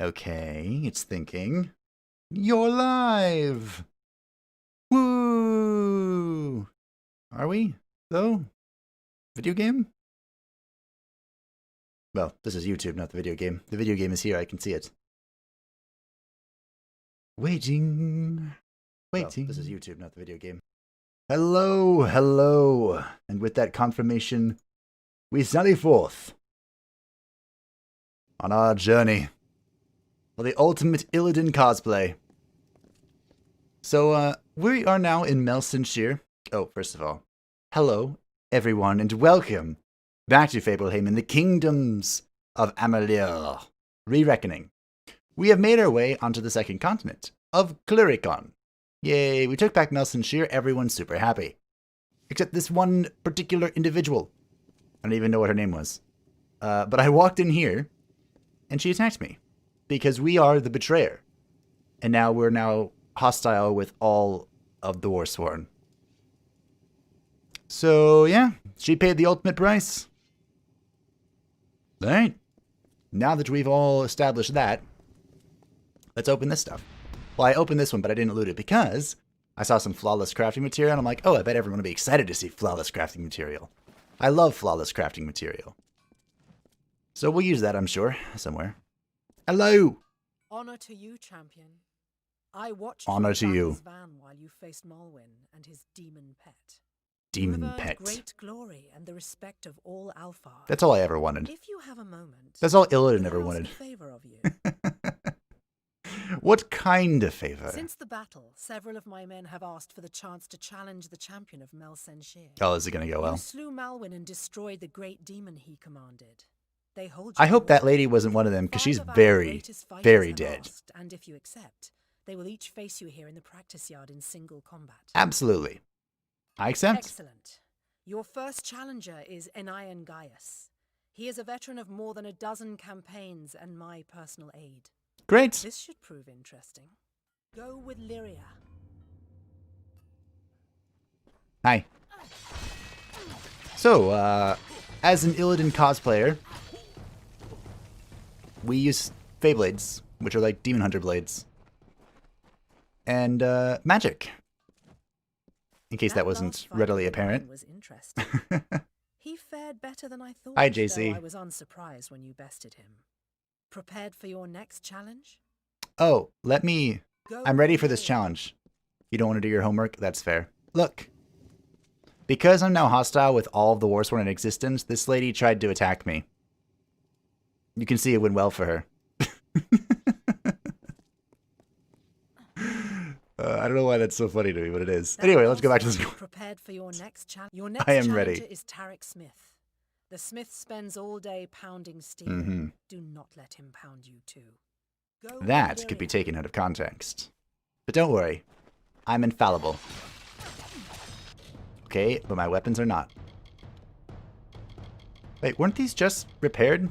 Okay, it's thinking. You're live! Woo! Are we, though? Video game? Well, this is YouTube, not the video game. The video game is here, I can see it. Waiting. Well, this is YouTube, not the video game. Hello, hello. And with that confirmation, we sally forth on our journey for the ultimate Illidan cosplay. So, we are now in Melsenshire. Oh, first of all, hello, everyone, and welcome back to Fableheim in the Kingdoms of Amalur. Re-Reckoning. We have made our way onto the second continent of Cluricon. Yay, we took back Melsenshire, everyone's super happy. Except this one particular individual. I don't even know what her name was. But I walked in here, and she attacked me. Because we are the betrayer. And now we're now hostile with all of the Warsworn. So, yeah, she paid the ultimate price. Alright. Now that we've all established that, let's open this stuff. Well, I opened this one, but I didn't loot it because I saw some flawless crafting material, and I'm like, oh, I bet everyone will be excited to see flawless crafting material. I love flawless crafting material. So we'll use that, I'm sure, somewhere. Hello! Honor to you, champion. I watched Honor to you. Van while you faced Malwyn and his demon pet. Demon pet. Great glory and the respect of all Alpha. That's all I ever wanted. If you have a moment, that's all Illidan ever wanted. Favor of you. What kind of favor? Since the battle, several of my men have asked for the chance to challenge the champion of Melsenshire. Oh, is it going to go well? You slew Malwyn and destroyed the great demon he commanded. They hold I hope that lady wasn't one of them, because she's very, very dead. And if you accept, they will each face you here in the practice yard in single combat. Absolutely. I accept. Excellent. Your first challenger is Enion Gaius. He is a veteran of more than a dozen campaigns and my personal aid. Great. This should prove interesting. Go with Lyria. Hi. So, as an Illidan cosplayer, we use Feyblades, which are like Demon Hunter blades. And, magic. In case that wasn't readily apparent. Was interesting. He fared better than I thought. Hi, JC. I was unsurprised when you bested him. Prepared for your next challenge? Oh, I'm ready for this challenge. You don't want to do your homework? That's fair. Look. Because I'm now hostile with all of the Warsworn in existence, this lady tried to attack me. You can see it went well for her. I don't know why that's so funny to me, but it is. Anyway, let's go back to this. Prepared for your next challenge? Your next I am ready. Is Tarek Smith. The Smith spends all day pounding steel. Do not let him pound you too. That could be taken out of context. But don't worry. I'm infallible. Okay, but my weapons are not. Wait, weren't these just repaired?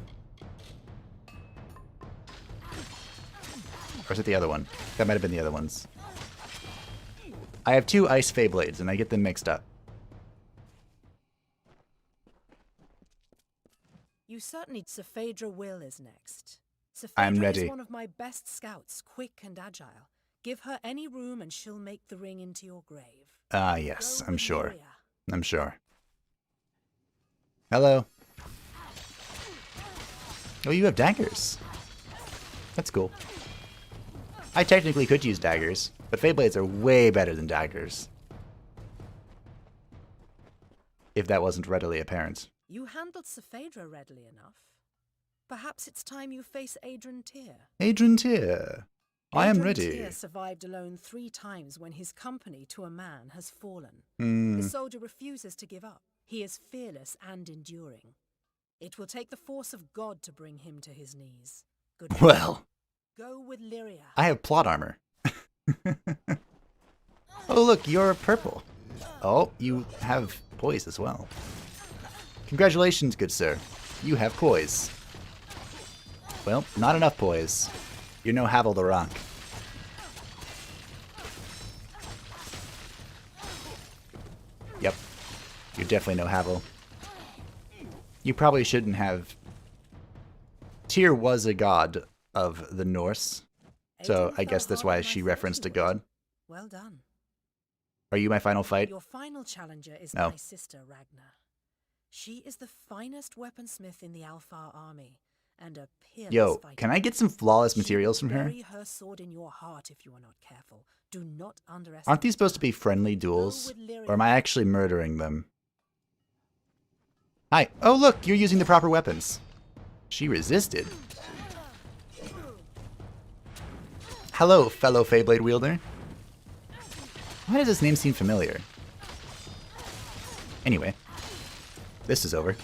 Or is it the other one? That might have been the other ones. I have two Ice Feyblades, and I get them mixed up. You certainly... Phaedra Will is next. I'm ready. Is one of my best scouts, quick and agile. Give her any room and she'll make the ring into your grave. Ah, yes, I'm sure. I'm sure. Hello. Oh, you have daggers. That's cool. I technically could use daggers, but Feyblades are way better than daggers. If that wasn't readily apparent. You handled Phaedra readily enough. Perhaps it's time you face Adrian Tyr. Adrian Tyr. I am ready. Adrian Tyr survived alone 3 times when his company to a man has fallen. The soldier refuses to give up. He is fearless and enduring. It will take the force of God to bring him to his knees. Good. Well. Go with Lyria. I have plot armor. Oh, look, you're purple. Oh, you have poise as well. Congratulations, good sir. You have poise. Well, not enough poise. You're no Havel the Rock. Yep. You're definitely no Havel. You probably shouldn't have... Tyr was a god of the Norse. So I guess that's why she referenced a god. Well done. Are you my final fight? Your final challenger is No. my sister, Ragnar. She is the finest weaponsmith in the Alfar army, and a peerless Yo, fighter. can I get some flawless She materials will from her? bury her sword in your heart if you are not careful. Do not underestimate Aren't these supposed to her. be friendly duels? Go with Lyria. Or am I actually murdering them? Hi. Oh, look, you're using the proper weapons. She resisted. Hello, fellow Feyblade wielder. Why does this name seem familiar? Anyway, this is over.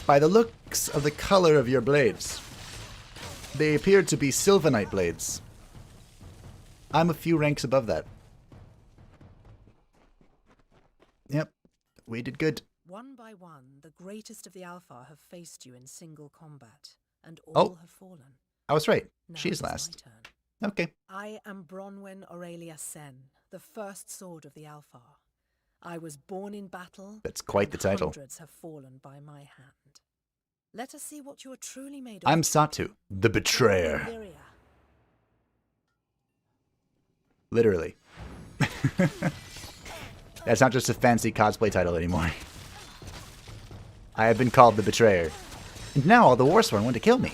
By the looks of the color of your blades, they appear to be Sylvanite blades. I'm a few ranks above that. Yep, we did good. One by one, the greatest of the Alfar have faced you in single combat, and all Oh. have fallen. I was right. Now She's it is my last. turn. Okay. I am Bronwyn Aurelia Sen, the first sword of the Alfar. I was born in battle. That's quite the and title. Hundreds have fallen by my hand. Let us see what you are truly made of. I'm Satu, the betrayer. Lyria. Literally. That's not just a fancy cosplay title anymore. I have been called the betrayer. And now all the Warsworn want to kill me.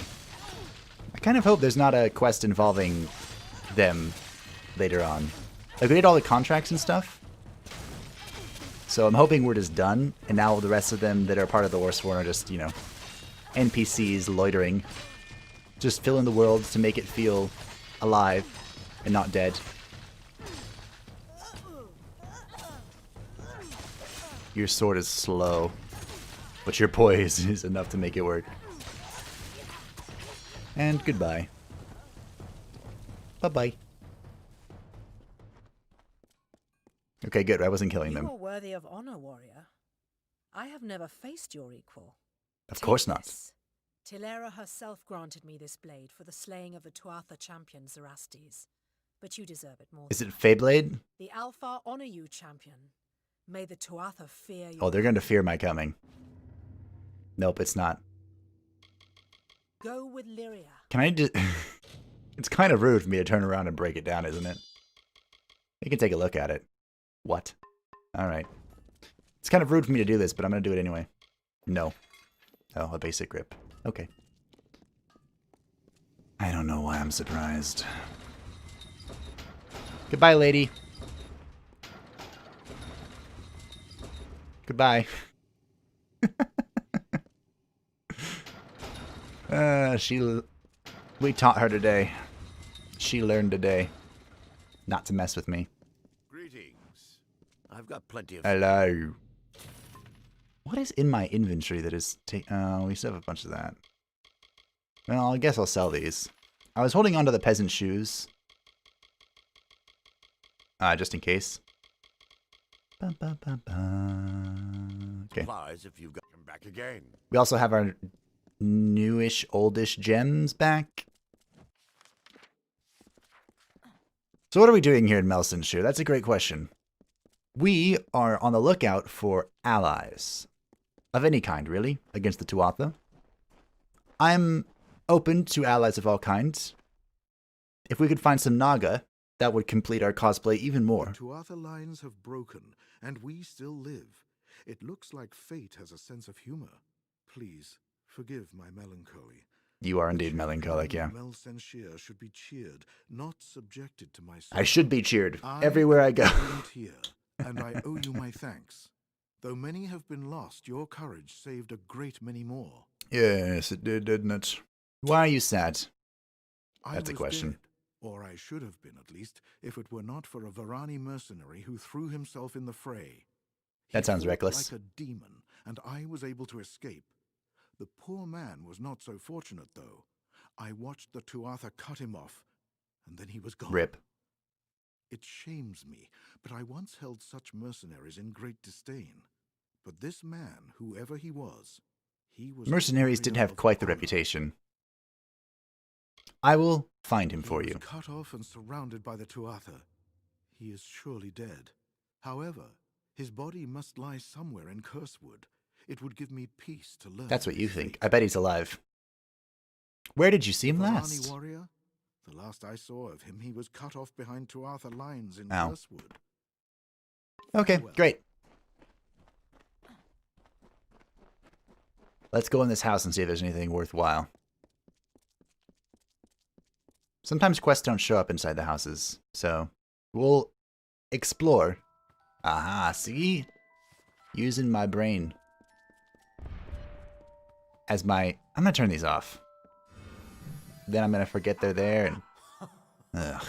I kind of hope there's not a quest involving them later on. Like, we did all the contracts and stuff. So I'm hoping we're just done, and now the rest of them that are part of the Warsworn are just, you know, NPCs loitering. Just filling the world to make it feel alive and not dead. Your sword is slow, but your poise is enough to make it work. And goodbye. Bye-bye. Okay, good. I wasn't killing You them. are worthy of honor, warrior. I have never faced your equal. Of Take course not. this. Tilera herself granted me this blade for the slaying of the Tuatha champion Zerastes. But you deserve it more. Is it Feyblade? The Alfar honor you, champion. May the Tuatha fear you. Oh, they're going to fear my coming. Nope, it's not. Go with Lyria. Can I just... It's kind of rude for me to turn around and break it down, isn't it? You can take a look at it. What? Alright. It's kind of rude for me to do this, but I'm going to do it anyway. No. Oh, a basic grip. Okay. I don't know why I'm surprised. Goodbye, lady. Goodbye. We taught her today. She learned today not to mess with me. Greetings. I've got plenty of... Hello. What is in my inventory that is... Oh, we still have a bunch of that. Well, I guess I'll sell these. I was holding on to the peasant shoes. Just in case. Ba, ba, ba, ba. Okay. supplies if you've got them back again. We also have our newish, oldish gems back. So what are we doing here in Melsenshire? That's a great question. We are on the lookout for allies. Of any kind, really, against the Tuatha. I'm open to allies of all kinds. If we could find some Naga, that would complete our cosplay even more. The Tuatha lines have broken, and we still live. It looks like fate has a sense of humor. Please, forgive my melancholy. You are indeed melancholic, yeah. Melsenshire should be cheered, not subjected to my I should be cheered I everywhere I go. volunteer, and I owe you my thanks. Though many have been lost, your courage saved a great many more. Yes, it did, didn't it? Why are you sad? I That's a was question. dead, or I should have been at least, if it were not for a Varani mercenary who threw himself in the fray. That He sounds fought reckless. like a demon, and I was able to escape. The poor man was not so fortunate, though. I watched the Tuatha cut him off, and then he was gone. Rip. It shames me, but I once held such mercenaries in great disdain. But this man, whoever he was a Mercenaries did warrior have of quite the honor. reputation. I will find him for He you. was cut off and surrounded by the Tuatha. He is surely dead. However, his body must lie somewhere in Cursewood. It would give me peace to learn. That's what you his think. fate. I bet he's alive. Where did you see him The Varani last? warrior? The last I saw of him, he was cut off behind Tuatha lines in Ow. Cursewood. Okay, Farewell. great. Let's go in this house and see if there's anything worthwhile. Sometimes quests don't show up inside the houses, so we'll explore. Aha, see? Using my brain. As my... I'm gonna turn these off. Then I'm gonna forget they're there and... Ugh.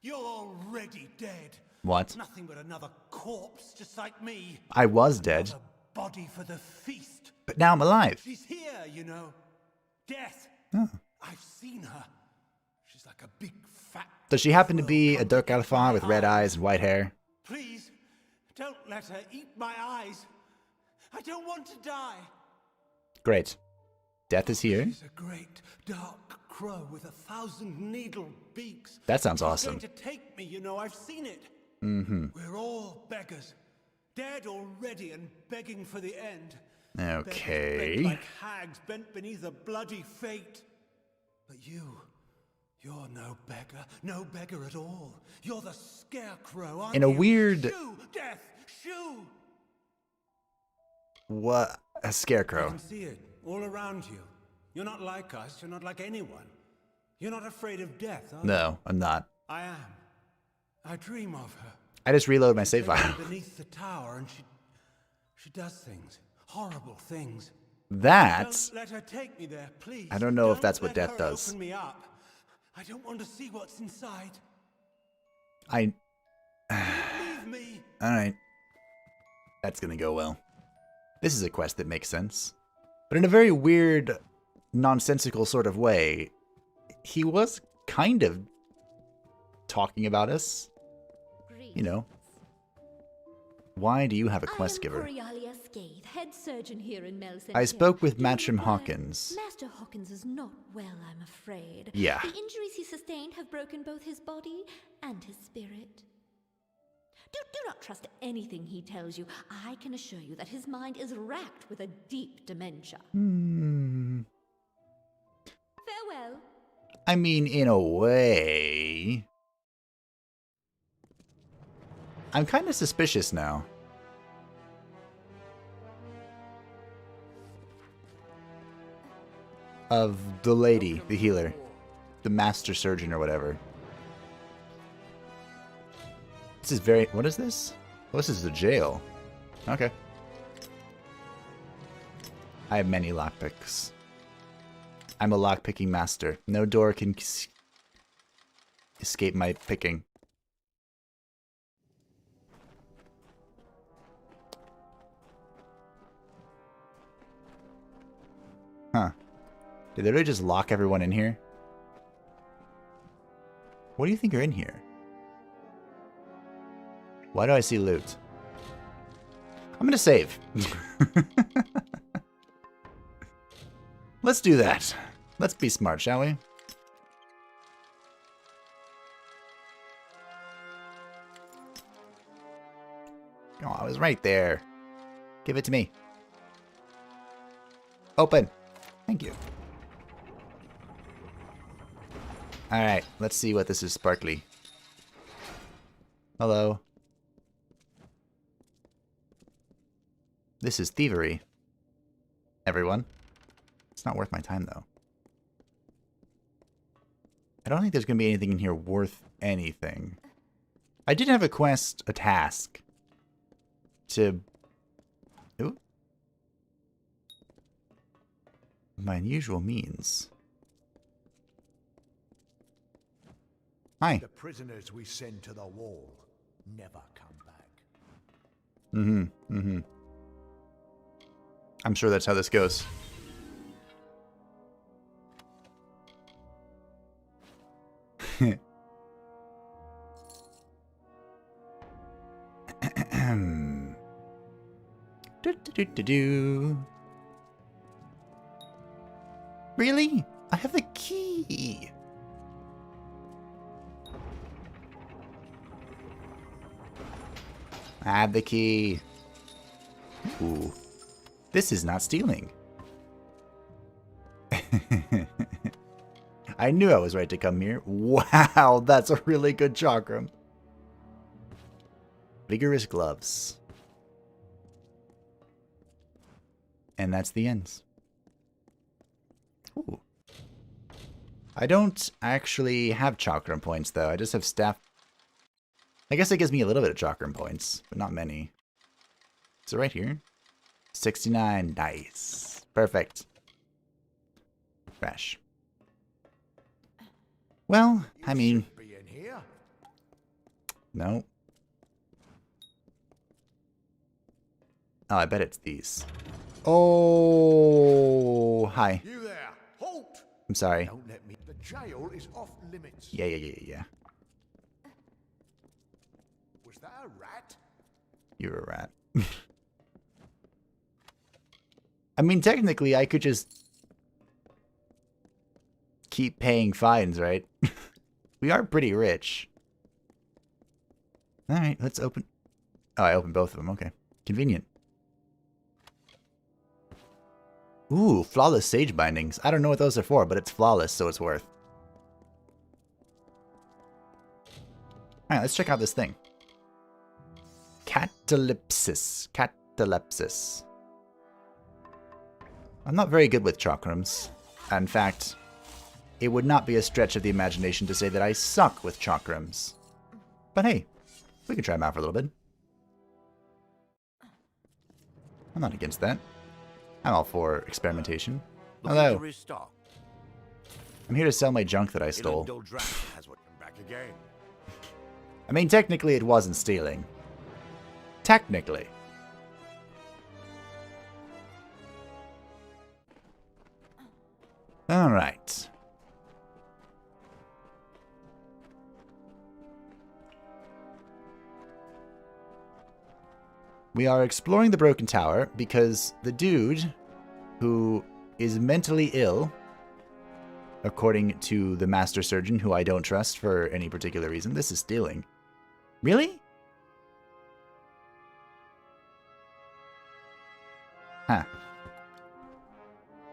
You're already dead. What? Nothing but another corpse, just like me. I was dead, Another body for the feast. but now I'm alive. She's here, you know. Death. Oh. I've seen her. She's like a big fat... Does she happen to be a Dirk Alpha with red eyes and white hair? Please, don't let her eat my eyes. I don't want to die. Great. Death is here. She's a great dark crow with 1,000 needle beaks. That sounds She's awesome. going to take me, you know. I've seen it. Mm-hmm. We're all beggars. Dead already and begging for the end. Okay. Beggars bent like hags bent beneath a bloody fate. But you're no beggar at all. You're the scarecrow, aren't In a you? weird... Shoo, death, shoo! What? A I scarecrow. can see it all around you. You're not like us. You're not like anyone. You're not afraid of death, are you? No, I'm not. I am. I dream of her. I just reload my save Take me file. beneath the tower, and she does things, horrible things. That's... Don't let her take me there, please. I don't know if Don't that's what let death her does. Open me up. I don't want to see what's inside. I... Leave me. Alright. That's gonna go well. This is a quest that makes sense. But in a very weird, nonsensical sort of way, he was kind of talking about us. You know. Why do you have a quest giver? Scathe, head surgeon here in Melson. I spoke with Do you Matcham require- Hawkins. Master Hawkins is not well, I'm afraid. Yeah. The injuries he sustained have broken both his body and his spirit. Do not trust anything he tells you. I can assure you that his mind is racked with a deep dementia. Farewell. I mean, in a way... I'm kind of suspicious now. Of the lady, the healer. The master surgeon or whatever. This is very... What is this? Oh, this is the jail. Okay. I have many lockpicks. I'm a lockpicking master. No door can escape my picking. Huh. Did they really just lock everyone in here? What do you think are in here? Why do I see loot? I'm gonna save. Let's do that. Let's be smart, shall we? Oh, I was right there. Give it to me. Open. Thank you. Alright, let's see what this is sparkly. Hello. This is thievery. Everyone. It's not worth my time, though. I don't think there's going to be anything in here worth anything. I did have a quest, a task. To... Ooh. My unusual means. Hi. The prisoners we send to the wall never come back. I'm sure that's how this goes. Do. Really? I have the key. I have the key. Ooh. This is not stealing. I knew I was right to come here. Wow, that's a really good chakram. Vigorous gloves. And that's the end. Ooh. I don't actually have chakram points, though. I just have staff. I guess it gives me a little bit of chakram points, but not many. So right here. 69. Nice. Perfect. Crash. Well, I mean... Be in here. No. Oh, I bet it's these. Oh, hi. You there. Halt. I'm sorry. Don't let me. The jail is off limits. Yeah. Was that a rat? You're a rat. I mean, technically, I could just keep paying fines, right? We are pretty rich. Alright, let's open... Oh, I opened both of them. Okay. Convenient. Ooh, flawless sage bindings. I don't know what those are for, but it's flawless, so it's worth. Alright, let's check out this thing. Catalepsis. Catalepsis. I'm not very good with chakrams. In fact, it would not be a stretch of the imagination to say that I suck with chakrams. But hey, we can try them out for a little bit. I'm not against that. I'm all for experimentation. Looking Hello. to restock. I'm here to sell my junk that I stole. Illindo Drac has what come back again. I mean, technically it wasn't stealing. Technically. Alright. We are exploring the Broken Tower because the dude who is mentally ill, according to the Master Surgeon, who I don't trust for any particular reason. This is stealing. Really? Huh.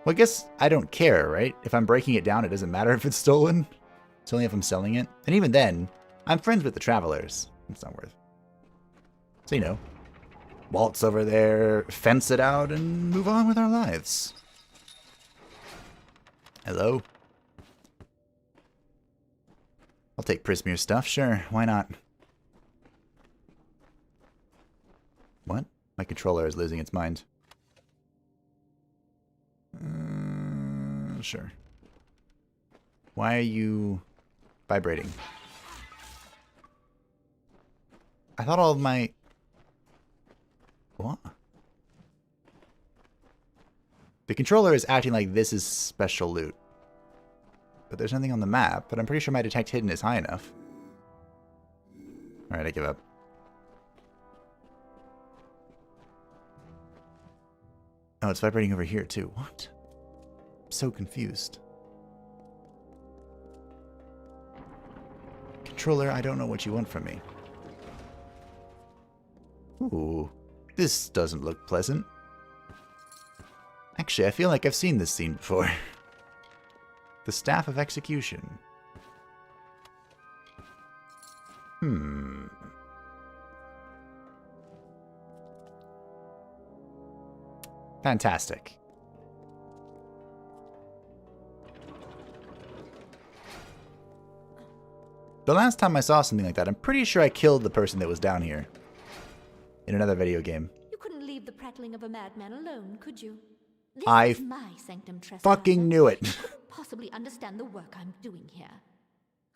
Well, I guess I don't care, right? If I'm breaking it down, it doesn't matter if it's stolen. It's only if I'm selling it. And even then, I'm friends with the travelers. It's not worth. So, you know, waltz over there, fence it out, and move on with our lives. Hello? I'll take Prismeer stuff, sure. Why not? What? My controller is losing its mind. Sure. Why are you vibrating? I thought all of my... What? The controller is acting like this is special loot. But there's nothing on the map, but I'm pretty sure my detect hidden is high enough. Alright, I give up. Oh, it's vibrating over here too. What? I'm so confused. Controller, I don't know what you want from me. Ooh, this doesn't look pleasant. Actually, I feel like I've seen this scene before. The Staff of Execution. Fantastic. The last time I saw something like that, I'm pretty sure I killed the person that was down here. In another video game. You couldn't leave the prattling of a madman alone, could you? This I is my sanctum trespasser. fucking knew it. You couldn't possibly understand the work I'm doing here.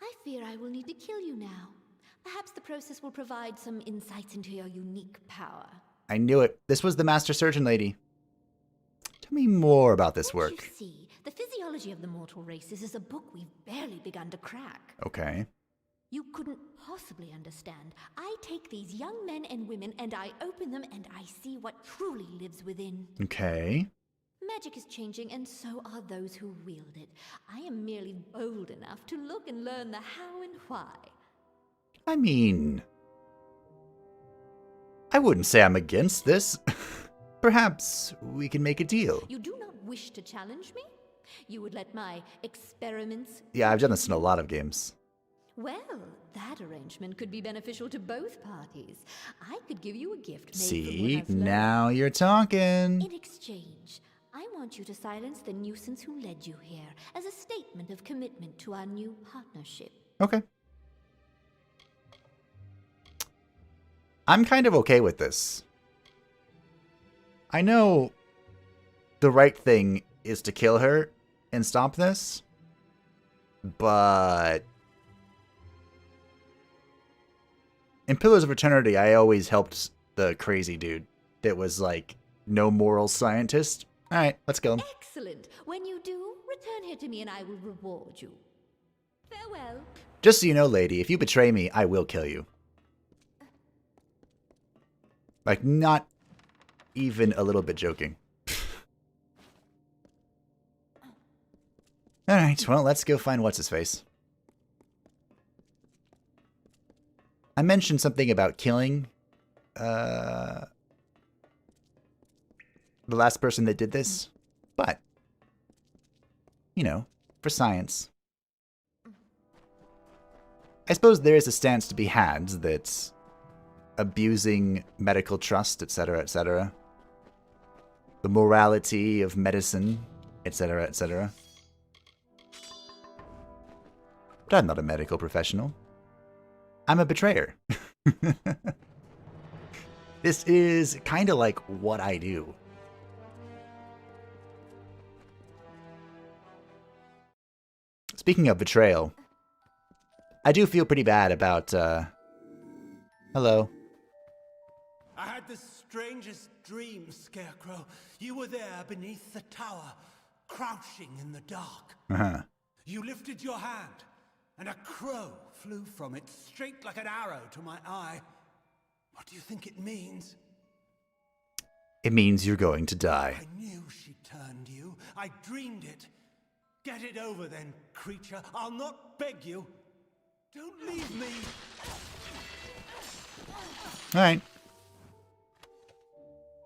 I fear I will need to kill you now. Perhaps the process will provide some insights into your unique power. I knew it. This was the Master Surgeon lady. Tell me more about this Don't work. you see, the physiology of the mortal races is a book we've barely begun to crack. Okay. You couldn't possibly understand. I take these young men and women and I open them and I see what truly lives within. Okay. Magic is changing and so are those who wield it. I am merely bold enough to look and learn the how and why. I mean... I wouldn't say I'm against this. perhaps we can make a deal. You do not wish to challenge me? You would let my experiments... Yeah, I've done this in a lot of games. Well, that arrangement could be beneficial to both parties. I could give you a gift made See, from what I've learned. now you're talking. In exchange, I want you to silence the nuisance who led you here as a statement of commitment to our new partnership. Okay. I'm kind of okay with this. I know the right thing is to kill her and stop this, but in Pillars of Eternity, I always helped the crazy dude that was like no moral scientist. All right, let's go. Excellent. When you do, return here to me and I will reward you. Farewell. Just so you know, lady, if you betray me, I will kill you. Like, not even a little bit joking. Alright, well, let's go find what's-his-face. I mentioned something about killing the last person that did this, but, you know, for science. I suppose there is a stance to be had that abusing medical trust, etc., etc., the morality of medicine, etc., etc. But I'm not a medical professional. I'm a betrayer. This is kind of like what I do. Speaking of betrayal, I do feel pretty bad about, hello. I had the strangest dream, Scarecrow. You were there beneath the tower, crouching in the dark. Uh-huh. You lifted your hand, and a crow flew from it straight like an arrow to my eye. What do you think it means? It means you're going to die. I knew she turned you. I dreamed it. Get it over then, creature. I'll not beg you. Don't leave me. Alright.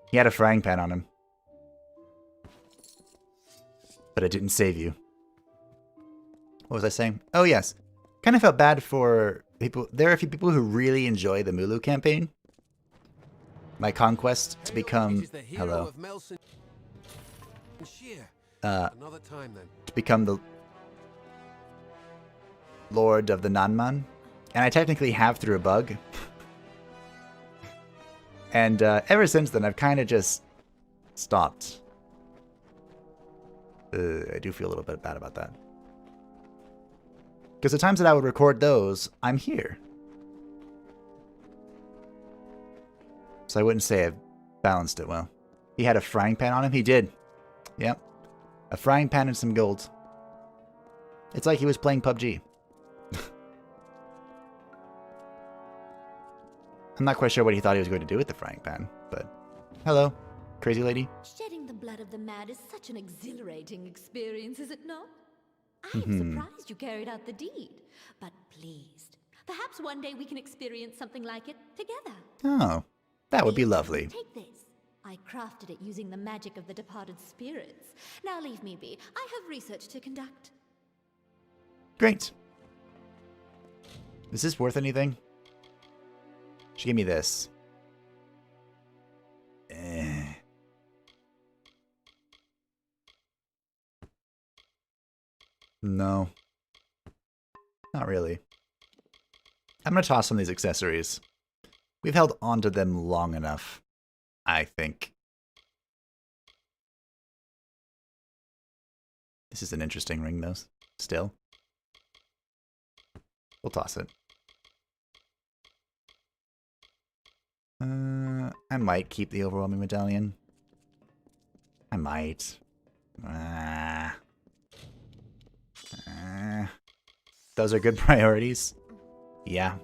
He had a frying pan on him. But it didn't save you. What was I saying? Oh, yes. Kind of felt bad for people. There are a few people who really enjoy the Mulu campaign. My conquest to become... Hello. Another time then. To become the Lord of the Nanman. And I technically have through a bug. And ever since then, I've kind of just stopped. I do feel a little bit bad about that. Because the times that I would record those, I'm here. So I wouldn't say I've balanced it well. He had a frying pan on him? He did. Yep. A frying pan and some gold. It's like he was playing PUBG. I'm not quite sure what he thought he was going to do with the frying pan, but... Hello, crazy lady. Shedding the blood of the mad is such an exhilarating experience, is it not? I am surprised you carried out the deed, but pleased. Perhaps one day we can experience something like it together. Oh, that would be lovely. Take this. I crafted it using the magic of the departed spirits. Now leave me be. I have research to conduct. Great. Is this worth anything? She gave me this. No. Not really. I'm gonna toss some of these accessories. We've held onto them long enough, I think. This is an interesting ring, though, still. We'll toss it. I might keep the overwhelming medallion. I might. Those are good priorities. Yeah.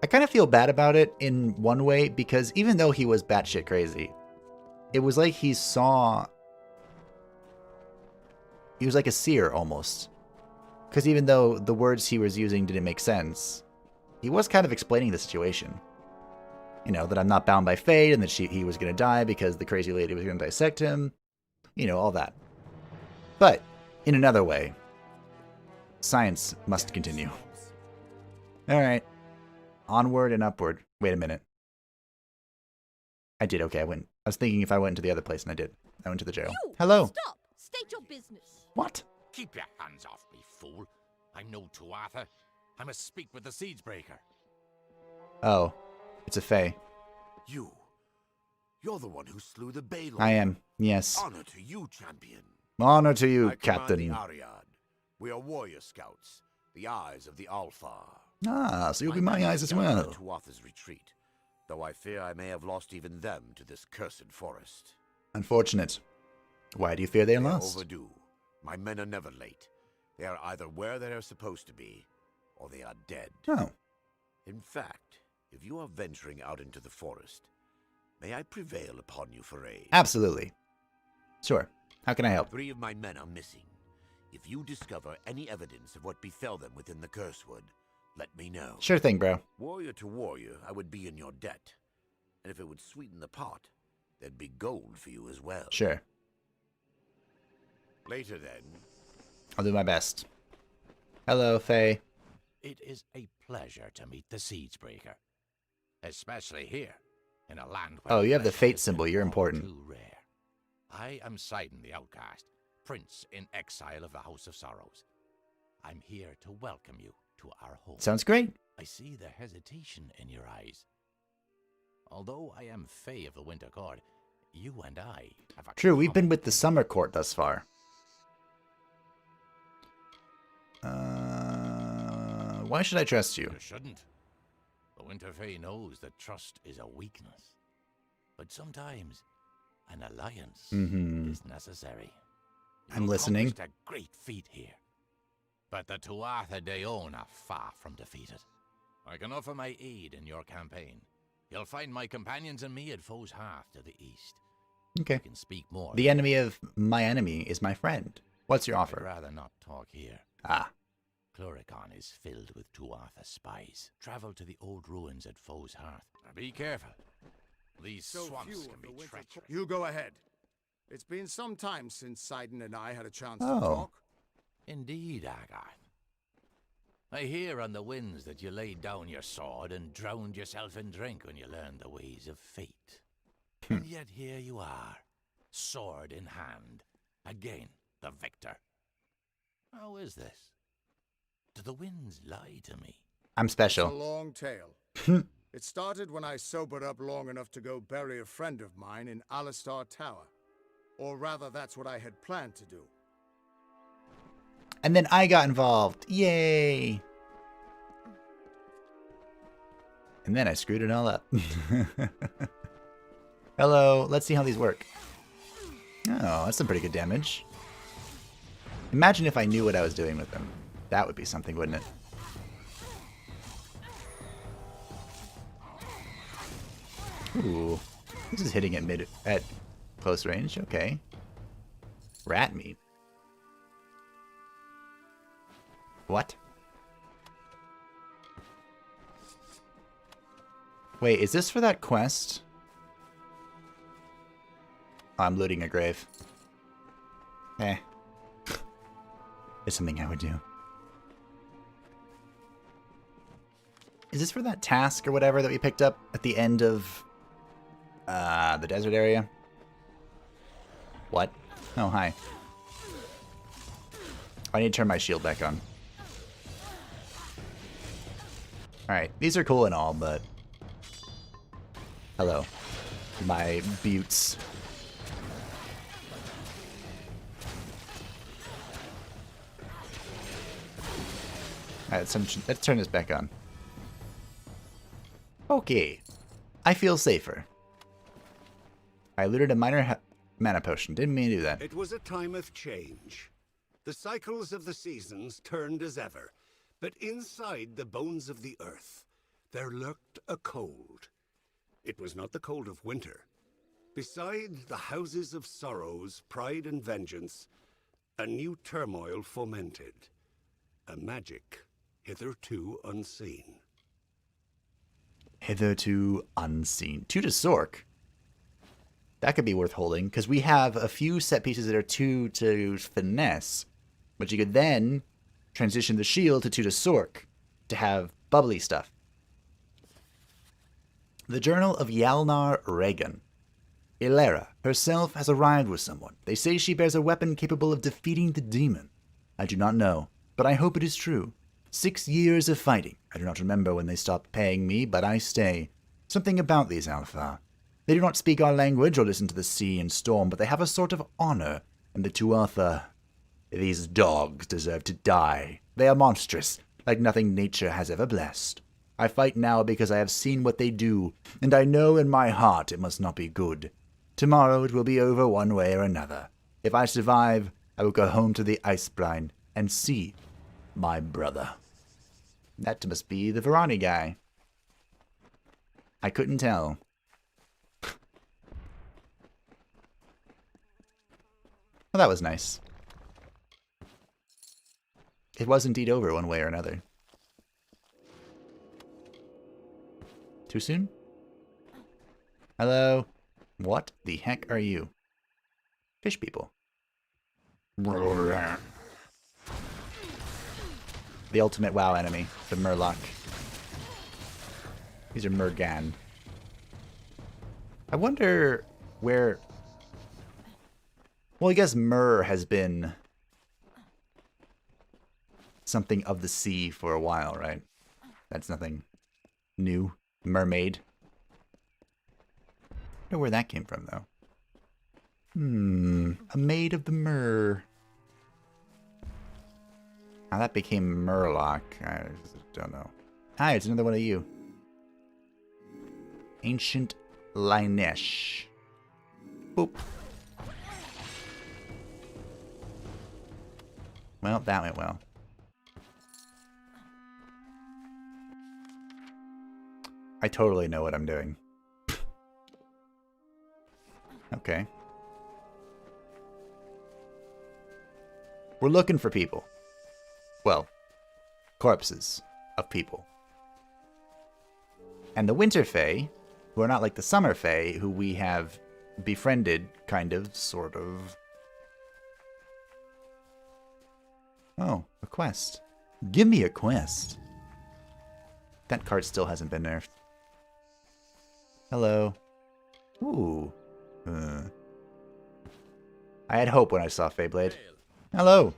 I kind of feel bad about it in one way, because even though he was batshit crazy, it was like he saw... He was like a seer, almost. Because even though the words he was using didn't make sense, he was kind of explaining the situation. You know, that I'm not bound by fate and that he was going to die because the crazy lady was going to dissect him. You know, all that. But, in another way, science must continue. Alright. Onward and upward. Wait a minute. I did okay. I was thinking if I went to the other place, and I did. I went to the jail. You! Hello! Stop! State your business. What? Keep your hands off me, fool. I'm no Tuatha. I must speak with the Siegebreaker. Oh. It's a Fae. You're the one who slew the Balor. I am. Yes. Honor to you, champion. Honor to you, I command Captain. the Ariad. We are warrior scouts, the eyes of the Alfar. Ah, so you'll be my eyes as well. Tuatha's retreat, though I fear I may have lost even them to this cursed forest. Unfortunate. Why do you fear they are They are lost? overdue. My men are never late. They are either where they are supposed to be, or they are dead. Oh. In fact, if you are venturing out into the forest, may I prevail upon you for aid? Absolutely. Sure. How can I help? 3 of my men are missing. If you discover any evidence of what befell them within the Cursewood, let me know. Sure thing, bro. Warrior to warrior, I would be in your debt. And if it would sweeten the pot, there'd be gold for you as well. Sure. Later then. I'll do my best. Hello, Faye. It is a pleasure to meet the Siegebreaker. Especially here, in a land where Oh, you have the pleasure fate has symbol. been You're all important. Too rare. I am Sidon the Outcast, Prince in exile of the House of Sorrows. I'm here to welcome you to our home. Sounds great. I see the hesitation in your eyes. Although I am Fae of the Winter Court, you and I have a True, we've been common with the Summer Court thus far. Why should I trust you? You shouldn't. The Winter Fae knows that trust is a weakness. But sometimes an alliance is necessary. I'm You listening. accomplished a great feat here. But the Tuatha Deon are far from defeated. I can offer my aid in your campaign. You'll find my companions and me at Foe's Hearth to the east. Okay. We can speak more. The enemy of my enemy is my friend. What's your I'd offer? rather not talk here. Ah. Cluricon is filled with Tuatha spies. Travel to the old ruins at Foe's Hearth. Now be careful. These swamps can be treacherous. You go ahead. It's been some time since Sidon and I had a chance Oh. to talk. Indeed, Agarth. I hear on the winds that you laid down your sword and drowned yourself in drink when you learned the ways of fate. And yet here you are, sword in hand, again the victor. How is this? Do the winds lie to me? I'm It's a special. long tale. It started when I sobered up long enough to go bury a friend of mine in Alistar Tower. Or rather, that's what I had planned to do. And then I got involved. Yay! And then I screwed it all up. Hello. Let's see how these work. Oh, that's some pretty good damage. Imagine if I knew what I was doing with them. That would be something, wouldn't it? Ooh. This is hitting at close range. Okay. Rat meat. What? Wait, is this for that quest? Oh, I'm looting a grave. Eh. It's something I would do. Is this for that task or whatever that we picked up at the end of the desert area? What? Oh, hi. I need to turn my shield back on. Alright, these are cool and all, but... Hello. My buttes. Alright, let's turn this back on. Okay. I feel safer. I looted a minor mana potion. Didn't mean to do that. It was a time of change. The cycles of the seasons turned as ever, but inside the bones of the earth, there lurked a cold. It was not the cold of winter. Beside the houses of sorrows, pride and vengeance, a new turmoil fomented. A magic hitherto unseen. Hitherto unseen. 2 to Sork. That could be worth holding, because we have a few set pieces that are 2 to Finesse, but you could then transition the shield to 2 to Sork to have bubbly stuff. The Journal of Yalnar Regan. Ilera herself has arrived with someone. They say she bears a weapon capable of defeating the demon. I do not know, but I hope it is true. 6 years of fighting. I do not remember when they stopped paying me, but I stay. Something about these Alpha. They do not speak our language or listen to the sea and storm, but they have a sort of honor, and the Tuatha, these dogs deserve to die. They are monstrous, like nothing nature has ever blessed. I fight now because I have seen what they do, and I know in my heart it must not be good. Tomorrow it will be over one way or another. If I survive, I will go home to the Icebrine and see my brother. That must be the Varani guy. I couldn't tell. Well, that was nice. It was indeed over one way or another. Too soon? Hello? What the heck are you? Fish people. The ultimate WoW enemy, the Murloc. These are Murgan. I wonder where... Well, I guess Mur has been something of the sea for a while, right? That's nothing new. Mermaid. I wonder where that came from, though. A maid of the Mur. How that became Murloc, I don't know. Hi, it's another one of you. Ancient Linesh. Boop. Well, that went well. I totally know what I'm doing. Okay. We're looking for people. Well, corpses of people. And the Winter Fae, who are not like the Summer Fae, who we have befriended, kind of, sort of. Oh, a quest. Give me a quest. That card still hasn't been nerfed. Hello. Ooh. I had hope when I saw Feyblade. Hello.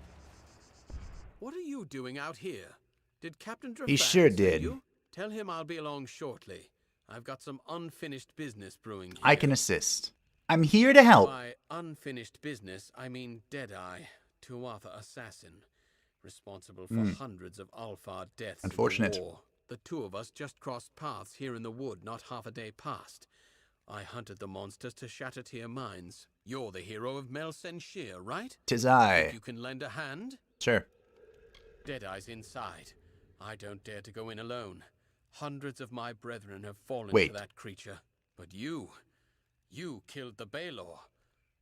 What are you doing out here? Did Captain Drafan He sure send did. you? Tell him I'll be along shortly. I've got some unfinished business brewing here. I can assist. I'm here to help. By unfinished business, I mean Deadeye, Tuatha assassin, responsible for hundreds of Alphard deaths. Unfortunate. In the war. The two of us just crossed paths here in the wood not half a day past. I hunted the monsters to shatter Tyr mines. You're the hero of Melsenshir, right? 'Tis I. Think you can lend a hand? Sure. Deadeye's inside. I don't dare to go in alone. Hundreds of my brethren have fallen Wait. to that creature. But you killed the Baelor.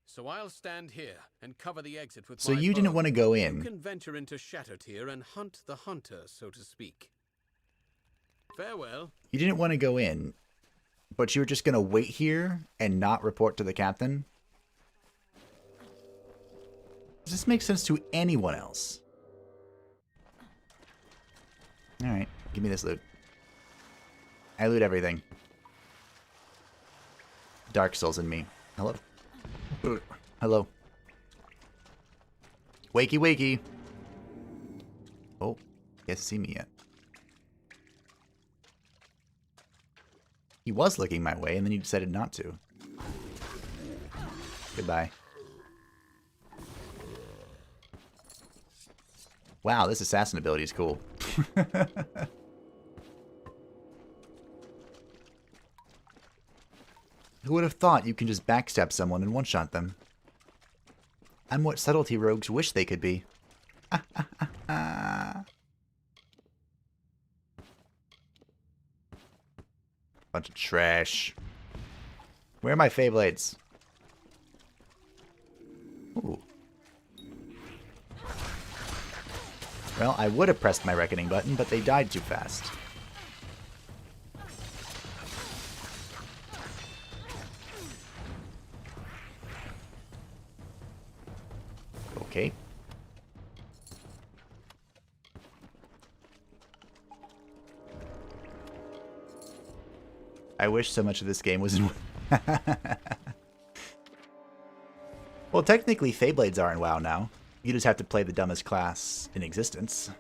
So I'll stand here and cover the exit with So my you didn't bow. want to go You in. can venture into Shattertear and hunt the hunter, so to speak. Farewell. You didn't want to go in, but you were just going to wait here and not report to the captain? Does this make sense to anyone else? Alright, give me this loot. I loot everything. Dark Souls in me. Hello? Hello. Wakey wakey. Oh, guess see me yet. He was looking my way, and then he decided not to. Goodbye. Wow, this assassin ability is cool. Who would have thought you can just backstab someone and one-shot them? I'm what subtlety rogues wish they could be. Bunch of trash. Where are my Feyblades? Ooh. Well, I would have pressed my reckoning button, but they died too fast. Okay. I wish so much of this game was in... Well, technically, Feyblades are in WoW now. You just have to play the dumbest class in existence.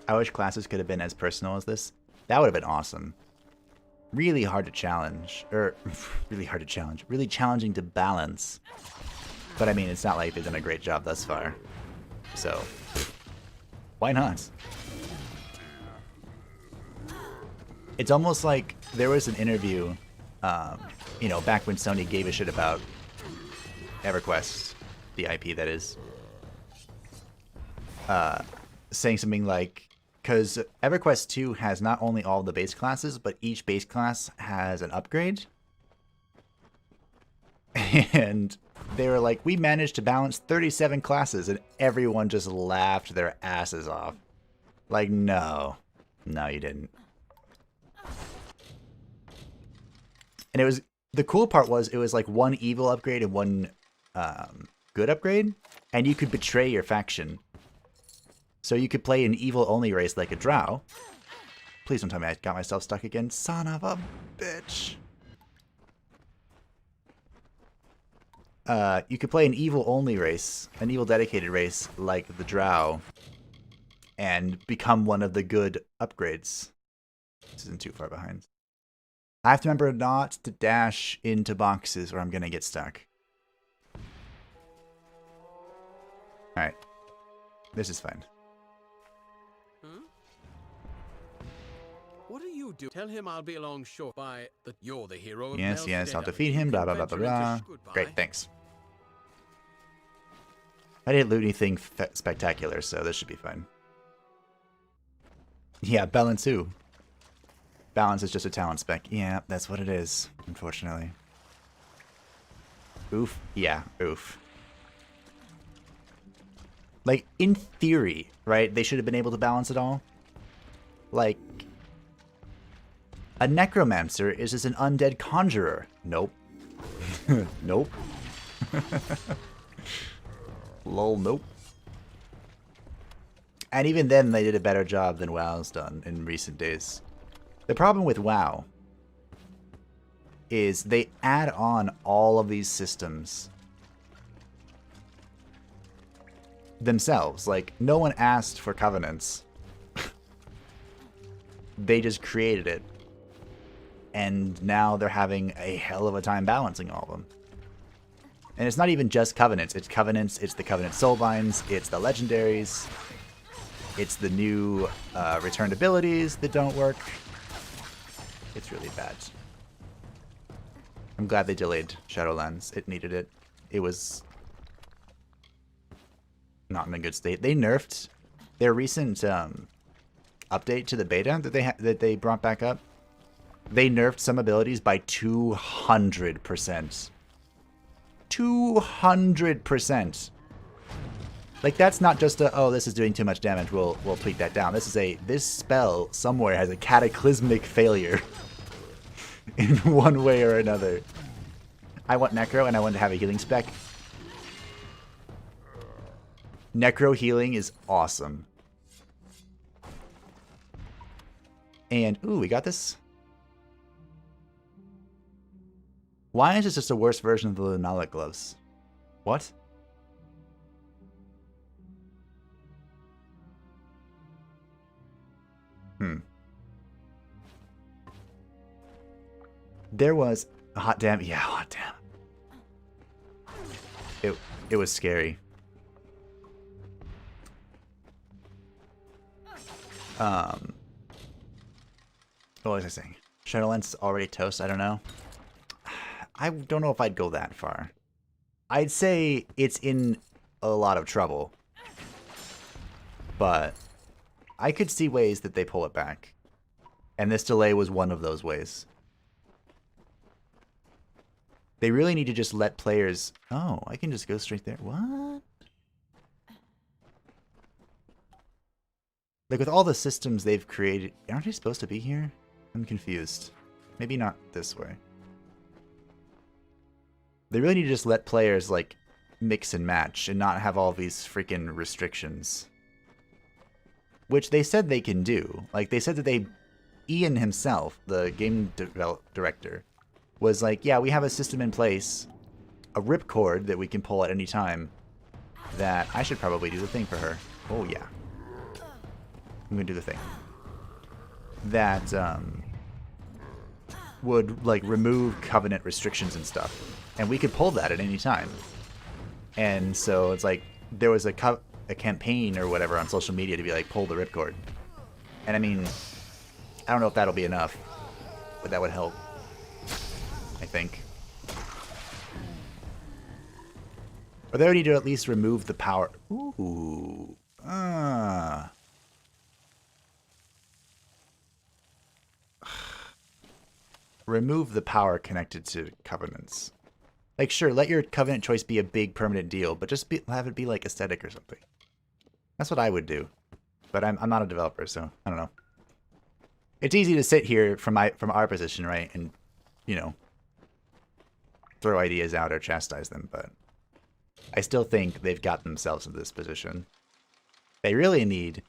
I wish classes could have been as personal as this. That would have been awesome. Really hard to challenge. Really hard to challenge. Really challenging to balance. But I mean, it's not like they've done a great job thus far. So, why not? It's almost like there was an interview, you know, back when Sony gave a shit about EverQuest, the IP that is, saying something like, because EverQuest 2 has not only all the base classes, but each base class has an upgrade. And they were like, we managed to balance 37 classes, and everyone just laughed their asses off. Like, no. No, you didn't. And it was, the cool part was, it was like one evil upgrade and one good upgrade, and you could betray your faction. So you could play an evil-only race like a drow. Please don't tell me I got myself stuck again. Son of a bitch. You could play an evil-only race, an evil-dedicated race like the drow, and become one of the good upgrades. This isn't too far behind. I have to remember not to dash into boxes or I'm going to get stuck. Alright. This is fine. What do you do? Tell him I'll be along short by that you're the hero of Yes, yes, I'll defeat him, blah, blah, blah, blah, blah. Great, thanks. I didn't loot anything spectacular, so this should be fine. Yeah, balance who? Balance is just a talent spec. Yeah, that's what it is, unfortunately. Oof. Yeah, oof. Like, in theory, right, they should have been able to balance it all. Like, a necromancer is just an undead conjurer. Nope. Nope. Lol, nope. And even then, they did a better job than WoW's done in recent days. The problem with WoW is they add on all of these systems themselves. Like, no one asked for covenants. They just created it. And now they're having a hell of a time balancing all of them. And it's not even just covenants. It's covenants, it's the covenant soulbinds, it's the legendaries, it's the new returned abilities that don't work. It's really bad. I'm glad they delayed Shadowlands. It needed it. It was not in a good state. They nerfed their recent update to the beta that they brought back up. They nerfed some abilities by 200%. 200%. Like, that's not just a, oh, this is doing too much damage, we'll tweak that down. This is a, this spell somewhere has a cataclysmic failure. In one way or another. I want Necro and I want to have a healing spec. Necro healing is awesome. And, ooh, we got this. Why is this just a worse version of the Lunalic gloves? What? There was a hot damn. Yeah, hot damn. It was scary. What was I saying? Shadowlands is already toast. I don't know. I don't know if I'd go that far. I'd say it's in a lot of trouble. But I could see ways that they pull it back. And this delay was one of those ways. They really need to just let players... Oh, I can just go straight there. What? Like, with all the systems they've created... Aren't they supposed to be here? I'm confused. Maybe not this way. They really need to just let players, like, mix and match and not have all these freaking restrictions. Which they said they can do. Like, they said that Ian himself, the game director, was like, yeah, we have a system in place, a ripcord that we can pull at any time, that I should probably do the thing for her. Oh, yeah. I'm gonna do the thing. That, would, like, remove covenant restrictions and stuff. And we could pull that at any time. And so it's like, there was a campaign or whatever on social media to be like, pull the ripcord. And I mean, I don't know if that'll be enough, but that would help, I think. Or they would need to at least remove the power. Ooh. Remove the power connected to covenants. Like, sure, let your covenant choice be a big permanent deal, but just have it be like aesthetic or something. That's what I would do. But I'm not a developer, so I don't know. It's easy to sit here from our position, right, and, you know, throw ideas out or chastise them, but I still think they've got themselves in this position. They really need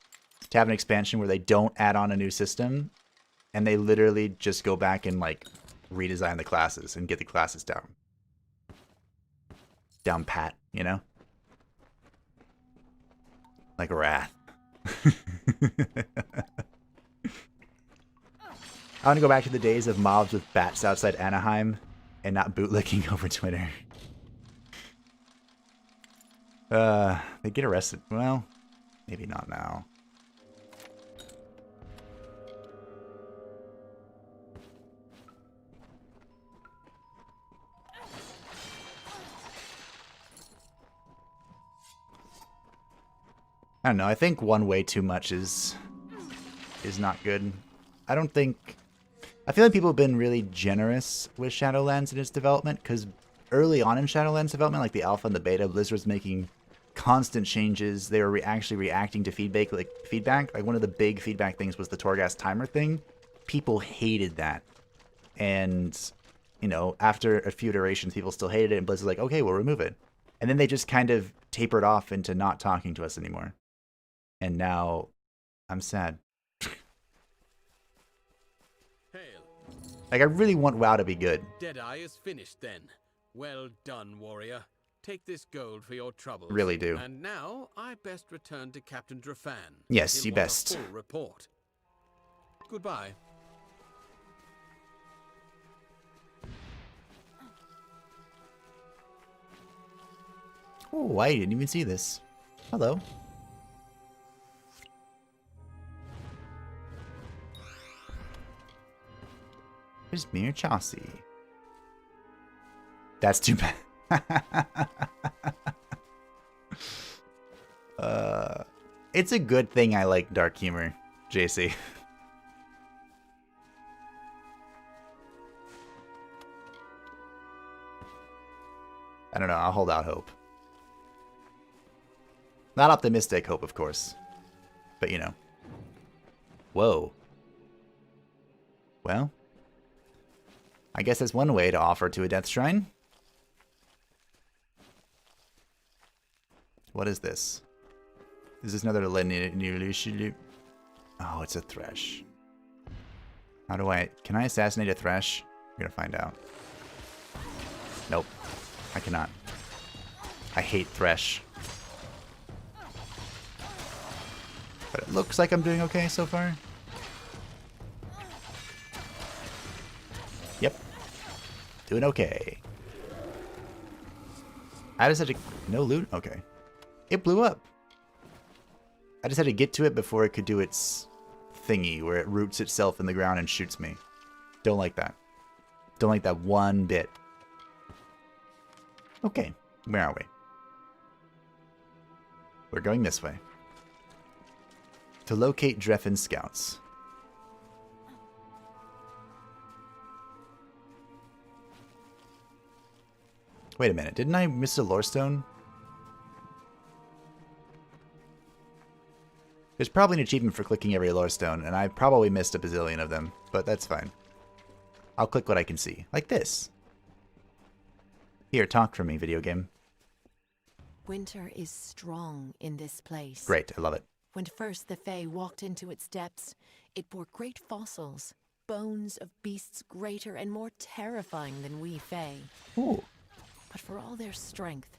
to have an expansion where they don't add on a new system, and they literally just go back and, like, redesign the classes and get the classes down pat, you know? Like Wrath. I want to go back to the days of mobs with bats outside Anaheim and not bootlicking over Twitter. They get arrested. Well, maybe not now. I don't know. I think one way too much is not good. I don't think... I feel like people have been really generous with Shadowlands in its development, because early on in Shadowlands development, like the alpha and the beta, Blizzard was making constant changes. They were actually reacting to feedback. Like one of the big feedback things was the Torghast timer thing. People hated that. And, you know, after a few iterations, people still hated it, and Blizzard's like, okay, we'll remove it. And then they just kind of tapered off into not talking to us anymore. And now, I'm sad. Like, I really want WoW to be good. Deadeye is finished then. Well done, warrior. Take this gold for your troubles. Really do. And now, I best return to Captain Drafan. Yes, you best. A full report. Goodbye. Oh, I didn't even see this. Hello. There's Mir Chaucy. That's too bad. It's a good thing I like dark humor, JC. I don't know, I'll hold out hope. Not optimistic hope, of course. But, you know. Whoa. Well. I guess that's one way to offer to a death shrine. What is this? Is this another lineage? Oh, it's a thresh. How do I... Can I assassinate a thresh? We're gonna find out. Nope. I cannot. I hate thresh. But it looks like I'm doing okay so far. Yep. Doing okay. I just had to... No loot? Okay. It blew up. I just had to get to it before it could do its thingy, where it roots itself in the ground and shoots me. Don't like that. Don't like that one bit. Okay. Where are we? We're going this way. To locate Dreffin scouts. Wait a minute, didn't I miss a lore stone? There's probably an achievement for clicking every lore stone, and I probably missed a bazillion of them, but that's fine. I'll click what I can see, like this. Here, talk for me, video game. Winter is strong in this place. Great, I love it. When first the Fae walked into its depths, it bore great fossils, bones of beasts greater and more terrifying than we Fae. Ooh. But for all their strength,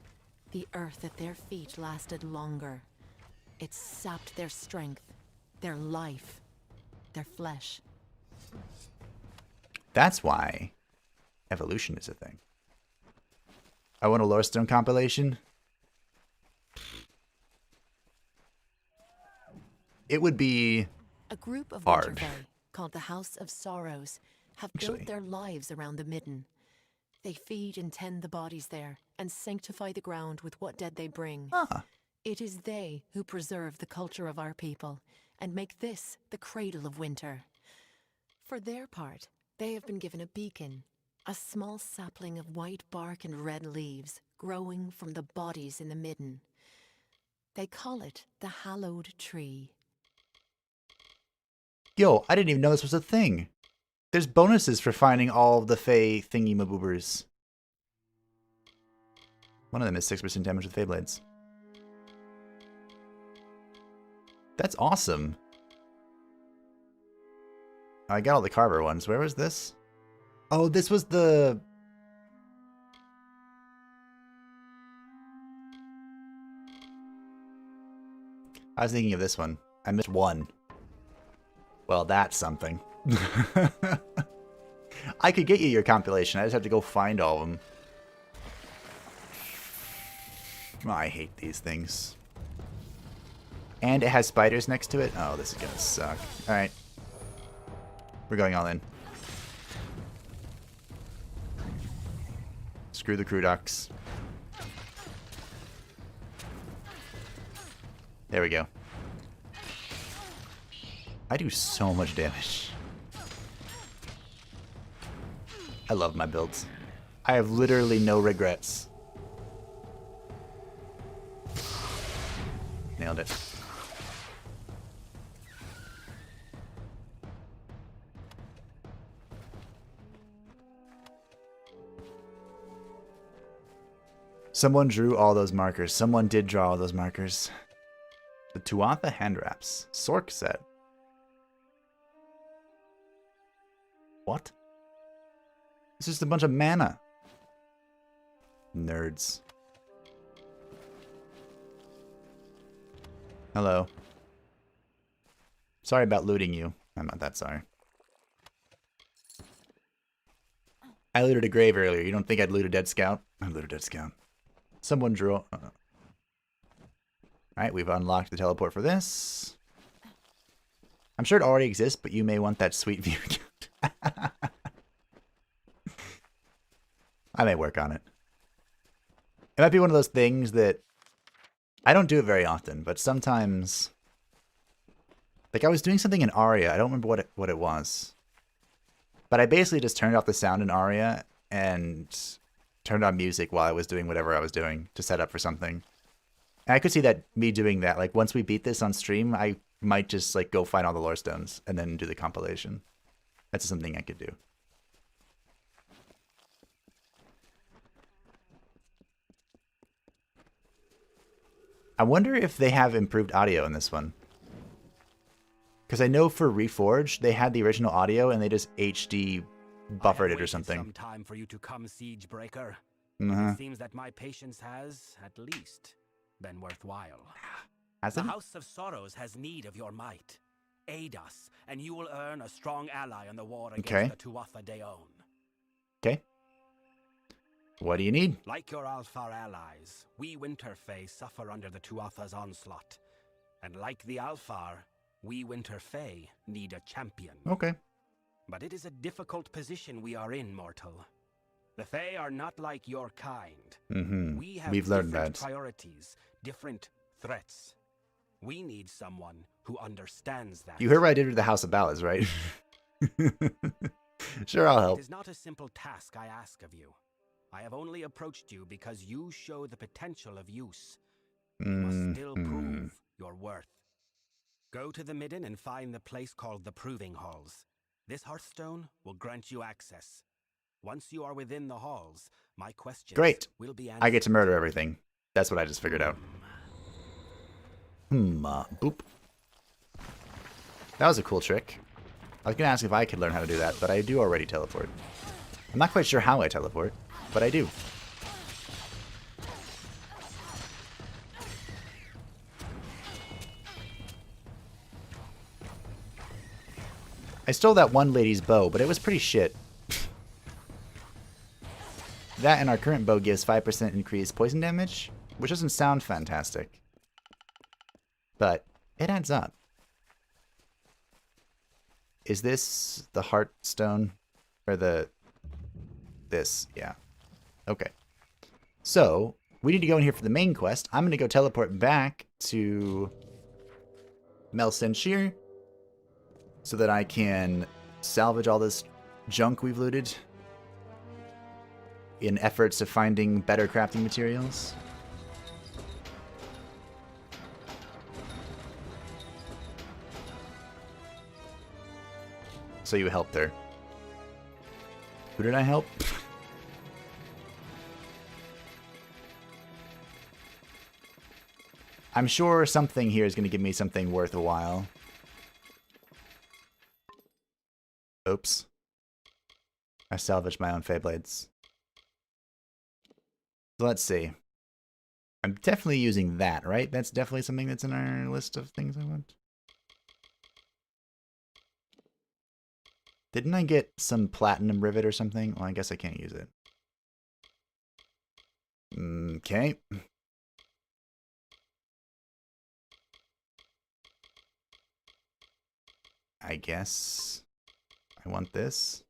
the earth at their feet lasted longer. It sapped their strength, their life, their flesh. That's why evolution is a thing. I want a Lore Stone compilation. It would be a group of hard. Winter Fae, called the House of Sorrows, have built their lives around the Midden. They feed and tend the bodies there, and sanctify the ground with what dead they bring. It is they who preserve the culture of our people, and make this the cradle of winter. For their part, they have been given a beacon, a small sapling of white bark and red leaves, growing from the bodies in the Midden. They call it the Hallowed Tree. Yo, I didn't even know this was a thing. There's bonuses for finding all of the Fae thingy-maboobers. One of them is 6% damage with Fae Blades. That's awesome. I got all the Carver ones. Where was this? Oh, this was the... I was thinking of this one. I missed one. Well, that's something. I could get you your compilation. I just have to go find all of them. Oh, I hate these things. And it has spiders next to it. Oh, this is gonna suck. Alright. We're going all in. Screw the crew ducks. There we go. I do so much damage. I love my builds. I have literally no regrets. Nailed it. Someone drew all those markers. Someone did draw all those markers. The Tuatha hand wraps. Sork set. What? It's just a bunch of mana. Nerds. Hello. Sorry about looting you. I'm not that sorry. I looted a grave earlier. You don't think I'd loot a dead scout? I looted a dead scout. Someone drew... Alright, we've unlocked the teleport for this. I'm sure it already exists, but you may want that sweet view count. I may work on it. It might be one of those things that... I don't do it very often, but sometimes... Like, I was doing something in Aria. I don't remember what it was. But I basically just turned off the sound in Aria and turned on music while I was doing whatever I was doing to set up for something. And I could see that me doing that. Like, once we beat this on stream, I might just, like, go find all the lore stones and then do the compilation. That's something I could do. I wonder if they have improved audio in this one. Because I know for Reforged, they had the original audio and they just HD buffered it or something. Some time for you to come, Siegebreaker. Uh-huh. It seems that my patience has, at least, been worthwhile. Has the it? House of Sorrows has need of your might. Aid us, and you will earn a strong ally in the war against the Tuatha Deon. Okay. What do you need? Like your Alfar allies, we Winterfae suffer under the Tuatha's onslaught. And like the Alfar, we Winterfae need a champion. Okay. But it is a difficult position we are in, mortal. The Fae are not like your kind. Mm-hmm. We have We've learned different that. priorities, different threats. We need someone who understands that. You heard what I did with the House of Ballads, right? Sure, I'll help. It is not a simple task I ask of you. I have only approached you because you show the potential of use. You must still prove your worth. Go to the Midden and find the place called the Proving Halls. This Hearthstone will grant you access. Once you are within the halls, my questions Great. will be answered. I get to murder everything. That's what I just figured out. Boop. That was a cool trick. I was going to ask if I could learn how to do that, but I do already teleport. I'm not quite sure how I teleport, but I do. I stole that one lady's bow, but it was pretty shit. That and our current bow gives 5% increased poison damage, which doesn't sound fantastic. But it adds up. Is this the Heartstone? Or this? Yeah. Okay. So, we need to go in here for the main quest. I'm going to go teleport back to Mel Senshir so that I can salvage all this junk we've looted in efforts of finding better crafting materials. So you helped her. Who did I help? I'm sure something here is going to give me something worth a while. Oops. I salvaged my own Feyblades. So let's see. I'm definitely using that, right? That's definitely something that's in our list of things I want. Didn't I get some platinum rivet or something? Well, I guess I can't use it. Okay. I guess I want this.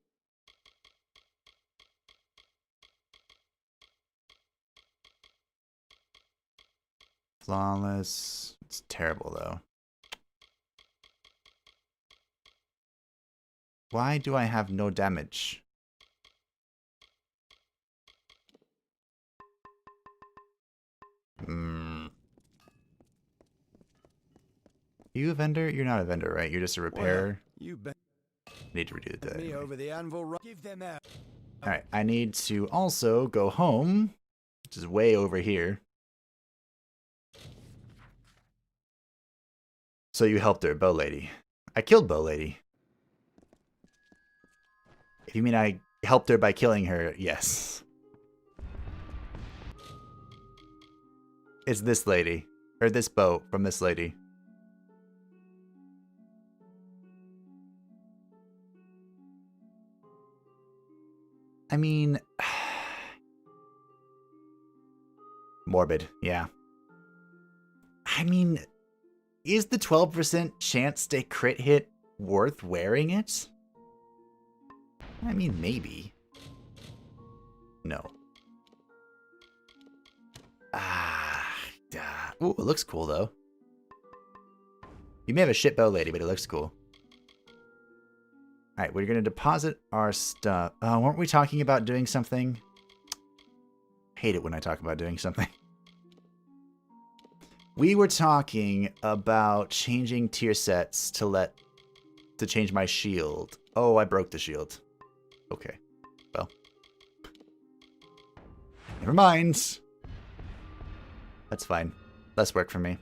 Flawless. It's terrible, though. Why do I have no damage? Are you a vendor? You're not a vendor, right? You're just a repairer. Well, you bet. Need to redo that. Me over the anvil. Give them out. All right, I need to also go home, which is way over here. So you helped her, Bow Lady. I killed Bow Lady. If you mean I helped her by killing her, yes. It's this lady. Or this bow from this lady. I mean... morbid, yeah. I mean... is the 12% chance to crit hit worth wearing it? I mean, maybe. No. Ooh, it looks cool, though. You may have a shit bow lady, but it looks cool. Alright, we're going to deposit our stuff. Weren't we talking about doing something? Hate it when I talk about doing something. We were talking about changing tier sets to change my shield. Oh, I broke the shield. Okay. Well. Never mind. That's fine. Less work for me.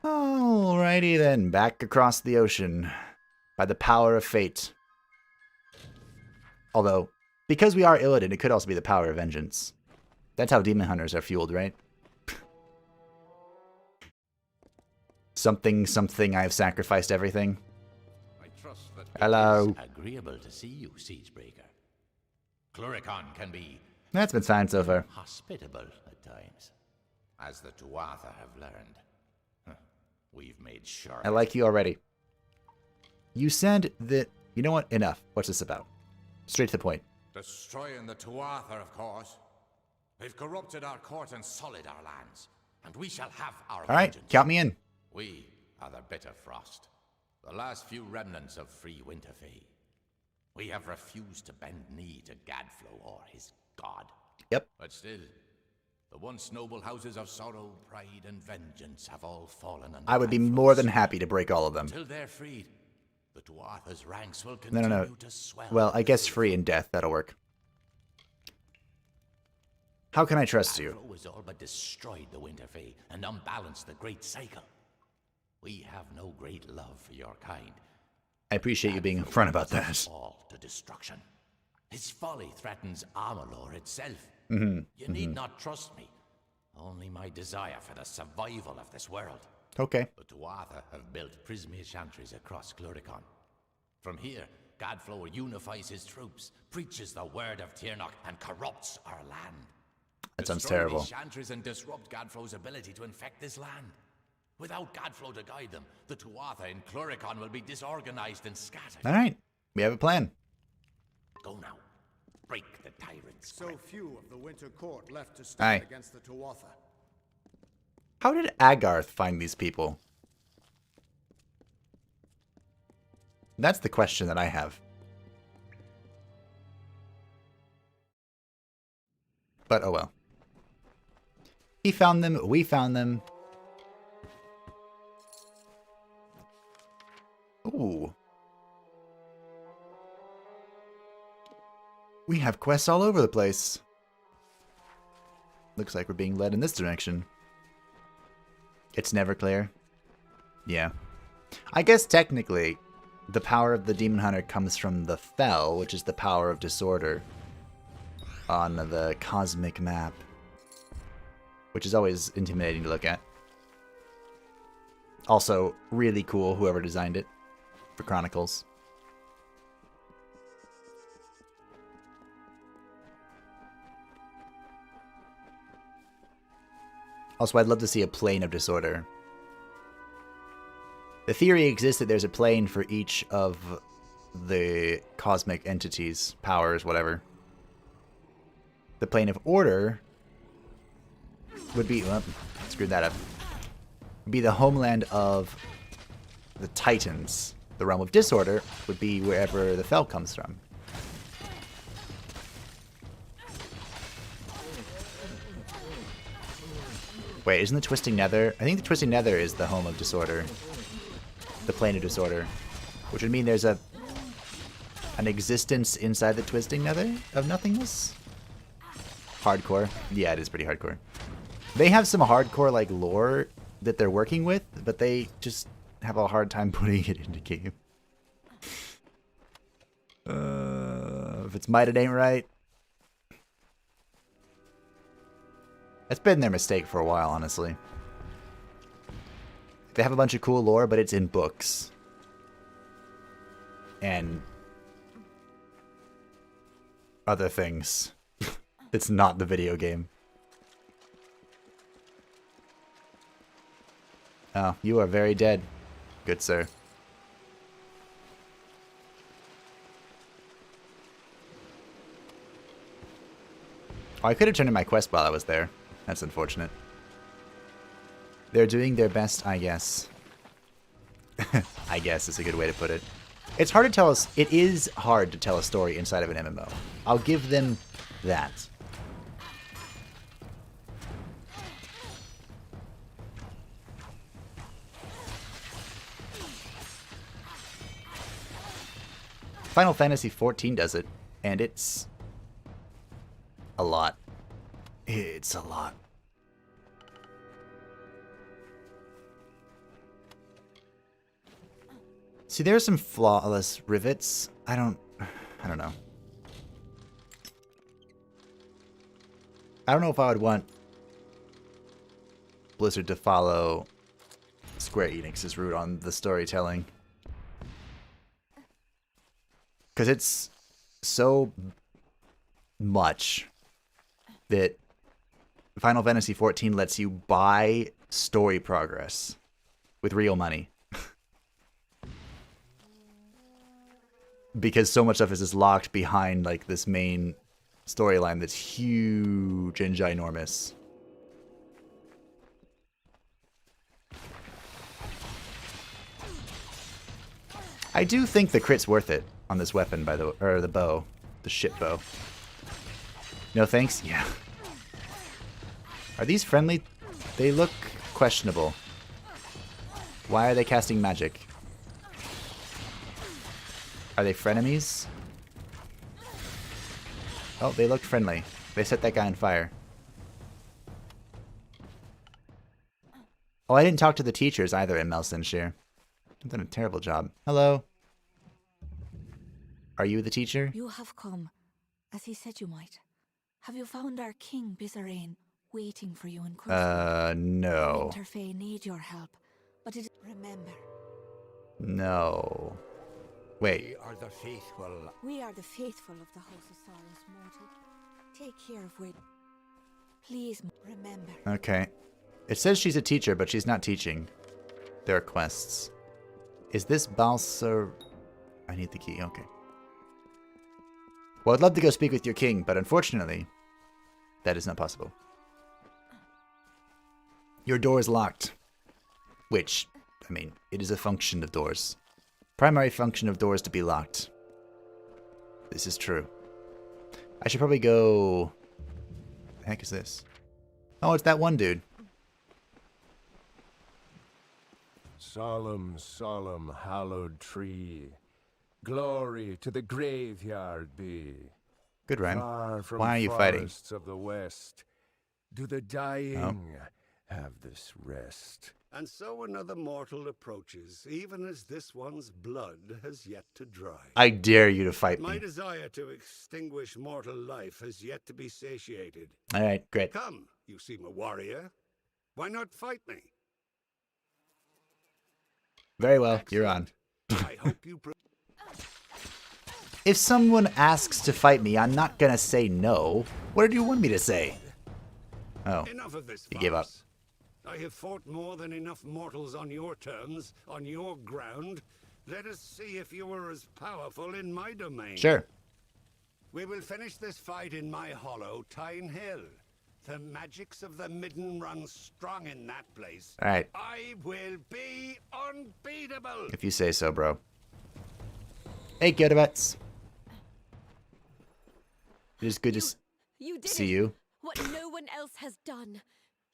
Alrighty then. Back across the ocean. By the power of fate. Although, because we are Illidan, it could also be the power of vengeance. That's how demon hunters are fueled, right? Something, I have sacrificed everything. I trust that hello. It is agreeable to see you, Siegebreaker. Cluricon can be... that's been fine so far. ...hospitable at times, as the Tuatha have learned. We've made sure... I like you already. You said that... you know what? Enough. What's this about? Straight to the point. Destroying the Tuatha, of course. They've corrupted our court and sullied our lands, and we shall have our Alright, vengeance. count me in. We are the Bitter Frost, the last few remnants of free Winterfell. We have refused to bend knee to Gadflow or his god. Yep. But still, the once noble houses of sorrow, pride, and vengeance have all fallen under I would be more than happy to break all of them. Until they're freed, the Tuatha's ranks will continue No. to swell. Well, I guess free in death, that'll work. How can I trust you? Godflow has all but destroyed the Winterfell and unbalanced the great cycle. We have no great love for your kind. I appreciate you being upfront about that. Fall to destruction. His folly threatens Amalur itself. Mm-hmm. You need not trust me. Only my desire for the survival of this world. Okay. The Tuatha have built Prismia chantries across Cluricon. From here, Godflow unifies his troops, preaches the word of Tirnoch, and corrupts our land. That sounds Destroy terrible. these chantries and disrupt Godflow's ability to infect this land. Without Godflow to guide them, the Tuatha in Cluricon will be disorganized and scattered. All right. We have a plan. Go now. Break the tyrant's So grip. few of the Winter Court left to stand Aye. against the Tuatha. How did Agarth find these people? That's the question that I have. But oh well. He found them, we found them. Ooh. We have quests all over the place. Looks like we're being led in this direction. It's never clear. Yeah. I guess technically, the power of the Demon Hunter comes from the Fel, which is the power of disorder on the cosmic map. Which is always intimidating to look at. Also, really cool, whoever designed it for Chronicles. Also, I'd love to see a plane of disorder. The theory exists that there's a plane for each of the cosmic entities, powers, whatever. The plane of order would be... Oh, screwed that up. Would be the homeland of the Titans. The realm of disorder would be wherever the Fel comes from. Wait, isn't the Twisting Nether... I think the Twisting Nether is the home of disorder. The plane of disorder. Which would mean there's an existence inside the Twisting Nether of nothingness? Hardcore. Yeah, it is pretty hardcore. They have some hardcore, like, lore that they're working with, but they just have a hard time putting it into game. If it's might, it ain't right. That's been their mistake for a while, honestly. They have a bunch of cool lore, but it's in books. And other things. It's not the video game. Oh, you are very dead, good sir. Oh, I could have turned in my quest while I was there. That's unfortunate. They're doing their best, I guess. I guess is a good way to put it. It's hard to tell us. It is hard to tell a story inside of an MMO. I'll give them that. Final Fantasy XIV does it, and it's a lot. It's a lot. See, there's some flawless rivets. I don't know. I don't know if I would want Blizzard to follow Square Enix's route on the storytelling. Because it's so much that Final Fantasy XIV lets you buy story progress with real money. Because so much stuff is just locked behind like this main storyline that's huge and ginormous. I do think the crit's worth it on this weapon, by the way, or the bow, the ship bow. No thanks? Yeah. Are these friendly? They look questionable. Why are they casting magic? Are they frenemies? Oh, they look friendly. They set that guy on fire. Oh, I didn't talk to the teachers either in Melsenshire. I've done a terrible job. Hello. Are you the teacher? You have come, as he said you might. Have you found our king, Bizarrain, waiting for you in Cruzford? No. The Winterfey need your help, but remember. No. Wait. We are the faithful. We are the faithful of the House of Sorrows, mortal. Take care of Wade. Please remember. Okay. It says she's a teacher, but she's not teaching. There are quests. Is this Balsar... I need the key. Okay. Well, I'd love to go speak with your king, but unfortunately, that is not possible. Your door is locked. Which, I mean, it is a function of doors. Primary function of doors to be locked. This is true. I should probably go... The heck is this? Oh, it's that one dude. Solemn, solemn, hallowed tree. Glory to the graveyard be. Good rhyme. Far from Why are you fighting? forests of the west, do the dying have this rest. And so another mortal approaches, even as this one's blood has yet to dry. I dare you to fight My me. desire to extinguish mortal life has yet to be satiated. Alright, great. Come, you seem a warrior. Why not fight me? Very well, you're on. I hope you... If someone asks to fight me, I'm not gonna say no. What do you want me to say? Oh, Enough of this you gave up. farce. I have fought more than enough mortals on your terms, on your ground. Let us see if you are as powerful in my domain. Sure. We will finish this fight in my hollow, Tyne Hill. The magics of the Midden run strong in that place. Alright. I will be unbeatable. If you say so, bro. Hey, Godovets. It is good to see you. What no one else has done.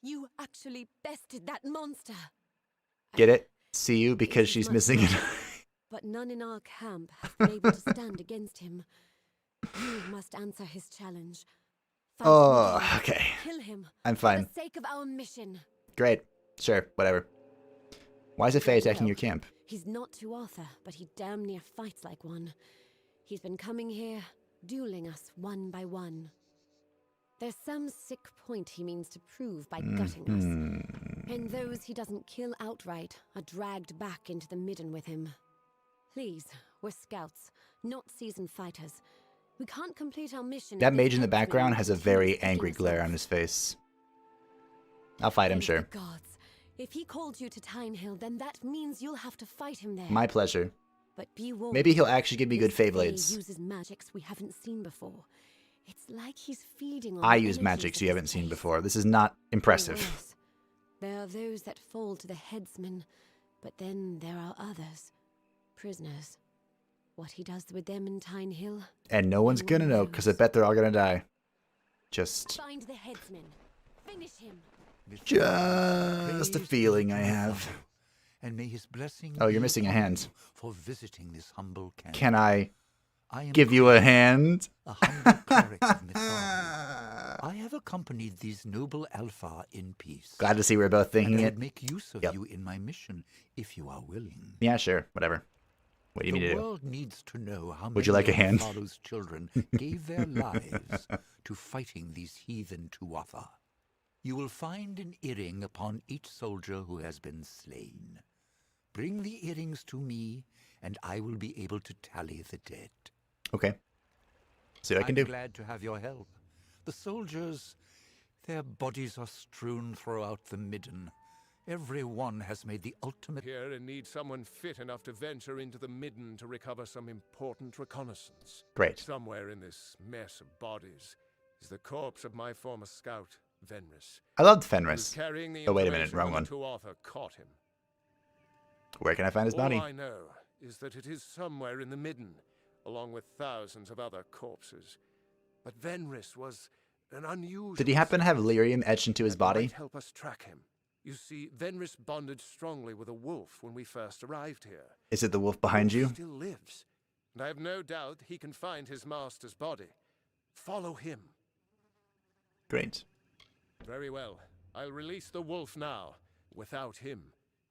You actually bested that monster. Get it? See you because she's missing it. But none in our camp have been able to stand against him. You must answer his challenge. Fight Oh, him, okay. Kill him. I'm fine. For the sake of our mission. Great. Sure, whatever. Why is a Fae attacking your camp? He's not to Arthur, but he damn near fights like one. He's been coming here, dueling us one by one. There's some sick point he means to prove by gutting us. And those he doesn't kill outright are dragged back into the Midden with him. Please, we're scouts, not seasoned fighters. We can't complete our mission. That mage in the background has a very angry glare on his face. I'll fight him, sure. Gods, if he called you to Tyne Hill, then that means you'll have to fight him there. My pleasure. But be warned. Maybe he'll actually give me good This Fae blades. Fae uses magics we haven't seen before. It's like he's feeding on I the use energies magics of you his haven't seen faith. before. This is not impressive. Worse, there are those that fall to the headsman, but then there are others, prisoners. What he does with them in Tyne Hill. And no one's gonna know, because I bet they're all gonna die. Just Find the headsman. Finish him. a feeling I have. And may his blessing Oh, you're be missing a upon hand. you for visiting this humble camp. Can I am give you a hand? a humble cleric of mythology. I have accompanied these noble Alpha in peace. Glad to see we're both thinking and I it. would make use of you in my mission, if you are willing. Yeah, sure. Whatever. What do you The need to do? world needs to know how Would you many like a of hand? Apollo's children gave their lives to fighting these heathen Tuatha. You will find an earring upon each soldier who has been slain. Bring the earrings to me, and I will be able to tally the dead. Okay. See what I can do. I'm glad to have your help. The soldiers, their bodies are strewn throughout the Midden. Every one has made the ultimate... Here and need someone fit enough to venture into the Midden to recover some important reconnaissance. Great. Somewhere in this mess of bodies is the corpse of my former scout, Fenris. I loved He was Fenris. carrying the Oh, wait a minute. information Wrong when one. the Tuatha caught him. Where can I find his body? All I know is that it is somewhere in the Midden, along with thousands of other corpses. But Fenris was an unusual... Did he happen to have lyrium etched into his that body? might help us track him. You see, Fenris bonded strongly with a wolf when we first arrived here. Is it the wolf behind The wolf you? still lives, and I have no doubt he can find his master's body. Follow him. Great. Very well. I'll release the wolf now. Without him,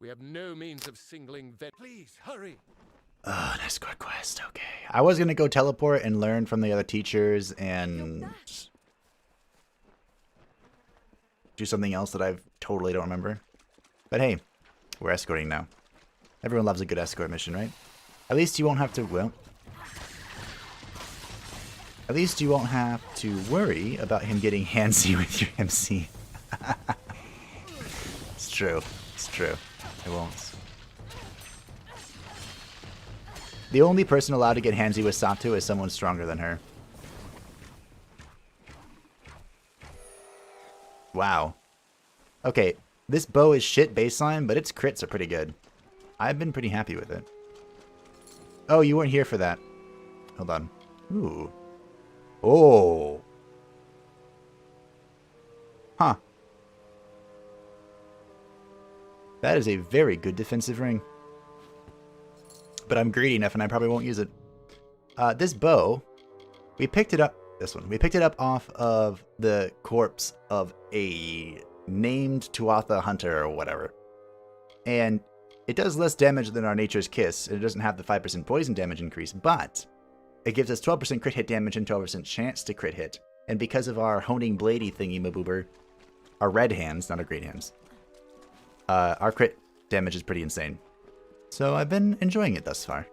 we have no means of singling Please, hurry! An escort quest, okay. I was gonna go teleport and learn from the other teachers and do something else that I totally don't remember. But hey, we're escorting now. Everyone loves a good escort mission, right? At least you won't have to, well... At least you won't have to worry about him getting handsy with your MC. It's true. It's true. I won't. The only person allowed to get handsy with Sato is someone stronger than her. Wow. Okay, this bow is shit baseline, but its crits are pretty good. I've been pretty happy with it. Oh, you weren't here for that. Hold on. Ooh. Oh. Huh. That is a very good defensive ring. But I'm greedy enough and I probably won't use it. This bow, we picked it up, this one. We picked it up off of the corpse of a named Tuatha hunter or whatever. And it does less damage than our Nature's Kiss. It doesn't have the 5% poison damage increase, but it gives us 12% crit hit damage and 12% chance to crit hit. And because of our honing bladey thingy maboober, our red hands, not our great hands, our crit damage is pretty insane. So I've been enjoying it thus far.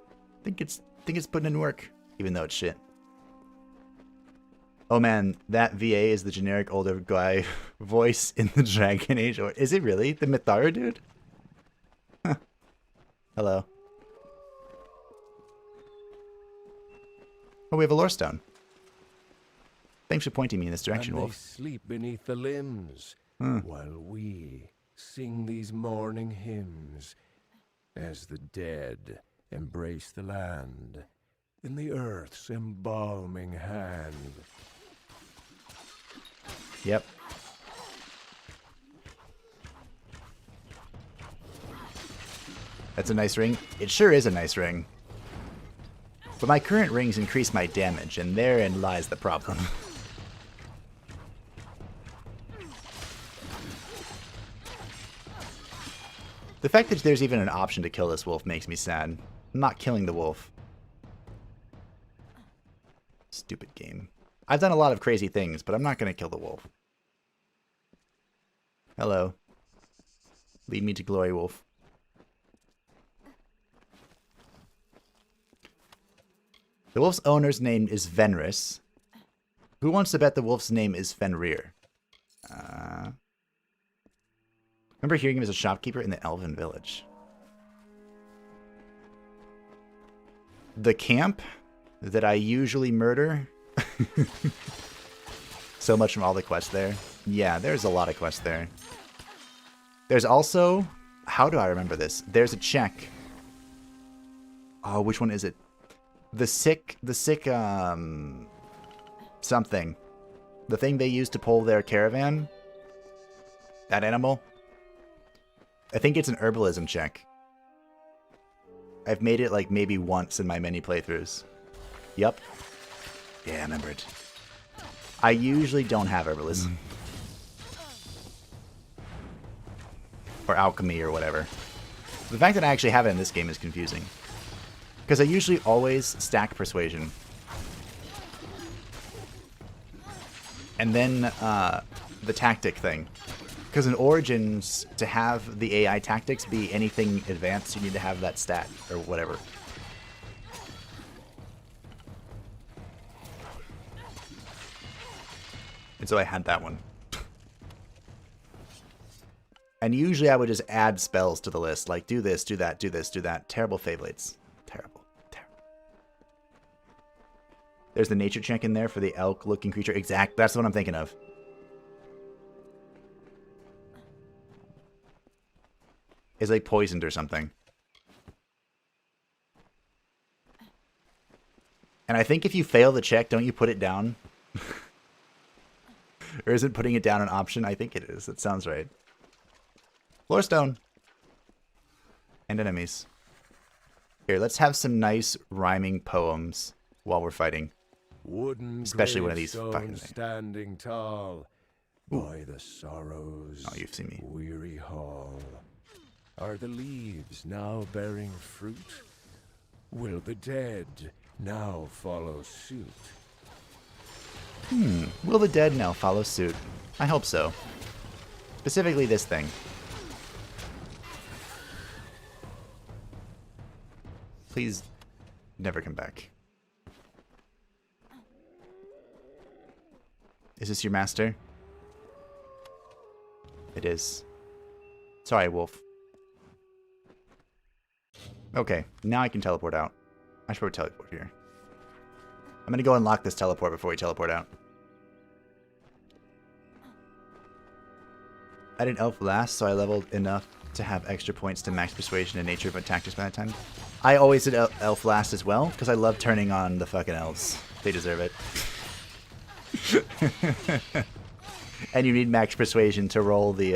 Think it's putting in work, even though it's shit. Oh man, that VA is the generic older guy voice in the Dragon Age. Or is it really? The Mitharu dude? Huh. Hello. Oh, we have a lore stone. Thanks for pointing me in this direction, and Wolf. They sleep beneath the limbs, while we sing these morning hymns, as the dead embrace the land in the earth's embalming hand. Yep. That's a nice ring. It sure is a nice ring. But my current rings increase my damage, and therein lies the problem. The fact that there's even an option to kill this wolf makes me sad. I'm not killing the wolf. Stupid game. I've done a lot of crazy things, but I'm not going to kill the wolf. Hello. Lead me to glory, wolf. The wolf's owner's name is Fenris. Who wants to bet the wolf's name is Fenrir? Remember hearing him as a shopkeeper in the Elven village. The camp that I usually murder. So much from all the quests there. Yeah, there's a lot of quests there. There's also... How do I remember this? There's a check. Oh, which one is it? The sick, something. The thing they use to pull their caravan. That animal. I think it's an herbalism check. I've made it like maybe once in my many playthroughs. Yup. Yeah, I remember it. I usually don't have herbalism. Or alchemy or whatever. The fact that I actually have it in this game is confusing. Because I usually always stack persuasion. And then the tactic thing. Because in Origins, to have the AI tactics be anything advanced, you need to have that stat, or whatever. And so I had that one. And usually I would just add spells to the list, like do this, do that, do this, do that. Terrible favelates. Terrible. Terrible. There's the nature check in there for the elk-looking creature. Exact. That's what I'm thinking of. Is like poisoned or something. And I think if you fail the check, don't you put it down? Or is it putting it down an option? I think it is. It sounds right. Lore stone. And enemies. Here, let's have some nice rhyming poems while we're fighting. Wooden especially one of these gravestone fucking things. Standing tall, by the sorrows you've seen me. weary hall. Are the leaves now bearing fruit? Will the dead now follow suit? Will the dead now follow suit? I hope so. Specifically this thing. Please never come back. Is this your master? It is. Sorry, wolf. Okay, now I can teleport out. I should probably teleport here. I'm gonna go unlock this teleport before we teleport out. I did elf last, so I leveled enough to have extra points to max persuasion and nature of tactics by that time. I always did elf last as well, because I love turning on the fucking elves. They deserve it. And you need max persuasion to roll the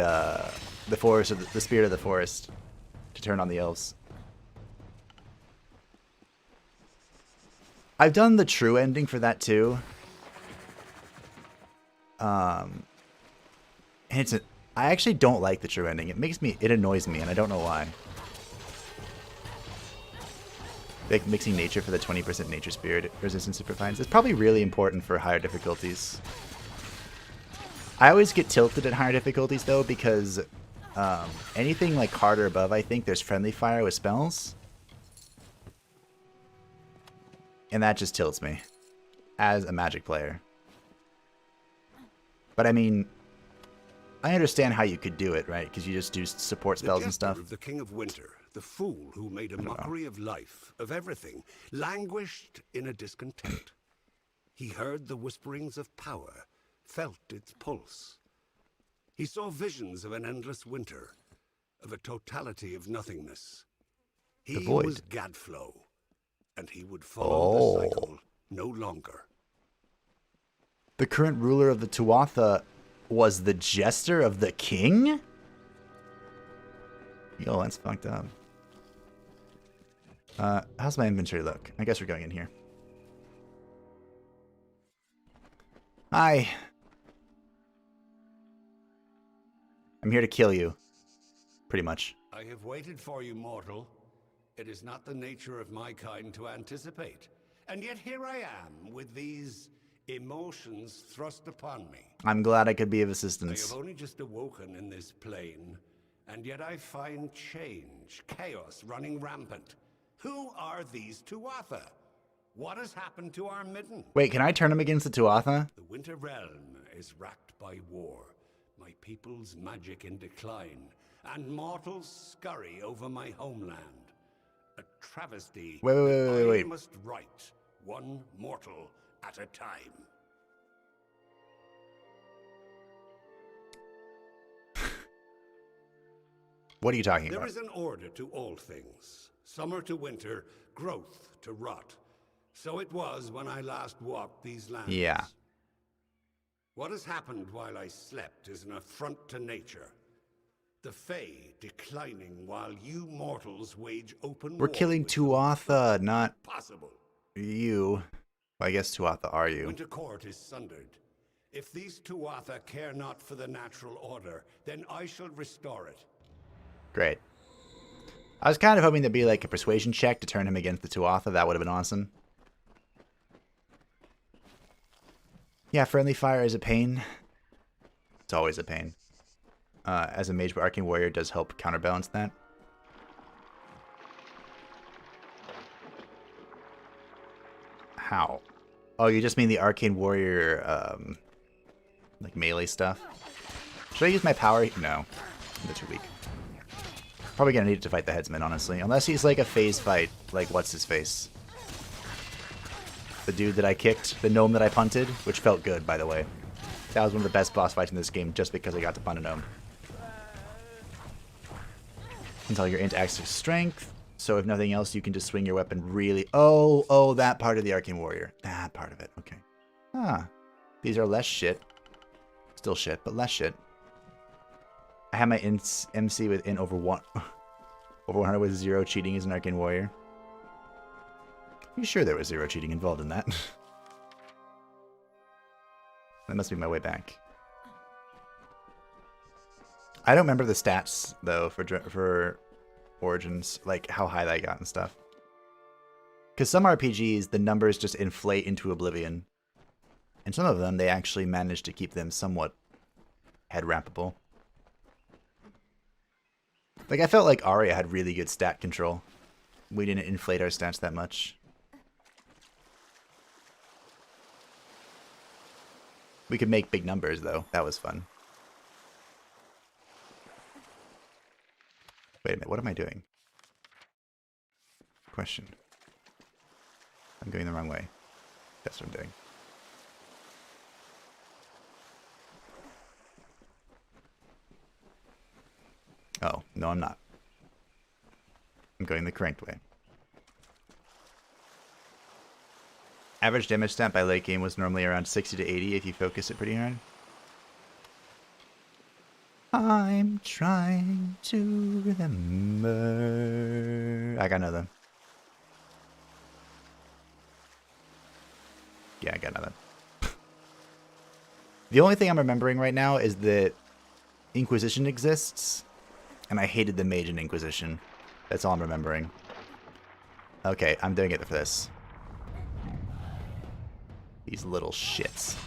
forest, or the spirit of the forest, to turn on the elves. I've done the true ending for that too. And I actually don't like the true ending. It annoys me, and I don't know why. Like mixing nature for the 20% nature spirit resistance to provides. It's probably really important for higher difficulties. I always get tilted at higher difficulties though, because anything like hard or above, I think there's friendly fire with spells. And that just tilts me as a magic player. But I mean, I understand how you could do it, right? Because you just do support spells and stuff. The King of Winter, the fool who made a mockery of life, of everything, languished in a discontent. He heard the whisperings of power, felt its pulse. He saw visions of an endless winter, of a totality of nothingness. He was Gadflow, and he would follow the cycle no longer. The current ruler of the Tuatha was the jester of the king? Yo, that's fucked up. How's my inventory look? I guess we're going in here. Hi. I'm here to kill you. Pretty much. I have waited for you, mortal. It is not the nature of my kind to anticipate. And yet here I am, with these emotions thrust upon me. I'm glad I could be of I assistance. have only just awoken in this plane, and yet I find change, chaos running rampant. Who are these Tuatha? What has happened to our midden? Wait, can I turn him against the Tuatha? The Winter Realm is racked by war, my people's magic in decline, and mortals scurry over my homeland. A travesty Wait. I must right, one mortal at a time. What are you talking There about? is an order to all things. Summer to winter, growth to rot. So it was when I last walked these lands. Yeah. What has happened while I slept is an affront to nature. The Fae declining while you mortals wage open We're war killing with Tuatha, not possible. you. Well, I guess Tuatha are you. Winter Court is sundered. If these Tuatha care not for the natural order, then I shall restore it. Great. I was kind of hoping there'd be like a persuasion check to turn him against the Tuatha. That would have been awesome. Yeah, friendly fire is a pain. It's always a pain. As a mage, but Arcane Warrior does help counterbalance that. How? Oh, you just mean the Arcane Warrior, like melee stuff? Should I use my power? No. They're too weak. Probably gonna need it to fight the headsman, honestly. Unless he's like a phase fight, like what's his face? The dude that I kicked, the gnome that I punted, which felt good, by the way. That was one of the best boss fights in this game, just because I got to punt a gnome. Until you're into extra strength, so if nothing else, you can just swing your weapon really... Oh, that part of the Arcane Warrior. That part of it, okay. Ah, these are less shit. Still shit, but less shit. I have my MC within over 100 with 0 cheating as an Arcane Warrior. Are you sure there was 0 cheating involved in that? That must be my way back. I don't remember the stats though for Origins, like how high they got and stuff. Because some RPGs, the numbers just inflate into oblivion. And some of them, they actually manage to keep them somewhat head rampable. Like, I felt like Aria had really good stat control. We didn't inflate our stats that much. We could make big numbers, though. That was fun. Wait a minute, what am I doing? Question. I'm going the wrong way. That's what I'm doing. Oh, no I'm not. I'm going the correct way. Average damage stat by late game was normally around 60 to 80 if you focus it pretty hard. I'm trying to remember. I got nothing. Yeah, I got nothing. The only thing I'm remembering right now is that Inquisition exists, and I hated the mage in Inquisition. That's all I'm remembering. Okay, I'm doing it for this. These little shits.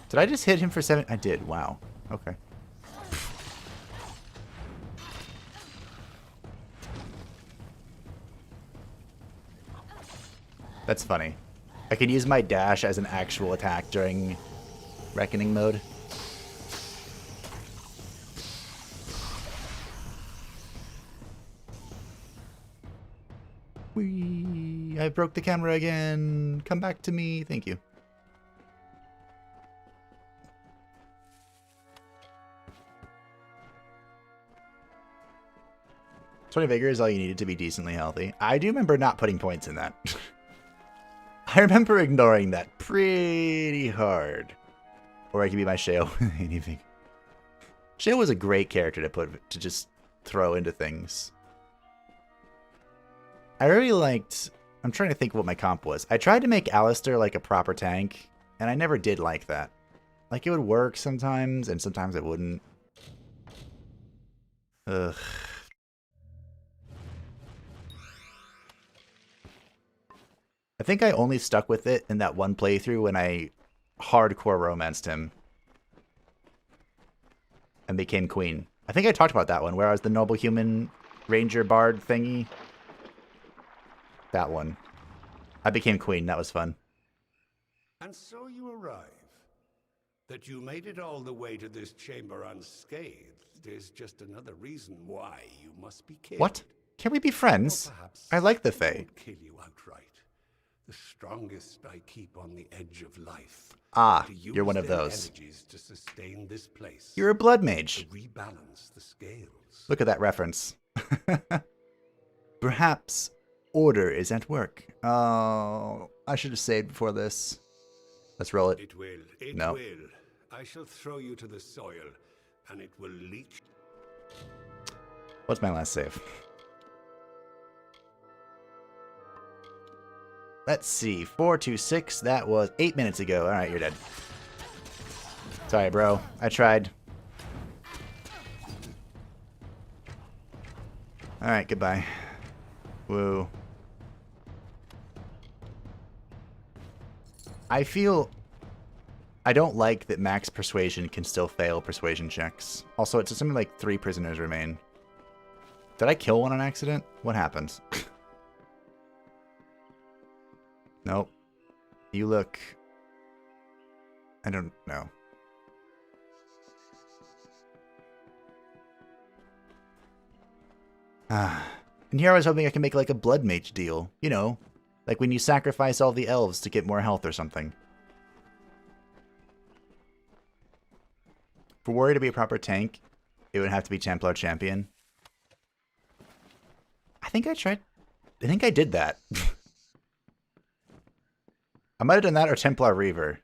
Did I just hit him for 7? I did. Wow. Okay. That's funny. I can use my dash as an actual attack during Reckoning mode. Whee! I broke the camera again. Come back to me. Thank you. Vigor is all you needed to be decently healthy. I do remember not putting points in that. I remember ignoring that pretty hard. Or I could be my Shale. Anything. Shale was a great character to just throw into things. I really liked... I'm trying to think what my comp was. I tried to make Alistair like a proper tank, and I never did like that. Like, it would work sometimes, and sometimes it wouldn't. Ugh. I think I only stuck with it in that one playthrough when I hardcore romanced him and became queen. I think I talked about that one, where I was the noble human ranger bard thingy. That one. I became queen. That was fun. And so you arrive. That you made it all the way to this chamber unscathed is just another reason why you must be killed. What? Can we be friends? I like the Fae. I won't kill you outright. The strongest I keep on the edge of life. Ah, you're one of those. To sustain this place. You're a blood mage. To rebalance the scales. Look at that reference. Perhaps order is at work. Oh, I should have saved before this. Let's roll it. It will. It no. will. I shall throw you to the soil, and it will leach. What's my last save? Let's see. 426. That was 8 minutes ago. All right, you're dead. Sorry, bro. I tried. All right, goodbye. Woo. I don't like that max persuasion can still fail persuasion checks. Also, it's something like 3 prisoners remain. Did I kill one on accident? What happened? Nope. You look... I don't know. And here I was hoping I could make like a blood mage deal. You know, like when you sacrifice all the elves to get more health or something. For Warrior to be a proper tank, it would have to be Templar Champion. I think I did that. I might have done that or Templar Reaver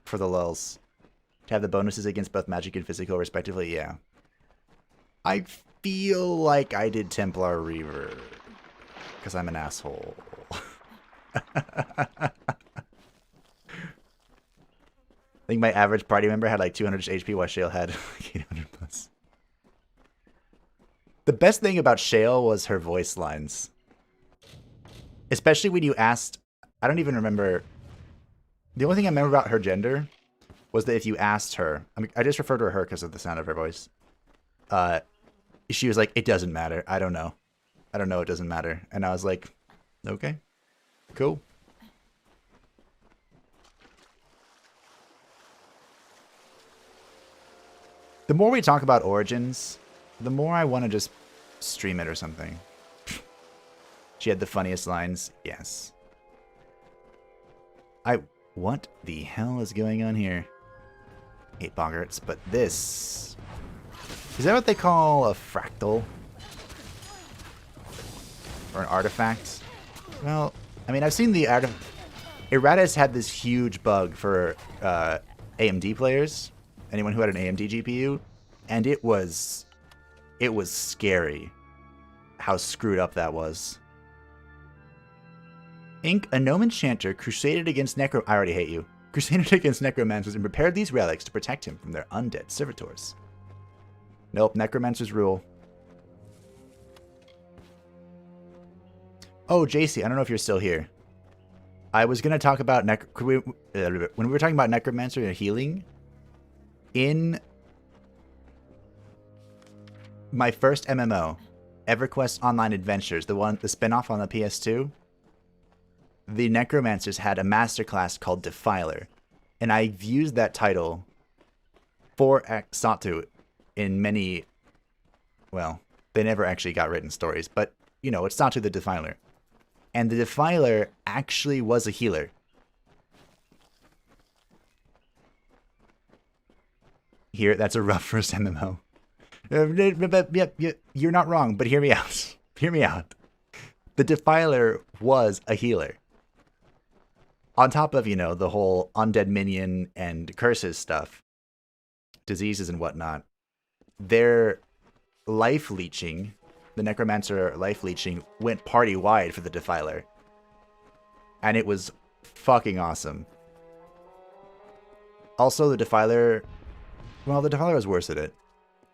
for the lulz. To have the bonuses against both magic and physical respectively, yeah. I feel like I did Templar Reaver because I'm an asshole. think my average party member had like 200 HP while Shale had like 800 plus. The best thing about Shale was her voice lines. Especially when you asked, I don't even remember. The only thing I remember about her gender was that if you asked her, I mean, I just refer to her because of the sound of her voice. She was like, it doesn't matter. I don't know. I don't know. It doesn't matter. And I was like, okay, cool. The more we talk about Origins, the more I want to just stream it or something. She had the funniest lines. Yes. What the hell is going on here? 8 boggarts, but this... Is that what they call a fractal? Or an artifact? Well, I mean, I've seen the artifact. Errata's had this huge bug for AMD players. Anyone who had an AMD GPU. And it was scary how screwed up that was. Ink, a gnome enchanter, crusaded against I already hate you. Crusaded against necromancers and prepared these relics to protect him from their undead servitors. Nope, necromancers rule. Oh, JC, I don't know if you're still here. I was gonna talk about when we were talking about necromancer and healing. In my first MMO, EverQuest Online Adventures, the spinoff on the PS2. The Necromancers had a masterclass called Defiler, and I've used that title for Satu in many, well, they never actually got written stories, but, you know, it's Satu the Defiler. And the Defiler actually was a healer. Here, that's a rough first MMO. You're not wrong, but hear me out. Hear me out. The Defiler was a healer. On top of, you know, the whole undead minion and curses stuff, diseases and whatnot, their life leeching, the necromancer life leeching, went party wide for the Defiler. And it was fucking awesome. Also, the Defiler, well, the Defiler was worse at it.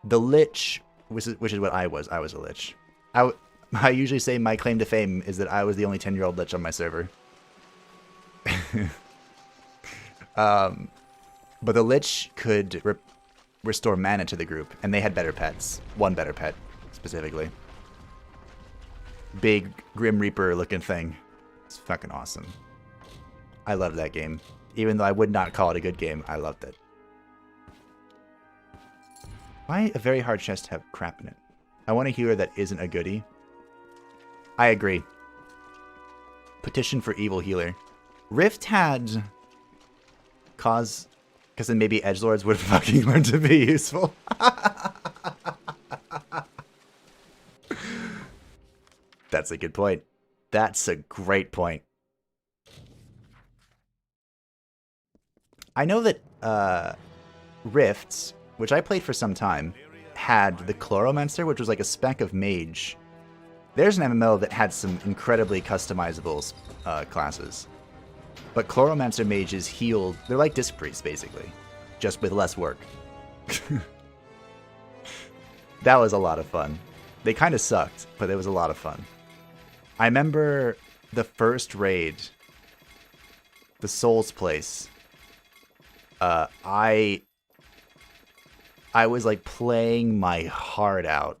The Lich, which is what I was a Lich. I usually say my claim to fame is that I was the only 10-year-old Lich on my server. But the Lich could restore mana to the group, and they had better pets. One better pet, specifically. Big Grim Reaper looking thing. It's fucking awesome. I loved that game. Even though I would not call it a good game, I loved it. Why a very hard chest have crap in it? I want a healer that isn't a goodie. I agree. Petition for evil healer. Rift had cause, because then maybe edgelords would fucking learn to be useful. That's a good point. That's a great point. I know that Rifts, which I played for some time, had the Chloromancer, which was like a spec of mage. There's an MMO that had some incredibly customizable classes. But Chloromancer mages healed, they're like Disc Priests, basically. Just with less work. That was a lot of fun. They kind of sucked, but it was a lot of fun. I remember the first raid, the Souls place. I was like playing my heart out.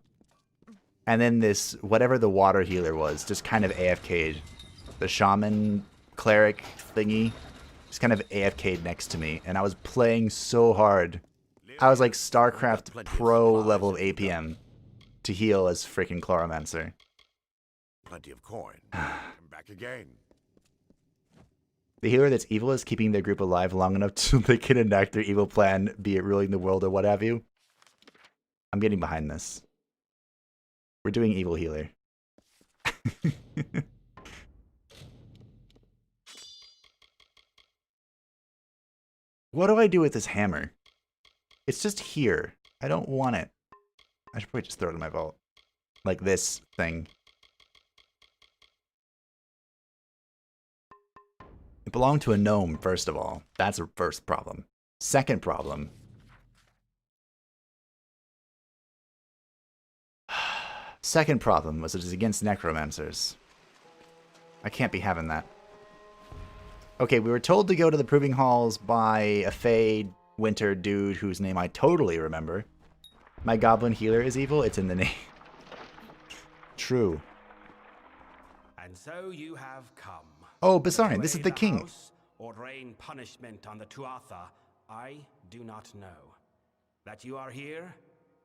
And then this, whatever the water healer was, just kind of AFK'd. The shaman cleric thingy just kind of AFK'd next to me. And I was playing so hard. I was like StarCraft Pro level of APM to heal as freaking Chloromancer. Plenty of coin. Come back again. The healer that's evil is keeping their group alive long enough so they can enact their evil plan, be it ruling the world or what have you. I'm getting behind this. We're doing evil healer. What do I do with this hammer? It's just here. I don't want it. I should probably just throw it in my vault. Like this thing. It belonged to a gnome, first of all. That's a first problem. Second problem. Second problem was it is against necromancers. I can't be having that. Okay, we were told to go to the proving halls by a Fey Winter dude whose name I totally remember. My goblin healer is evil? It's in the name. True. And so you have come. Oh, Basarian, this is the king. Or rain punishment on the Tuatha, I do not know. That you are here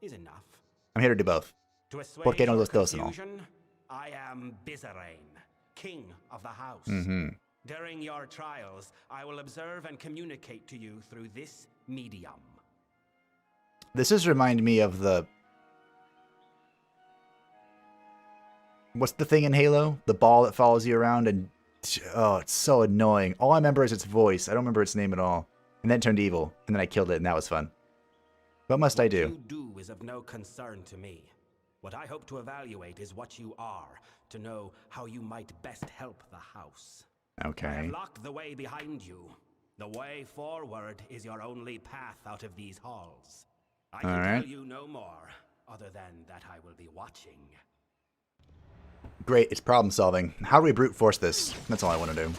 is enough. I'm here to do both. To assuage ¿Por qué no your los dos, no? confusion, I am Bizarrain, king of the house. During your trials, I will observe and communicate to you through this medium. This does remind me of the... What's the thing in Halo? The ball that follows you around and... Oh, it's so annoying. All I remember is its voice. I don't remember its name at all. And then it turned evil. And then I killed it and that was fun. What must I do? What you do is of no concern to me. What I hope to evaluate is what you are, to know how you might best help the house. Okay. I have locked the way behind you. The way forward is your only path out of these halls. I can tell you no more, other than that I will be watching. Great, it's problem solving. How do we brute force this? That's all I want to do.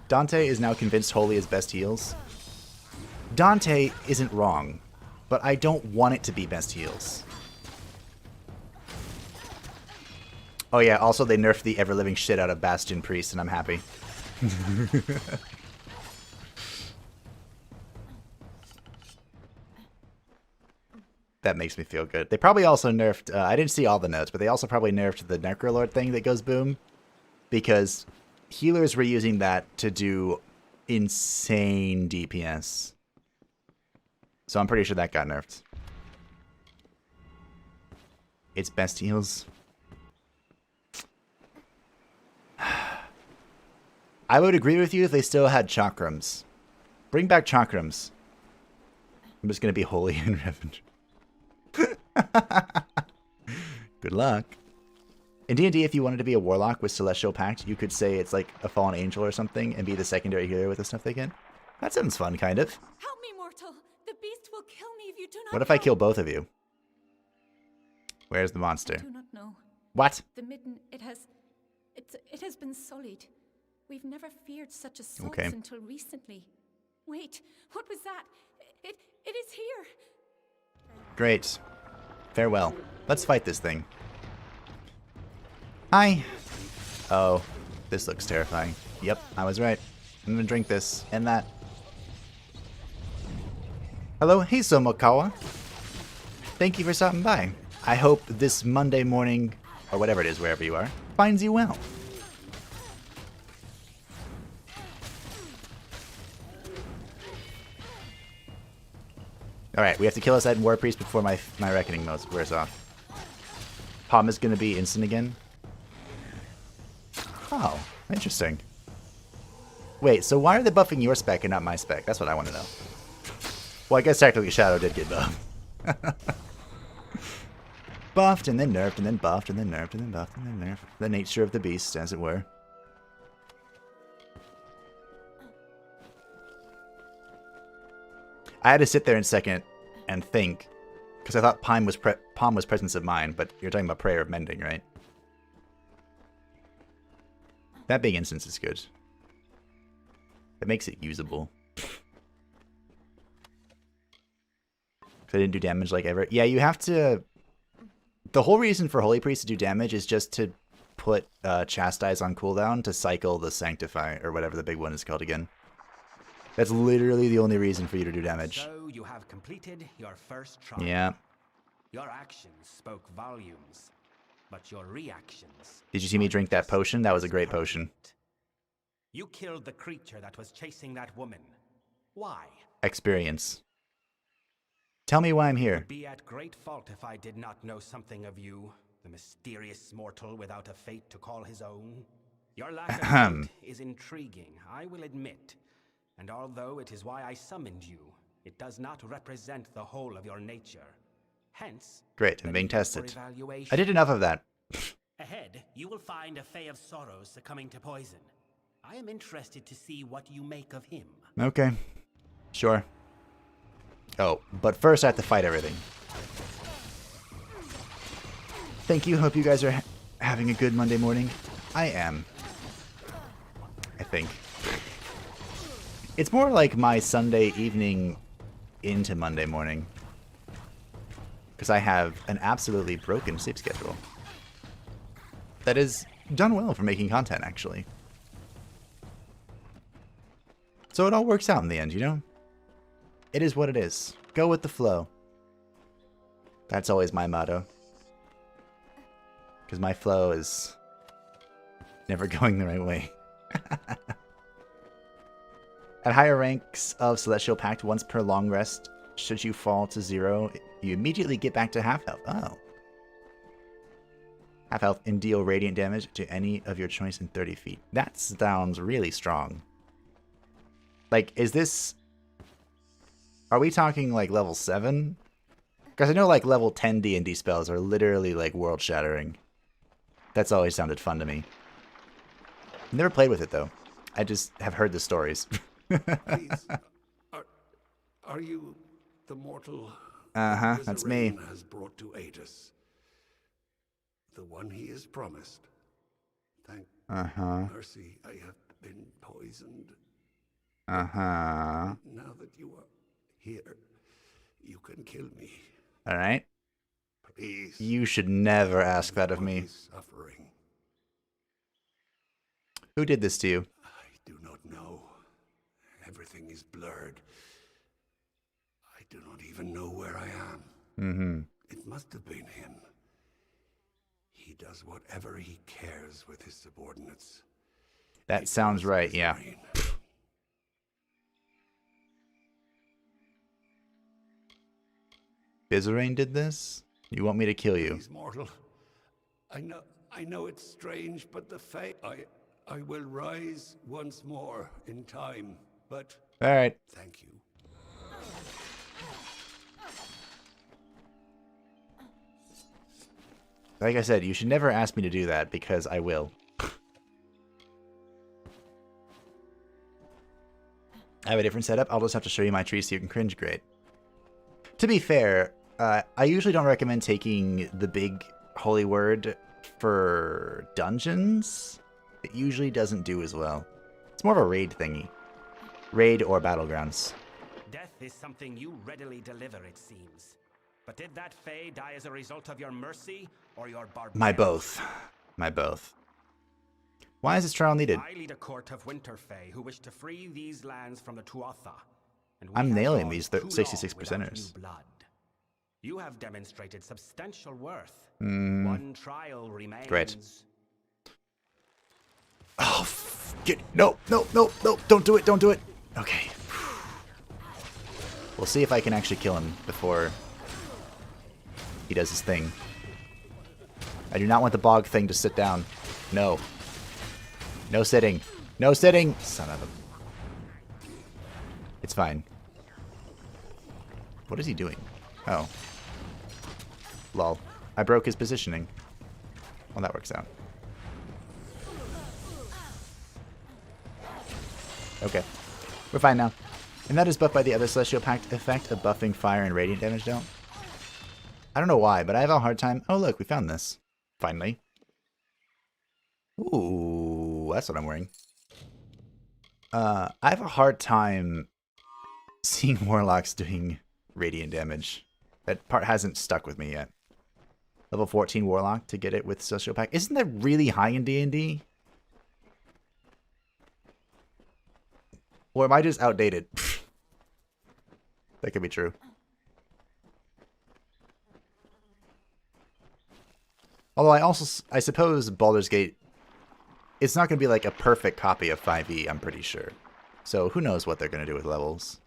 Dante is now convinced Holy is best heals. Dante isn't wrong, but I don't want it to be best heals. Oh yeah, also they nerfed the ever-living shit out of Bastion Priest, and I'm happy. That makes me feel good. They probably also nerfed, I didn't see all the notes, but they also probably nerfed the Necrolord thing that goes boom. Because healers were using that to do insane DPS. So I'm pretty sure that got nerfed. It's best heals. I would agree with you if they still had chakrams. Bring back chakrams. I'm just going to be holy in revenge. Good luck. In D&D, if you wanted to be a warlock with Celestial Pact, you could say it's like a fallen angel or something and be the secondary healer with the stuff they get. That sounds fun, kind of. Help me, mortal. The beast will kill me if you do not. What if I kill both of you? Where's the monster? I do not know. What? The midden, it has been sullied. We've never feared such assaults Okay. until recently. Wait, what was that? It is here. Great. Farewell. Let's fight this thing. Hi. Oh, this looks terrifying. Yep, I was right. I'm gonna drink this and that. Hello, hey Somokawa. Thank you for stopping by. I hope this Monday morning, or whatever it is, wherever you are, finds you well. Alright, we have to kill a War Priest before my Reckoning wears off. Palm is going to be instant again. Oh, interesting. Wait, so why are they buffing your spec and not my spec? That's what I want to know. Well, I guess technically Shadow did get buffed. Buffed and then nerfed and then buffed and then nerfed and then buffed and then nerfed. The nature of the beast, as it were. I had to sit there in a second and think, because I thought Palm was presence of mind, but you're talking about Prayer of Mending, right? That big instance is good. That makes it usable. Because I didn't do damage like ever. Yeah, you have to... The whole reason for Holy Priest to do damage is just to put Chastise on cooldown to cycle the Sanctify, or whatever the big one is called again. That's literally the only reason for you to do damage. So you have completed your first trial. Yeah. Your actions spoke volumes, but your reactions... Did you see me drink that potion? That was a great potion. You killed the creature that was chasing that woman. Why? Experience. Tell me why I'm here. I'd be at great fault if I did not know something of you, the mysterious mortal without a fate to call his own. Your lack of fate is intriguing, I will admit. And although it is why I summoned you, it does not represent the whole of your nature. Hence, great, I'm being tested. Evaluation. I did enough of that. Ahead, you will find a Fae of Sorrows succumbing to poison. I am interested to see what you make of him. Okay. Sure. Oh, but first I have to fight everything. Thank you. Hope you guys are having a good Monday morning. I am. I think. It's more like my Sunday evening into Monday morning. Because I have an absolutely broken sleep schedule. That is done well for making content, actually. So it all works out in the end, you know? It is what it is. Go with the flow. That's always my motto. Because my flow is never going the right way. At higher ranks of Celestial Pact, once per long rest, should you fall to 0, you immediately get back to half health. Oh. Half health and deal radiant damage to any of your choice in 30 feet. That sounds really strong. Like, is this... Are we talking, like, level 7? Because I know, like, level 10 D&D spells are literally, like, world-shattering. That's always sounded fun to me. Never played with it, though. I just have heard the stories. Please, are you the mortal that's me. Vizarin has brought to aid us? The one he is promised. Thank mercy, I have been poisoned. Now that you are here, you can kill me. Alright. Please. You should never ask that of me. Suffering. Who did this to you? I do not know. Everything is blurred. I do not even know where I am. It must have been him. He does whatever he cares with his subordinates. That sounds right, yeah. Vizarin did this? You want me to kill you? He's mortal. I know it's strange, but the fate... I will rise once more in time, but... Alright. Thank you. Like I said, you should never ask me to do that, because I will. I have a different setup. I'll just have to show you my tree so you can cringe. Great. To be fair, I usually don't recommend taking the big holy word for dungeons. It usually doesn't do as well. It's more of a raid thingy. Raid or battlegrounds. Death is something you readily deliver, it seems. But did that Fae die as a result of your mercy or your barbarity? My both. My both. Why is this trial needed? I lead a court of winter Fae who wish to free these lands from the Tuatha. And I'm nailing these 66%ers. You have demonstrated substantial worth. Mm. One trial remains. Great. Oh, no, don't do it, don't do it. Okay. We'll see if I can actually kill him before he does his thing. I do not want the bog thing to sit down. No. No sitting. No sitting! Son of a... It's fine. What is he doing? Oh. Lol. I broke his positioning. Well, that works out. Okay. We're fine now. And that is buffed by the other Celestial Pact effect of buffing fire and radiant damage don't. I don't know why, but I have a hard time... Oh, look, we found this. Finally. Ooh, that's what I'm wearing. I have a hard time seeing Warlocks doing radiant damage. That part hasn't stuck with me yet. Level 14 Warlock to get it with Celestial Pact. Isn't that really high in D&D? Or am I just outdated? That could be true. Although I suppose Baldur's Gate, it's not going to be like a perfect copy of 5e, I'm pretty sure. So who knows what they're going to do with levels.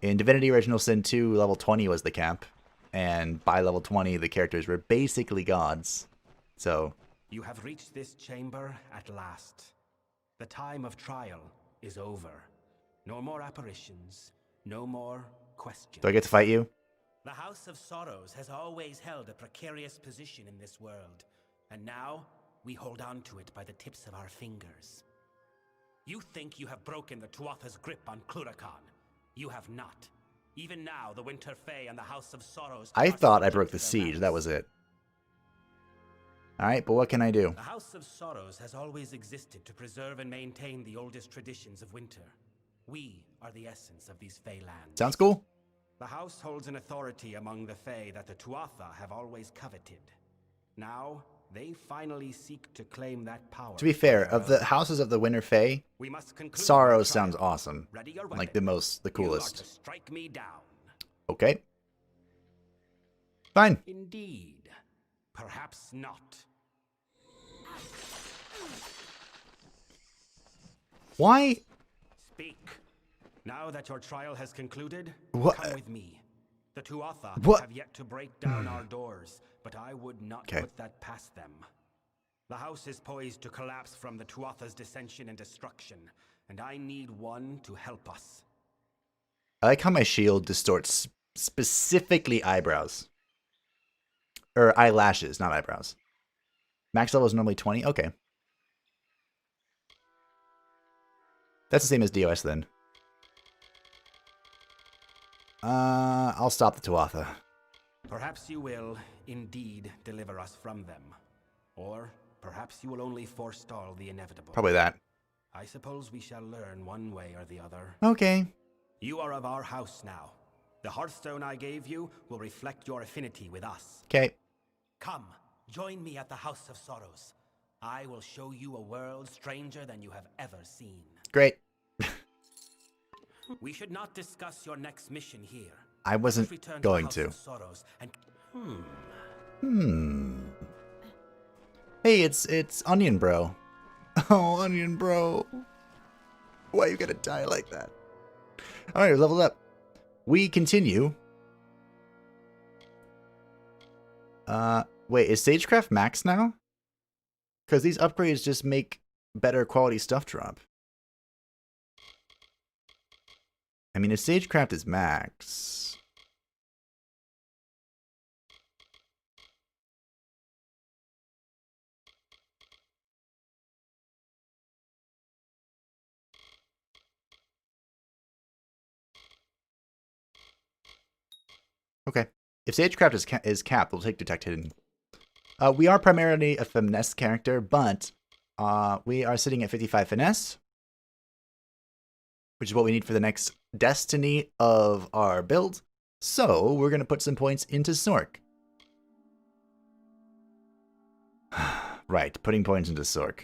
In Divinity Original Sin 2, level 20 was the cap. And by level 20, the characters were basically gods. So... You have reached this chamber at last. The time of trial is over. No more apparitions. No more questions. Do I get to fight you? The House of Sorrows has always held a precarious position in this world. And now, we hold on to it by the tips of our fingers. You think you have broken the Tuatha's grip on Cluracan, You have not. Even now, the Winter Fae and the House of Sorrows... I are thought I subject broke to the their siege. ranks. That was it. Alright, but what can I do? The House of Sorrows has always existed to preserve and maintain the oldest traditions of winter. We are the essence of these Fae lands. Sounds cool. The house holds an authority among the Fae that the Tuatha have always coveted. Now, they finally seek to claim that power. To be fair, of the houses of the Winter Fae, We must conclude Sorrows our trial. sounds awesome. Ready your Like weapon. the You are coolest. to strike me down. Okay. Fine. Indeed. Perhaps not. Why? Speak. Now that your trial has concluded, What? come with me. The Tuatha What? have yet to break down our doors, but I would not Okay. put that past them. The house is poised to collapse from the Tuatha's dissension and destruction, and I need one to help us. I like how my shield distorts specifically eyebrows. Or eyelashes, not eyebrows. Max level is normally 20? Okay. That's the same as DOS then. I'll stop the Tuatha. Perhaps you will indeed deliver us from them. Or perhaps you will only forestall the inevitable. Probably that. I suppose we shall learn one way or the other. Okay. You are of our house now. The Hearthstone I gave you will reflect your affinity with us. Okay. Come, join me at the House of Sorrows. I will show you a world stranger than you have ever seen. Great. We should not discuss your next mission here. I wasn't Let's return going to. The to. House of Sorrows and Hey, it's Onion Bro. Oh, Onion Bro. Why you gotta die like that? Alright, leveled up. We continue. Wait, is Sagecraft max now? Because these upgrades just make better quality stuff drop. I mean, if Sagecraft is max... Okay. If Sagecraft is capped, we'll take Detect Hidden. We are primarily a finesse character, but we are sitting at 55 finesse, which is what we need for the next destiny of our build. So we're going to put some points into Sork. Right, putting points into Sork.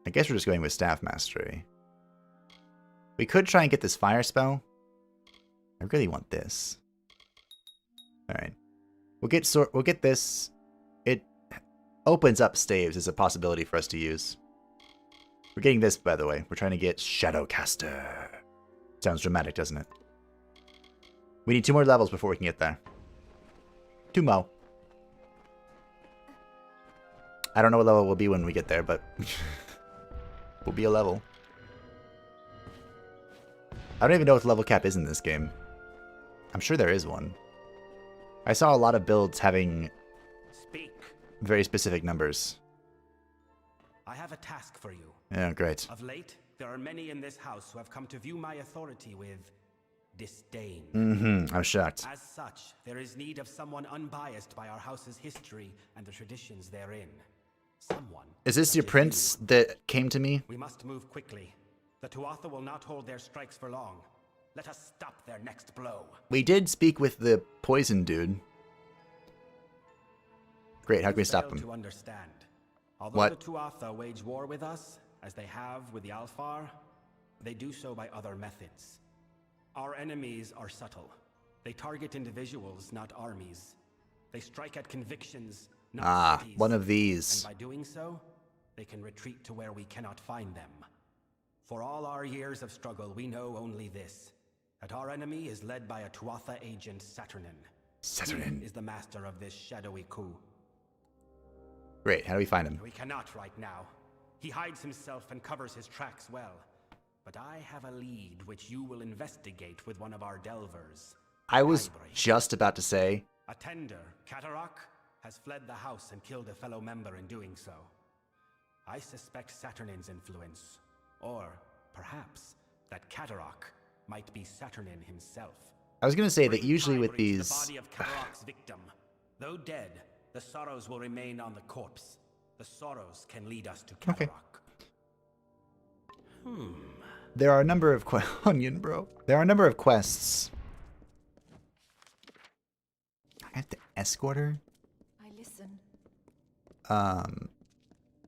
I guess we're just going with Staff Mastery. We could try and get this fire spell. I really want this. Alright. We'll get this. It opens up staves as a possibility for us to use. We're getting this, by the way. We're trying to get Shadowcaster. Sounds dramatic, doesn't it? We need 2 more levels before we can get there. 2 more. I don't know what level we'll be when we get there, but we'll be a level. I don't even know what the level cap is in this game. I'm sure there is one. I saw a lot of builds having very specific numbers. I have a task for you. Yeah, great. Of late, there are many in this house who have come to view my authority with disdain. I'm shocked. As such, there is need of someone unbiased by our house's history and the traditions therein. Someone. Is this your prince that came to me? We must move quickly. The Tuatha will not hold their strikes for long. Let us stop their next blow. We did speak with the poison dude. Great, how can we stop him? To understand. Although What? the Tuatha wage war with us, as they have with the Alfar, they do so by other methods. Our enemies are subtle. They target individuals, not armies. They strike at convictions, not cities. One of these. And by doing so, they can retreat to where we cannot find them. For all our years of struggle, we know only this. That our enemy is led by a Tuatha agent, Saturnin. Saturnin. He is the master of this shadowy coup. Great, how do we find him? We cannot right now. He hides himself and covers his tracks well. But I have a lead which you will investigate with one of our delvers. I was just about to say... A tender, Katarak, has fled the house and killed a fellow member in doing so. I suspect Saturnin's influence, or perhaps that Katarok might be Saturnin himself. I was going to say that usually with The these... body of Katarok's victim. Though dead, the sorrows will remain on the corpse. The sorrows can lead us to Katarok. Okay. There are a number of onion, bro. There are a number of quests. I have to escort her. I listen.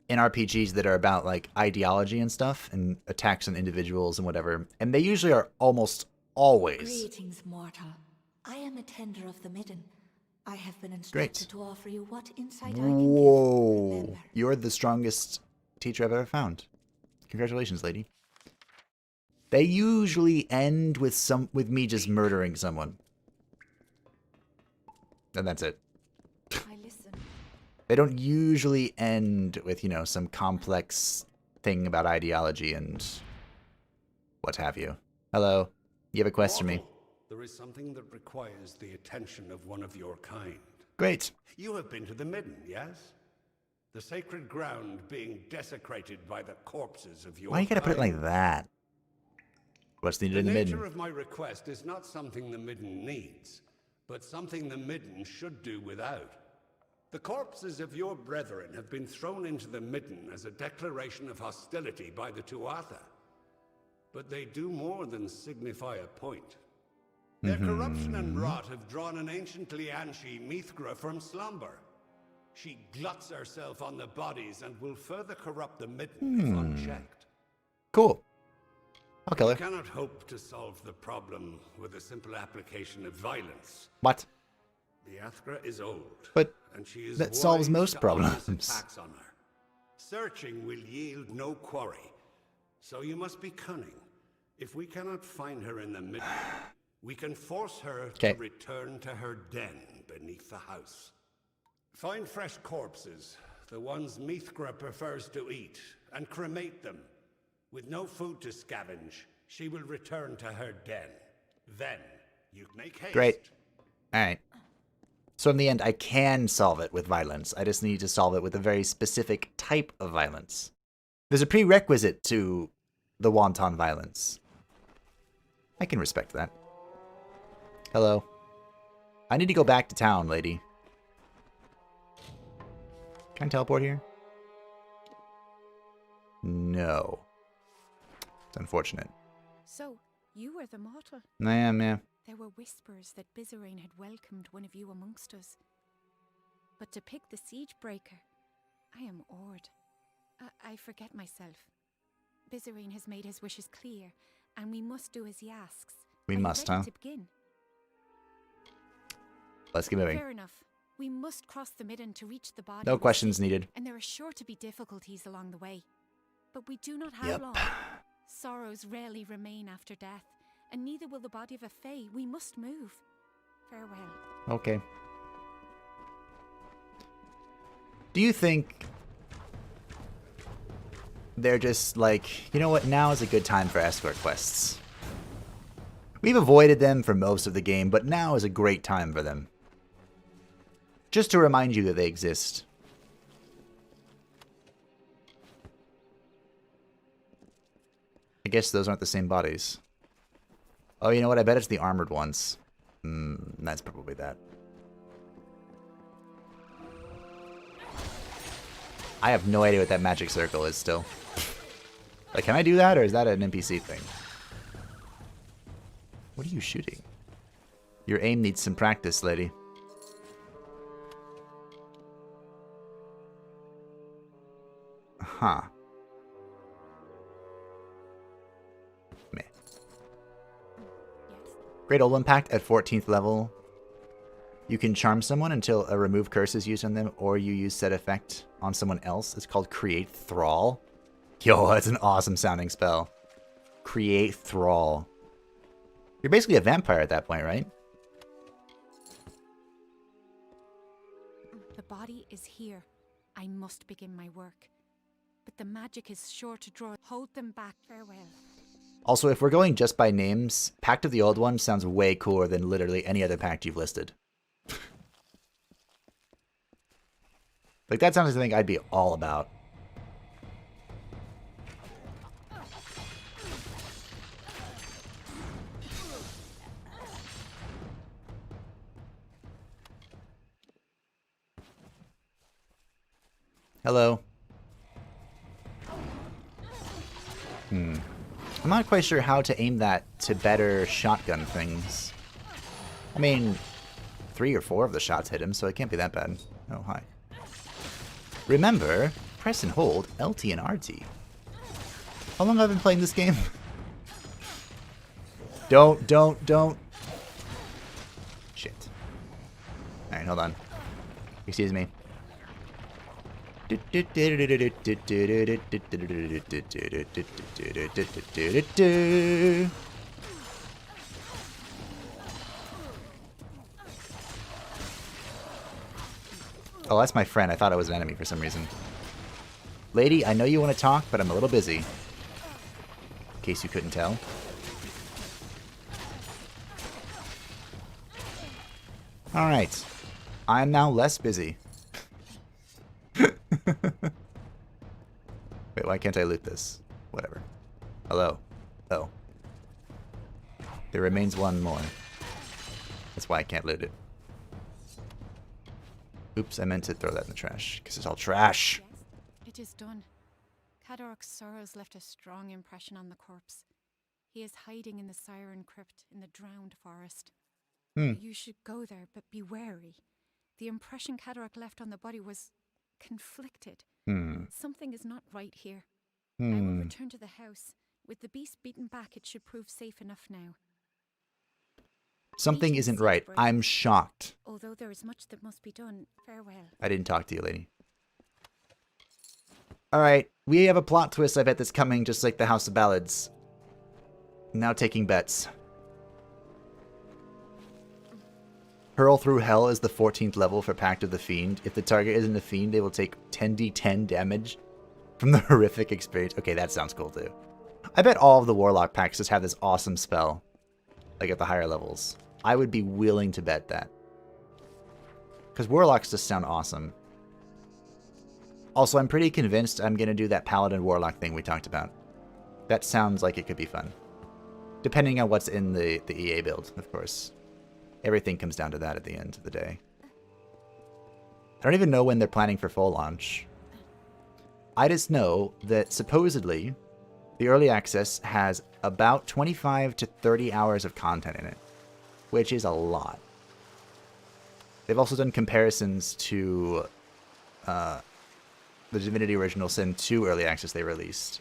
In RPGs that are about like ideology and stuff and attacks on individuals and whatever, and they usually are almost always. Greetings, mortal. I am a tender of the Midden. I have been instructed to offer you what insight I can give. Whoa! You're the strongest teacher I've ever found. Congratulations, lady. They usually end with me just murdering someone. And that's it. I listen. They don't usually end with, you know, some complex thing about ideology and what have you. Hello. You have a quest for me. There is something that requires the attention of one of your kind. Great. You have been to the Midden, yes? The sacred ground being desecrated by the corpses of your Why you gotta put it kind. like that? What's needed in the Midden? The nature of my request is not something the Midden needs, but something the Midden should do without. The corpses of your brethren have been thrown into the Midden as a declaration of hostility by the Tuatha. But they do more than signify a point. Their corruption and rot have drawn an ancient Lianshi Mithgra from slumber. She gluts herself on the bodies and will further corrupt the Midden if unchecked. Cool. I'll kill her. You cannot hope to solve the problem with a simple application of violence. What? The Athra is old, but and she is that solves most problems. Attacks on her. Searching will yield no quarry, so you must be cunning. If we cannot find her in the Midden, we can force her to return to her den beneath the house. Find fresh corpses, the ones Mithgra prefers to eat, and cremate them. With no food to scavenge, she will return to her den. Then, you make haste. Great. Alright. So in the end, I can solve it with violence. I just need to solve it with a very specific type of violence. There's a prerequisite to the wanton violence. I can respect that. Hello. I need to go back to town, lady. Can I teleport here? No. It's unfortunate. So, you were the mortal? I am, yeah. There were whispers that Bizarine had welcomed one of you amongst us. But to pick the siege breaker, I am awed. I forget myself. Bizarine has made his wishes clear, and we must do as he asks. We must, huh? To begin? Let's get moving. Fair enough. We must cross the Midden to reach the body. No questions needed. And there are sure to be difficulties along the way. But we do not have long. Sorrows rarely remain after death, and neither will the body of a Fae. We must move. Farewell. Okay. Do you think they're just like, you know what, now is a good time for escort quests? We've avoided them for most of the game, but now is a great time for them. Just to remind you that they exist. I guess those aren't the same bodies. Oh, you know what? I bet it's the armored ones. That's probably that. I have no idea what that magic circle is still. Like, can I do that, or is that an NPC thing? What are you shooting? Your aim needs some practice, lady. Huh. Meh. Great Old Impact at 14th level. You can charm someone until a remove curse is used on them, or you use said effect on someone else. It's called Create Thrall. Yo, that's an awesome sounding spell. Create Thrall. You're basically a vampire at that point, right? The body is here. I must begin my work. But the magic is sure to draw. Hold them back. Farewell. Also, if we're going just by names, Pact of the Old One sounds way cooler than literally any other pact you've listed. Like, that sounds like something I'd be all about. Hello. I'm not quite sure how to aim that to better shotgun things. I mean, 3 or 4 of the shots hit him, so it can't be that bad. Oh, hi. Remember, press and hold LT and RT. How long have I been playing this game? Don't. Shit. Alright, hold on. Excuse me. Oh, that's my friend. I thought it was an enemy for some reason. Lady, I know you want to talk, but I'm a little busy. In case you couldn't tell. Alright. I am now less busy. Wait, why can't I loot this? Whatever. Hello. Oh. There remains one more. That's why I can't loot it. Oops, I meant to throw that in the trash, because it's all trash. Yes, it is done. Cadoric's sorrows left a strong impression on the corpse. He is hiding in the Siren Crypt in the Drowned Forest. You should go there, but be wary. The impression Cadoric left on the body was conflicted. Something is not right here. I will return to the house. With the beast beaten back, it should prove safe enough now. Something isn't right. I'm shocked. Although there is much that must be done, farewell. I didn't talk to you, lady. Alright, we have a plot twist I bet that's coming, just like the House of Ballads. Now taking bets. Hurl Through Hell is the 14th level for Pact of the Fiend. If the target isn't a fiend, they will take 10d10 damage from the horrific experience. Okay, that sounds cool too. I bet all of the Warlock packs just have this awesome spell. Like at the higher levels. I would be willing to bet that. Because Warlocks just sound awesome. Also, I'm pretty convinced I'm going to do that Paladin Warlock thing we talked about. That sounds like it could be fun. Depending on what's in the EA build, of course. Everything comes down to that at the end of the day. I don't even know when they're planning for full launch. I just know that supposedly the early access has about 25 to 30 hours of content in it, which is a lot. They've also done comparisons to the Divinity Original Sin 2 early access they released,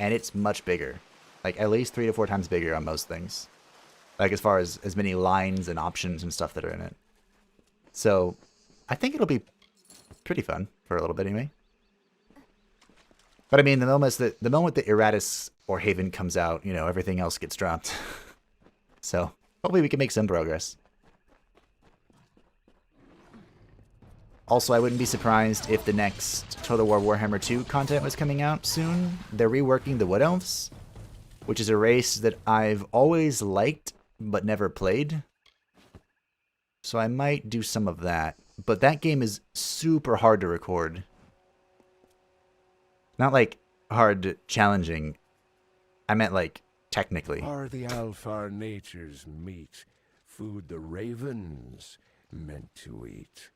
and it's much bigger. Like, at least 3 to 4 times bigger on most things. Like, as far as many lines and options and stuff that are in it. So, I think it'll be pretty fun for a little bit anyway. But I mean, the moment that Iratus or Haven comes out, you know, everything else gets dropped. So, hopefully we can make some progress. Also, I wouldn't be surprised if the next Total War Warhammer 2 content was coming out soon. They're reworking the Wood Elves, which is a race that I've always liked but never played. So I might do some of that. But that game is super hard to record. Not like hard challenging. I meant like technically. Are the Alfar nature's meat food the ravens meant to eat?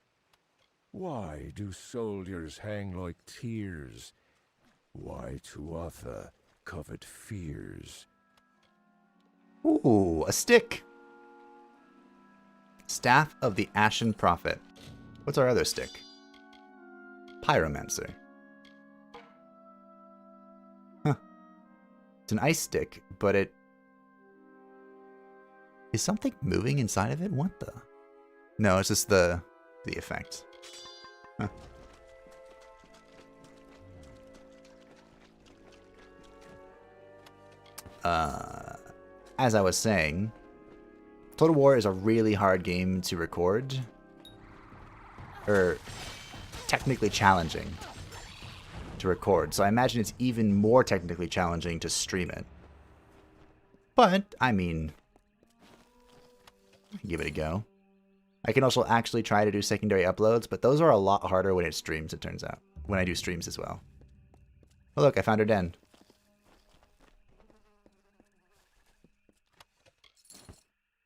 Why do soldiers hang like tears? Why Tuatha covet fears? Ooh, a stick. Staff of the Ashen Prophet. What's our other stick? Pyromancer. Huh. It's an ice stick, but it... Is something moving inside of it? What the? No, it's just the effect. Huh. As I was saying, Total War is a really hard game to record. Or technically challenging to record. So I imagine it's even more technically challenging to stream it. But, I mean, give it a go. I can also actually try to do secondary uploads, but those are a lot harder when it streams, it turns out. When I do streams as well. Oh look, I found her den.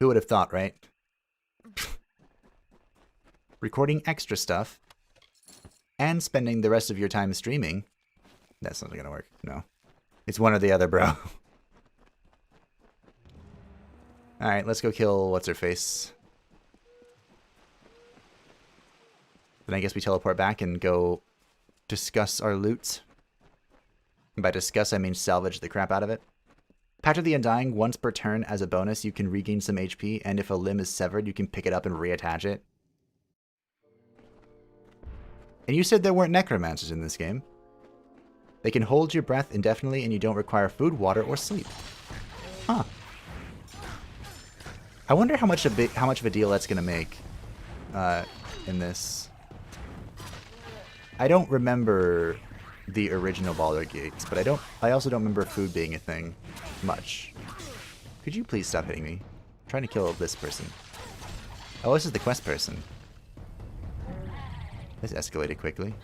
Who would have thought, right? Recording extra stuff and spending the rest of your time streaming. That's not gonna work. No. It's one or the other, bro. Alright, let's go kill what's-her-face. Then I guess we teleport back and go discuss our loot. And by discuss, I mean salvage the crap out of it. Pact of the Undying, once per turn as a bonus, you can regain some HP, and if a limb is severed, you can pick it up and reattach it. And you said there weren't necromancers in this game. They can hold your breath indefinitely, and you don't require food, water, or sleep. Huh. I wonder how much of a deal that's gonna make in this. I don't remember the original Baldur's Gates, but I also don't remember food being a thing much. Could you please stop hitting me? I'm trying to kill this person. Oh, this is the quest person. This escalated quickly.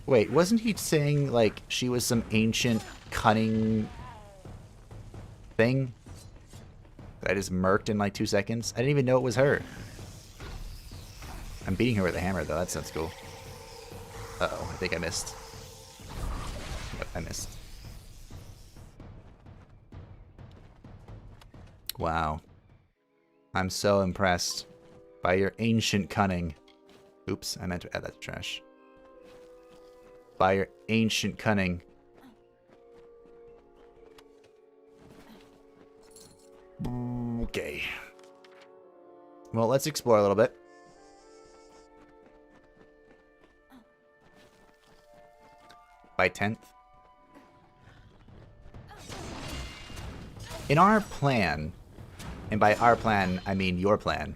Wait, wasn't he saying, like, she was some ancient, cunning thing that I just murked in, like, 2 seconds? I didn't even know it was her. I'm beating her with a hammer, though. That sounds cool. Uh-oh, I think I missed. Yep, I missed. Wow. I'm so impressed by your ancient cunning. Oops, I meant to add that to trash. By your ancient cunning. Okay. Well, let's explore a little bit. By 10th. In our plan, and by our plan, I mean your plan,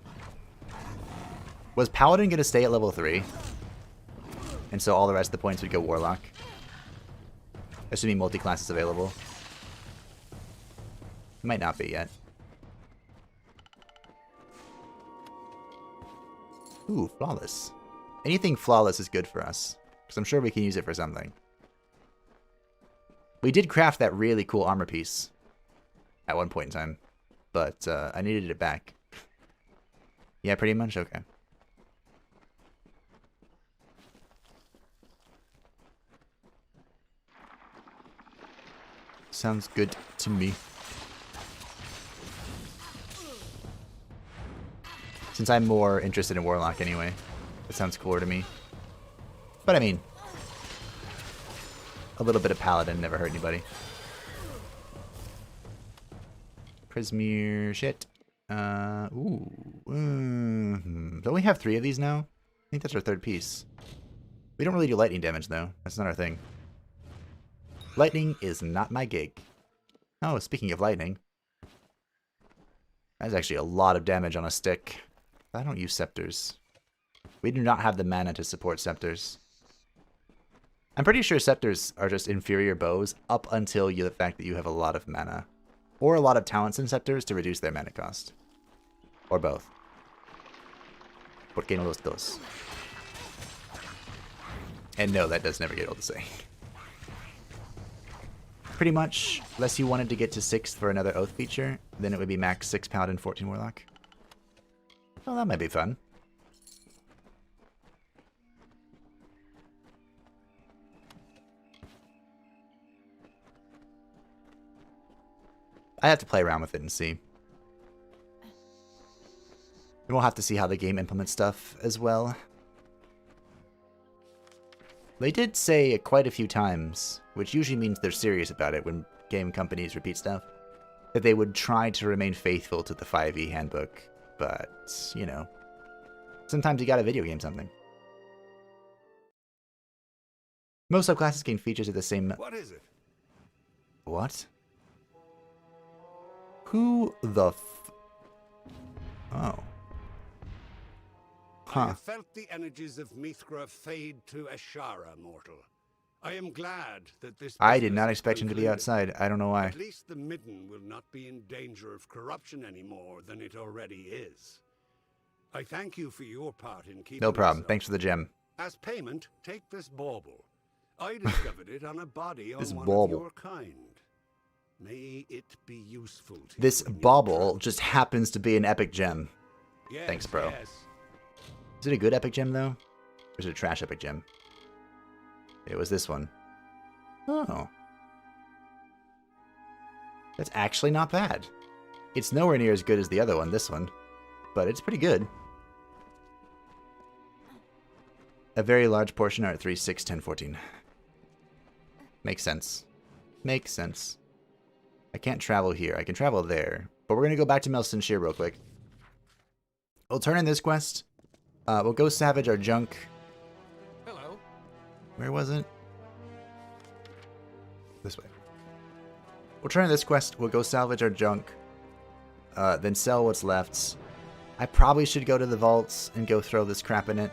was Paladin going to stay at level 3? And so all the rest of the points would go Warlock? Assuming multi-class is available. Might not be yet. Ooh, Flawless. Anything Flawless is good for us, because I'm sure we can use it for something. We did craft that really cool armor piece at one point in time, but I needed it back. Yeah, pretty much? Okay. Sounds good to me. Since I'm more interested in Warlock anyway, it sounds cooler to me. But I mean, a little bit of Paladin never hurt anybody. Prismere shit. Ooh. Don't we have 3 of these now? I think that's our 3rd piece. We don't really do lightning damage though. That's not our thing. Lightning is not my gig. Oh, speaking of lightning. That's actually a lot of damage on a stick. I don't use scepters. We do not have the mana to support scepters. I'm pretty sure scepters are just inferior bows up until the fact that you have a lot of mana. Or a lot of talents in scepters to reduce their mana cost. Or both. ¿Por qué no los dos? And no, that does never get old to say. Pretty much, unless you wanted to get to 6th for another Oath feature, then it would be max 6 Paladin, 14 Warlock. Well, that might be fun. I have to play around with it and see. And we'll have to see how the game implements stuff as well. They did say quite a few times, which usually means they're serious about it when game companies repeat stuff, that they would try to remain faithful to the 5e handbook, but, you know, sometimes you gotta video game something. Most subclasses gain features at the same... What is it? What? Who the Oh. I have felt the energies of Mithra fade to Ashara, mortal. I am glad that this... I did not expect him to be outside. I don't know why. At least the Midden will not be in danger of corruption any more than it already is. I thank you for your part in keeping... No problem. Thanks for the gem. As payment, take this bauble. I discovered it on a body on one bauble. of your kind. May it be useful to This bauble just happens to be an epic gem. Yes, Thanks, bro. Yes. Is it a good epic gem, though? Or is it a trash epic gem? It was this one. Oh. That's actually not bad. It's nowhere near as good as the other one, this one. But it's pretty good. A very large portion are at 3, 6, 10, 14. Makes sense. Makes sense. I can't travel here. I can travel there. But we're going to go back to Melson Shear real quick. We'll turn in this quest. We'll go salvage our junk. Hello. Where was it? This way. We'll turn in this quest. We'll go salvage our junk. Then sell what's left. I probably should go to the vaults and go throw this crap in it.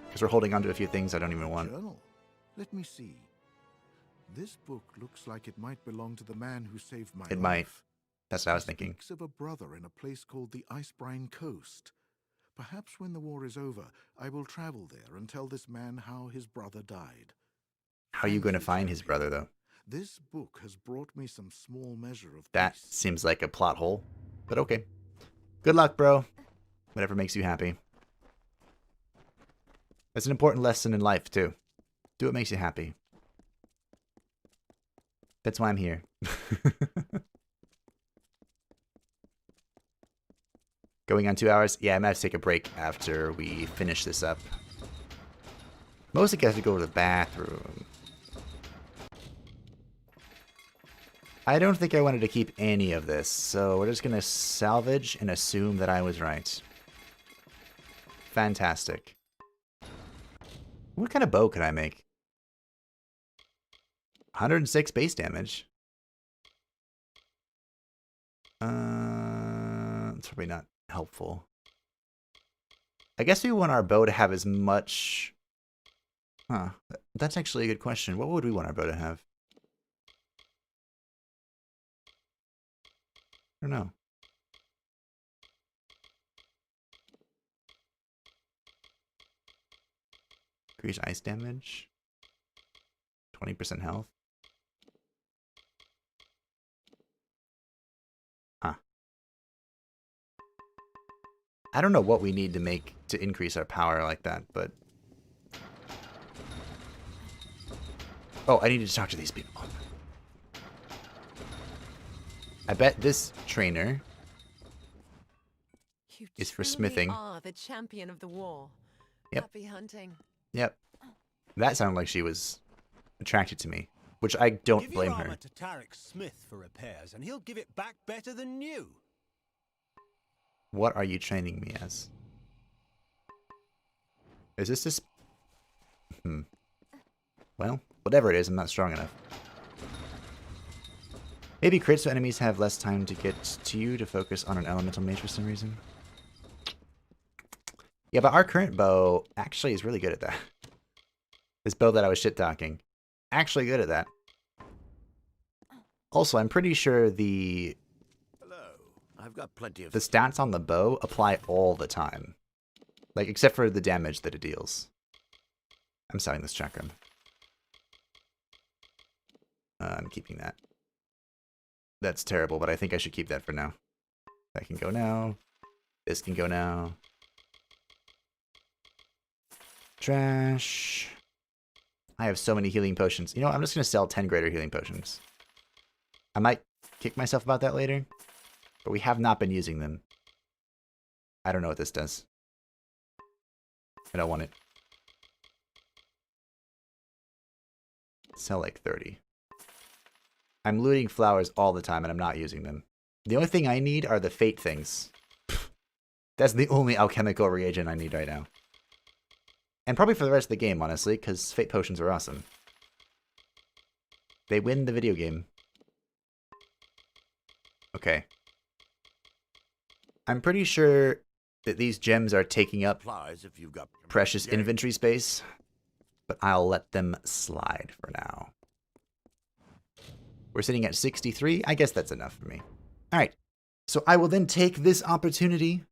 Because we're holding on to a few things I don't even want. Journal. Let me see. This book looks like it might belong to the man who saved my life. It might. That's what I was thinking. It speaks of a brother in a place called the Icebrine Coast. Perhaps when the war is over, I will travel there and tell this man how his brother died. How are you going to find his brother, though? This book has brought me some small measure of That peace. seems like a plot hole. But okay. Good luck, bro. Whatever makes you happy. That's an important lesson in life, too. Do what makes you happy. That's why I'm here. Going on 2 hours? Yeah, I'm going to have to take a break after we finish this up. Mostly because I have to go to the bathroom. I don't think I wanted to keep any of this, so we're just going to salvage and assume that I was right. Fantastic. What kind of bow could I make? 106 base damage. It's probably not helpful. I guess we want our bow to have as much... Huh. That's actually a good question. What would we want our bow to have? I don't know. Increase ice damage. 20% health. Huh. I don't know what we need to make to increase our power like that, but... Oh, I need to talk to these people. I bet this trainer is for smithing. Ah, the champion of the war. Yep. Happy hunting. Yep. That sounded like she was attracted to me, which I don't blame her. Give your armor to Tarek Smith for repairs, and he'll give it back better than new. What are you training me as? Is this? Well, whatever it is, I'm not strong enough. Maybe crits so enemies have less time to get to you to focus on an elemental mage for some reason. Yeah, but our current bow actually is really good at that. This bow that I was shit-talking. Actually good at that. Also, I'm pretty sure the I've got plenty of... the stats on the bow apply all the time. Like, except for the damage that it deals. I'm selling this chakram. I'm keeping that. That's terrible, but I think I should keep that for now. That can go now. This can go now. Trash. I have so many healing potions. You know, I'm just going to sell 10 greater healing potions. I might kick myself about that later, but we have not been using them. I don't know what this does. I don't want it. Sell like 30. I'm looting flowers all the time and I'm not using them. The only thing I need are the fate things. That's the only alchemical reagent I need right now. And probably for the rest of the game, honestly, because fate potions are awesome. They win the video game. Okay. I'm pretty sure that these gems are taking up precious inventory space, but I'll let them slide for now. We're sitting at 63. I guess that's enough for me. All right. So I will then take this opportunity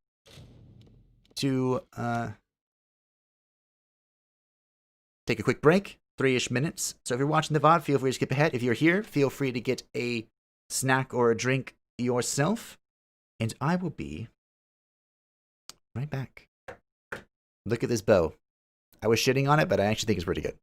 to take a quick break, 3-ish minutes. So if you're watching the VOD, feel free to skip ahead. If you're here, feel free to get a snack or a drink yourself. And I will be right back. Look at this bow. I was shitting on it, but I actually think it's pretty good.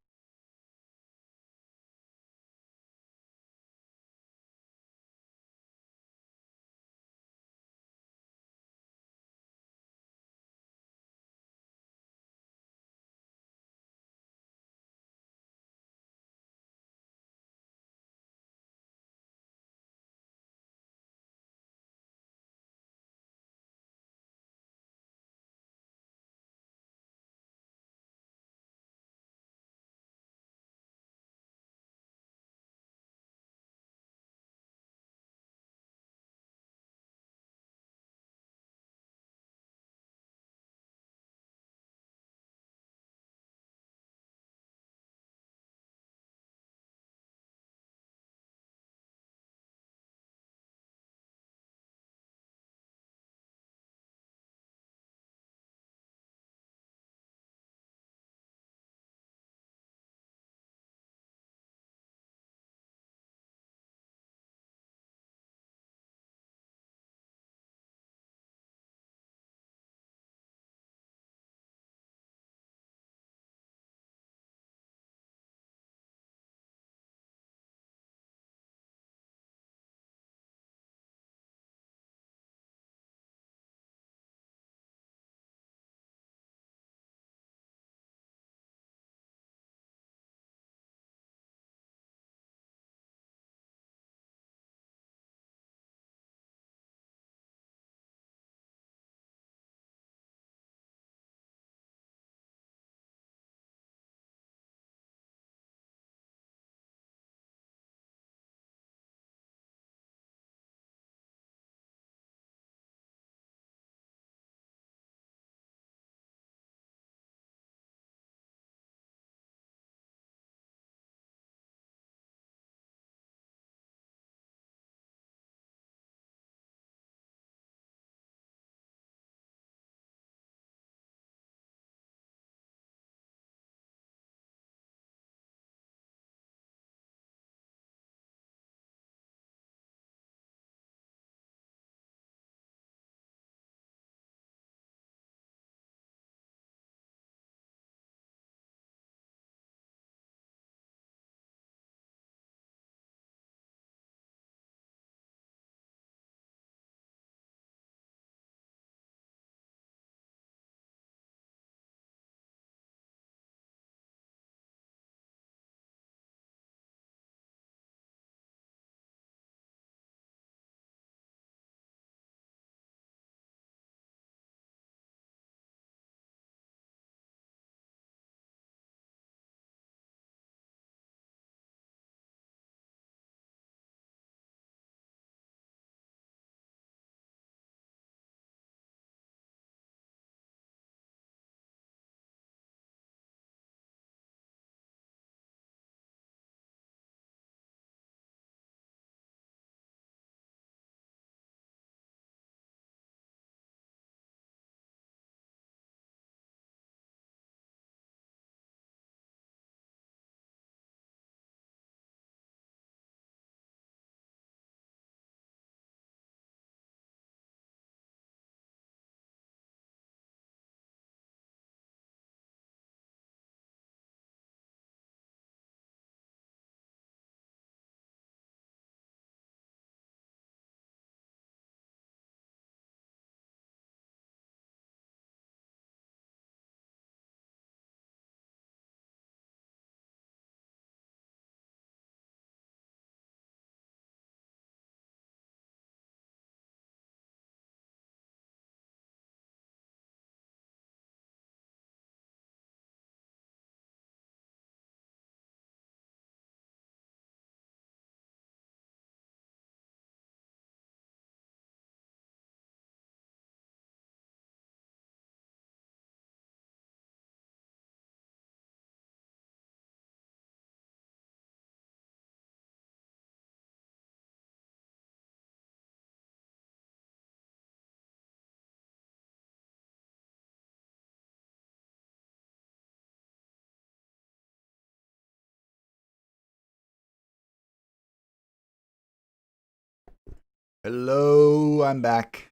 Hello, I'm back.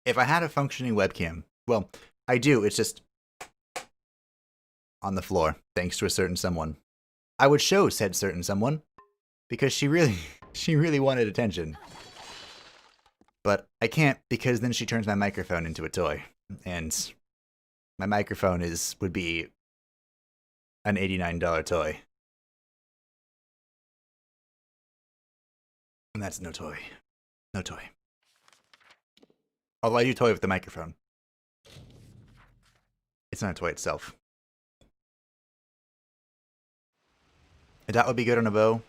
If I had a functioning webcam, well, I do. It's just on the floor, thanks to a certain someone. I would show said certain someone because she really wanted attention. But I can't because then she turns my microphone into a toy, and my microphone would be an $89 toy. And that's no toy. No toy. Although I do toy with the microphone. It's not a toy itself. A dot would be good on a bow.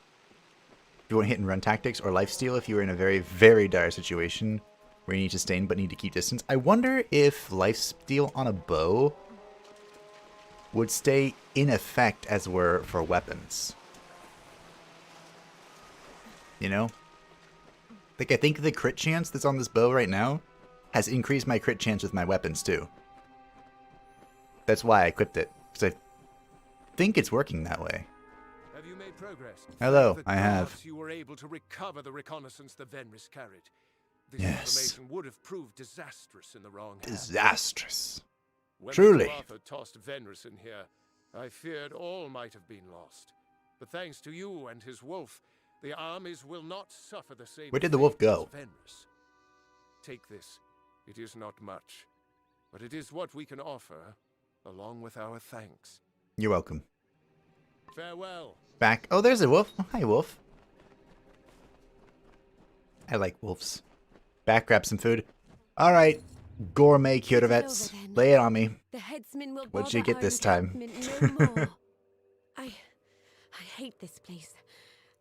If you want hit and run tactics, or lifesteal if you were in a very, very dire situation where you need to stain but need to keep distance. I wonder if lifesteal on a bow would stay in effect as were for weapons. You know? Like, I think the crit chance that's on this bow right now has increased my crit chance with my weapons too. That's why I equipped it, because I think it's working that way. Have you made progress? Hello, The I have. gods, you were able to recover the reconnaissance the Venris carried. This Yes. information would have proved disastrous in the wrong hands. Disastrous. When Truly. the Tuatha tossed Venris in here, I feared all might have been lost. But thanks to you and his wolf, the armies will not suffer the same. Where did the wolf fate as go? Venris. Take this. It is not much, but it is what we can offer, along with our thanks. You're welcome. Farewell. Back. Oh, there's a wolf. Oh, hi, wolf. I like wolves. Back, grab some food. All right, gourmet Kyotovets, lay it on me. The headsman will What'd you bother get our this time? encampment no more. I hate this place.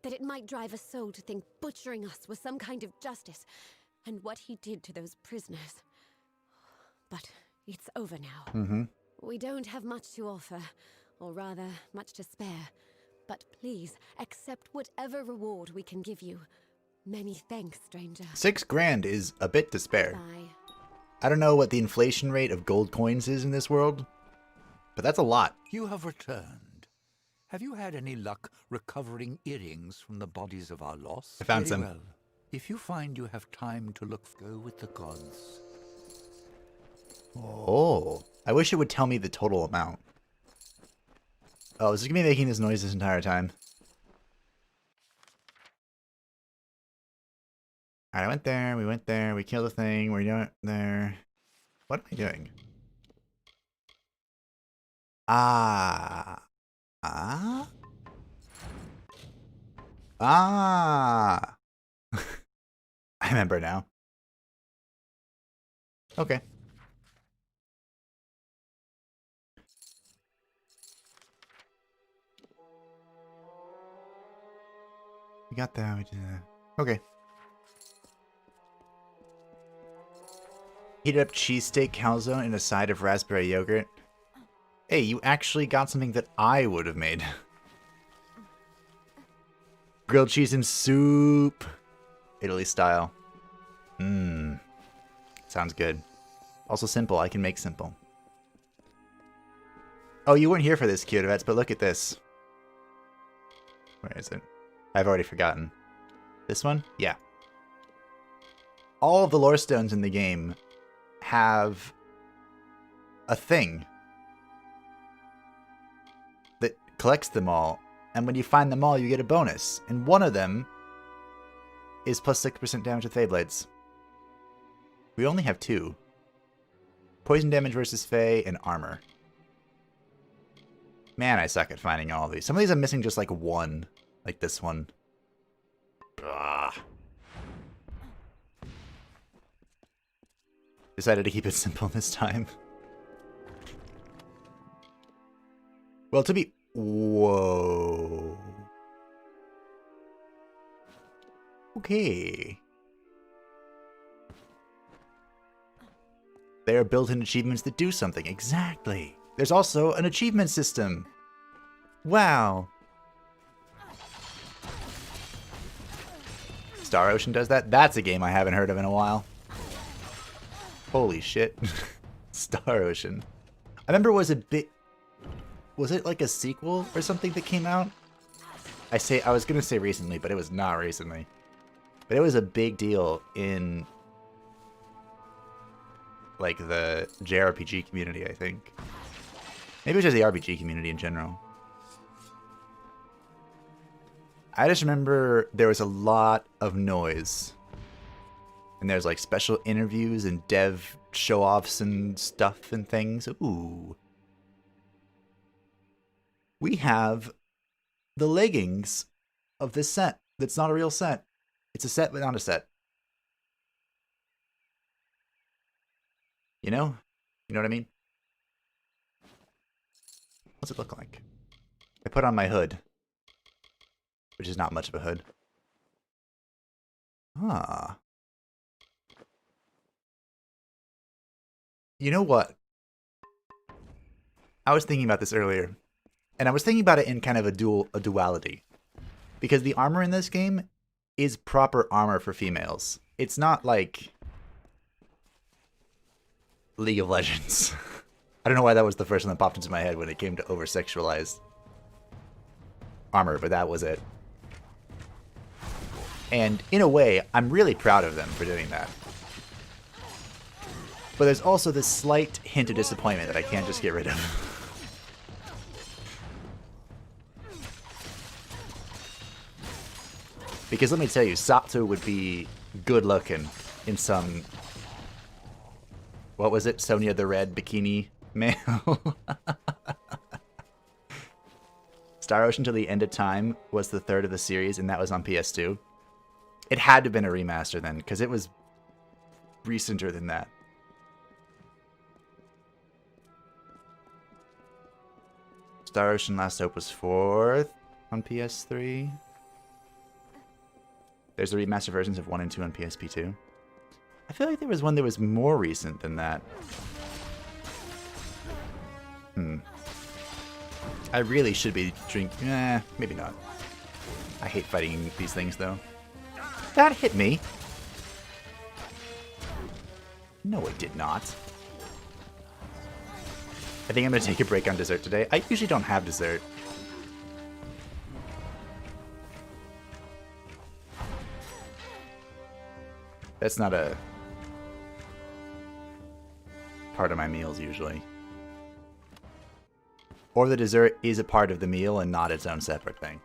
That it might drive a soul to think butchering us was some kind of justice, and what he did to those prisoners. But it's over now. Mm-hmm. We don't have much to offer, or rather, much to spare. But please, accept whatever reward we can give you. Many thanks, stranger. $6 grand is a bit to spare. Bye. I don't know what the inflation rate of gold coins is in this world, but that's a lot. You have returned. Have you had any luck recovering earrings from the bodies of our lost? I found Very some. well. If you find you have time to look, go with the gods. Oh, I wish it would tell me the total amount. Oh, is it gonna be making this noise this entire time? Alright, I went there, we killed the thing, we're doing there. What am I doing? Ah. I remember now. Okay. We got that, we did that. Okay. Heated up cheesesteak calzone and a side of raspberry yogurt. Hey, you actually got something that I would have made. Grilled cheese and soup. Italy style. Mmm. Sounds good. Also simple. I can make simple. Oh, you weren't here for this, Kyotovets, but look at this. Where is it? I've already forgotten. This one? Yeah. All of the lore stones in the game have a thing that collects them all, and when you find them all, you get a bonus. And one of them is plus 6% damage with Feyblades. We only have 2. Poison damage versus Fey and armor. Man, I suck at finding all of these. Some of these I'm missing just like one. Like this one. Ugh. Decided to keep it simple this time. Well, to be... Whoa. Okay. There are built-in achievements that do something. Exactly. There's also an achievement system. Wow. Star Ocean does that? That's a game I haven't heard of in a while. Holy shit. Star Ocean. I remember it was a bit... Was it like a sequel or something that came out? I was gonna say recently, but it was not recently. But it was a big deal in like the JRPG community, I think. Maybe it was just the RPG community in general. I just remember there was a lot of noise. And there's like special interviews and dev show-offs and stuff and things. Ooh. We have the leggings of this set. That's not a real set. It's a set, but not a set. You know? You know what I mean? What's it look like? I put on my hood. Which is not much of a hood. Ah. You know what? I was thinking about this earlier. And I was thinking about it in kind of a duality. Because the armor in this game is proper armor for females. It's not like League of Legends. I don't know why that was the first one that popped into my head when it came to over-sexualized armor, but that was it. And in a way, I'm really proud of them for doing that. But there's also this slight hint of disappointment that I can't just get rid of. Because let me tell you, Sato would be good looking in some... What was it? Sonia the Red Bikini Male? Star Ocean Till the End of Time was the third of the series, and that was on PS2. It had to have been a remaster then, because it was recenter than that. Star Ocean Last Hope was fourth on PS3. There's the remaster versions of 1 and 2 on PSP too. I feel like there was one that was more recent than that. I really should be drinking. Maybe not. I hate fighting these things though. That hit me. No, it did not. I think I'm going to take a break on dessert today. I usually don't have dessert. That's not a part of my meals usually. Or the dessert is a part of the meal and not its own separate thing.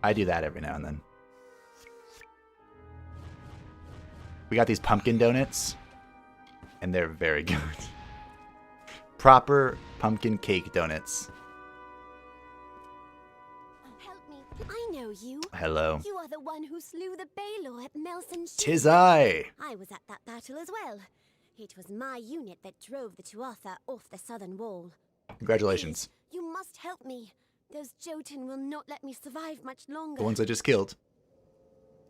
I do that every now and then. We got these pumpkin donuts, and they're very good. Proper pumpkin cake donuts. Help me. I know you. Hello. You are the one who slew the Baylor at Melson Shield. 'Tis I. I was at that battle as well. It was my unit that drove the Tuatha off the southern wall. Congratulations. Please, you must help me. Those Jotun will not let me survive much longer. The ones I just killed.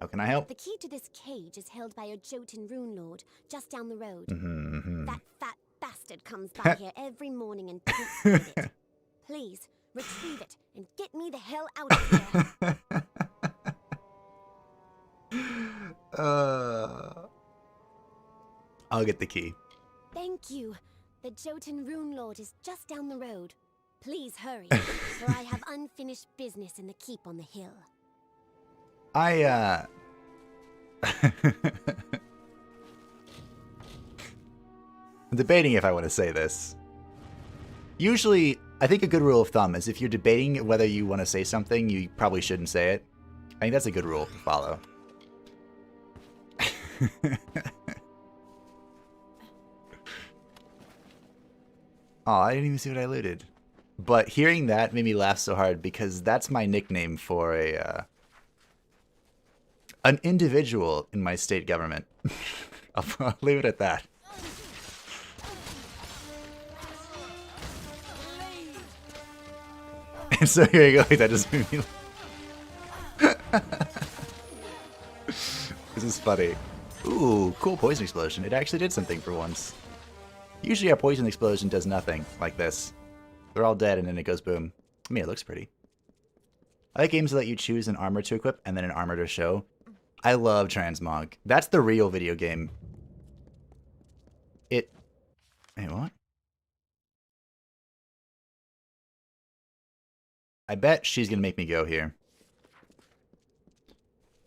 How can I help? The key to this cage is held by a Jotun rune lord just down the road. That fat bastard comes by here every morning and takes it. Please, retrieve it and get me the hell out of here. I'll get the key. Thank you. The Jotun rune lord is just down the road. Please hurry, for I have unfinished business in the keep on the hill. I'm debating if I want to say this. Usually, I think a good rule of thumb is if you're debating whether you want to say something, you probably shouldn't say it. I think that's a good rule to follow. Oh, I didn't even see what I looted. But hearing that made me laugh so hard because that's my nickname for a an individual in my state government. I'll leave it at that. And so here you go. That just made me This is funny. Ooh, cool poison explosion. It actually did something for once. Usually our poison explosion does nothing like this. They're all dead and then it goes boom. I mean, it looks pretty. I like games that let you choose an armor to equip and then an armor to show. I love Transmog. That's the real video game. Wait, what? I bet she's gonna make me go here.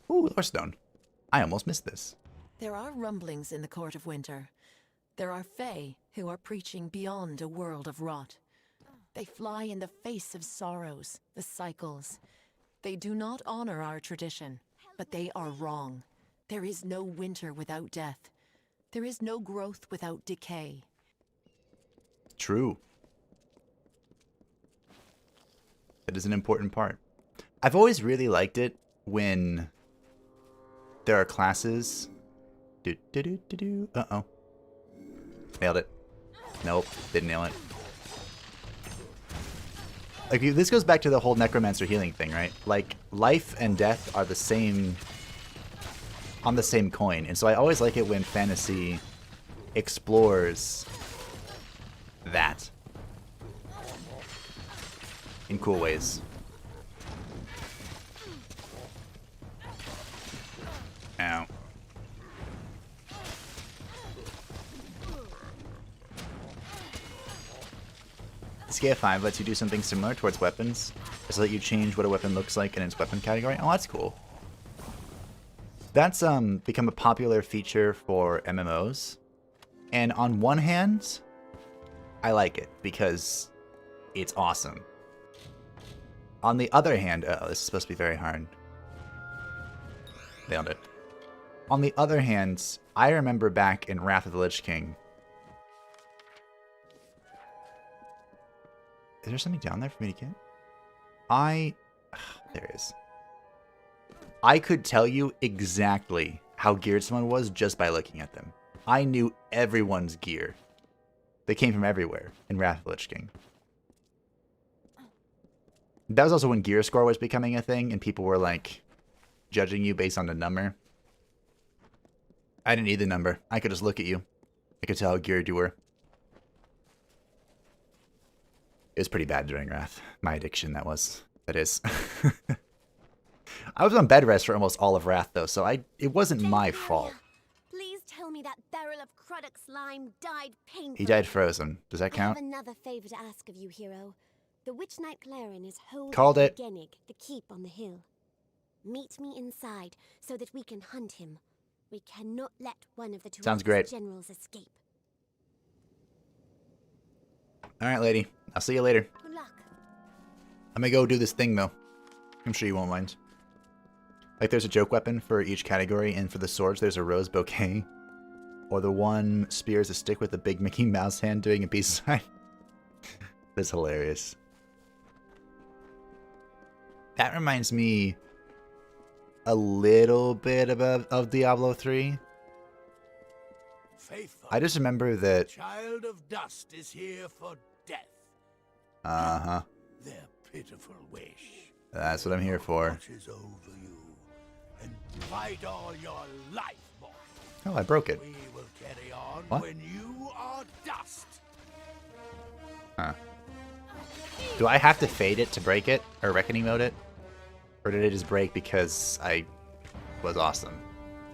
Ooh, Lorestone. I almost missed this. There are rumblings in the Court of Winter. There are Fae who are preaching beyond a world of rot. They fly in the face of sorrows, the cycles. They do not honor our tradition, but they are wrong. There is no winter without death. There is no growth without decay. True. That is an important part. I've always really liked it when there are classes. Uh-oh. Nailed it. Nope, didn't nail it. Like, this goes back to the whole necromancer healing thing, right? Like, life and death are the same, on the same coin. And so I always like it when fantasy explores that in cool ways. Ow. Scale 5 lets you do something similar towards weapons. It's let you change what a weapon looks like in its weapon category. Oh, that's cool. That's become a popular feature for MMOs. And on one hand, I like it because it's awesome. On the other hand, oh, this is supposed to be very hard. Nailed it. On the other hand, I remember back in Wrath of the Lich King. Is there something down there for me to get? There it is. I could tell you exactly how geared someone was just by looking at them. I knew everyone's gear. They came from everywhere in Wrath of the Lich King. That was also when gear score was becoming a thing and people were like judging you based on the number. I didn't need the number. I could just look at you. I could tell how geared you were. It was pretty bad during Wrath. My addiction, that was. That is. I was on bed rest for almost all of Wrath, though, so it wasn't my fault. Please tell me that barrel of Cruddock slime died painfully. He died frozen. Does that count? I have another favor to ask of you, hero. The Witch Knight Clarin is holding Called it. Genig, the keep on the hill. Meet me inside so that we can hunt him. We cannot let one of the two Sounds great. generals escape. Alright, lady. I'll see you later. Good luck. I'm gonna go do this thing, though. I'm sure you won't mind. Like, there's a joke weapon for each category, and for the swords, there's a rose bouquet. Or the one spears a stick with a big Mickey Mouse hand doing a peace sign. That's hilarious. That reminds me a little bit of Diablo 3. Faithful. I just remember that... Child of dust is here for death. Uh-huh. Their pitiful wish. That's what I'm here for. Watches over you and fight all your life, boy. Oh, I broke it. We will carry on What? when you are dust. Huh. Do I have to fade it to break it? Or reckoning mode it? Or did it just break because I was awesome?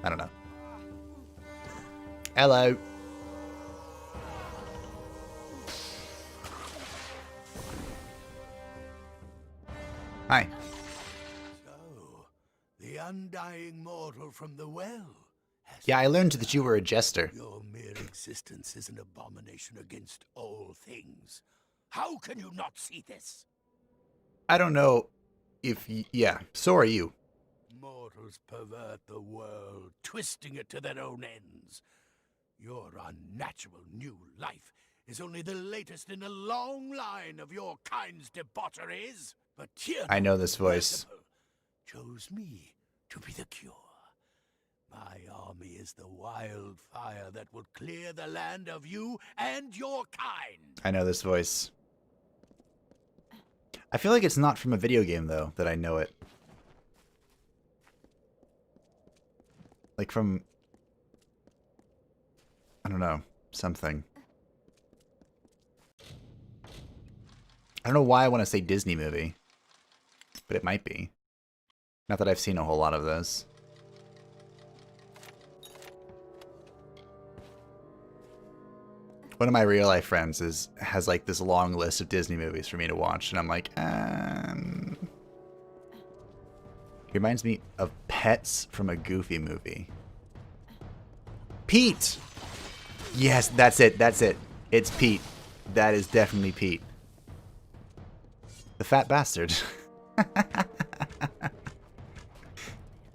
I don't know. Hello. Hi. So, the undying mortal from the well. Yeah, I learned that you were a jester. Your mere existence is an abomination against all things. How can you not see this? I don't know if... Yeah, so are you. Mortals pervert the world, twisting it to their own ends. Your unnatural new life is only the latest in a long line of your kind's debaucheries. But here, I know this voice. chose me to be the cure. My army is the wildfire that will clear the land of you and your kind. I know this voice. I feel like it's not from a video game, though, that I know it. Like from... I don't know. Something. I don't know why I want to say Disney movie. But it might be. Not that I've seen a whole lot of those. One of my real life friends has like this long list of Disney movies for me to watch, and I'm like, He reminds me of Pets from a Goofy movie. Pete! Yes, that's it. That's it. It's Pete. That is definitely Pete. The fat bastard.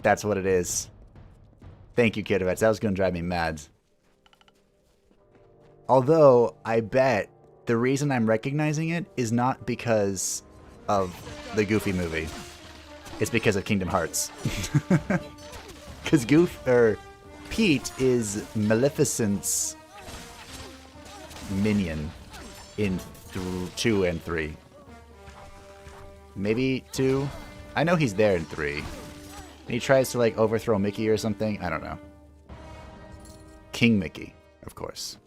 That's what it is. Thank you, Kidovets. That was going to drive me mad. Although, I bet the reason I'm recognizing it is not because of the Goofy movie. It's because of Kingdom Hearts. Because Pete is Maleficent's minion in 2 and 3. Maybe 2? I know he's there in 3. And he tries to, like, overthrow Mickey or something. I don't know. King Mickey, of course.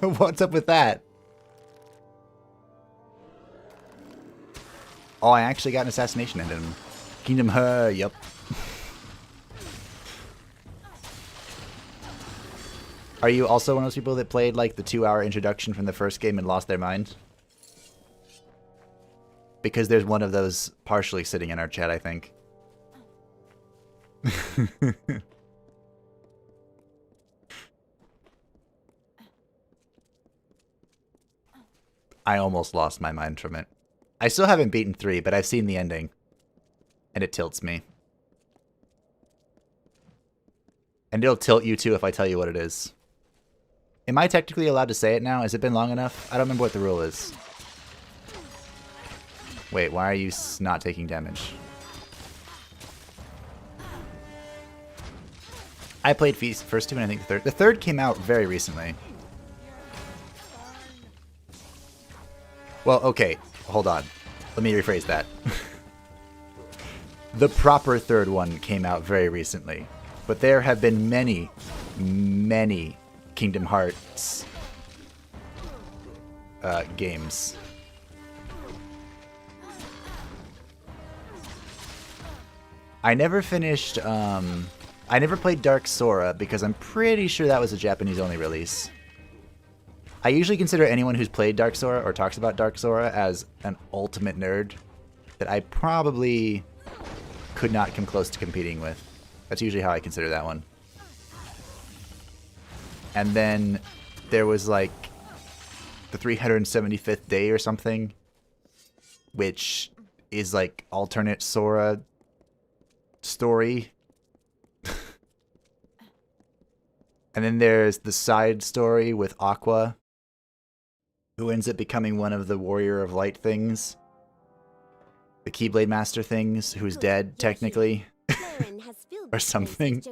What's up with that? Oh, I actually got an assassination in him. Kingdom Her, yup. Are you also one of those people that played like the 2-hour introduction from the first game and lost their mind? Because there's one of those partially sitting in our chat, I think. I almost lost my mind from it. I still haven't beaten 3, but I've seen the ending. And it tilts me. And it'll tilt you too if I tell you what it is. Am I technically allowed to say it now? Has it been long enough? I don't remember what the rule is. Wait, why are you not taking damage? I played first 2 and I think the third. The third came out very recently. Well, okay, hold on. Let me rephrase that. The proper third one came out very recently. But there have been many, many Kingdom Hearts games. I never finished, I never played Dark Sora because I'm pretty sure that was a Japanese-only release. I usually consider anyone who's played Dark Sora or talks about Dark Sora as an ultimate nerd that I probably could not come close to competing with. That's usually how I consider that one. And then there was like the 375th day or something, which is like alternate Sora story. And then there's the side story with Aqua, who ends up becoming one of the Warrior of Light things. The Keyblade Master things, who's dead, technically. Or something.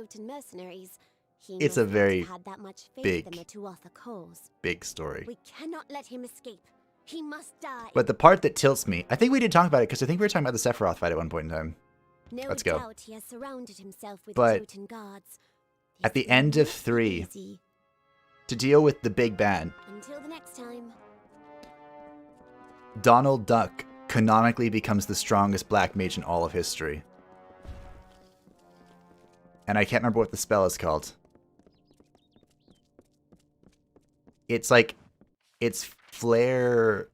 It's a very big story. We cannot let him escape. He must die. But the part that tilts me, I think we did talk about it, because I think we were talking about the Sephiroth fight at one point in time. Let's go. Doubt he has surrounded himself with but Jotun guards. At the end of 3, to deal with the big bad, Until the next time. Donald Duck canonically becomes the strongest black mage in all of history. And I can't remember what the spell is called. It's like, it's flare,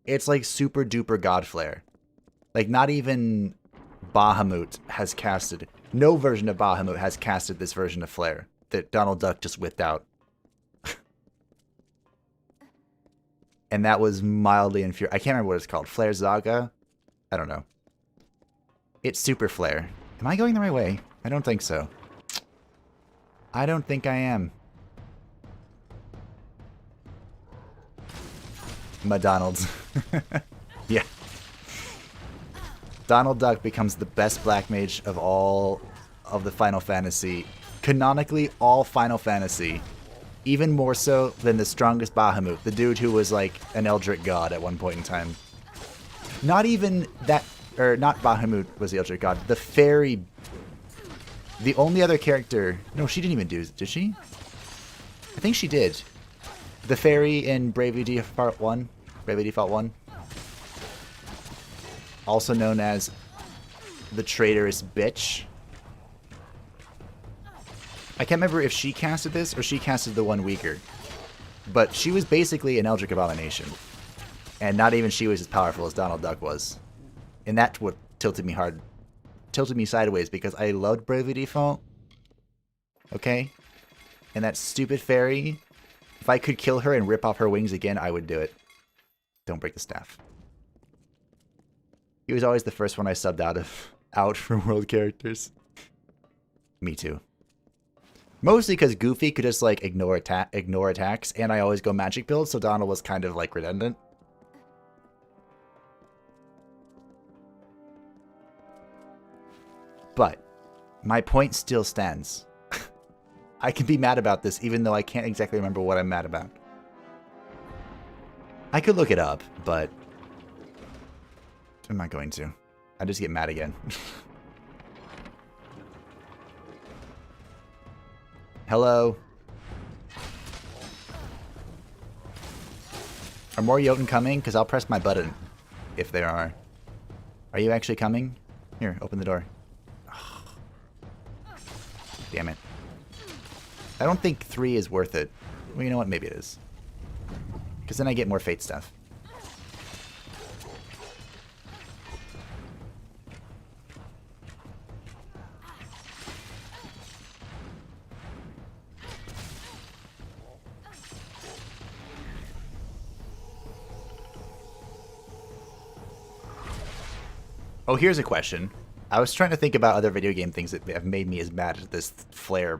it's like super duper god flare. Like not even Bahamut has casted, no version of Bahamut has casted this version of flare that Donald Duck just whipped out. And that was mildly infuriating. I can't remember what it's called. Flare Zaga? I don't know. It's super flare. Am I going the right way? I don't think so. I don't think I am. Madonald's. Yeah. Donald Duck becomes the best black mage of all of the Final Fantasy. Canonically, all Final Fantasy. Even more so than the strongest Bahamut, the dude who was like an Eldritch god at one point in time. Not even that, or not Bahamut was the Eldritch god. The fairy, the only other character, no, she didn't even do it, did she? I think she did. The fairy in Bravely Default 1, Bravely Default 1. Also known as the traitorous bitch. I can't remember if she casted this or she casted the one weaker. But she was basically an Eldritch Abomination. And not even she was as powerful as Donald Duck was. And that's what tilted me sideways, because I loved Bravely Default. Okay? And that stupid fairy, if I could kill her and rip off her wings again, I would do it. Don't break the staff. He was always the first one I subbed out for world characters. Me too. Mostly because Goofy could just like ignore attacks, and I always go magic build, so Donald was kind of like redundant. But my point still stands. I can be mad about this, even though I can't exactly remember what I'm mad about. I could look it up, but I'm not going to. I just get mad again. Hello. Are more Jotun coming? Because I'll press my button if there are. Are you actually coming? Here, open the door. Damn it. I don't think 3 is worth it. Well, you know what? Maybe it is. Because then I get more Fate stuff. Oh, here's a question. I was trying to think about other video game things that have made me as mad as this flare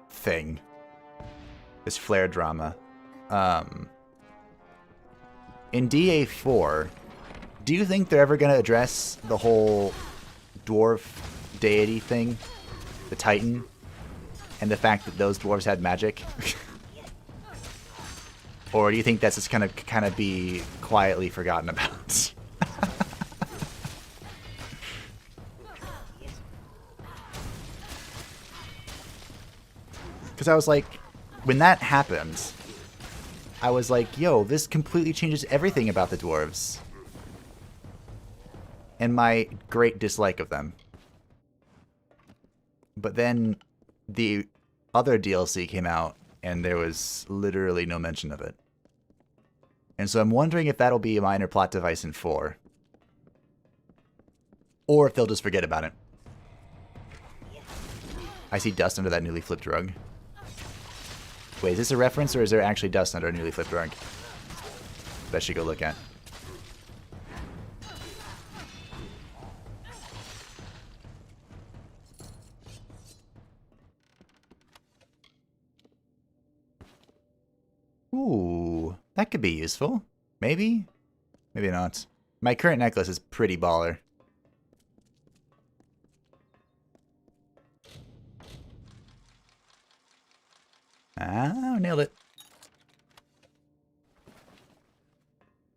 thing. This flare drama. In DA4, do you think they're ever going to address the whole dwarf deity thing? The Titan? And the fact that those dwarves had magic? Or do you think that's just going to kind of be quietly forgotten about? Because I was like, when that happens, I was like, yo, this completely changes everything about the dwarves. And my great dislike of them. But then the other DLC came out, and there was literally no mention of it. And so I'm wondering if that'll be a minor plot device in 4. Or if they'll just forget about it. I see dust under that newly flipped rug. Wait, is this a reference, or is there actually dust under a newly flipped rug? That I should go look at. Ooh, that could be useful. Maybe? Maybe not. My current necklace is pretty baller. Ah, nailed it.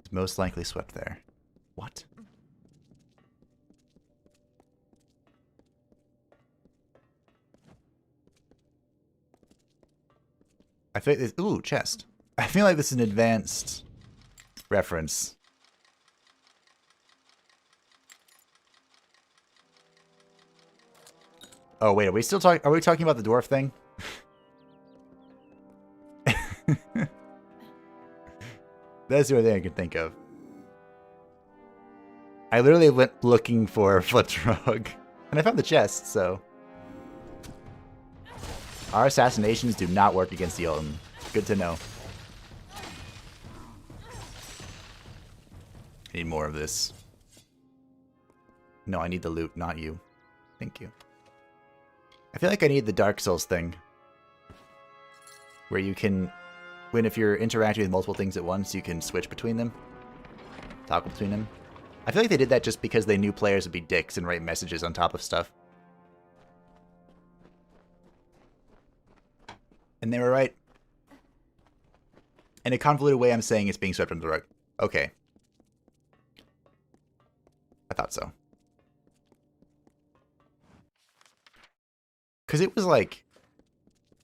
It's most likely swept there. What? I feel like this. Ooh, chest. I feel like this is an advanced reference. Oh wait, are we still talking? Are we talking about the dwarf thing? That's the only thing I can think of. I literally went looking for a flipped rug, and I found the chest, so. Our assassinations do not work against the Jotun. Good to know. I need more of this. No, I need the loot, not you. Thank you. I feel like I need the Dark Souls thing. Where you can, if you're interacting with multiple things at once, you can switch between them. Toggle between them. I feel like they did that just because they knew players would be dicks and write messages on top of stuff. And they were right. In a convoluted way, I'm saying it's being swept under the rug. Okay. I thought so. Because it was like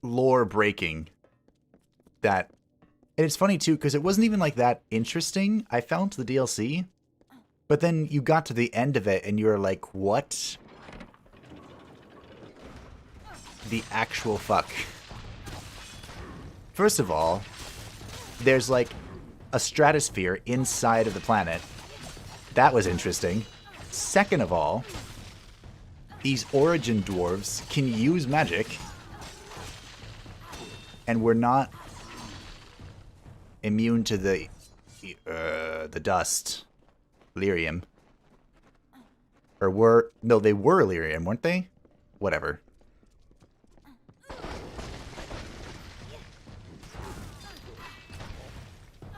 lore breaking that. And it's funny too, because it wasn't even like that interesting. I found the DLC. But then you got to the end of it and you were like, what? The actual fuck. First of all, there's like a stratosphere inside of the planet. That was interesting. Second of all, these origin dwarves can use magic, and we're not immune to the dust. Lyrium. Or no, they were Lyrium, weren't they? Whatever.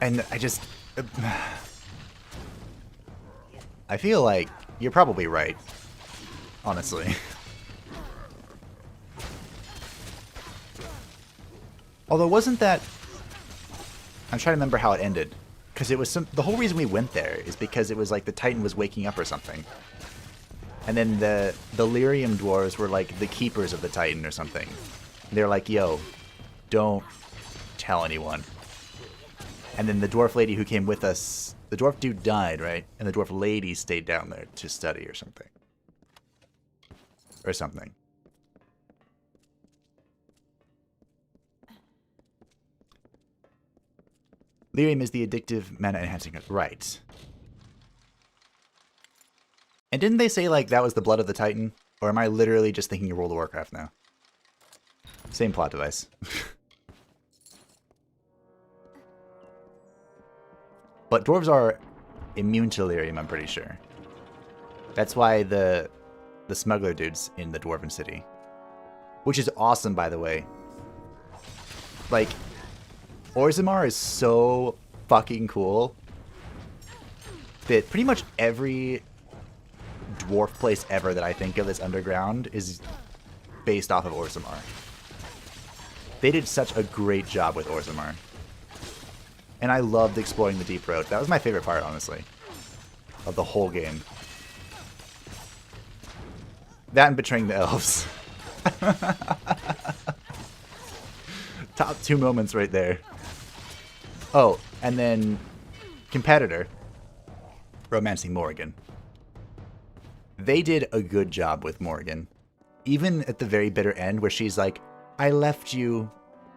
And I feel like you're probably right, honestly. Although, wasn't that... I'm trying to remember how it ended. Because it was the whole reason we went there is because it was like the Titan was waking up or something. And then the Lyrium dwarves were like the keepers of the Titan or something. They're like, yo, don't tell anyone. And then the dwarf lady who came with us, the dwarf dude died, right? And the dwarf lady stayed down there to study or something. Or something. Lyrium is the addictive mana enhancing. Right. And didn't they say, like, that was the blood of the Titan? Or am I literally just thinking of World of Warcraft now? Same plot device. But dwarves are immune to Lyrium, I'm pretty sure. That's why the smuggler dude's in the Dwarven City. Which is awesome, by the way. Like, Orzammar is so fucking cool that pretty much every dwarf place ever that I think of that's underground is based off of Orzammar. They did such a great job with Orzammar. And I loved exploring the Deep Road. That was my favorite part, honestly, of the whole game. That and betraying the elves. Top 2 moments right there. Oh, and then competitor, romancing Morrigan. They did a good job with Morrigan. Even at the very bitter end where she's like, I left you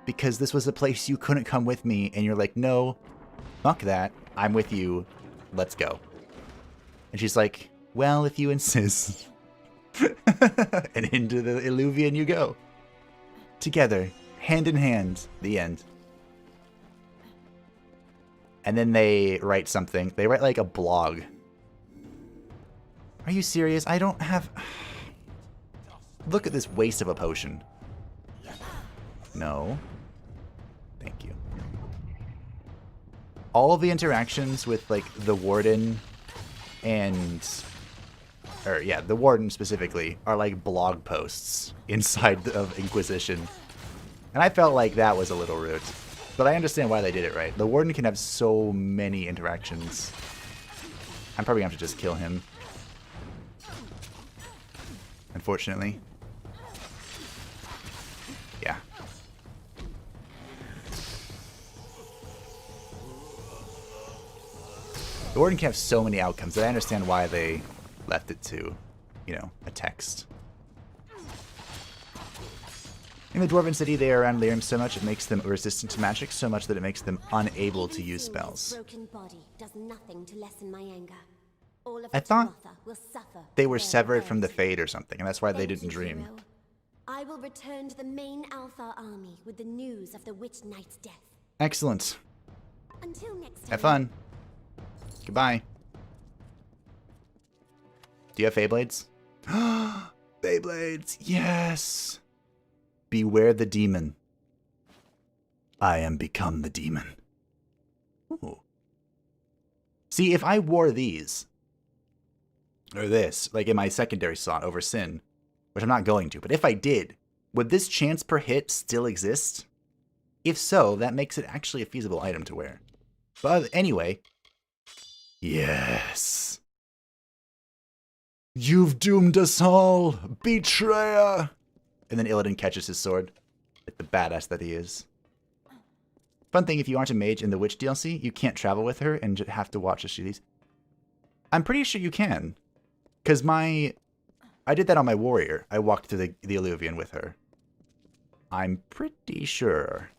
because this was a place you couldn't come with me. And you're like, no, fuck that. I'm with you. Let's go. And she's like, well, if you insist. And into the Illuvian you go. Together, hand in hand, the end. And then they write something. They write like a blog. Are you serious? I don't have... Look at this waste of a potion. No. Thank you. All of the interactions with like the Warden and... Or yeah, the Warden specifically are like blog posts inside of Inquisition. And I felt like that was a little rude. But I understand why they did it, right? The Warden can have so many interactions. I'm probably going to have to just kill him. Unfortunately. Yeah. The Warden can have so many outcomes that I understand why they left it to, you know, a text. In the Dwarven City, they are around Lyrium so much it makes them resistant to magic, so much that it makes them unable to use spells. Broken body does nothing to lessen my anger. All of I thought they were severed from the Fade or something, and that's why they didn't dream. I will return to the main Alpha army with the news of the Witch Knight's death. Excellent. Until next time. Have fun. Goodbye. Do you have Beyblades? Beyblades, yes! Beware the demon. I am become the demon. Ooh. See, if I wore these, or this, like in my secondary slot over Sin, which I'm not going to, but if I did, would this chance per hit still exist? If so, that makes it actually a feasible item to wear. But anyway, yes. You've doomed us all, betrayer! And then Illidan catches his sword, like the badass that he is. Fun thing, if you aren't a mage in the Witch DLC, you can't travel with her and have to watch as she leaves. I'm pretty sure you can. Because I did that on my warrior. I walked through the Illuvian with her. I'm pretty sure.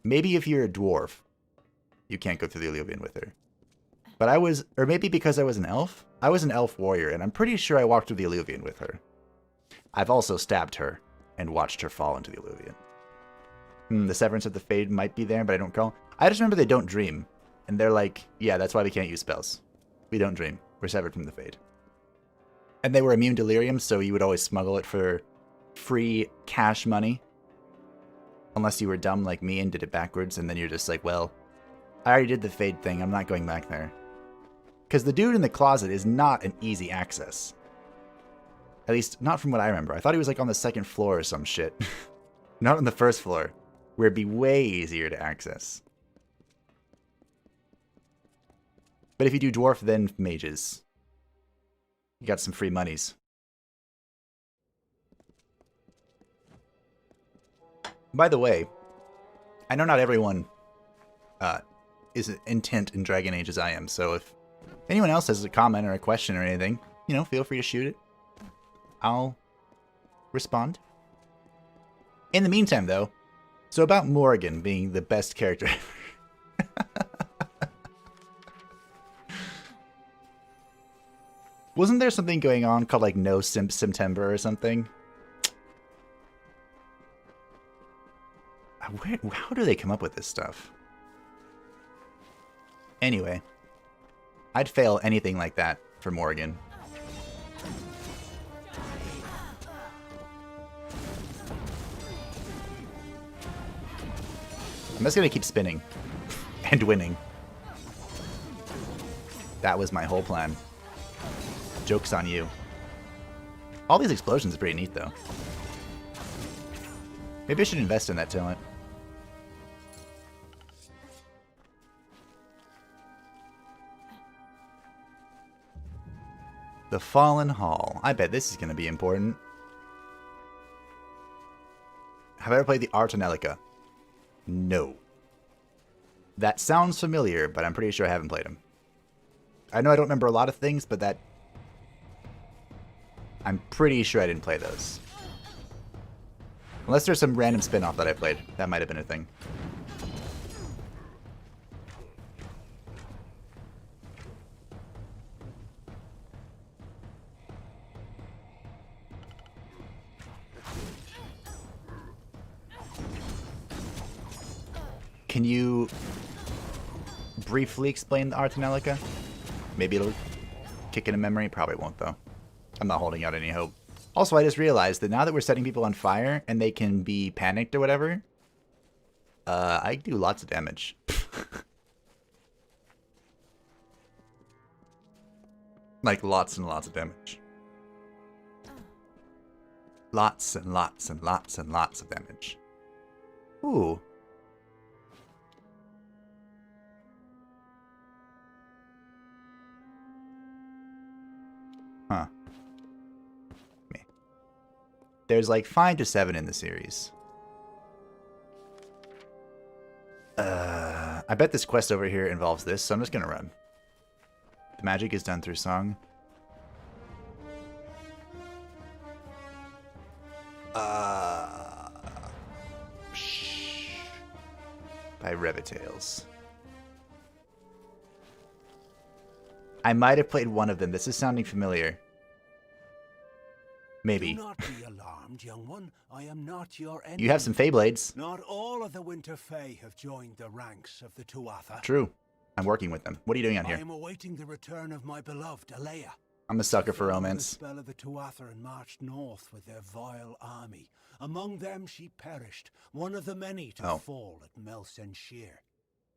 Maybe if you're a dwarf, you can't go through the Illuvian with her. But I was, or maybe because I was an elf? I was an elf warrior, and I'm pretty sure I walked through the Illuvian with her. I've also stabbed her and watched her fall into the Illuvian. The Severance of the Fade might be there, but I don't recall. I just remember they don't dream. And they're like, yeah, that's why we can't use spells. We don't dream. We're severed from the Fade. And they were immune to delirium, so you would always smuggle it for free cash money. Unless you were dumb like me and did it backwards, and then you're just like, well, I already did the Fade thing, I'm not going back there. Because the dude in the closet is not an easy access. At least, not from what I remember. I thought he was like on the second floor or some shit. Not on the first floor, where it'd be way easier to access. But if you do dwarf, then mages. You got some free monies. By the way, I know not everyone is intent in Dragon Age as I am, so if anyone else has a comment or a question or anything, you know, feel free to shoot it. I'll respond. In the meantime, though, so about Morrigan being the best character ever. Wasn't there something going on called, like, No Simp September or something? How do they come up with this stuff? Anyway, I'd fail anything like that for Morrigan. I'm just gonna keep spinning and winning. That was my whole plan. Joke's on you. All these explosions are pretty neat, though. Maybe I should invest in that talent. The Fallen Hall. I bet this is going to be important. Have I ever played the Artanelica? No. That sounds familiar, but I'm pretty sure I haven't played them. I know I don't remember a lot of things, but that... I'm pretty sure I didn't play those. Unless there's some random spin-off that I played. That might have been a thing. Can you briefly explain the Artanelica? Maybe it'll kick in a memory. Probably won't, though. I'm not holding out any hope. Also, I just realized that now that we're setting people on fire and they can be panicked or whatever, I do lots of damage. Like lots and lots of damage. Lots and lots and lots and lots of damage. Ooh. Huh. There's like 5 to 7 in the series. I bet this quest over here involves this, so I'm just gonna run. The magic is done through song. By Revitails. I might have played one of them. This is sounding familiar. Maybe. Do not be alarmed, young one. I am not your enemy. You have some Feyblades. Not all of the Winter Fae have joined the ranks of the Tuatha. True. I'm working with them. What are you doing out here? I am awaiting the return of my beloved Alea. I'm a sucker for romance. The spell of the Tuatha and marched north with their vile army. Among them she perished, one of the many to fall at Melsenshire.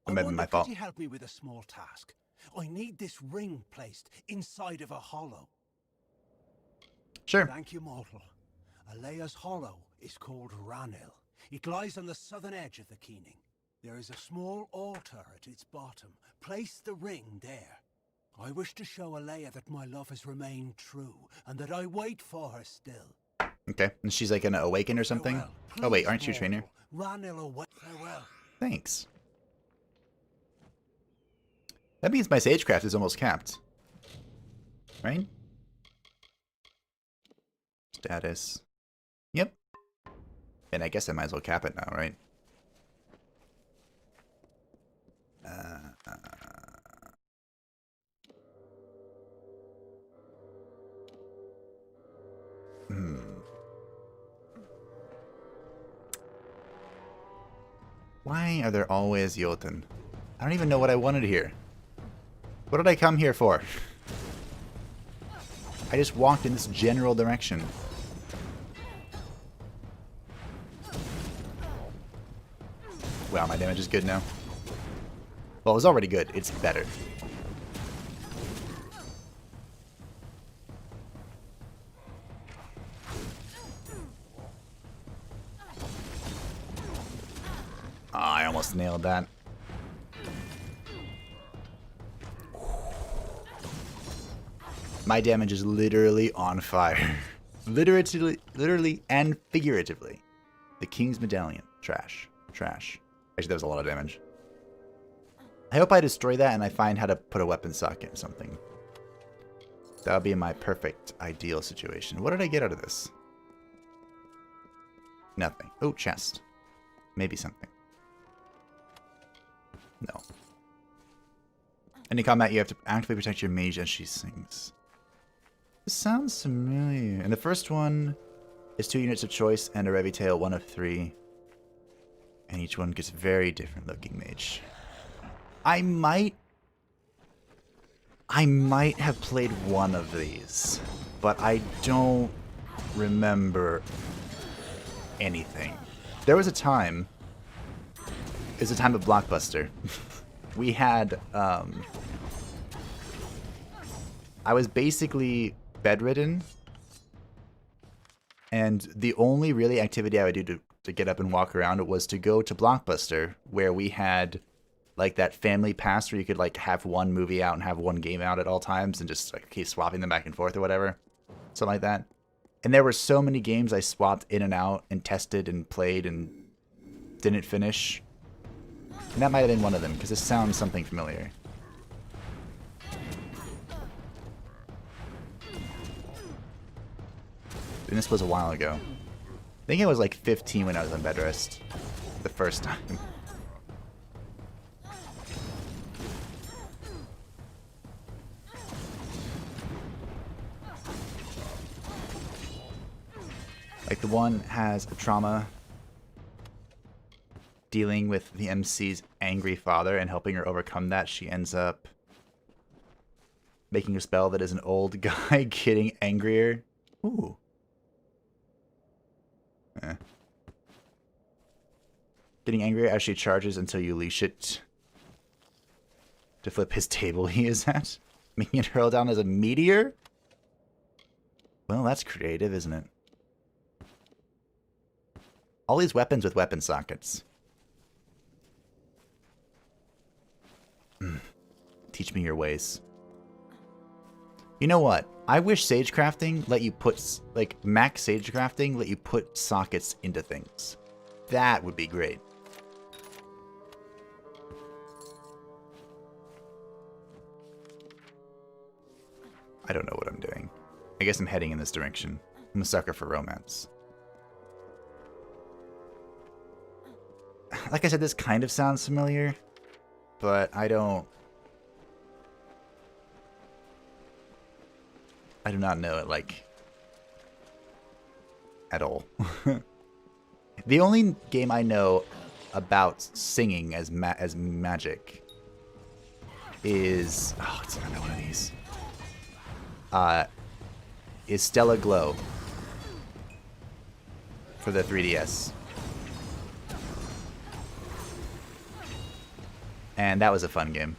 It might be my fault. Could you help me with a small task? I need this ring placed inside of a hollow. Sure. Thank you, mortal. Alea's hollow is called Ranil. It lies on the southern edge of the Keening. There is a small altar at its bottom. Place the ring there. I wish to show Alea that my love has remained true, and that I wait for her still. Okay, and she's like gonna awaken or something? Oh wait, aren't you a trainer? Ranil away. Farewell. Thanks. That means my sagecraft is almost capped. Right? Status. Yep. And I guess I might as well cap it now, right? Why are there always Jotun? I don't even know what I wanted here. What did I come here for? I just walked in this general direction. Wow, my damage is good now. Well, it was already good. It's better. Oh, I almost nailed that. My damage is literally on fire. literally and figuratively. The King's Medallion. Trash. Trash. Actually, that was a lot of damage. I hope I destroy that and I find how to put a weapon socket in something. That would be my perfect, ideal situation. What did I get out of this? Nothing. Oh, chest. Maybe something. No. In combat, you have to actively protect your mage as she sings. This sounds familiar. And the first one is 2 units of choice and a Revitail, 1 of 3. And each one gets very different looking mage. I might have played one of these, but I don't remember anything. There was a time, it was a time of Blockbuster. We had, I was basically bedridden, and the only really activity I would do to get up and walk around was to go to Blockbuster, where we had like that family pass where you could like have one movie out and have one game out at all times and just like keep swapping them back and forth or whatever. Something like that. And there were so many games I swapped in and out and tested and played and didn't finish. And that might have been one of them, because this sounds something familiar. And this was a while ago. I think I was like 15 when I was on bed rest. The first time. Like the one has a trauma dealing with the MC's angry father and helping her overcome that. She ends up making a spell that is an old guy getting angrier. Ooh. Getting angrier as she charges until you leash it to flip his table he is at. Making it hurl down as a meteor? Well, that's creative, isn't it? All these weapons with weapon sockets. Teach me your ways. You know what? I wish Sage Crafting let you put, like, max Sage Crafting let you put sockets into things. That would be great. I don't know what I'm doing. I guess I'm heading in this direction. I'm a sucker for romance. Like I said, this kind of sounds familiar, but I do not know it, like, at all. The only game I know about singing as magic is... Oh, it's another one of these. Is Stella Glow for the 3DS. And that was a fun game.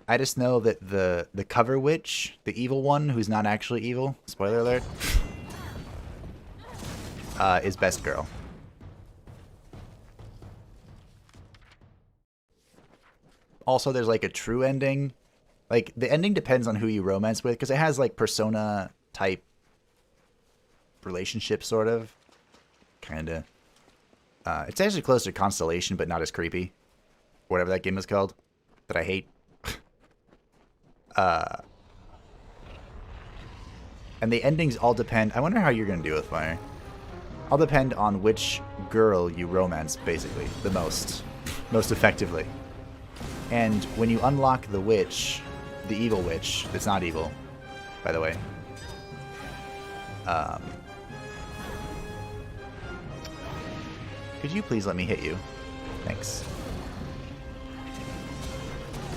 I just know that the cover witch, the evil one who's not actually evil, spoiler alert, is best girl. Also, there's like a true ending. Like, the ending depends on who you romance with, because it has like Persona type relationship, sort of. Kinda. It's actually close to Constellation, but not as creepy. Whatever that game is called. That I hate. And the endings all depend... I wonder how you're going to deal with fire. All depend on which girl you romance, basically. The most effectively. And when you unlock the witch, the evil witch, that's not evil, by the way, Could you please let me hit you? Thanks.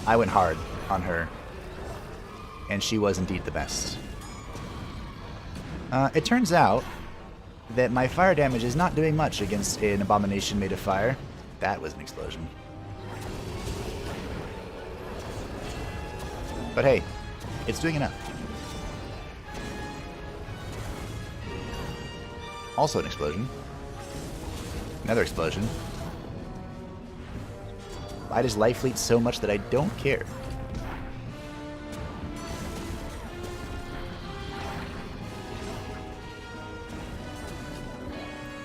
I went hard on her, and she was indeed the best. It turns out that my fire damage is not doing much against an abomination made of fire. That was an explosion. But hey, it's doing enough. Also an explosion. Another explosion. I just life lead so much that I don't care.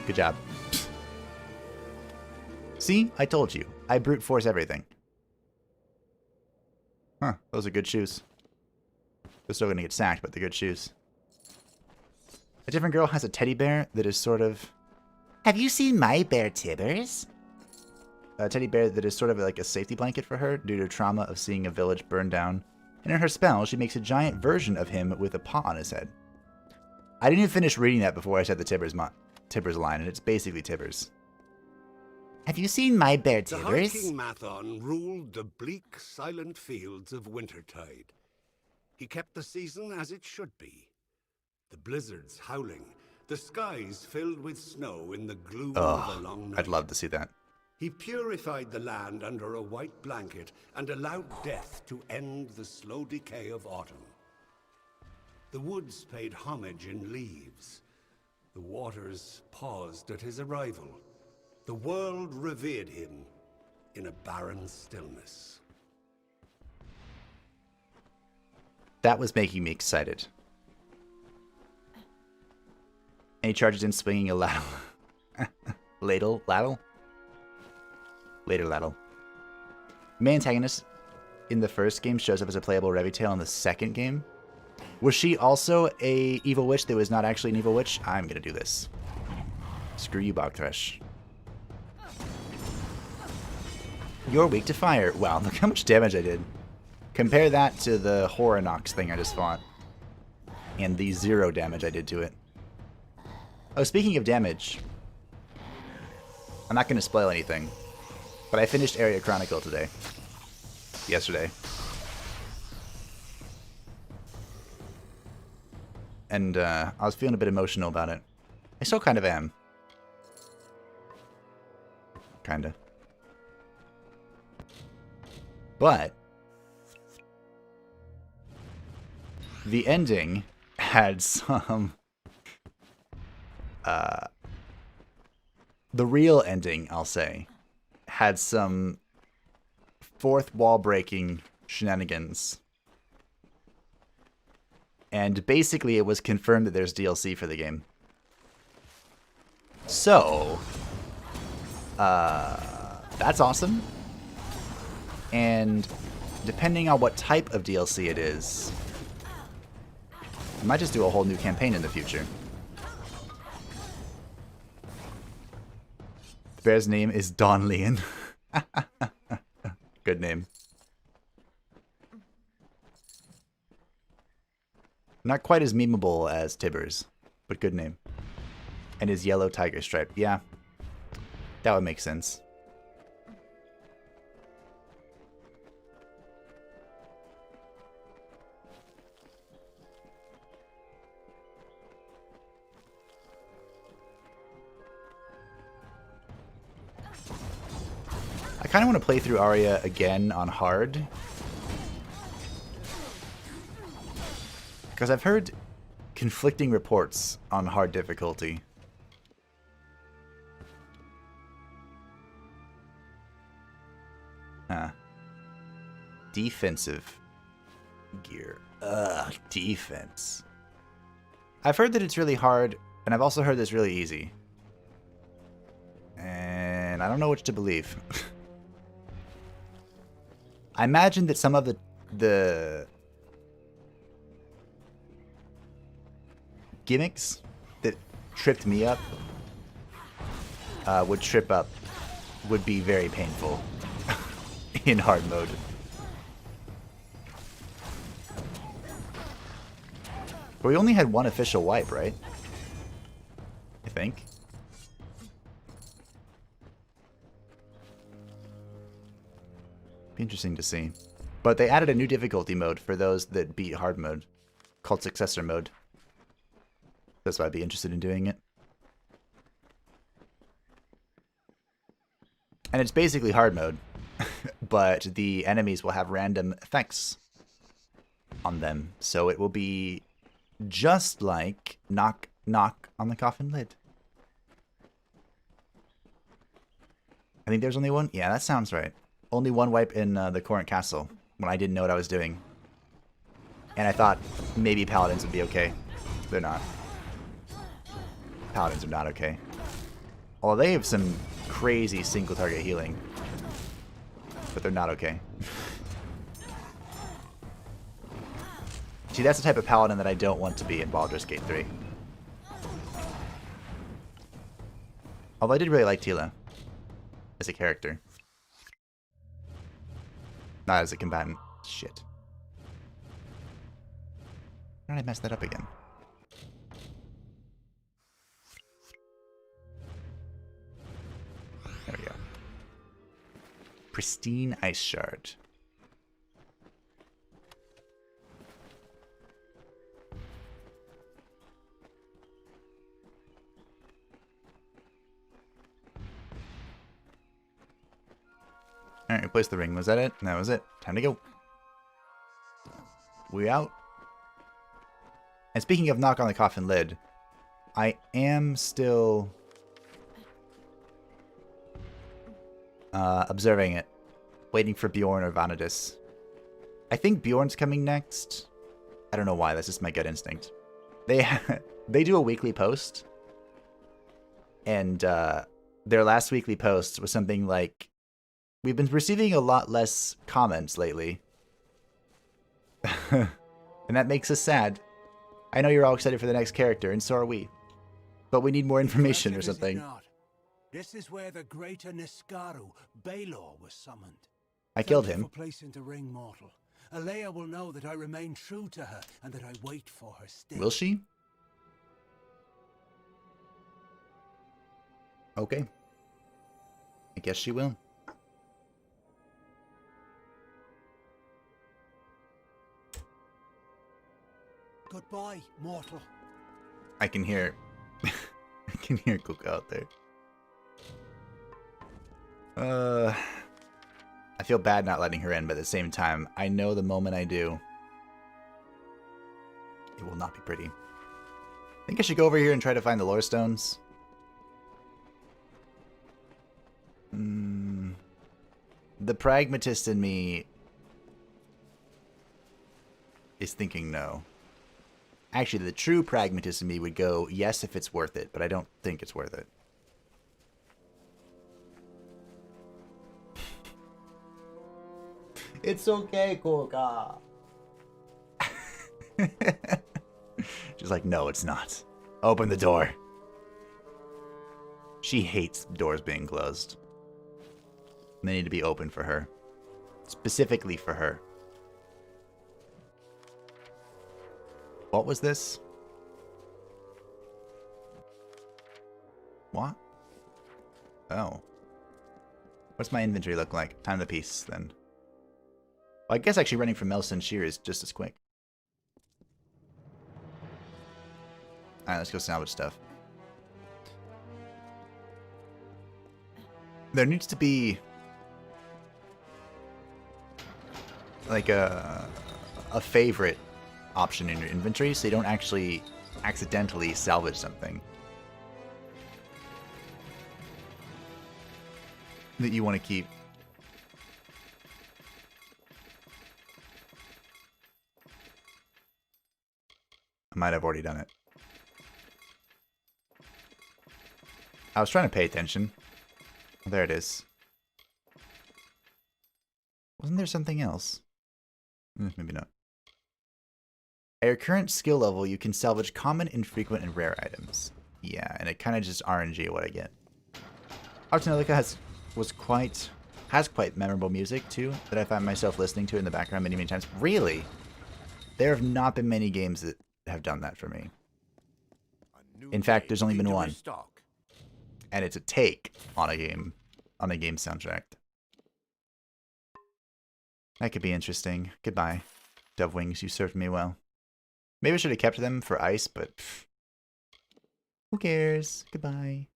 Good job. See? I told you. I brute force everything. Huh. Those are good shoes. They're still gonna get sacked, but they're good shoes. A different girl has a teddy bear that is sort of... Have you seen my bear, Tibbers? A teddy bear that is sort of like a safety blanket for her due to trauma of seeing a village burn down. And in her spell, she makes a giant version of him with a paw on his head. I didn't even finish reading that before I said the Tibbers line, and it's basically Tibbers. Have you seen my bear, The High Tibbers? King Mathon ruled the bleak, silent fields of Wintertide. He kept the season as it should be. The blizzards howling, the skies filled with snow in the gloom of the long night. I'd love to see that. He purified the land under a white blanket and allowed death to end the slow decay of autumn. The woods paid homage in leaves. The waters paused at his arrival. The world revered him in a barren stillness. That was making me excited. And he charges in swinging a ladle. Ladle? Later ladle. Main antagonist in the first game shows up as a playable Revitail in the second game. Was she also a evil witch that was not actually an evil witch? I'm gonna do this. Screw you, Bog Thresh. You're weak to fire. Wow, look how much damage I did. Compare that to the Horanox thing I just fought. And the 0 damage I did to it. Oh, speaking of damage. I'm not gonna spoil anything. But I finished Area Chronicle today. Yesterday. And I was feeling a bit emotional about it. I still kind of am. Kinda. But the ending had some the real ending, I'll say, had some fourth wall breaking shenanigans. And basically it was confirmed that there's DLC for the game. So that's awesome. And depending on what type of DLC it is, I might just do a whole new campaign in the future. The bear's name is Don Leon. Good name. Not quite as memeable as Tibbers, but good name. And his yellow tiger stripe. Yeah, that would make sense. I kind of want to play through Aria again on hard. Because I've heard conflicting reports on hard difficulty. Defensive gear. Ugh, defense. I've heard that it's really hard, and I've also heard that it's really easy. And I don't know which to believe. I imagine that some of the gimmicks that tripped me up would be very painful in hard mode. But we only had one official wipe, right? think. Be interesting to see. But they added a new difficulty mode for those that beat hard mode, called successor mode. That's why I'd be interested in doing it. And it's basically hard mode, but the enemies will have random effects on them. So it will be just like knock, knock on the coffin lid. I think there's only one. Yeah, that sounds right. Only one wipe in the Corinth Castle when I didn't know what I was doing. And I thought maybe paladins would be okay. They're not. Paladins are not okay. Although they have some crazy single target healing. But they're not okay. See, that's the type of paladin that I don't want to be in Baldur's Gate 3. Although I did really like Tila as a character. Not as a combatant. Shit. Why did I mess that up again? There we go. Pristine ice shard. Alright, replace the ring. Was that it? That was it. Time to go. We out. And speaking of knock on the coffin lid, I am still observing it. Waiting for Bjorn or Vanadis. I think Bjorn's coming next. I don't know why. That's just my gut instinct. They do a weekly post. And their last weekly post was something like, we've been receiving a lot less comments lately. And that makes us sad. I know you're all excited for the next character, and so are we. But we need more information or something. This is where the greater Niskaru, Baelor, was summoned. I killed Thank you him. for placing the ring, mortal. Alea will know that I remain true to her, and that I wait for her still. Will she? Okay. I guess she will. Goodbye, mortal. I can hear I can hear Cook out there. I feel bad not letting her in, but at the same time, I know the moment I do, it will not be pretty. I think I should go over here and try to find the lore stones. The pragmatist in me is thinking no. Actually, the true pragmatist in me would go yes if it's worth it, but I don't think it's worth it. It's okay, Koga. She's like, no, it's not. Open the door. She hates doors being closed. They need to be open for her. Specifically for her. What was this? What? Oh. What's my inventory look like? Time of the piece, then. Well, I guess actually running from Melson Shear is just as quick. Alright, let's go salvage stuff. There needs to be like a favorite option in your inventory so you don't actually accidentally salvage something that you want to keep. I might have already done it. I was trying to pay attention. There it is. Wasn't there something else? Maybe not. At your current skill level, you can salvage common, infrequent, and rare items. Yeah, and it kind of just RNG what I get. Artanelica has quite memorable music too that I find myself listening to in the background many times. Really, there have not been many games that have done that for me. In fact, there's only been one. And it's a take on a game soundtrack. That could be interesting. Goodbye, Dove Wings. You served me well. Maybe I should have kept them for ice, but pff, who cares? Goodbye.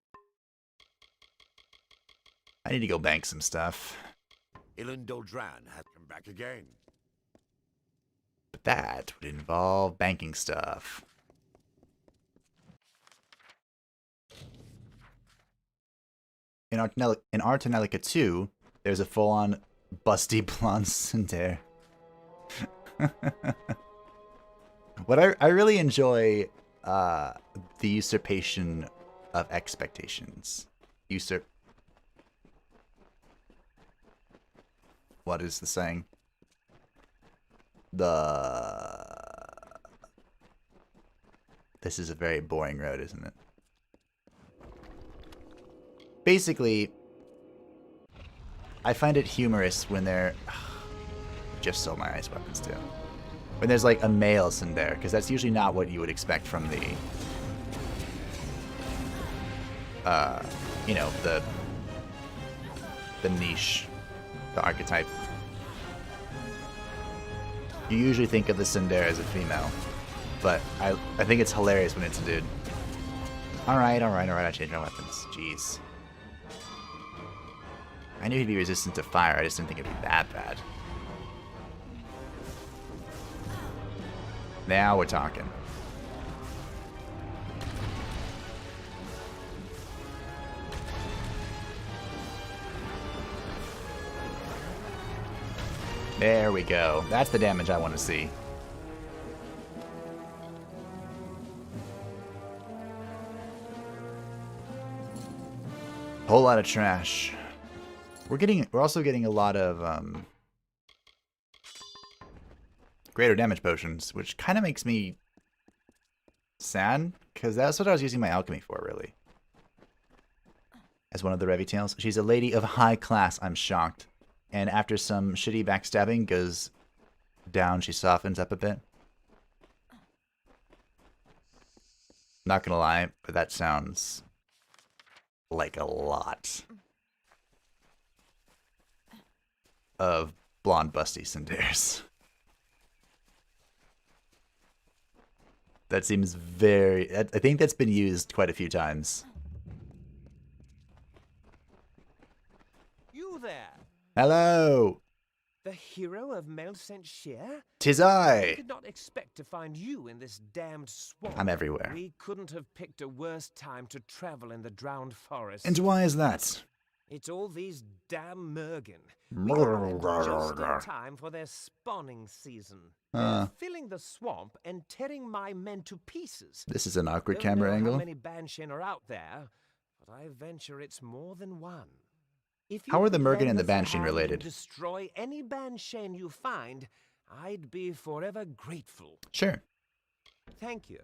I need to go bank some stuff. Ilan had come back again. But that would involve banking stuff. In Artanelica 2, there's a full-on busty blonde Cinder. What I really enjoy the usurpation of expectations. What is the saying? This is a very boring road, isn't it? Basically, I find it humorous when they're... Just stole my ice weapons, too. When there's, like, a male Cinder, because that's usually not what you would expect from the... you know, the niche, the archetype. You usually think of the Cinder as a female, but I think it's hilarious when it's a dude. Alright, I changed my weapons. Jeez. I knew he'd be resistant to fire, I just didn't think it'd be that bad. Now we're talking. There we go. That's the damage I want to see. Whole lot of trash. We're also getting a lot of greater damage potions, which kind of makes me sad, because that's what I was using my alchemy for, really. As one of the Revitails. She's a lady of high class, I'm shocked. And after some shitty backstabbing goes down, she softens up a bit. Not gonna lie, but that sounds like a lot of blonde busty Cinders. That seems very... I think that's been used quite a few times. You there. Hello! The hero of Melcent-Shear? 'Tis I! I did not expect to find you in this damned swamp. I'm everywhere. We couldn't have picked a worse time to travel in the drowned forest. And why is that? It's all these damn Mergen. We arrived just in time for their spawning season. They're filling the swamp and tearing my men to pieces. This is an awkward Don't camera know angle. How many Banshin are out there, but I venture it's more than one. If How are the you Mergen lend and the us a Banshin hand related? Destroy any Banshin you find, I'd be forever grateful. Sure. Thank you.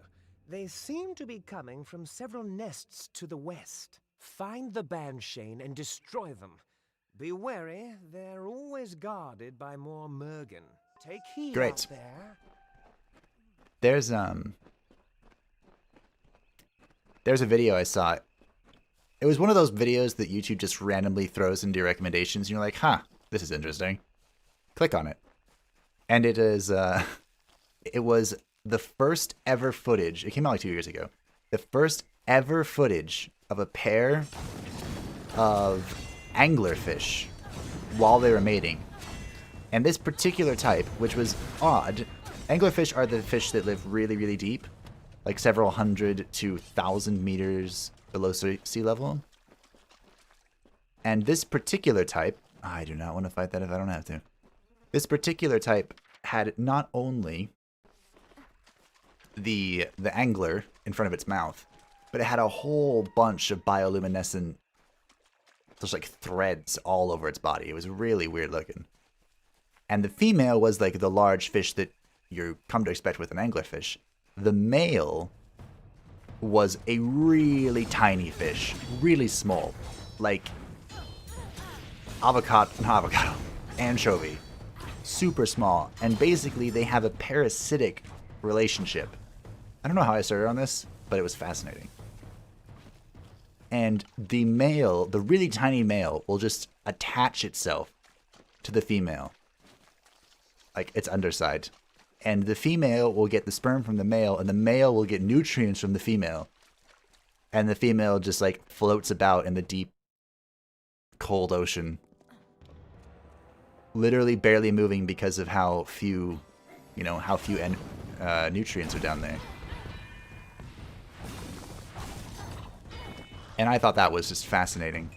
They seem to be coming from several nests to the west. Find the Banshin and destroy them. Be wary, they're always guarded by more Mergen. Take heed Great. out there. There's a video I saw. It was one of those videos that YouTube just randomly throws into your recommendations, and you're like, huh, this is interesting. Click on it. And it is, it was the first ever footage, it came out like 2 years ago, the first ever footage of a pair of anglerfish while they were mating. And this particular type, which was odd, anglerfish are the fish that live really, really deep, like several hundred to 1,000 meters below sea level. And this particular type, I do not want to fight that if I don't have to. This particular type had not only the angler in front of its mouth, but it had a whole bunch of bioluminescent, just like threads all over its body. It was really weird looking. And the female was like the large fish that you come to expect with an anglerfish. The male was a really tiny fish, really small, like anchovy, super small, and basically they have a parasitic relationship. I don't know how I started on this, but it was fascinating. And the male, the really tiny male, will just attach itself to the female, like its underside. And the female will get the sperm from the male, and the male will get nutrients from the female. And the female just like floats about in the deep, cold ocean. Literally barely moving because of how few, nutrients are down there. And I thought that was just fascinating.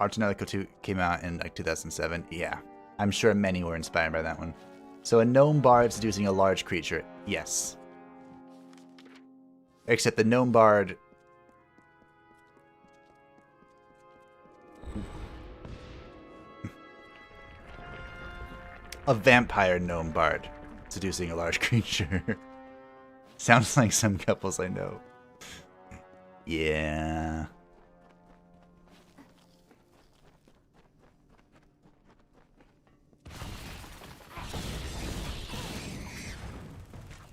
Archinelico 2 came out in like 2007. Yeah, I'm sure many were inspired by that one. So a gnome bard seducing a large creature. Yes. Except the gnome bard... a vampire gnome bard seducing a large creature. Sounds like some couples I know. Yeah.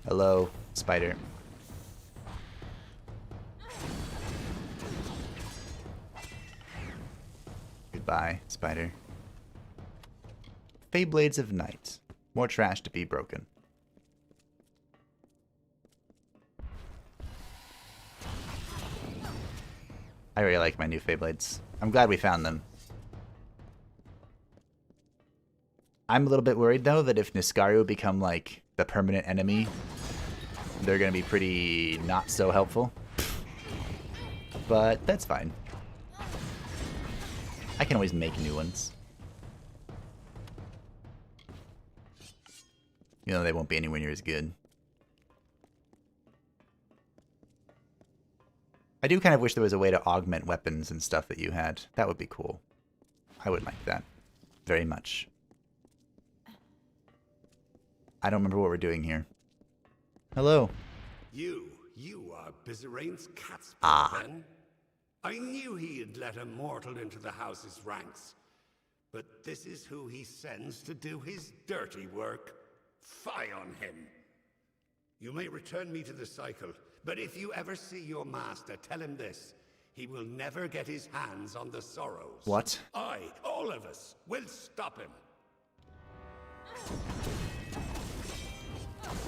Hello, spider. Goodbye, spider. Blades of Night. More trash to be broken. I really like my new Blades. I'm glad we found them. I'm a little bit worried though that if Niskaru become like the permanent enemy, they're gonna be pretty not so helpful. But that's fine. I can always make new ones. You know, they won't be anywhere near as good. I do kind of wish there was a way to augment weapons and stuff that you had. That would be cool. I would like that. Very much. I don't remember what we're doing here. Hello. You are Bizerane's cat's then? I knew he had let a mortal into the house's ranks. But this is who he sends to do his dirty work. Fie on him. You may return me to the cycle, but if you ever see your master, tell him this. He will never get his hands on the sorrows. What? All of us, will stop him.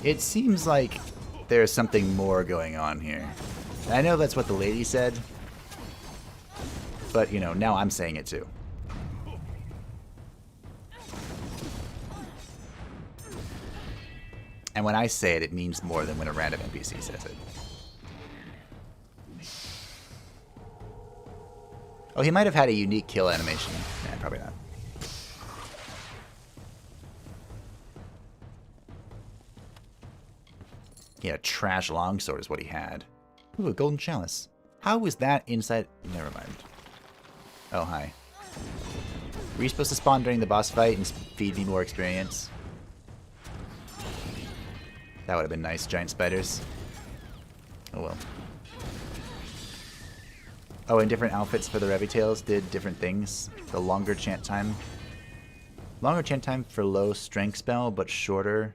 It seems like there's something more going on here. I know that's what the lady said, but, you know, now I'm saying it too. And when I say it, it means more than when a random NPC says it. Oh, he might have had a unique kill animation. Nah, probably not. Yeah, trash longsword is what he had. Ooh, a golden chalice. How was that inside? Never mind. Oh, hi. Were you supposed to spawn during the boss fight and feed me more experience? That would have been nice, giant spiders. Oh well. Oh, and different outfits for the Revitails did different things. The longer chant time. Longer chant time for low strength spell, but shorter.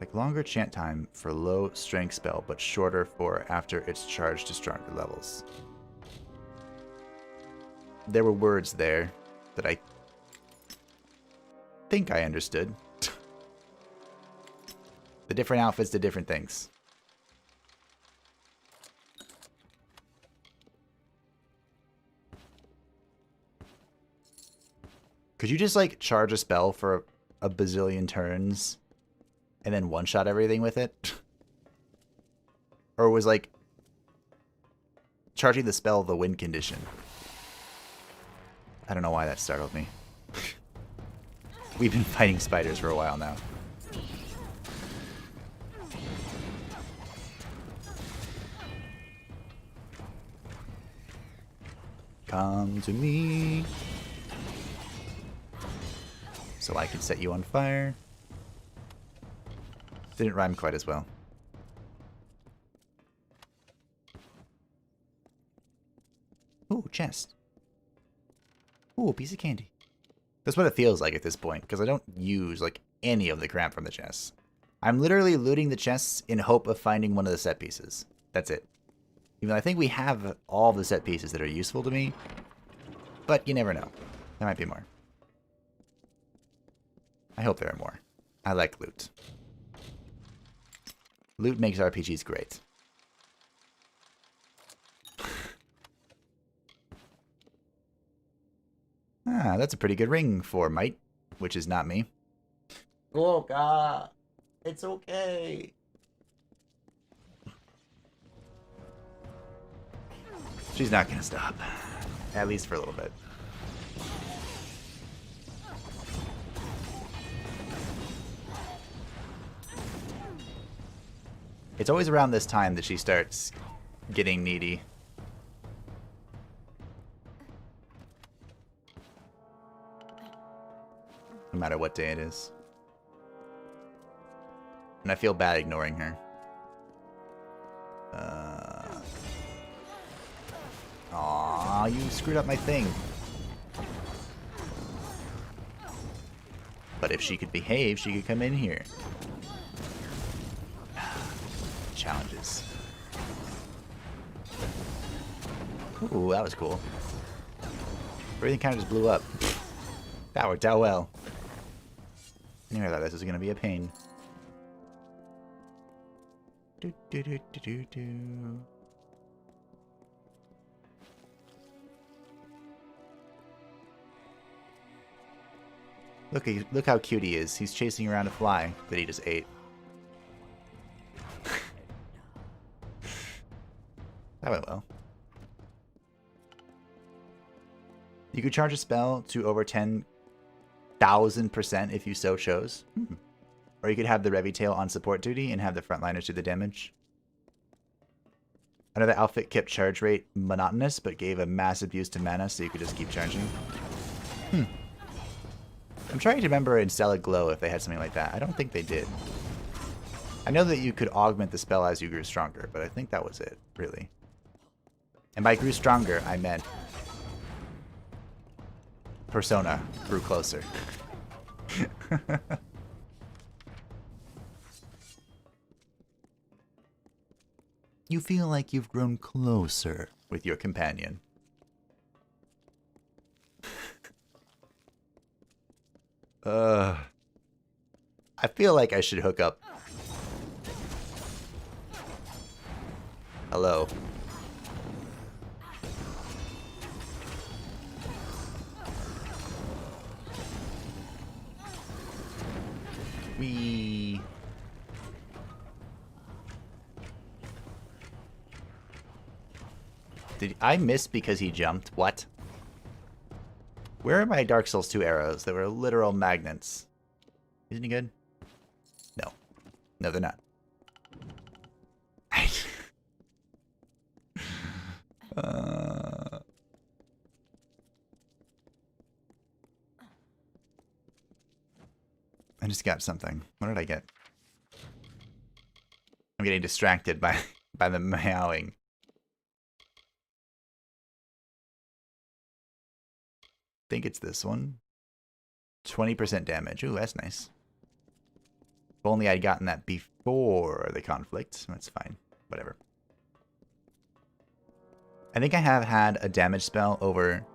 Like longer chant time for low strength spell, but shorter for after it's charged to stronger levels. There were words there that I think I understood. The different outfits did different things. Could you just like charge a spell for a bazillion turns and then one-shot everything with it? Or was like charging the spell the win condition? I don't know why that startled me. We've been fighting spiders for a while now. Come to me, so I can set you on fire. Didn't rhyme quite as well. chest. Ooh, a piece of candy. That's what it feels like at this point, because I don't use, like, any of the crap from the chests. I'm literally looting the chests in hope of finding one of the set pieces. That's it. Even though I think we have all the set pieces that are useful to me, but you never know. There might be more. I hope there are more. I like loot. Loot makes RPGs great. Ah, that's a pretty good ring for Might, which is not me. Oh, God. It's okay. She's not going to stop. At least for a little bit. It's always around this time that she starts getting needy. No matter what day it is. And I feel bad ignoring her. Aw, you screwed up my thing. But if she could behave, she could come in here. Challenges. Ooh, that was cool. Everything kind of just blew up. That worked out well. Anyway, I thought this was going to be a pain. Do, do, do, do, do, do. Look how cute he is. He's chasing around a fly that he just ate. That went well. You could charge a spell to over 10,000% if you so chose. Or you could have the Revitail on support duty and have the frontliners do the damage. Another outfit kept charge rate monotonous, but gave a massive boost to mana, so you could just keep charging. I'm trying to remember in Stellar Glow if they had something like that. I don't think they did. I know that you could augment the spell as you grew stronger, but I think that was it, really. And by grew stronger, I meant Persona grew closer. You feel like you've grown closer with your companion. I feel like I should hook up. Hello. We. Did I miss because he jumped? What? Where are my Dark Souls 2 arrows that were literal magnets? Isn't he good? No. No, they're not. I just got something. What did I get? I'm getting distracted by the meowing. I think it's this one. 20% damage. Ooh, that's nice. If only I'd gotten that before the conflict. That's fine. Whatever. I think I have had a damage spell over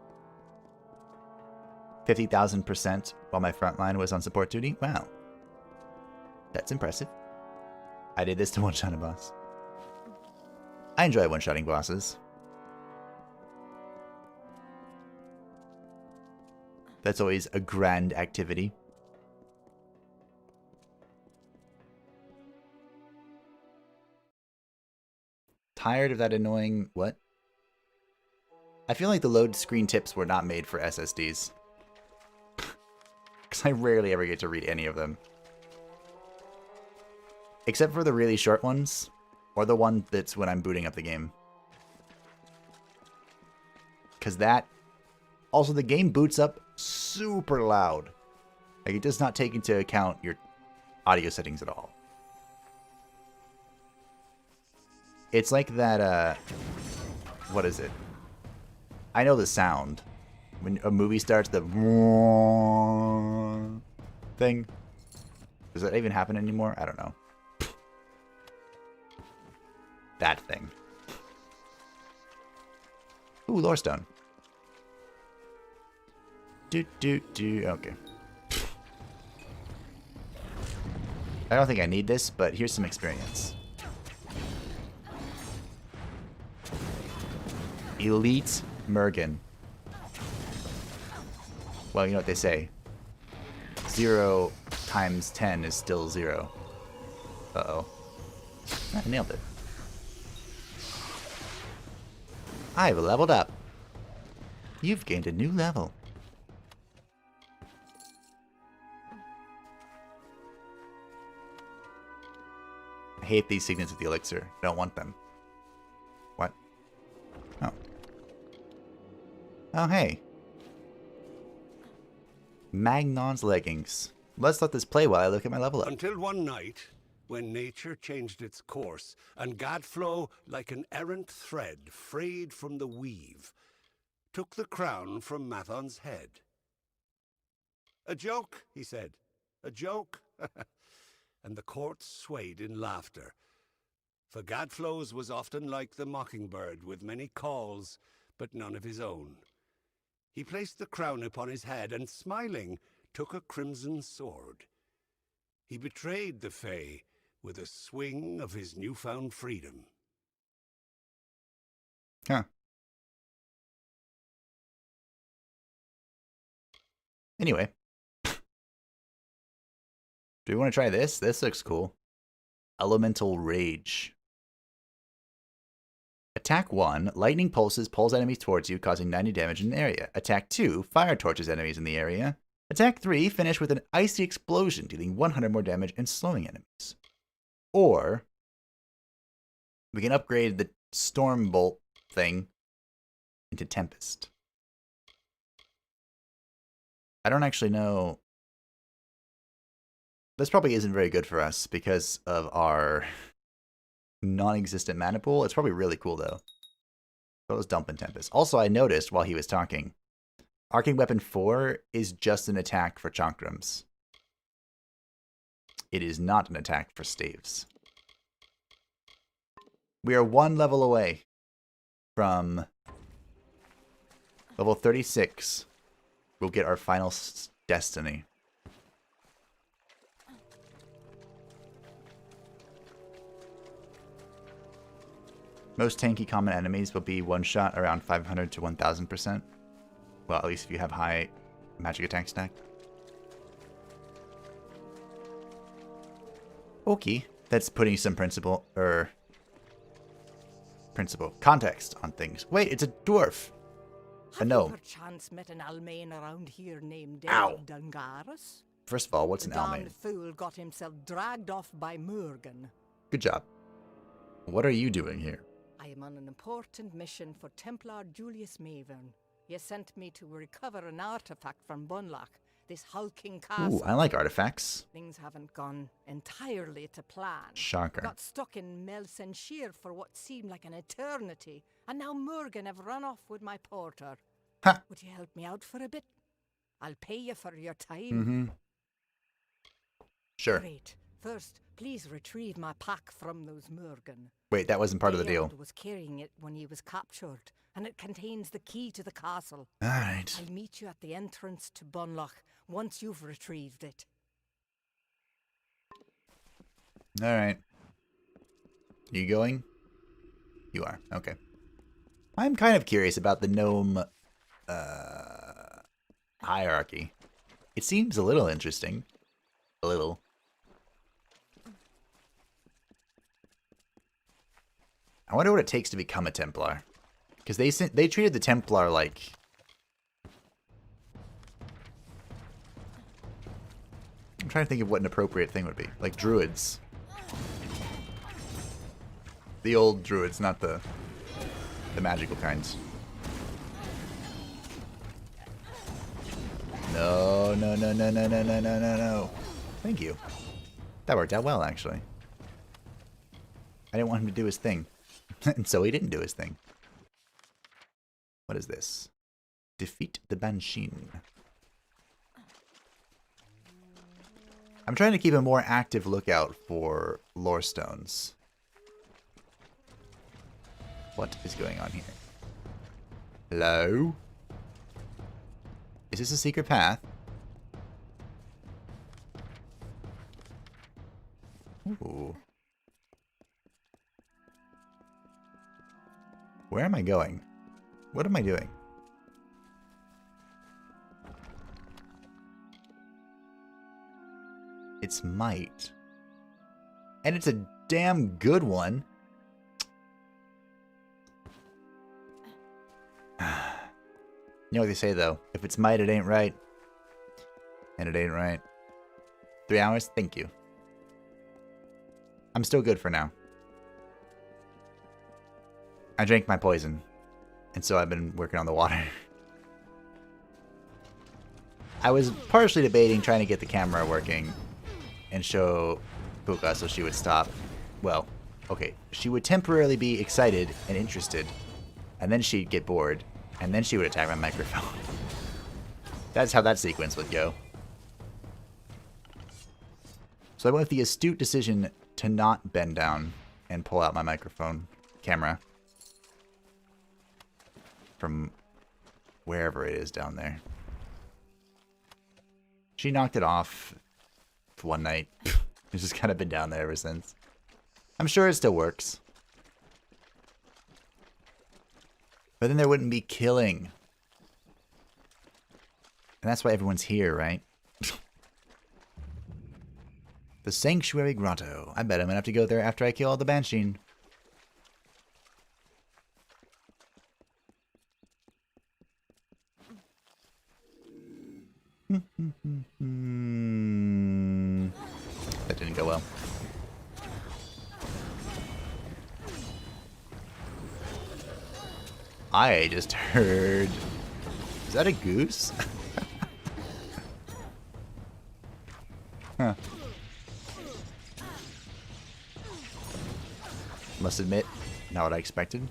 50,000% while my front line was on support duty. Wow. That's impressive. I did this to one-shot a boss. I enjoy one-shotting bosses. That's always a grand activity. Tired of that annoying... What? I feel like the load screen tips were not made for SSDs. Because I rarely ever get to read any of them. Except for the really short ones. Or the one that's when I'm booting up the game. Because that... Also, the game boots up super loud. Like, it does not take into account your audio settings at all. It's like that, what is it? I know the sound. When a movie starts, the thing. Does that even happen anymore? I don't know. That thing. Ooh, lore stone. Okay. I don't think I need this, but here's some experience. Elite Mergen. Well, you know what they say. 0 times 10 is still 0. Uh-oh. I nailed it. I've leveled up. You've gained a new level. I hate these signets with the elixir. I don't want them. What? Oh. Oh, hey. Magnon's leggings. Let's let this play while I look at my level up. Until one night, when nature changed its course, and Gadflow, like an errant thread frayed from the weave, took the crown from Mathon's head. "A joke," he said. "A joke." And the court swayed in laughter. For Gadflow's was often like the mockingbird, with many calls, but none of his own. He placed the crown upon his head, and smiling, took a crimson sword. He betrayed the Fae with a swing of his newfound freedom. Huh. Anyway. Do we want to try this? This looks cool. Elemental Rage. Attack 1, lightning pulses pulls enemies towards you, causing 90 damage in an area. Attack 2, fire torches enemies in the area. Attack 3, finish with an icy explosion, dealing 100 more damage and slowing enemies. Or, we can upgrade the Storm Bolt thing into Tempest. I don't actually know. This probably isn't very good for us because of our non-existent mana pool. It's probably really cool though. So let's dump in Tempest. Also, I noticed while he was talking, Arcane Weapon 4 is just an attack for Chankrams. It is not an attack for staves. We are 1 level away from level 36. We'll get our final destiny. Most tanky common enemies will be one-shot around 500 to 1000%. Well, at least if you have high magic attack stack. Okay, that's putting some context on things. Wait, it's a dwarf. A gnome. Perchance met an Almain around here named Ow. Dungaris? First of all, what's an The Almain? damned fool got himself dragged off by Murgan. Good job. What are you doing here? I am on an important mission for Templar Julius Mavern. He has sent me to recover an artifact from Bunlock, this hulking castle. Ooh, I like artifacts. Things haven't gone entirely to plan. Shocker. Got stuck in Melsenshire for what seemed like an eternity, and now Murgan have run off with my porter. Ha. Would you help me out for a bit? I'll pay you for your time. Mm-hmm. Sure. Great. First, please retrieve my pack from those Murgan. Wait, that wasn't part of the deal. Bayard was carrying it when he was captured, and it contains the key to the castle. All right. I'll meet you at the entrance to Bunlock once you've retrieved it. All right. You going? You are. Okay. I'm kind of curious about the gnome hierarchy. It seems a little interesting. A little. I wonder what it takes to become a Templar. Because they treated the Templar like... I'm trying to think of what an appropriate thing would be. Like druids. The old druids, not the magical kinds. No, no, no, no, no, no, no, no, no, no. Thank you. That worked out well, actually. I didn't want him to do his thing. And so he didn't do his thing. What is this? Defeat the Banshin. I'm trying to keep a more active lookout for lore stones. What is going on here? Hello? Is this a secret path? Ooh. Where am I going? What am I doing? It's might. And it's a damn good one. You know what they say though, if it's might, it ain't right. And it ain't right. 3 hours? Thank you. I'm still good for now. I drank my poison. And so I've been working on the water. I was partially debating trying to get the camera working and show Puka so she would stop. Well, okay. She would temporarily be excited and interested. And then she'd get bored. And then she would attack my microphone. That's how that sequence would go. So I went with the astute decision to not bend down and pull out my microphone camera from wherever it is down there. She knocked it off one night. It's just kind of been down there ever since. I'm sure it still works. But then there wouldn't be killing. And that's why everyone's here, right? The Sanctuary Grotto. I bet I'm gonna have to go there after I kill all the Banshin. That didn't go well. I just heard... Is that a goose? Huh. Must admit, not what I expected.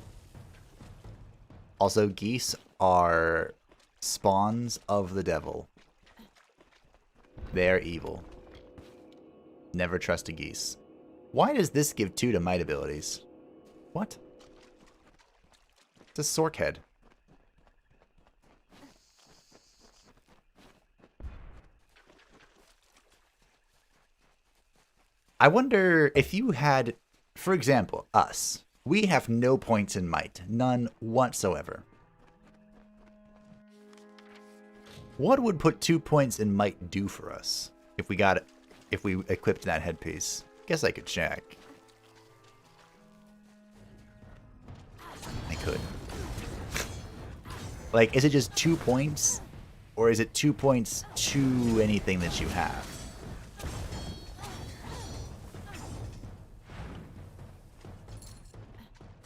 Also, geese are spawns of the devil. They are evil. Never trust a geese. Why does this give 2 to might abilities? What? It's a Sork head. I wonder if you had, for example, us. We have no points in might. None whatsoever. What would put 2 points in might do for us if we got it, if we equipped that headpiece? Guess I could check. I could. Like, is it just 2 points? Or is it 2 points to anything that you have?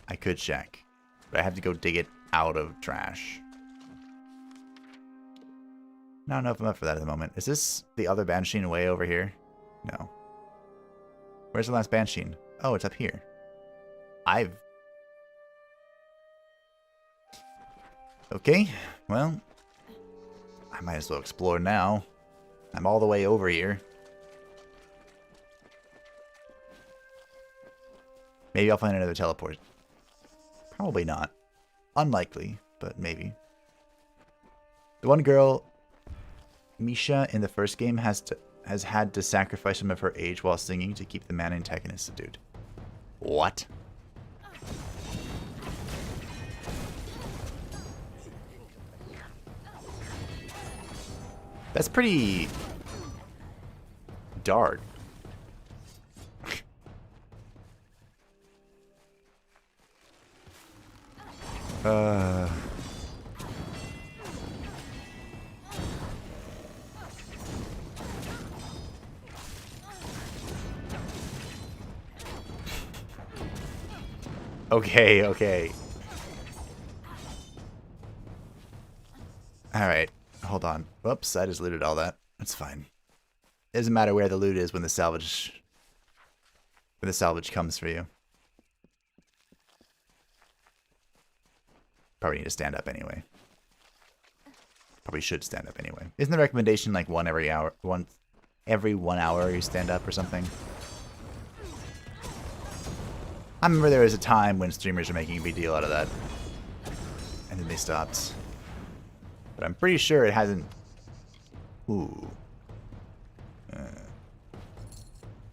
I could check. But I have to go dig it out of trash. I don't know if I'm up for that at the moment. Is this the other Banshin way over here? No. Where's the last Banshin? Oh, it's up here. Okay, well, I might as well explore now. I'm all the way over here. Maybe I'll find another teleport. Probably not. Unlikely, but maybe. The one girl, Misha, in the first game has had to sacrifice some of her age while singing to keep the man antagonist subdued. What? That's pretty dark. Okay. Alright, hold on. Whoops, I just looted all that. That's fine. It doesn't matter where the loot is when the salvage comes for you. Probably need to stand up anyway. Probably should stand up anyway. Isn't the recommendation like every 1 hour you stand up or something? I remember there was a time when streamers were making a big deal out of that. And then they stopped. But I'm pretty sure it hasn't... Ooh.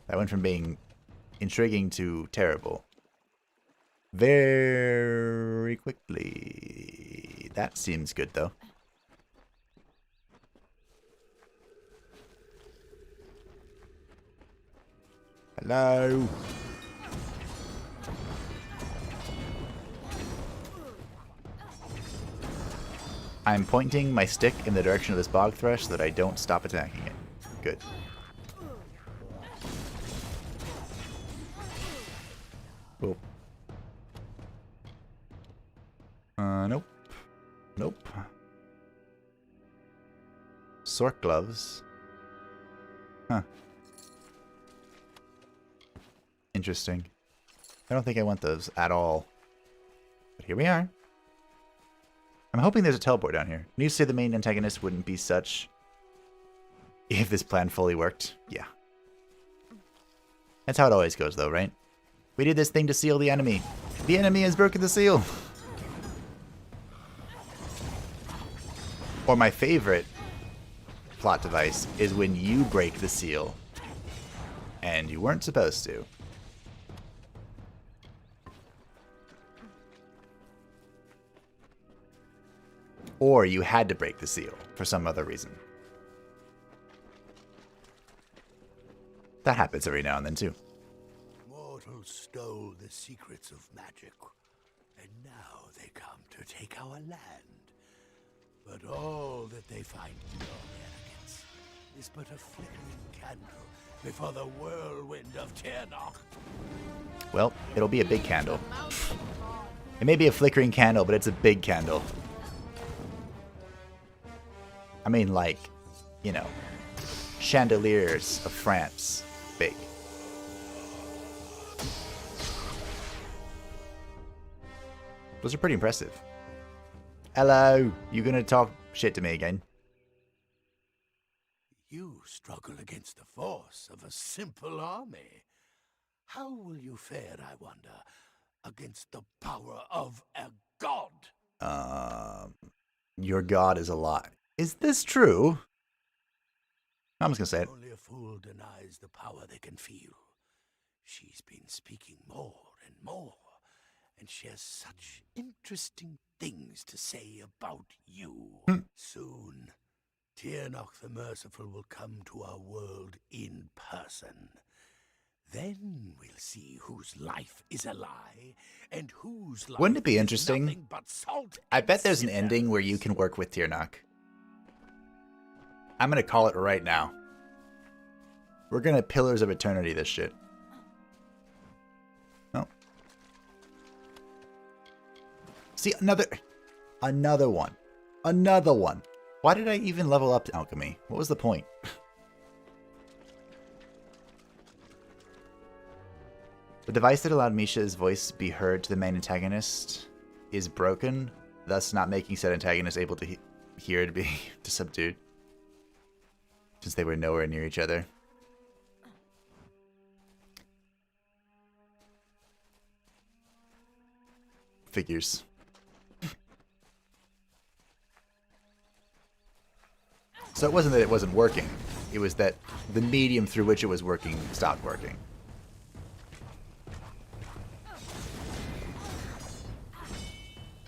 That went from being intriguing to terrible. Very quickly. That seems good, though. Hello? I'm pointing my stick in the direction of this bog thrush so that I don't stop attacking it. Good. Oh. Nope. Nope. Sork gloves. Huh. Interesting. I don't think I want those at all. But here we are. I'm hoping there's a teleport down here. Can you say the main antagonist wouldn't be such if this plan fully worked? Yeah. That's how it always goes though, right? We did this thing to seal the enemy. The enemy has broken the seal. Or my favorite plot device is when you break the seal and you weren't supposed to. Or you had to break the seal for some other reason. That happens every now and then too. Mortals stole the secrets of magic, and now they come to take our land. But all that they find in your arrogance is but a flickering candle before the whirlwind of Tirnoch. Well, it'll be a big candle. It may be a flickering candle, but it's a big candle. I mean, like, you know, chandeliers of France. Big. Those are pretty impressive. Hello, you gonna talk shit to me again? You struggle against the force of a simple army. How will you fare, I wonder, against the power of a god? Your god is a lie. Is this true? I'm just gonna say it. Only a fool denies the power they can feel. She's been speaking more and more, and she has such interesting things to say about you. Soon, Tirnoch the Merciful will come to our world in person. Then we'll see whose life is a lie, and whose life Wouldn't it be is interesting? nothing but salt I and bet there's an cinder. ending where you can work with Tirnoch. I'm gonna call it right now. We're gonna Pillars of Eternity this shit. No. See, another one. Another one. Why did I even level up to alchemy? What was the point? The device that allowed Misha's voice be heard to the main antagonist is broken, thus not making said antagonist able to hear to be subdued, since they were nowhere near each other. Figures. So it wasn't that it wasn't working, it was that the medium through which it was working stopped working.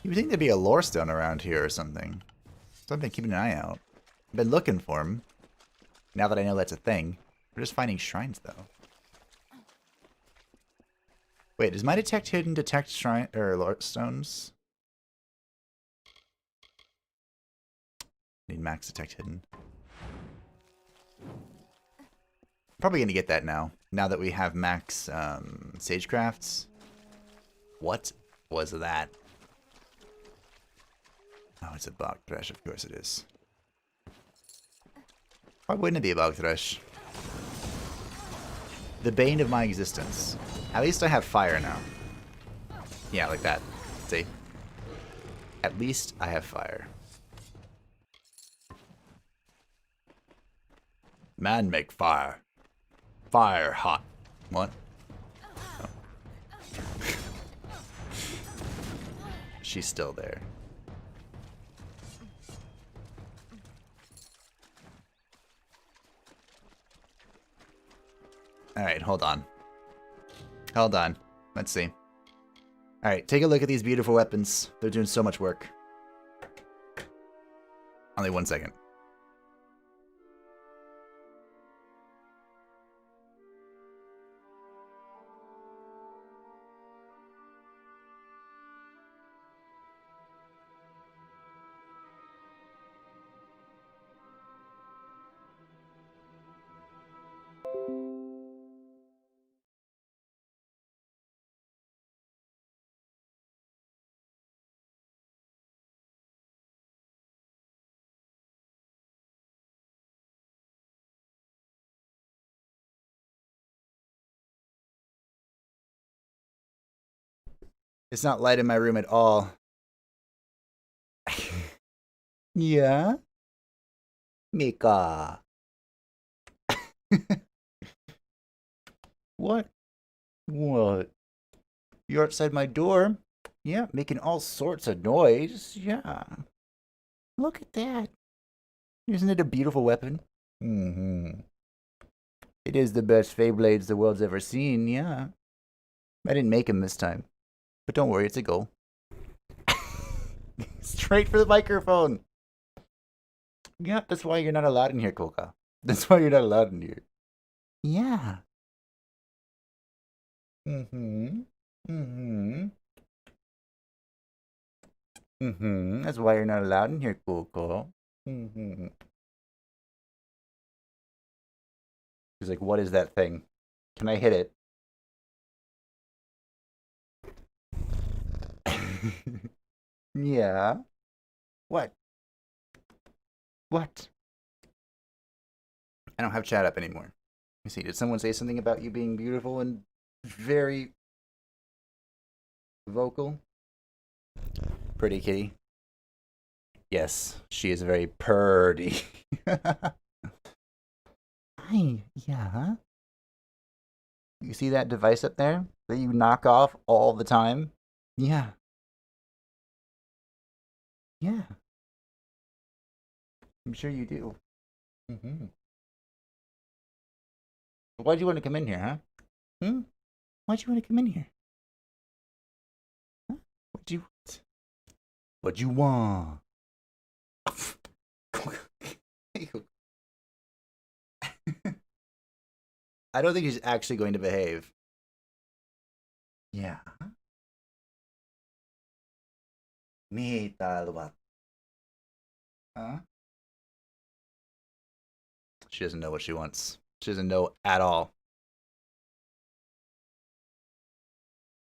You would think there'd be a lore stone around here or something. So I've been keeping an eye out. I've been looking for them. Now that I know that's a thing. We're just finding shrines, though. Wait, does my detect hidden detect shrine or lore stones? Need max detect hidden. Probably gonna get that now. Now that we have max sagecrafts. What was that? Oh, it's a bog thrush. Of course it is. Why wouldn't it be a bog thrush? The bane of my existence. At least I have fire now. Yeah, like that. See? At least I have fire. Man make fire. Fire hot. What? Oh. She's still there. Alright, hold on. Hold on. Let's see. Alright, take a look at these beautiful weapons. They're doing so much work. Only 1 second. It's not light in my room at all. Yeah? Mika. What? What? You're outside my door? Yeah, making all sorts of noise. Yeah. Look at that. Isn't it a beautiful weapon? Mm-hmm. It is the best Feyblades the world's ever seen, yeah. I didn't make him this time. But don't worry, it's a goal. Straight for the microphone. Yeah, that's why you're not allowed in here, Koka. That's why you're not allowed in here. Yeah. Mm-hmm. Mm-hmm. Mm-hmm. That's why you're not allowed in here, Coco. Mm-hmm. He's like, what is that thing? Can I hit it? Yeah. What? What? I don't have chat up anymore. Let me see. Did someone say something about you being beautiful and very vocal? Pretty kitty. Yes, she is very purdy. Hi. Yeah. You see that device up there that you knock off all the time? Yeah. Yeah. I'm sure you do. Mm-hmm. Why'd you want to come in here, huh? Hmm? Why'd you want to come in here? Huh? What'd you want? What'd you want? I don't think he's actually going to behave. Yeah. Me talwa. Huh? She doesn't know what she wants. She doesn't know at all.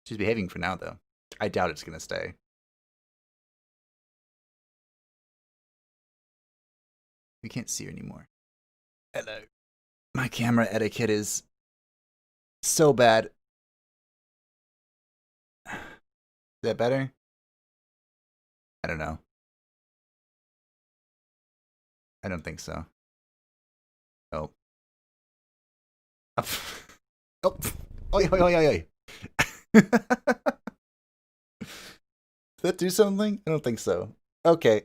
She's behaving for now, though. I doubt it's going to stay. We can't see her anymore. Hello. My camera etiquette is so bad. Is that better? I don't know. I don't think so. Oh. Oh. Oi, oi, oi, oi, oi. Did that do something? I don't think so. Okay.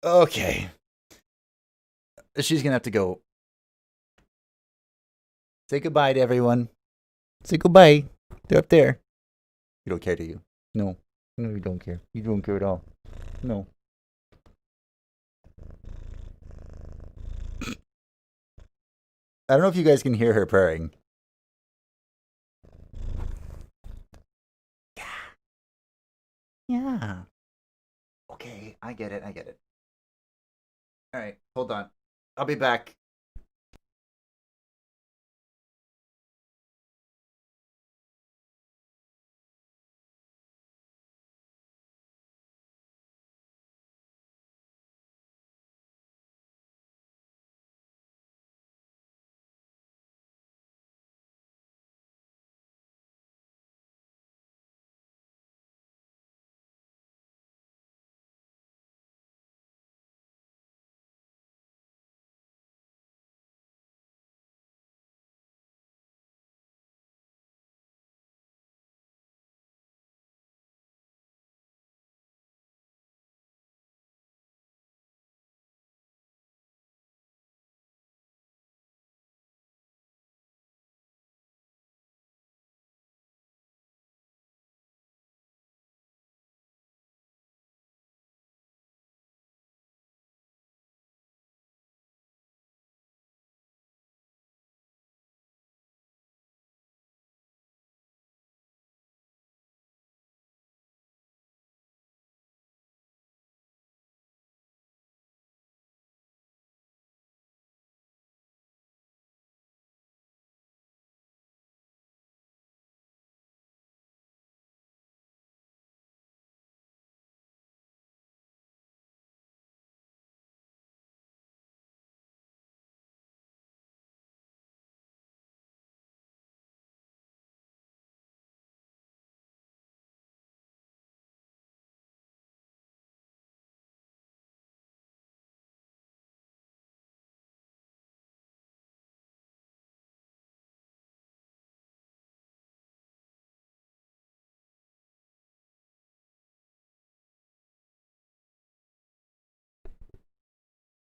Okay. She's gonna have to go. Say goodbye to everyone. Say goodbye. They're up there. You don't care, do you? No. No, you don't care. You don't care at all. No. I don't know if you guys can hear her purring. Yeah. Yeah. Okay, I get it. I get it. All right, hold on. I'll be back.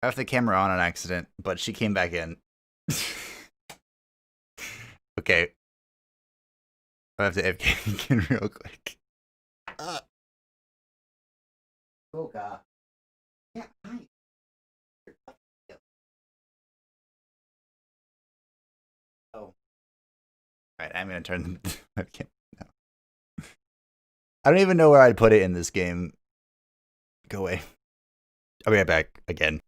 I left the camera on accident, but she came back in. Okay. I have to AFK again real quick. Oh god. Yeah, hi. Oh. Alright, I'm gonna turn the webcam now. I don't even know where I'd put it in this game. Go away. I'll be right back again.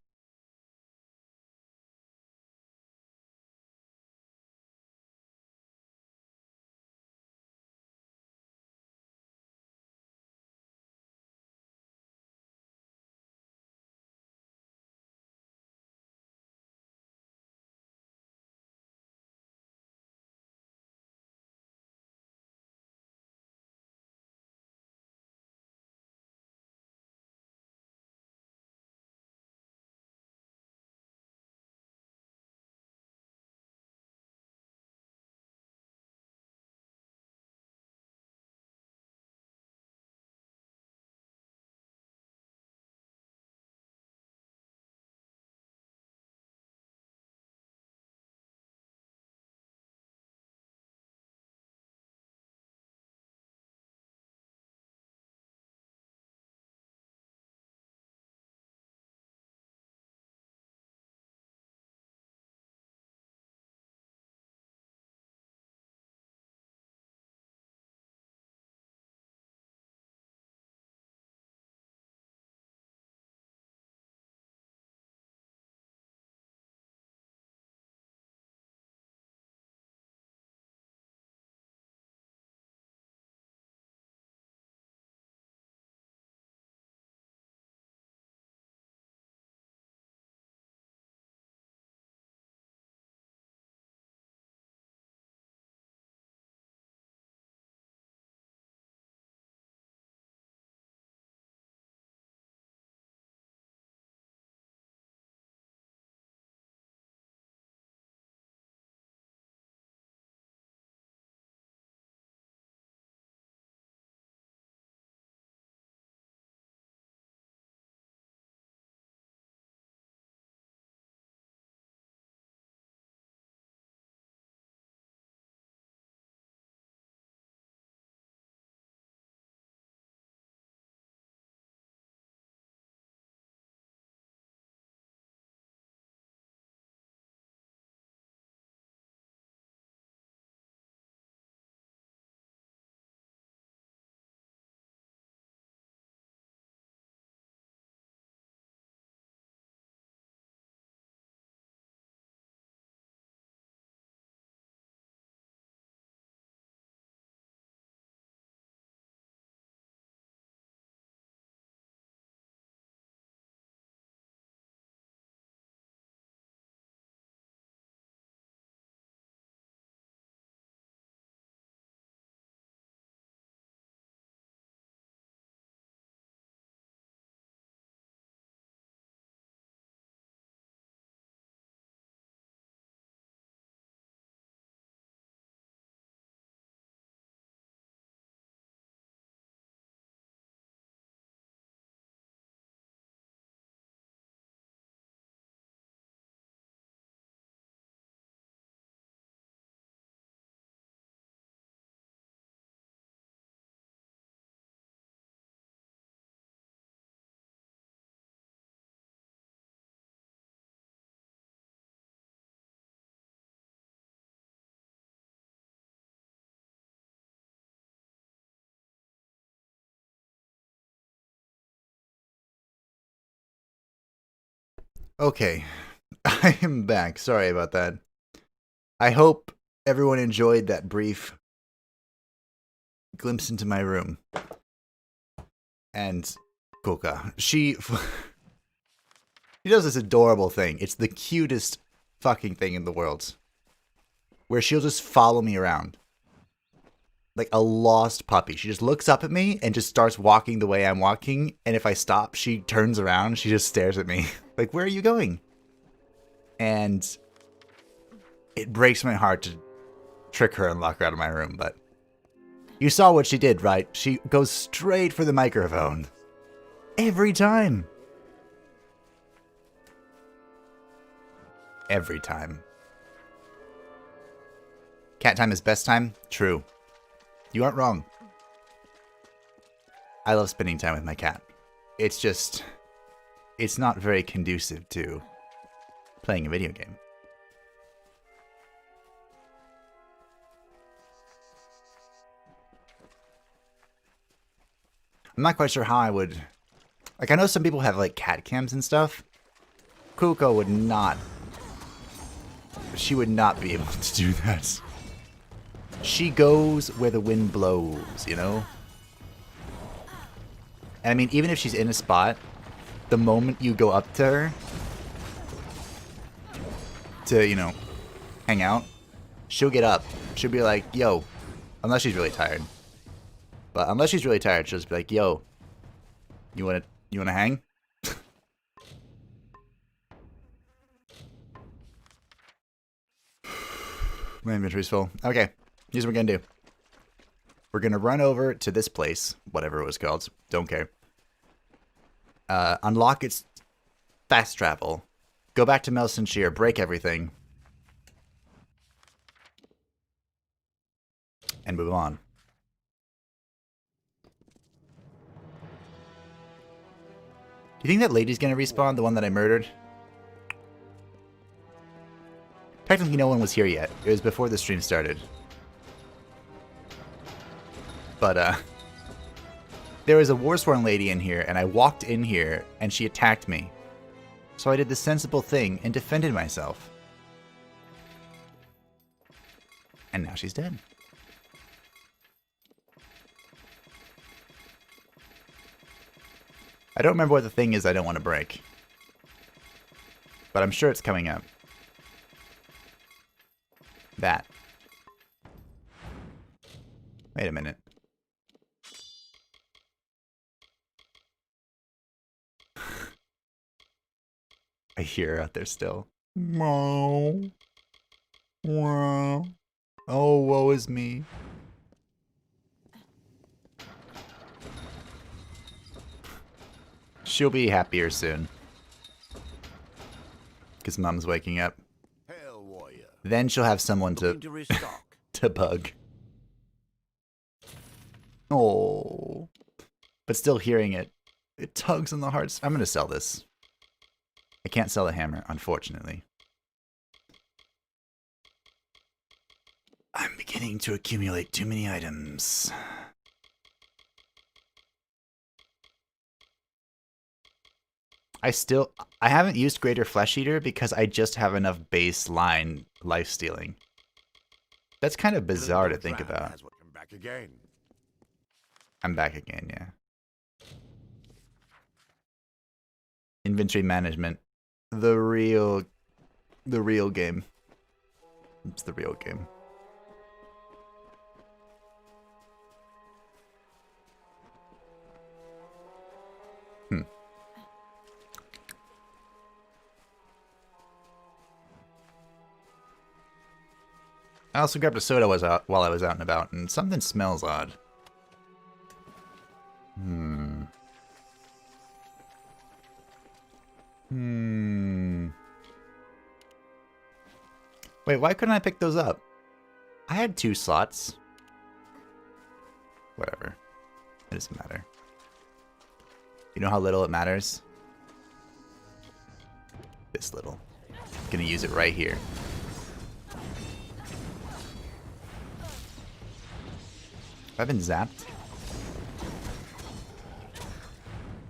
Okay, I am back. Sorry about that. I hope everyone enjoyed that brief glimpse into my room. And Kuka, she does this adorable thing. It's the cutest fucking thing in the world. Where she'll just follow me around. Like a lost puppy. She just looks up at me and just starts walking the way I'm walking. And if I stop, she turns around. She just stares at me. Like, where are you going? And it breaks my heart to trick her and lock her out of my room. But you saw what she did, right? She goes straight for the microphone. Every time. every time. Cat time is best time? True. You aren't wrong. I love spending time with my cat. It's just... it's not very conducive to playing a video game. I'm not quite sure how I would... like, I know some people have, like, cat cams and stuff. Kuko would not... she would not be able to do that. She goes where the wind blows, you know? And I mean, even if she's in a spot, the moment you go up to her to, you know, hang out, she'll get up. She'll be like, yo, unless she's really tired. But unless she's really tired, she'll just be like, yo, you wanna hang? My inventory's full. Okay, here's what we're gonna do. We're gonna run over to this place, whatever it was called, don't care. Unlock its fast travel. Go back to Melson Shear, break everything. And move on. Do you think that lady's gonna respawn, the one that I murdered? Technically no one was here yet. It was before the stream started. But, there was a Warsworn lady in here, and I walked in here, and she attacked me. So I did the sensible thing and defended myself. And now she's dead. I don't remember what the thing is I don't want to break. But I'm sure it's coming up. That. Wait a minute. I hear her out there still. Meow. Meow. Oh, woe is me. She'll be happier soon. Because Mom's waking up. Hail, warrior. Then she'll have someone to restock. to bug. Oh. But still hearing it, it tugs on the hearts. I'm going to sell this. I can't sell the hammer, unfortunately. I'm beginning to accumulate too many items. I haven't used Greater Flesh Eater because I just have enough baseline life stealing. That's kind of bizarre to think about. Back again. I'm back again, yeah. Inventory management. The real game. It's the real game. I also grabbed a soda while I was out and about, and something smells odd. Wait, why couldn't I pick those up? I had 2 slots. Whatever. It doesn't matter. You know how little it matters? This little. I'm gonna use it right here. Have I been zapped?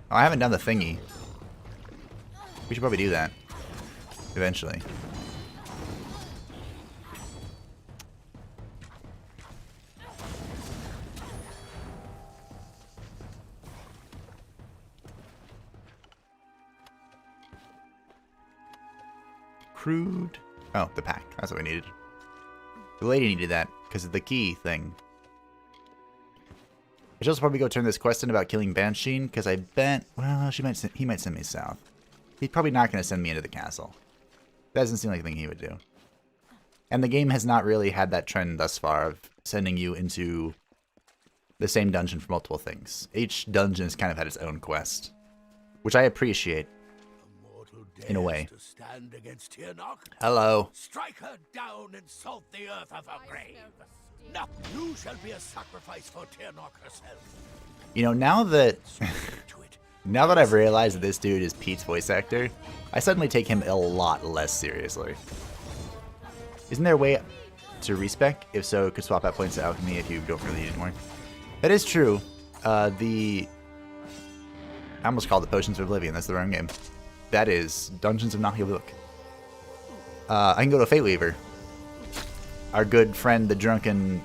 Oh, I haven't done the thingy. We should probably do that. Eventually. Crude. Oh, the pack. That's what we needed. The lady needed that because of the key thing. I should also probably go turn this quest in about killing Banshee, because I bet, well, he might send me south. He's probably not going to send me into the castle. That doesn't seem like a thing he would do. And the game has not really had that trend thus far of sending you into the same dungeon for multiple things. Each dungeon has kind of had its own quest, which I appreciate. A mortal in a way. To stand against Tirnoch? Hello. Strike her down and salt the earth of her grave. No, you shall be a sacrifice for Tirnoch herself. You know, now that now that I've realized that this dude is Pete's voice actor, I suddenly take him a lot less seriously. Isn't there a way to respec? If so, could swap out points to alchemy if you don't really need it anymore. That is true. I almost called it Potions of Oblivion. That's the wrong game. That is Dungeons of Nahiluk. I can go to Fate Weaver. Our good friend, the drunken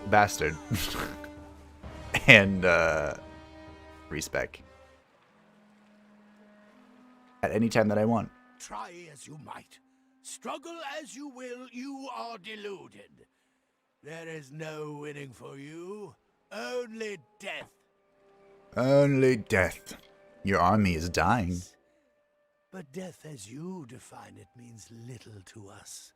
bastard. And respec. At any time that I want. Try as you might, struggle as you will, you are deluded. There is no winning for you, only death. Only death. Your army is dying. But death as you define it means little to us.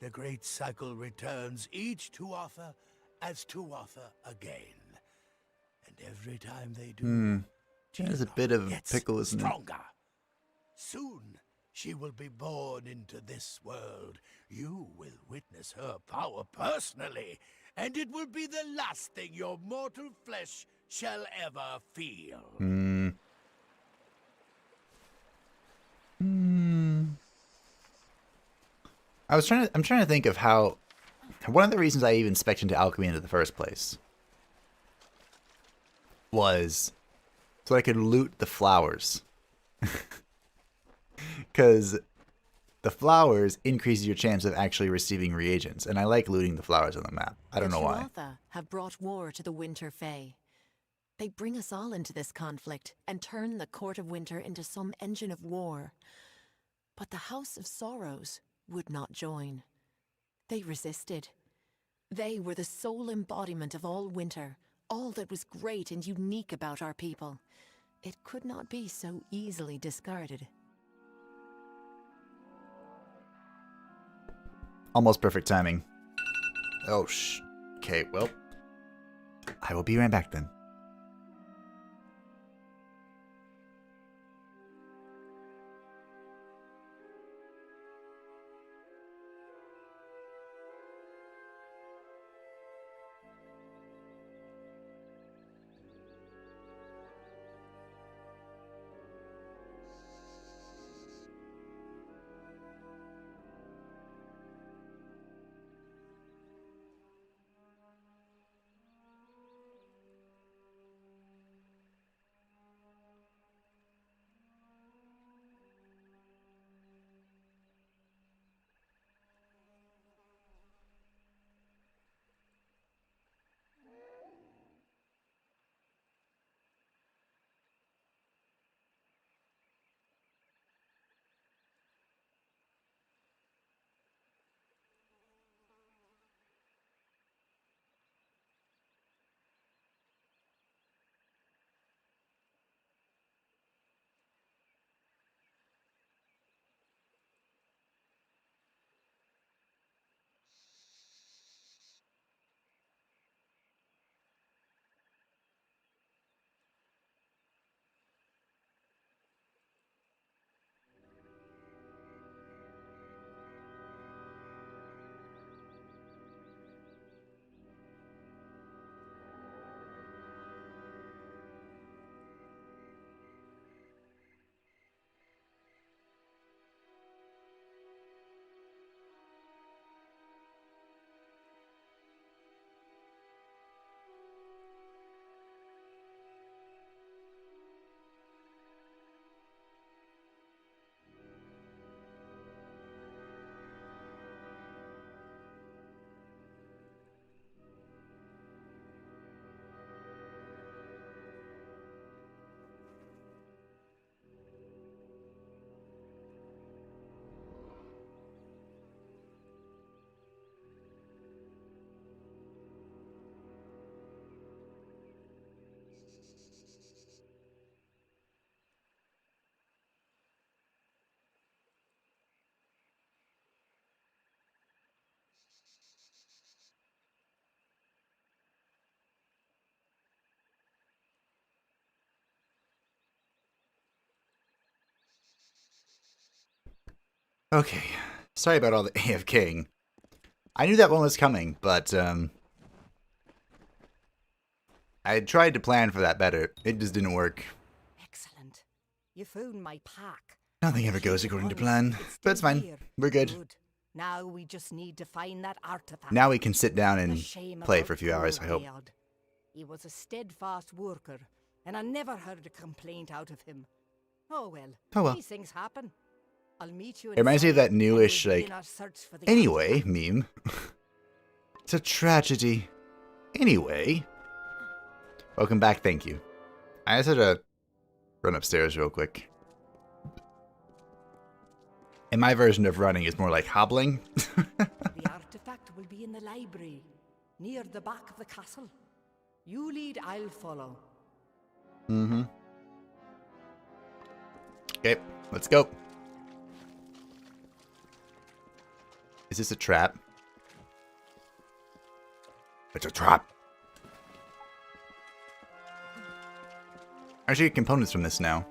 The great cycle returns each Tuatha as Tuatha again. And every time they do, There's a bit of a pickle, isn't it? stronger. Soon she will be born into this world. You will witness her power personally, and it will be the last thing your mortal flesh shall ever feel. I'm trying to think of how one of the reasons I even spec'd into alchemy into the first place was so I could loot the flowers. Because the flowers increase your chance of actually receiving reagents, and I like looting the flowers on the map. I don't know why. The Tuatha have brought war to the Winter Fae. They bring us all into this conflict and turn the Court of Winter into some engine of war. But the House of Sorrows would not join. They resisted. They were the sole embodiment of all winter, all that was great and unique about our people. It could not be so easily discarded. Almost perfect timing. Oh, okay, well, I will be right back then. Okay. Sorry about all the AFKing. I knew that one was coming, but I tried to plan for that better. It just didn't work. Excellent. You found my pack. Nothing ever goes according to plan, but it's fine. We're good. Now we just need to find that artifact. Now we can sit down and play for a few hours, I hope. He was a steadfast worker, and I never heard a complaint out of him. Oh well. These things happen. I'll meet you. It reminds me of that newish, like, anyway meme. It's a tragedy. Anyway. Welcome back, thank you. I just had to run upstairs real quick. And my version of running is more like hobbling. The artifact will be in the library, near the back of the castle. You lead, I'll follow. Mm-hmm. Okay, let's go. Is this a trap? It's a trap. I should get components from this now.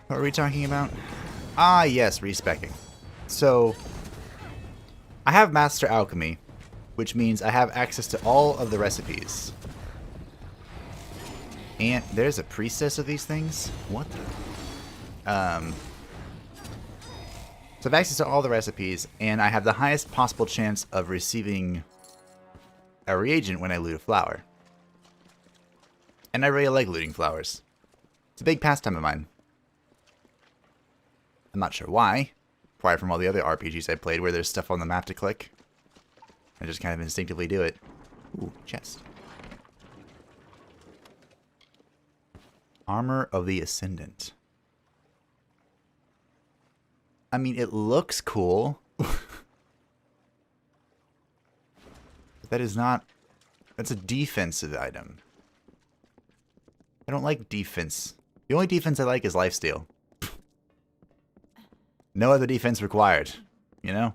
What are we talking about? Ah, yes, respecking. So, I have Master Alchemy, which means I have access to all of the recipes. And there's a priestess of these things? What the? So I have access to all the recipes, and I have the highest possible chance of receiving a reagent when I loot a flower. And I really like looting flowers. It's a big pastime of mine. I'm not sure why. Probably from all the other RPGs I played where there's stuff on the map to click. I just kind of instinctively do it. Ooh, chest. Armor of the Ascendant. I mean, it looks cool. But that is not... That's a defensive item. I don't like defense. The only defense I like is lifesteal. No other defense required, you know?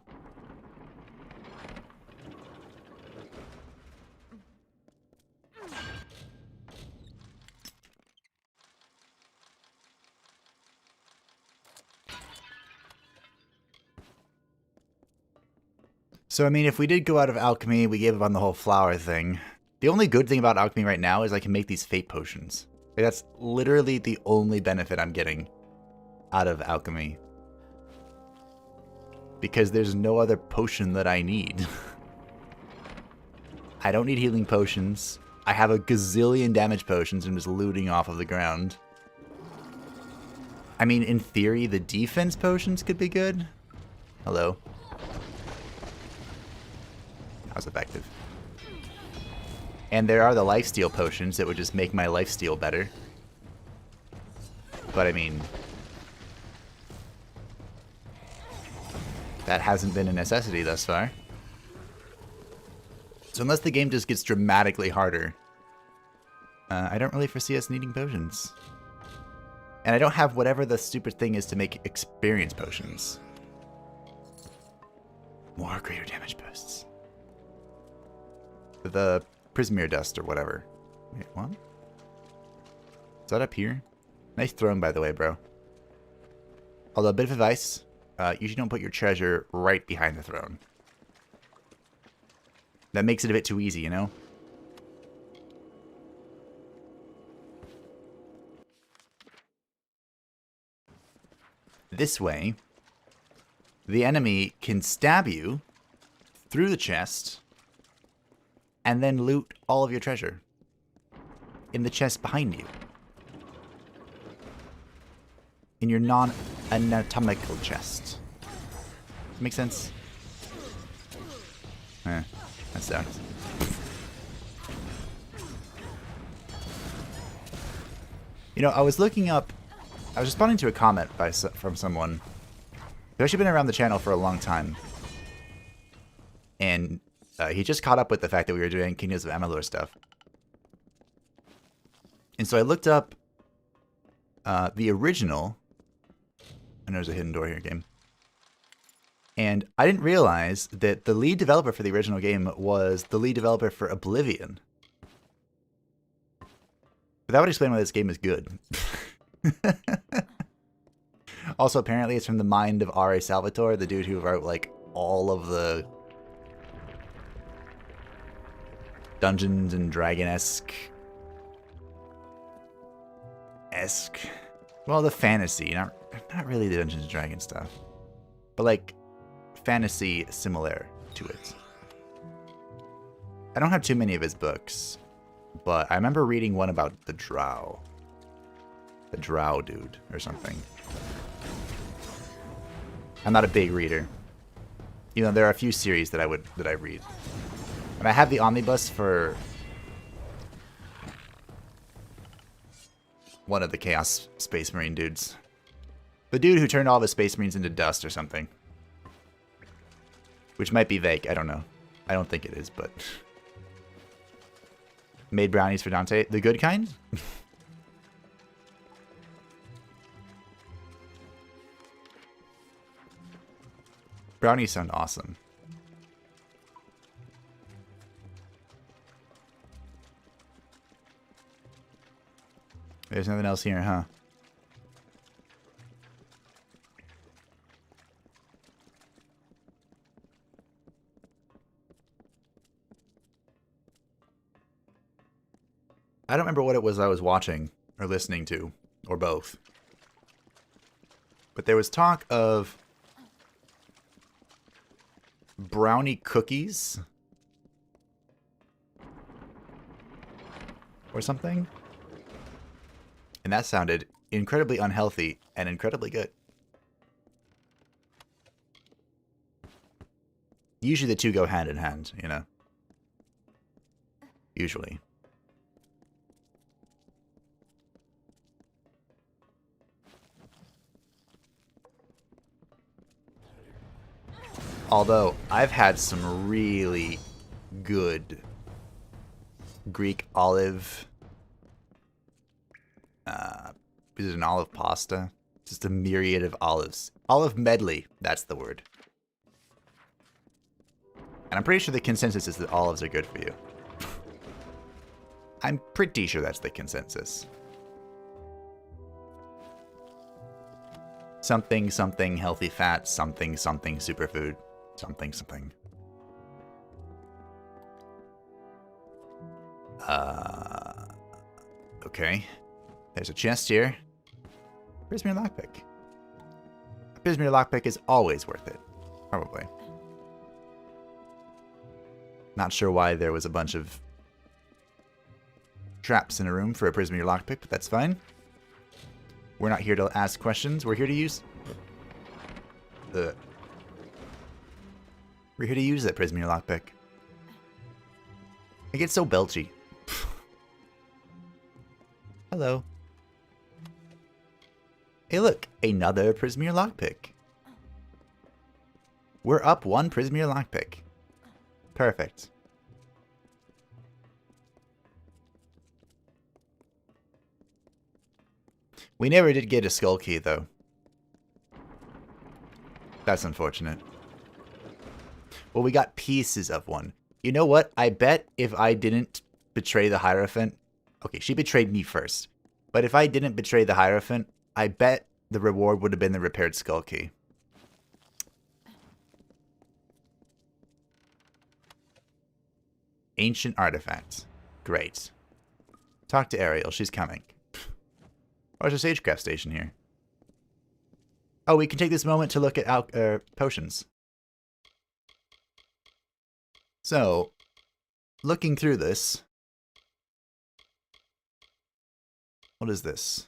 So, I mean, if we did go out of alchemy, we gave up on the whole flower thing. The only good thing about alchemy right now is I can make these fate potions. Like, that's literally the only benefit I'm getting out of alchemy. Because there's no other potion that I need. I don't need healing potions. I have a gazillion damage potions and just looting off of the ground. I mean, in theory, the defense potions could be good. Hello. That was effective. And there are the lifesteal potions that would just make my lifesteal better. But I mean... that hasn't been a necessity thus far. So unless the game just gets dramatically harder, I don't really foresee us needing potions. And I don't have whatever the stupid thing is to make experience potions. More greater damage boosts. The Prismere dust or whatever. Wait, what? Is that up here? Nice throne, by the way, bro. Although, a bit of advice. Usually don't put your treasure right behind the throne. That makes it a bit too easy, you know? This way, the enemy can stab you through the chest and then loot all of your treasure in the chest behind you. In your non-anatomical chest. Make sense? That sucks. You know, I was looking up... I was responding to a comment from someone who's actually been around the channel for a long time. And he just caught up with the fact that we were doing Kingdoms of Amalur stuff. And so I looked up the original... I know there's a hidden door here, game. And I didn't realize that the lead developer for the original game was the lead developer for Oblivion. But that would explain why this game is good. Also, apparently it's from the mind of R.A. Salvatore, the dude who wrote, like, all of the Dungeons and Dragon-esque... Well, the fantasy, not really the Dungeons and Dragons stuff. But, like, fantasy similar to it. I don't have too many of his books, but I remember reading one about the Drow. The Drow dude, or something. I'm not a big reader. You know, there are a few series that I read. And I have the omnibus for one of the Chaos Space Marine dudes. The dude who turned all of his Space Marines into dust or something. Which might be vague, I don't know. I don't think it is, but... Made brownies for Dante. The good kind? Brownies sound awesome. There's nothing else here, huh? I don't remember what it was I was watching or listening to, or both. But there was talk of brownie cookies or something. And that sounded incredibly unhealthy and incredibly good. Usually the two go hand in hand, you know. Usually. Although, I've had some really good Greek olive... is it an olive pasta? Just a myriad of olives. Olive medley, that's the word. And I'm pretty sure the consensus is that olives are good for you. I'm pretty sure that's the consensus. Something, something, healthy fat, something, something, superfood, something, something. Okay. There's a chest here. Prismere lockpick. A Prismere lockpick is always worth it. Probably. Not sure why there was a bunch of traps in a room for a Prismere lockpick, but that's fine. We're not here to ask questions. We're here to use... We're here to use that Prismere lockpick. I get so belchy. Hello. Hey look, another Prismere lockpick. We're up one Prismere lockpick. Perfect. We never did get a skull key though. That's unfortunate. Well, we got pieces of one. You know what? I bet if I didn't betray the Hierophant... Okay, she betrayed me first. But if I didn't betray the Hierophant, I bet the reward would have been the repaired skull key. Ancient artifact. Great. Talk to Ariel. She's coming. Oh, there's a Sagecraft station here. Oh, we can take this moment to look at potions. So, looking through this... What is this?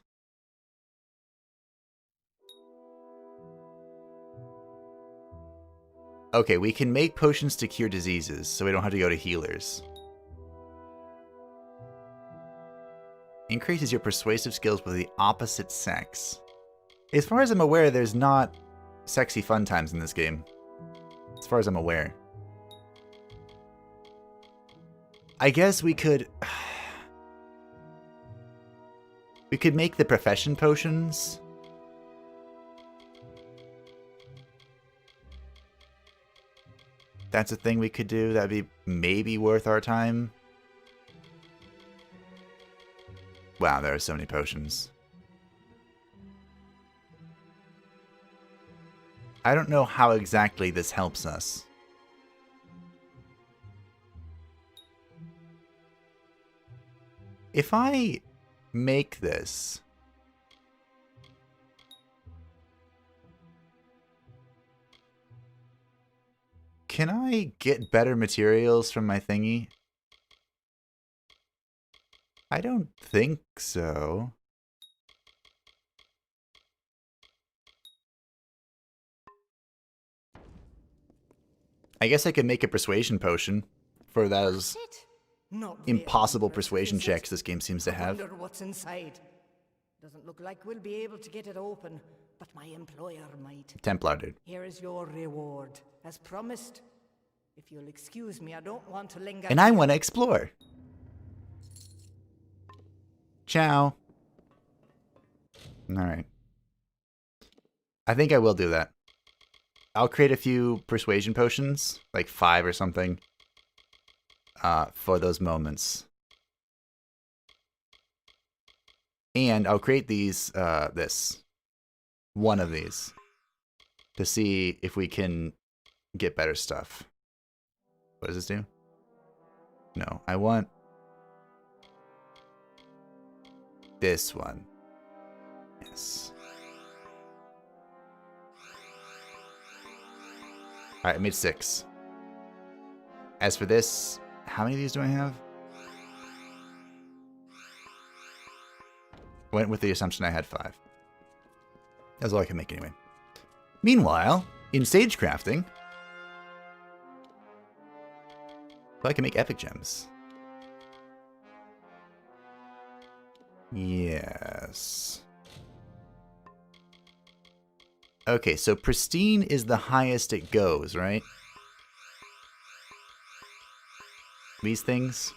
Okay, we can make potions to cure diseases, so we don't have to go to healers. Increases your persuasive skills with the opposite sex. As far as I'm aware, there's not sexy fun times in this game. As far as I'm aware. I guess we could... We could make the profession potions. That's a thing we could do. That'd be maybe worth our time. Wow, there are so many potions. I don't know how exactly this helps us. If I make this... Can I get better materials from my thingy? I don't think so. I guess I could make a persuasion potion for those impossible persuasion checks this game seems to have. I wonder what's inside. Doesn't look like we'll be able to get it open, but my employer might. Templar dude. Here is your reward, as promised. If you'll excuse me, I don't want to linger. And I want to explore. Ciao. Alright. I think I will do that. I'll create a few persuasion potions, like 5 or something, for those moments. And I'll create these, one of these, to see if we can get better stuff. What does this do? No, I want this one. Yes. Alright, I made 6. As for this, how many of these do I have? Went with the assumption I had 5. That's all I can make anyway. Meanwhile, in sage crafting, I can make epic gems. Yes. Okay, so pristine is the highest it goes, right? These things.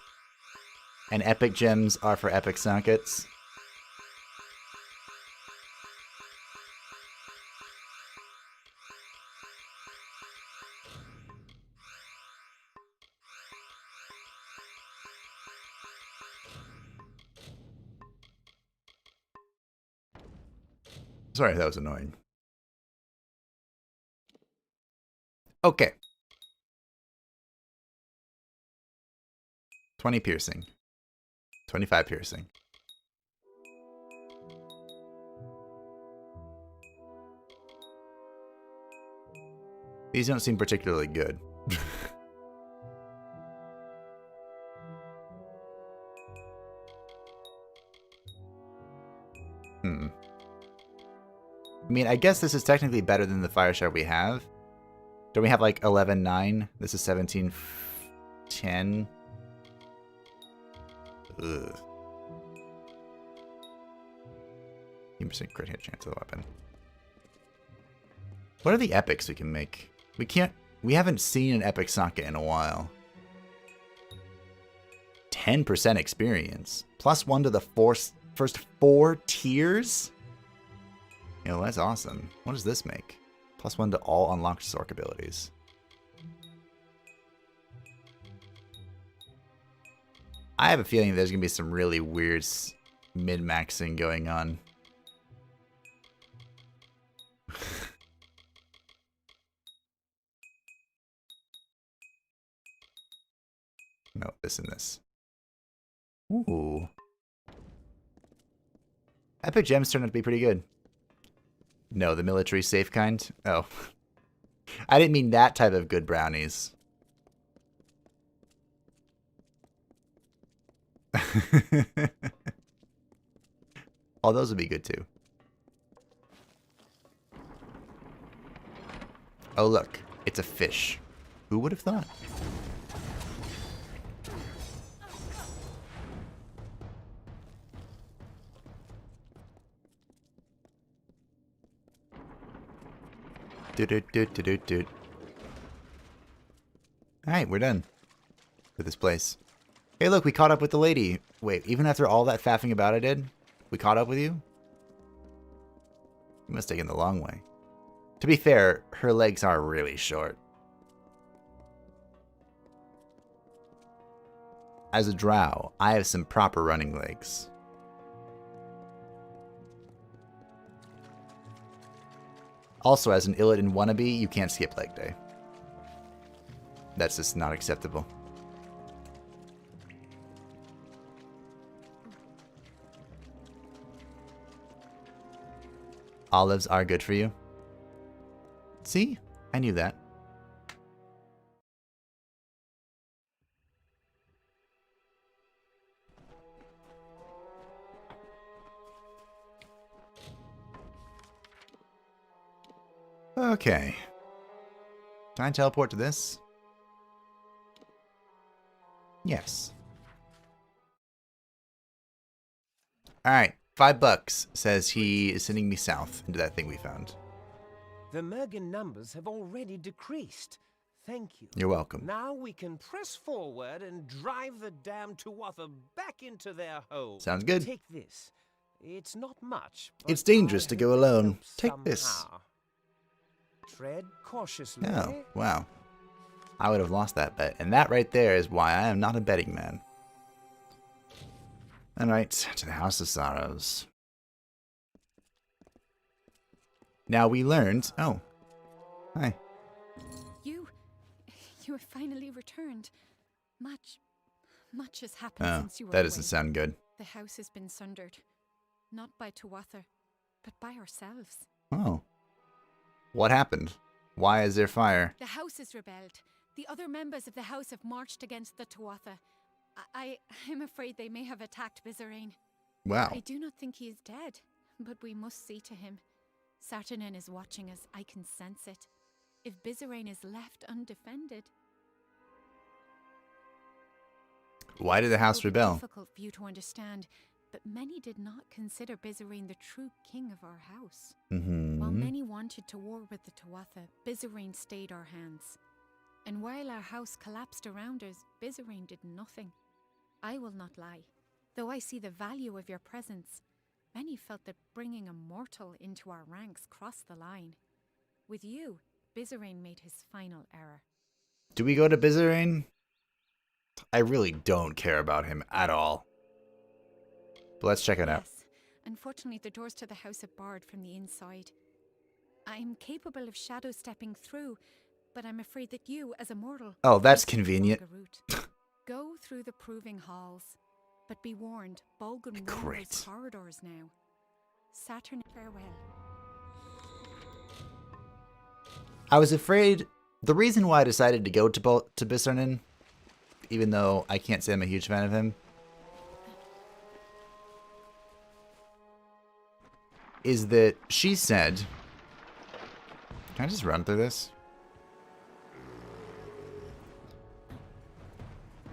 And epic gems are for epic sockets. Sorry, that was annoying. Okay. 20 piercing. 25 piercing. These don't seem particularly good. I mean, I guess this is technically better than the fire shard we have. Don't we have like 11-9? This is 17-10. Ugh. 10% crit hit chance of the weapon. What are the epics we can make? We haven't seen an epic socket in a while. 10% experience. +1 to the first 4 tiers? You know, that's awesome. What does this make? +1 to all unlocked Sorc abilities. I have a feeling there's going to be some really weird min-maxing going on. No, this and this. Ooh. Epic gems turned out to be pretty good. No, the military safe kind? Oh. I didn't mean that type of good brownies. Oh, those would be good too. Oh, look. It's a fish. Who would have thought? Alright, we're done with this place. Hey, look, we caught up with the lady. Wait, even after all that faffing about I did, we caught up with you? You must have taken the long way. To be fair, her legs are really short. As a drow, I have some proper running legs. Also, as an Illidan wannabe, you can't skip leg day. That's just not acceptable. Olives are good for you. See? I knew that. Okay. Can I teleport to this? Yes. Alright, $5 says he is sending me south into that thing we found. The Mergen numbers have already decreased. Thank you. You're welcome. Now we can press forward and drive the damned Tuatha back into their hole. Sounds good. Take this. It's not much. It's dangerous to go alone. Take this. Somehow. Tread cautiously. Oh, wow. I would have lost that bet. And that right there is why I am not a betting man. Alright, to the House of Sorrows. Now we learned... Oh. Hi. You have finally returned. Much has happened Oh, since you were that away. doesn't sound good. The house has been sundered. Not by Tuatha, but by ourselves. Oh. What happened? Why is there fire? The house has rebelled. The other members of the house have marched against the Tuatha. I'm afraid they may have attacked Bizarane. Wow. I do not think he is dead, but we must see to him. Saturnin is watching us. I can sense it. If Bizarane is left undefended... Why did the house it will be rebel? difficult for you to understand, but many did not consider Bizarane the true king of our house. While many wanted to war with the Tuatha, Bizarane stayed our hands. And while our house collapsed around us, Bizarane did nothing. I will not lie. Though I see the value of your presence, many felt that bringing a mortal into our ranks crossed the line. With you, Bizarane made his final error. Do we go to Bizarane? I really don't care about him at all. But let's check it out. Yes. Unfortunately, the doors to the house are barred from the inside. I'm capable of shadow stepping through, but I'm afraid that you, as a mortal... Oh, that's must take convenient. a route. Go through the proving halls, but be warned, Bolgun roam Great. those corridors now. Saturn, farewell. I was afraid... The reason why I decided to go to Bizarane, even though I can't say I'm a huge fan of him, is that she said... Can I just run through this?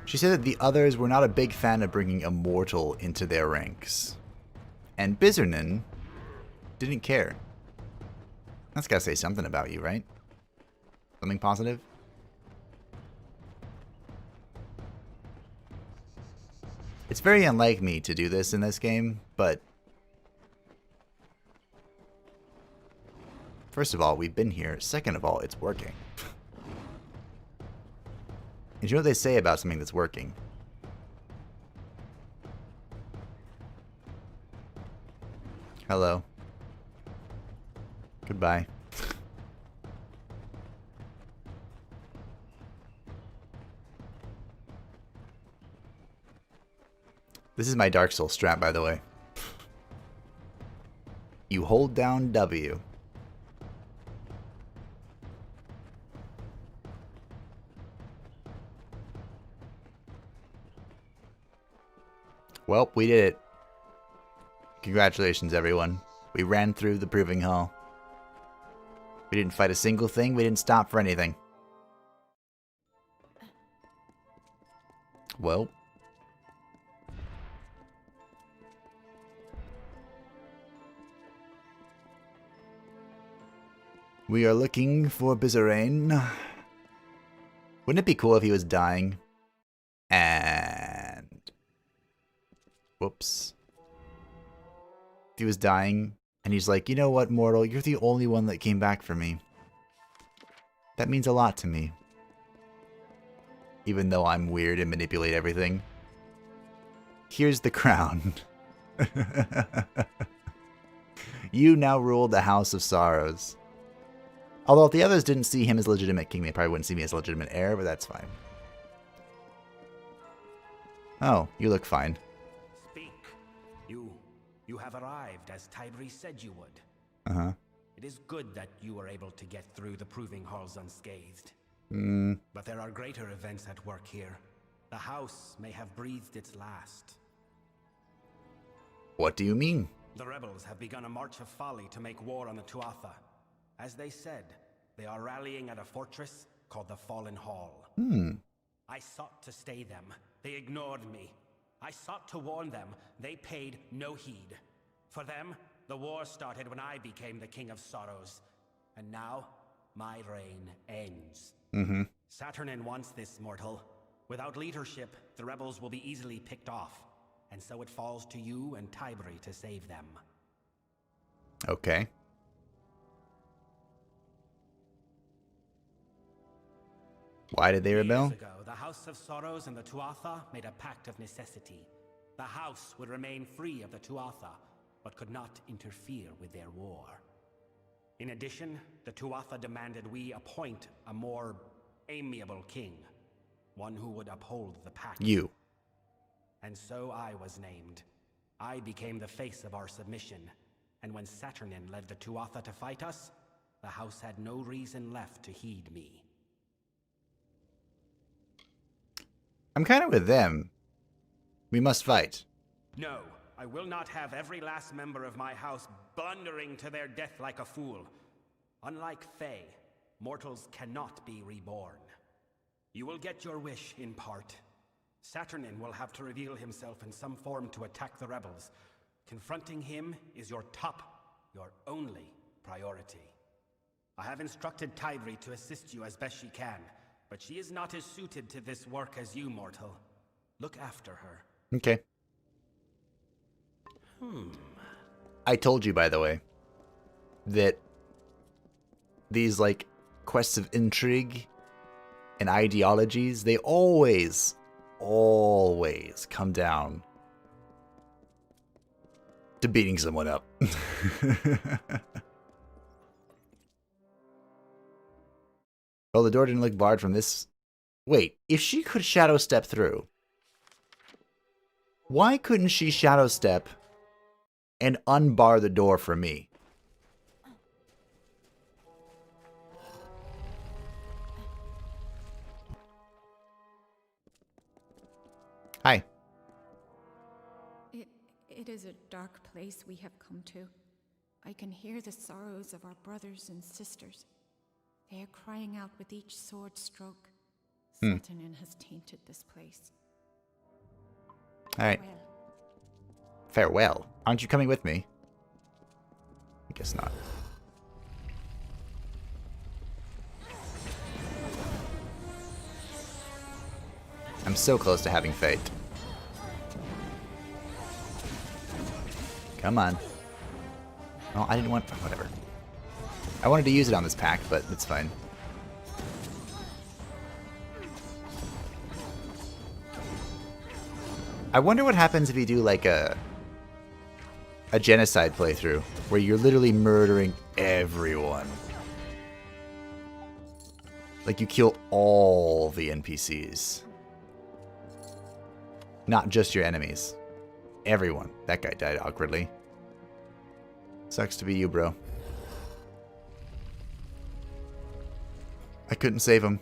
She said that the others were not a big fan of bringing a mortal into their ranks. And Bizarane didn't care. That's gotta say something about you, right? Something positive? It's very unlike me to do this in this game, but... First of all, we've been here. Second of all, it's working. And you know what they say about something that's working? Hello. Goodbye. This is my Dark Souls strat, by the way. You hold down W. Well, we did it. Congratulations, everyone. We ran through the Proving Hall. We didn't fight a single thing. We didn't stop for anything. Well. We are looking for Bizarane. Wouldn't it be cool if he was dying? And... Whoops. If he was dying, and he's like, you know what, mortal? You're the only one that came back for me. That means a lot to me. Even though I'm weird and manipulate everything. Here's the crown. You now rule the House of Sorrows. Although if the others didn't see him as legitimate king, they probably wouldn't see me as legitimate heir, but that's fine. Oh, you look fine. Speak. You have arrived as Tybri said you would. Uh-huh. It is good that you were able to get through the proving halls unscathed. But there are greater events at work here. The house may have breathed its last. What do you mean? The rebels have begun a march of folly to make war on the Tuatha. As they said, they are rallying at a fortress called the Fallen Hall. I sought to stay them. They ignored me. I sought to warn them. They paid no heed. For them, the war started when I became the King of Sorrows. And now, my reign ends. Saturnin wants this, mortal. Without leadership, the rebels will be easily picked off. And so it falls to you and Tybri to save them. Okay. Why did they rebel? Years ago, the House of Sorrows and the Tuatha made a pact of necessity. The house would remain free of the Tuatha, but could not interfere with their war. In addition, the Tuatha demanded we appoint a more amiable king, one who would uphold the pact. You. And so I was named. I became the face of our submission, and when Saturnin led the Tuatha to fight us, the house had no reason left to heed me. I'm kind of with them. We must fight. No, I will not have every last member of my house blundering to their death like a fool. Unlike Fae, mortals cannot be reborn. You will get your wish in part. Saturnin will have to reveal himself in some form to attack the rebels. Confronting him is your only priority. I have instructed Tybri to assist you as best she can, but she is not as suited to this work as you, mortal. Look after her. Okay. I told you, by the way, that these, like, quests of intrigue and ideologies, they always come down to beating someone up. Well, the door didn't look barred from this. Wait, if she could shadow step through, why couldn't she shadow step and unbar the door for me? Hi. It is a dark place we have come to. I can hear the sorrows of our brothers and sisters. They are crying out with each sword stroke. Saturnin has tainted this place. Alright. Farewell. Aren't you coming with me? I guess not. I'm so close to having fate. Come on. Oh, I didn't want... whatever. I wanted to use it on this pack, but it's fine. I wonder what happens if you do like a genocide playthrough where you're literally murdering everyone. Like you kill all the NPCs. Not just your enemies. Everyone. That guy died awkwardly. Sucks to be you, bro. I couldn't save him.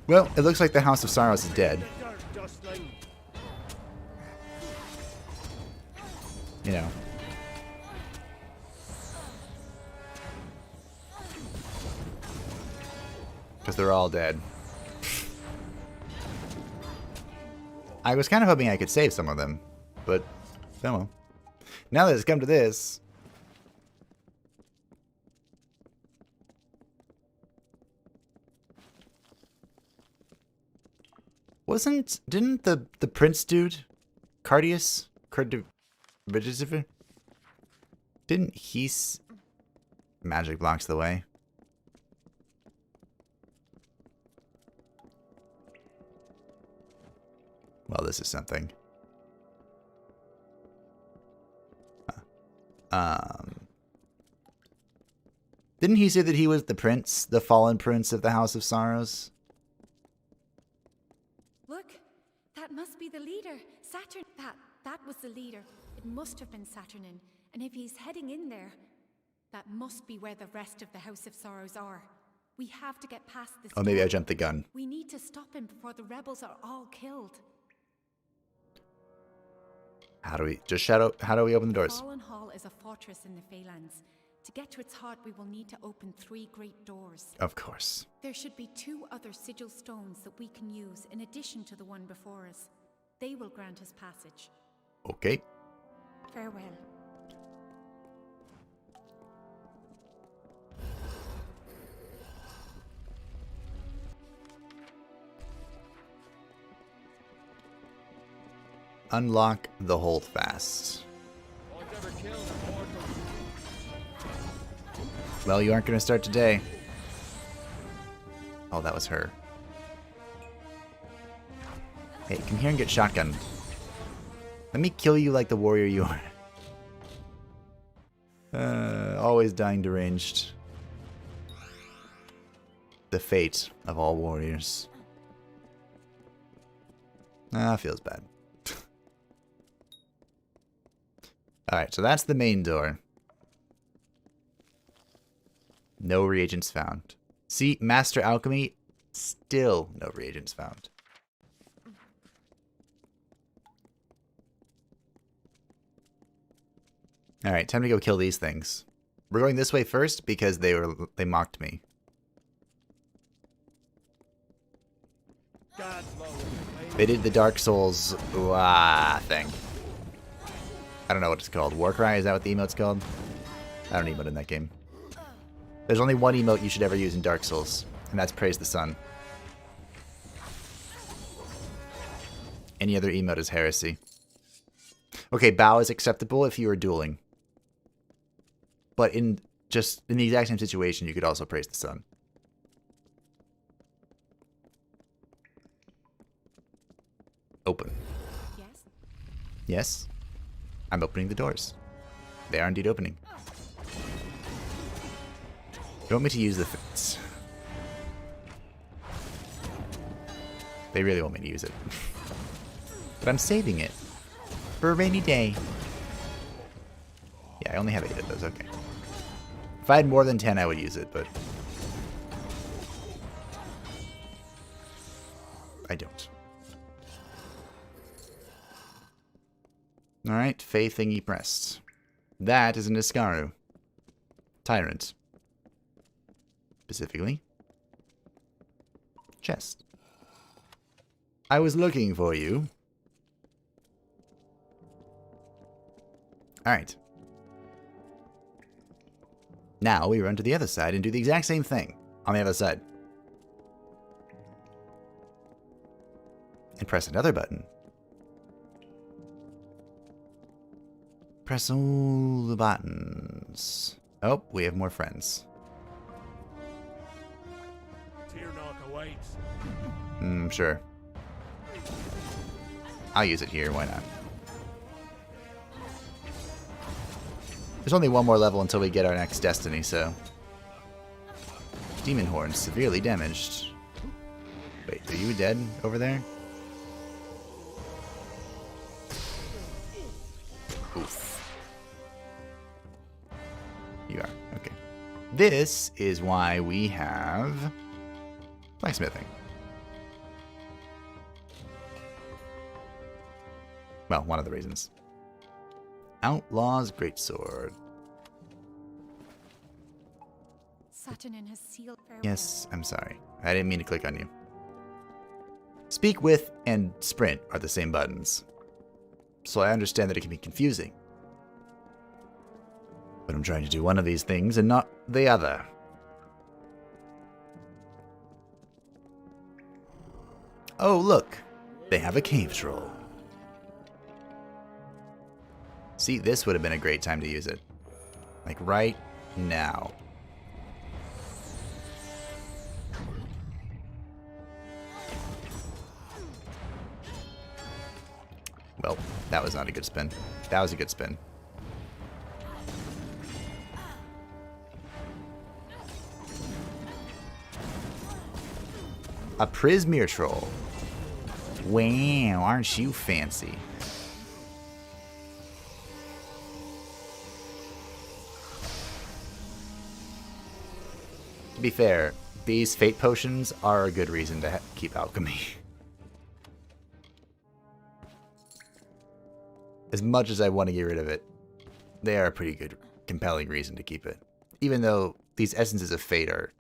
Well, it looks like the House of Sorrows is dead. You know. Because they're all dead. I was kind of hoping I could save some of them, but oh well. Now that it's come to this... Didn't the prince dude, Cardius? Didn't he magic blocks the way? Well, this is something. Didn't he say that he was the prince, the fallen prince of the House of Sorrows? Look, that must be the leader. Saturn. That was the leader. It must have been Saturnin. And if he's heading in there, that must be where the rest of the House of Sorrows are. We have to get past this. Oh, maybe I door. jumped the gun. We need to stop him before the rebels are all killed. How do we open the doors? Fallen Hall is a fortress in the Phalanx. To get to its heart, we will need to open 3 great doors. Of course. There should be 2 other sigil stones that we can use in addition to the one before us. They will grant us passage. Okay. Farewell. Unlock the holdfast. Well, you aren't going to start today. Oh, that was her. Hey, come here and get shotgunned. Let me kill you like the warrior you are. Always dying deranged. The fate of all warriors. Feels bad. Alright, so that's the main door. No reagents found. See, Master Alchemy, still no reagents found. Alright, time to go kill these things. We're going this way first because they mocked me. They did the Dark Souls thing. I don't know what it's called. Warcry, is that what the emote's called? I don't emote in that game. There's only one emote you should ever use in Dark Souls, and that's Praise the Sun. Any other emote is heresy. Okay, bow is acceptable if you are dueling. But in the exact same situation, you could also Praise the Sun. Open. Yes? Yes? I'm opening the doors. They are indeed opening. You want me to use the... They really want me to use it. But I'm saving it. For a rainy day. Yeah, I only have 8 of those, okay. If I had more than 10, I would use it, but... I don't. Alright, Fae thingy pressed. That is an Iskaru. Tyrant. Specifically. Chest. I was looking for you. Alright. Now we run to the other side and do the exact same thing on the other side. And press another button. Press all the buttons. Oh, we have more friends. Sure. I'll use it here, why not? There's only one more level until we get our next destiny, so... Demon Horn severely damaged. Wait, are you dead over there? Oof. You are, okay. This is why we have... blacksmithing. Well, one of the reasons. Outlaw's Greatsword. Saturnin has sealed farewell. Yes, I'm sorry. I didn't mean to click on you. Speak with and sprint are the same buttons. So I understand that it can be confusing. But I'm trying to do one of these things and not the other. Oh, look. They have a cave troll. See, this would have been a great time to use it. Like right now. Well, that was not a good spin. That was a good spin. A Prismeer troll. Wow, aren't you fancy? To be fair, these fate potions are a good reason to keep alchemy. As much as I want to get rid of it, they are a pretty good, compelling reason to keep it. Even though these essences of fate are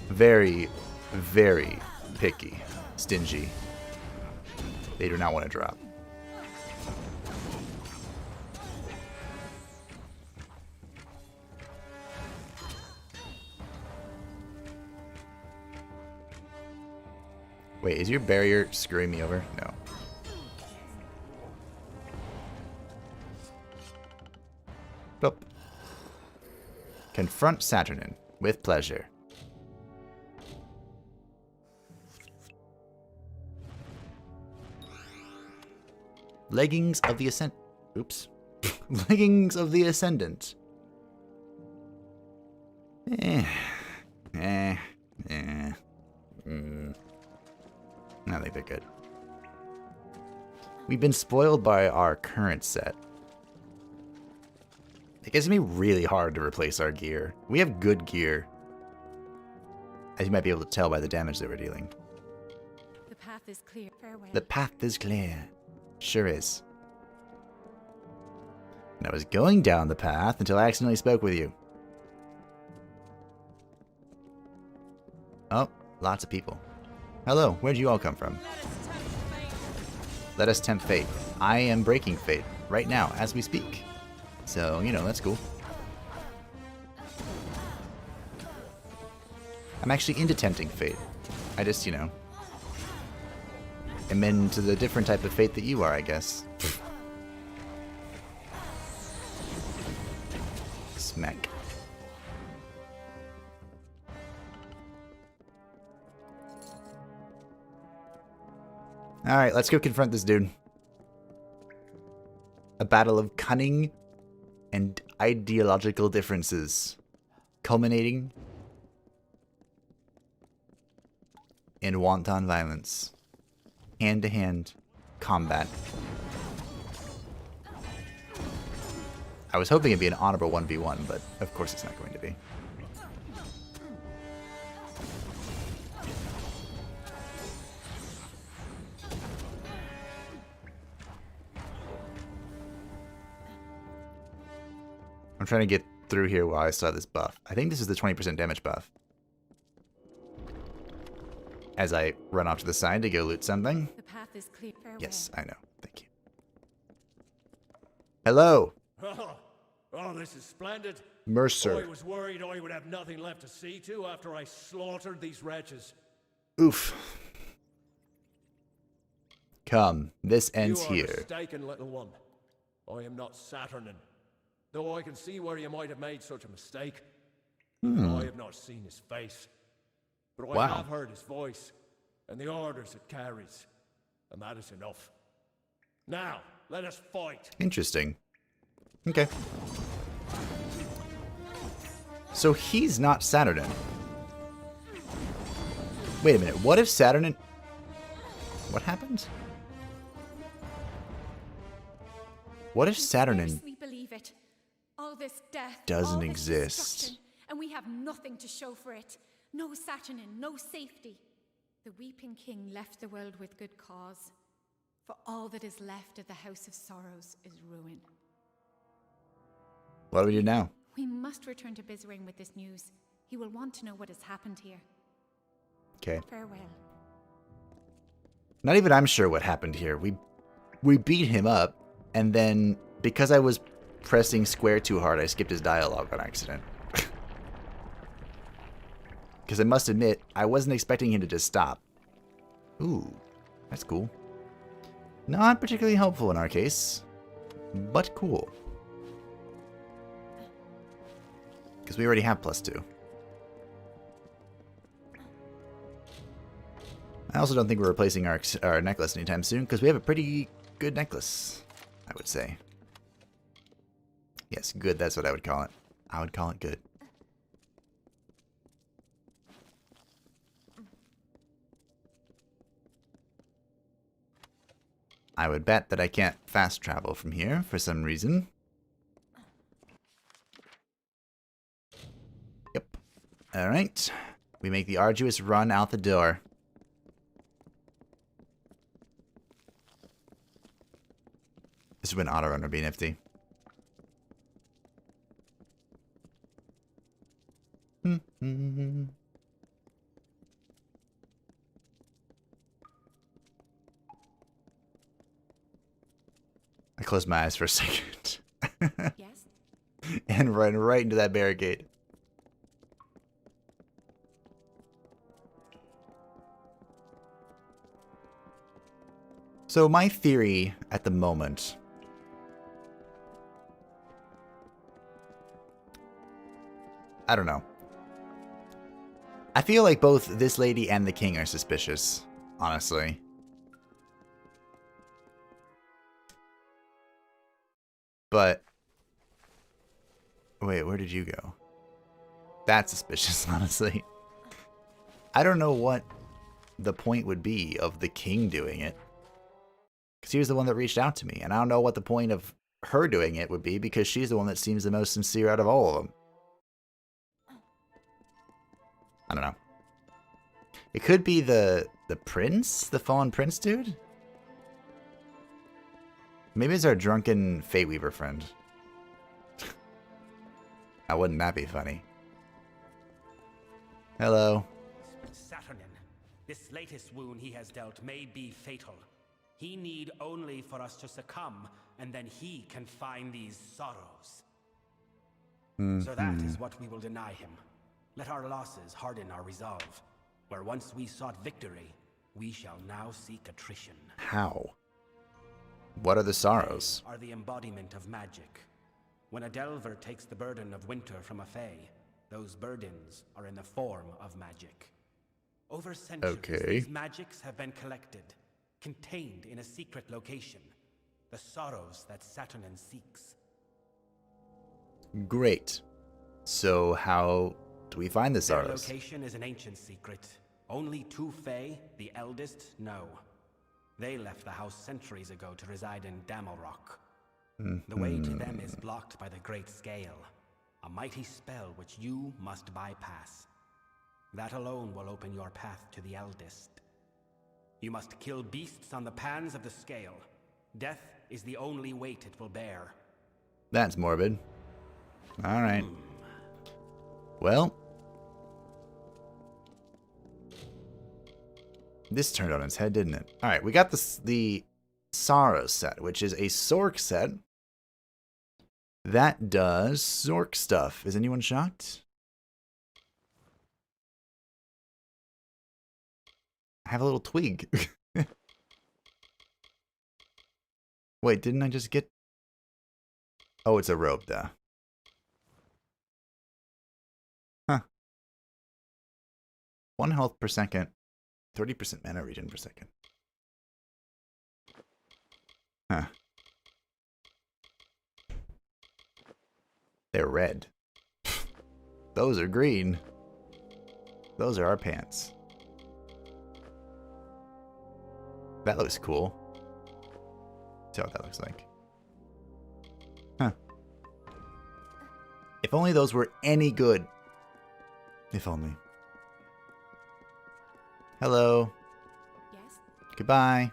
very, very picky, stingy. They do not want to drop. Wait, is your barrier screwing me over? No. Boop. Confront Saturnin with pleasure. Leggings of the Ascent. Oops. Leggings of the Ascendant. I think they're good. We've been spoiled by our current set. It gets me really hard to replace our gear. We have good gear, as you might be able to tell by the damage that we're dealing. The path is clear. Farewell. The path is clear. Sure is. And I was going down the path until I accidentally spoke with you. Oh, lots of people. Hello, where'd you all come from? Let us tempt fate. I am breaking fate right now as we speak. So, you know, that's cool. I'm actually into tempting fate. I just, you know, am into the different type of fate that you are, I guess. Smack. Alright, let's go confront this dude. A battle of cunning and ideological differences, culminating in wanton violence. Hand-to-hand combat. I was hoping it'd be an honorable 1v1, but of course it's not going to be. I'm trying to get through here while I still have this buff. I think this is the 20% damage buff. As I run off to the side to go loot something. The path is clear. Farewell. Yes, I know. Thank you. Hello. Oh, this is splendid. Mercer. I was worried I would have nothing left to see to after I slaughtered these wretches. Oof. Come, this ends You are here. mistaken, little one. I am not Saturnin. Though I can see where you might have made such a mistake. I have not seen his face. But I have heard his voice, and the orders it carries. And that is enough. Now, let us fight. Interesting. Okay. So he's not Saturnin. Wait a minute, what if Saturnin... What happened? What if Saturnin We believe it. All this death doesn't all this exist? destruction, and we have nothing to show for it. No Saturnin, no safety. The Weeping King left the world with good cause. For all that is left of the House of Sorrows is ruin. What do we do now? We must return to Bizrain with this news. He will want to know what has happened here. Okay. Farewell. Not even I'm sure what happened here. We beat him up, and then because I was pressing square too hard, I skipped his dialogue on accident. Because I must admit, I wasn't expecting him to just stop. Ooh, that's cool. Not particularly helpful in our case, but cool. Because we already have +2. I also don't think we're replacing our necklace anytime soon, because we have a pretty good necklace, I would say. Yes, good, that's what I would call it. I would call it good. I would bet that I can't fast travel from here for some reason. Yep. Alright. We make the arduous run out the door. This would an auto runner be nifty. I closed my eyes for a second. Yes? And run right into that barricade. So my theory at the moment... I don't know. I feel like both this lady and the king are suspicious, honestly. But... wait, where did you go? That's suspicious, honestly. I don't know what the point would be of the king doing it. Because he was the one that reached out to me. And I don't know what the point of her doing it would be, because she's the one that seems the most sincere out of all of them. I don't know. It could be the prince? The fallen prince dude? Maybe it's our drunken Fate Weaver friend. Now, wouldn't that be funny? Hello. Saturnin, this latest wound he has dealt may be fatal. He need only for us to succumb, and then he can find these sorrows. So that is what we will deny him. Let our losses harden our resolve. Where once we sought victory, we shall now seek attrition. How? What are the sorrows? They are the embodiment of magic. When a delver takes the burden of winter from a fae, those burdens are in the form of magic. Over centuries, these magics have been collected, contained in a secret location. The sorrows that Saturnin seeks. Great. So how do we find the Their sorrows? location is an ancient secret. Only two fae, the eldest, know. They left the house centuries ago to reside in Amalur. The way to them is blocked by the Great Scale, a mighty spell which you must bypass. That alone will open your path to the eldest. You must kill beasts on the pans of the scale. Death is the only weight it will bear. That's morbid. Alright. Well. This turned on its head, didn't it? Alright, we got the Sorrow set, which is a Sork set. That does Sork stuff. Is anyone shocked? I have a little twig. Wait, didn't I just get... oh, it's a robe, though. Huh. 1 health per second. 30% mana regen per second. Huh. They're red. Those are green. Those are our pants. That looks cool. See what that looks like. Huh. If only those were any good. If only. Hello. Yes? Goodbye.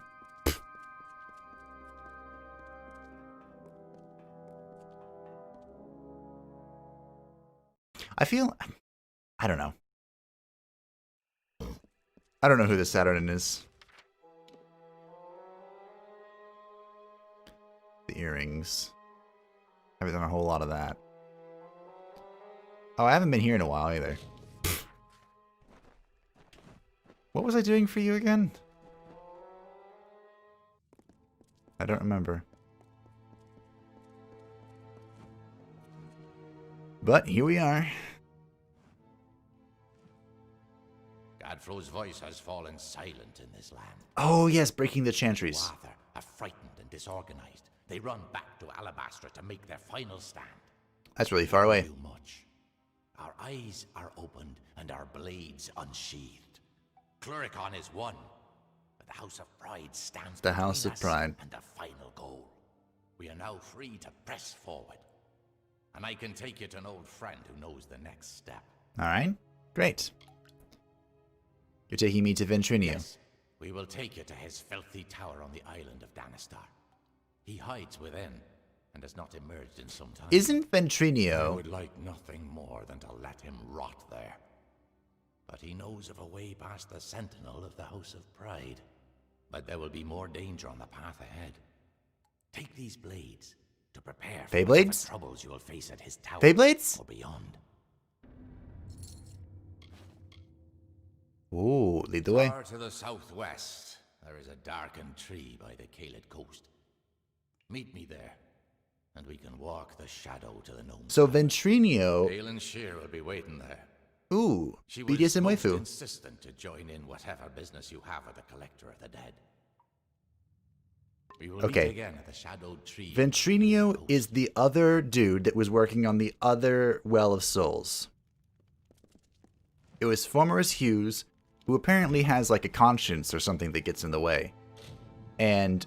I feel... I don't know. I don't know who this Saturnin is. The earrings. Haven't done a whole lot of that. Oh, I haven't been here in a while either. What was I doing for you again? I don't remember. But here we are. Godfrey's voice has fallen silent in this land. Oh yes, breaking the chantries. Tuatha are frightened and disorganized. They run back to Alabastra to make their final stand. That's really far away. Too much. Our eyes are opened and our blades unsheathed. Cluricon is won, but But the House of Pride stands The between House of us Pride. and the final goal. We are now free to press forward. And I can take you to an old friend who knows the next step. All right, great. You're taking me to Ventrinio. Yes, we will take you to his filthy tower on the island of Danistar. He hides within and has not emerged in some time. Isn't I Ventrinio... would like nothing more than to let him rot there. But he knows of a way past the sentinel of the House of Pride. But there will be more danger on the path ahead. Take these blades to prepare for whatever Beyblades? troubles you will face at his tower Beyblades? or beyond. Ooh, lead the way. Far to the southwest, there is a darkened tree by the Kaled coast. Meet me there, and we can walk the shadow to the gnome. So Ventrinio... Aelin Shear will be waiting there. Ooh, She was BDSM most waifu. insistent to join in whatever business you have with the Collector of the Dead. We will meet Okay. again at the shadowed tree. Ventrinio is the other dude that was working on the other Well of Souls. It was Formerus Hughes, who apparently has like a conscience or something that gets in the way. And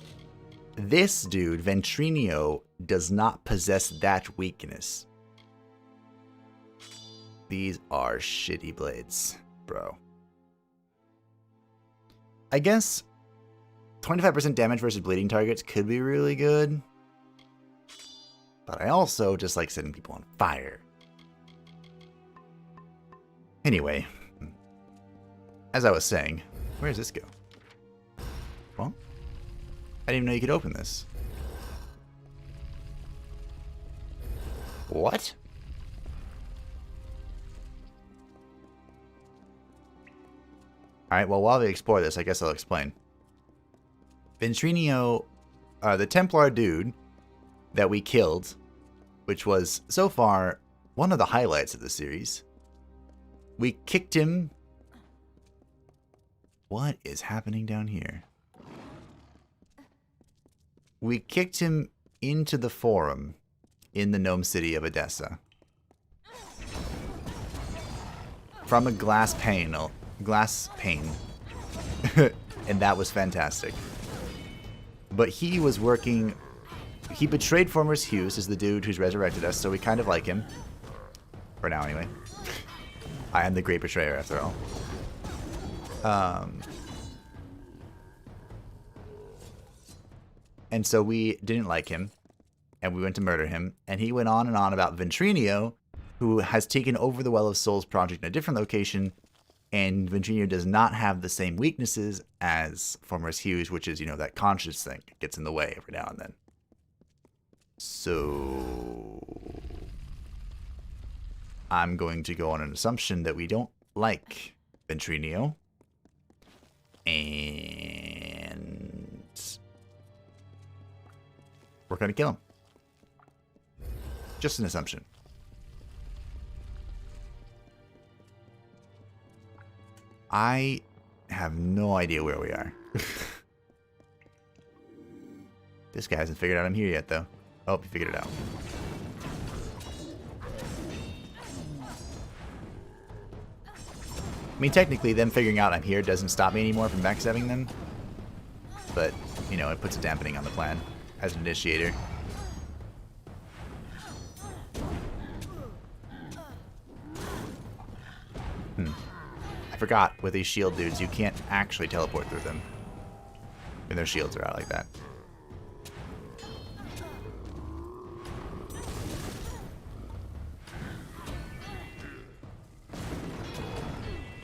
this dude, Ventrinio, does not possess that weakness. These are shitty blades, bro. I guess 25% damage versus bleeding targets could be really good. But I also just like setting people on fire. Anyway, as I was saying, where does this go? Well, I didn't even know you could open this. What? Alright, well, while we explore this, I guess I'll explain. Ventrinio, the Templar dude that we killed, which was, so far, one of the highlights of the series. We kicked him. What is happening down here? We kicked him into the forum in the gnome city of Edessa. From a glass pane. And that was fantastic. But he was working... He betrayed Formerus Hughes as the dude who's resurrected us, so we kind of like him. For now, anyway. I am the great betrayer, after all. And so we didn't like him, and we went to murder him, and he went on and on about Ventrinio, who has taken over the Well of Souls project in a different location, and Ventrinio does not have the same weaknesses as Formerus Hughes, which is, you know, that conscience thing. It gets in the way every now and then. So... I'm going to go on an assumption that we don't like Ventrinio. And... we're going to kill him. Just an assumption. I have no idea where we are. This guy hasn't figured out I'm here yet, though. Oh, he figured it out. I mean, technically, them figuring out I'm here doesn't stop me anymore from backstabbing them. But, you know, it puts a dampening on the plan as an initiator. I forgot, with these shield dudes, you can't actually teleport through them. When their shields are out like that.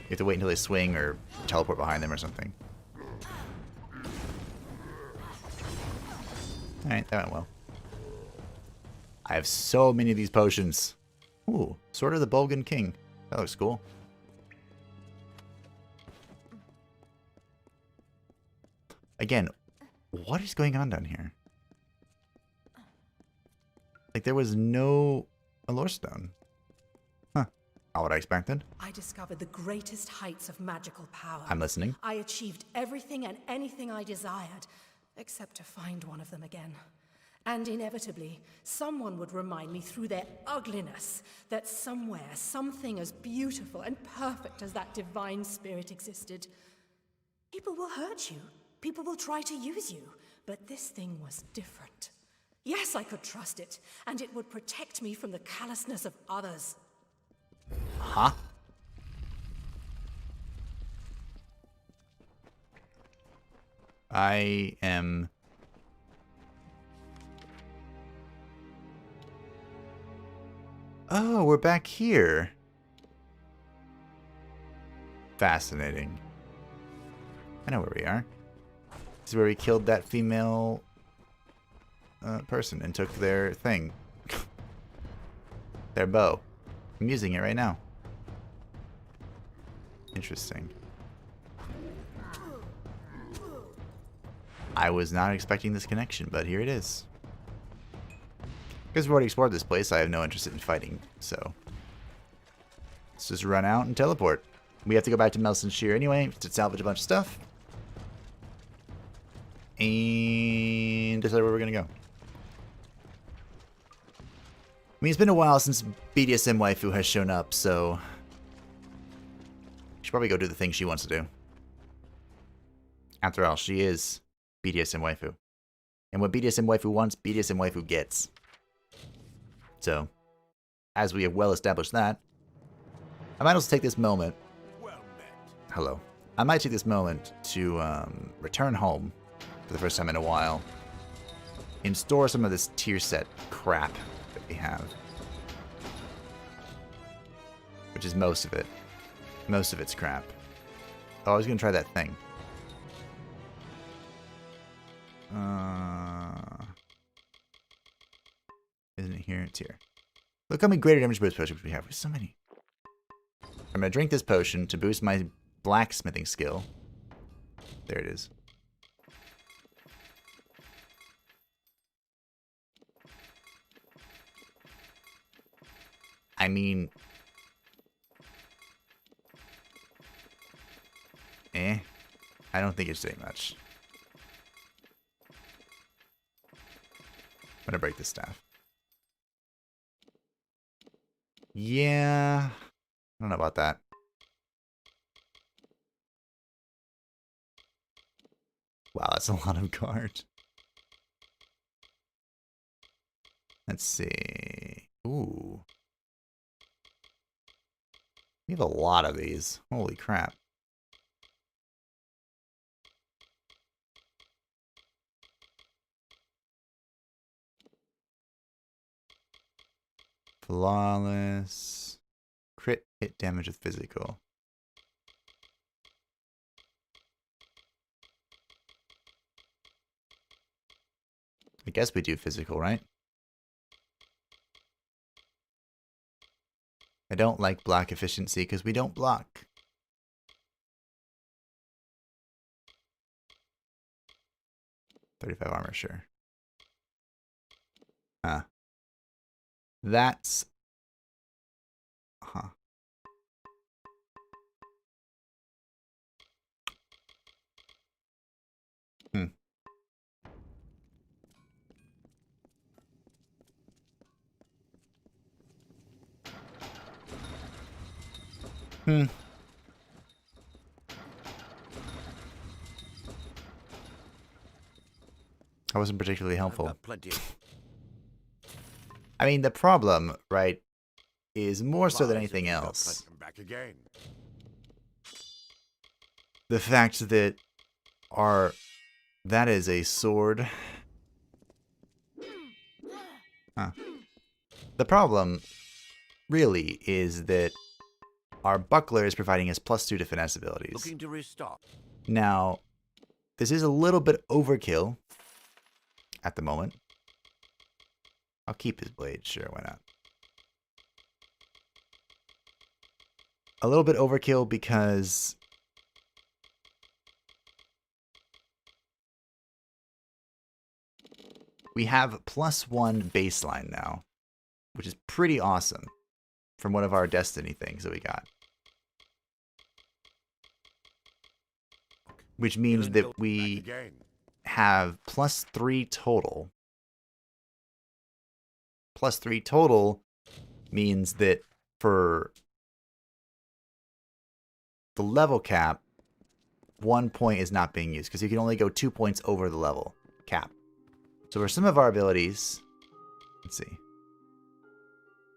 You have to wait until they swing or teleport behind them or something. Alright, that went well. I have so many of these potions. Ooh, Sword of the Bolgan King. That looks cool. Again, what is going on down here? Like, there was no Allure Stone. Huh. Not what I expected. I discovered the greatest heights of magical power. I'm listening. I achieved everything and anything I desired, except to find one of them again. And inevitably, someone would remind me through their ugliness that somewhere, something as beautiful and perfect as that divine spirit existed. People will hurt you, People will try to use you, but this thing was different. Yes, I could trust it, and it would protect me from the callousness of others. Huh? I am... Oh, we're back here. Fascinating. I know where we are. This is where we killed that female person and took their thing. Their bow. I'm using it right now. Interesting. I was not expecting this connection, but here it is. Because we've already explored this place, I have no interest in fighting, so... Let's just run out and teleport. We have to go back to Melson Shear anyway to salvage a bunch of stuff. And decide where we're gonna go. I mean, it's been a while since BDSM waifu has shown up, so... She should probably go do the thing she wants to do. After all, she is BDSM waifu. And what BDSM waifu wants, BDSM waifu gets. So, as we have well established that, I might also take this moment... Hello. I might take this moment to return home for the first time in a while and store some of this tier set crap that we have. Which is most of it. Most of it's crap. Oh, I was going to try that thing. Isn't it here? It's here. Look how many greater damage boost potions we have. There's so many. I'm going to drink this potion to boost my blacksmithing skill. There it is. I mean... I don't think it's doing much. I'm gonna break this staff. Yeah... I don't know about that. Wow, that's a lot of cards. Let's see. Ooh. We have a lot of these. Holy crap. Flawless. Crit hit damage with physical. I guess we do physical, right? I don't like block efficiency because we don't block. .35 armor, sure. Huh. That's... Huh. Hmm. Hmm. That wasn't particularly helpful. I mean, the problem, right, is more so than anything else. Back again. The fact that that is a sword. Huh. The problem, really, is that our buckler is providing us +2 to finesse abilities. Looking to restock. Now, this is a little bit overkill at the moment. I'll keep his blade, sure, why not? A little bit overkill because we have +1 baseline now, which is pretty awesome from one of our Destiny things that we got. Which means that we have +3 total. +3 total means that for the level cap, 1 point is not being used because you can only go 2 points over the level cap. So for some of our abilities, let's see.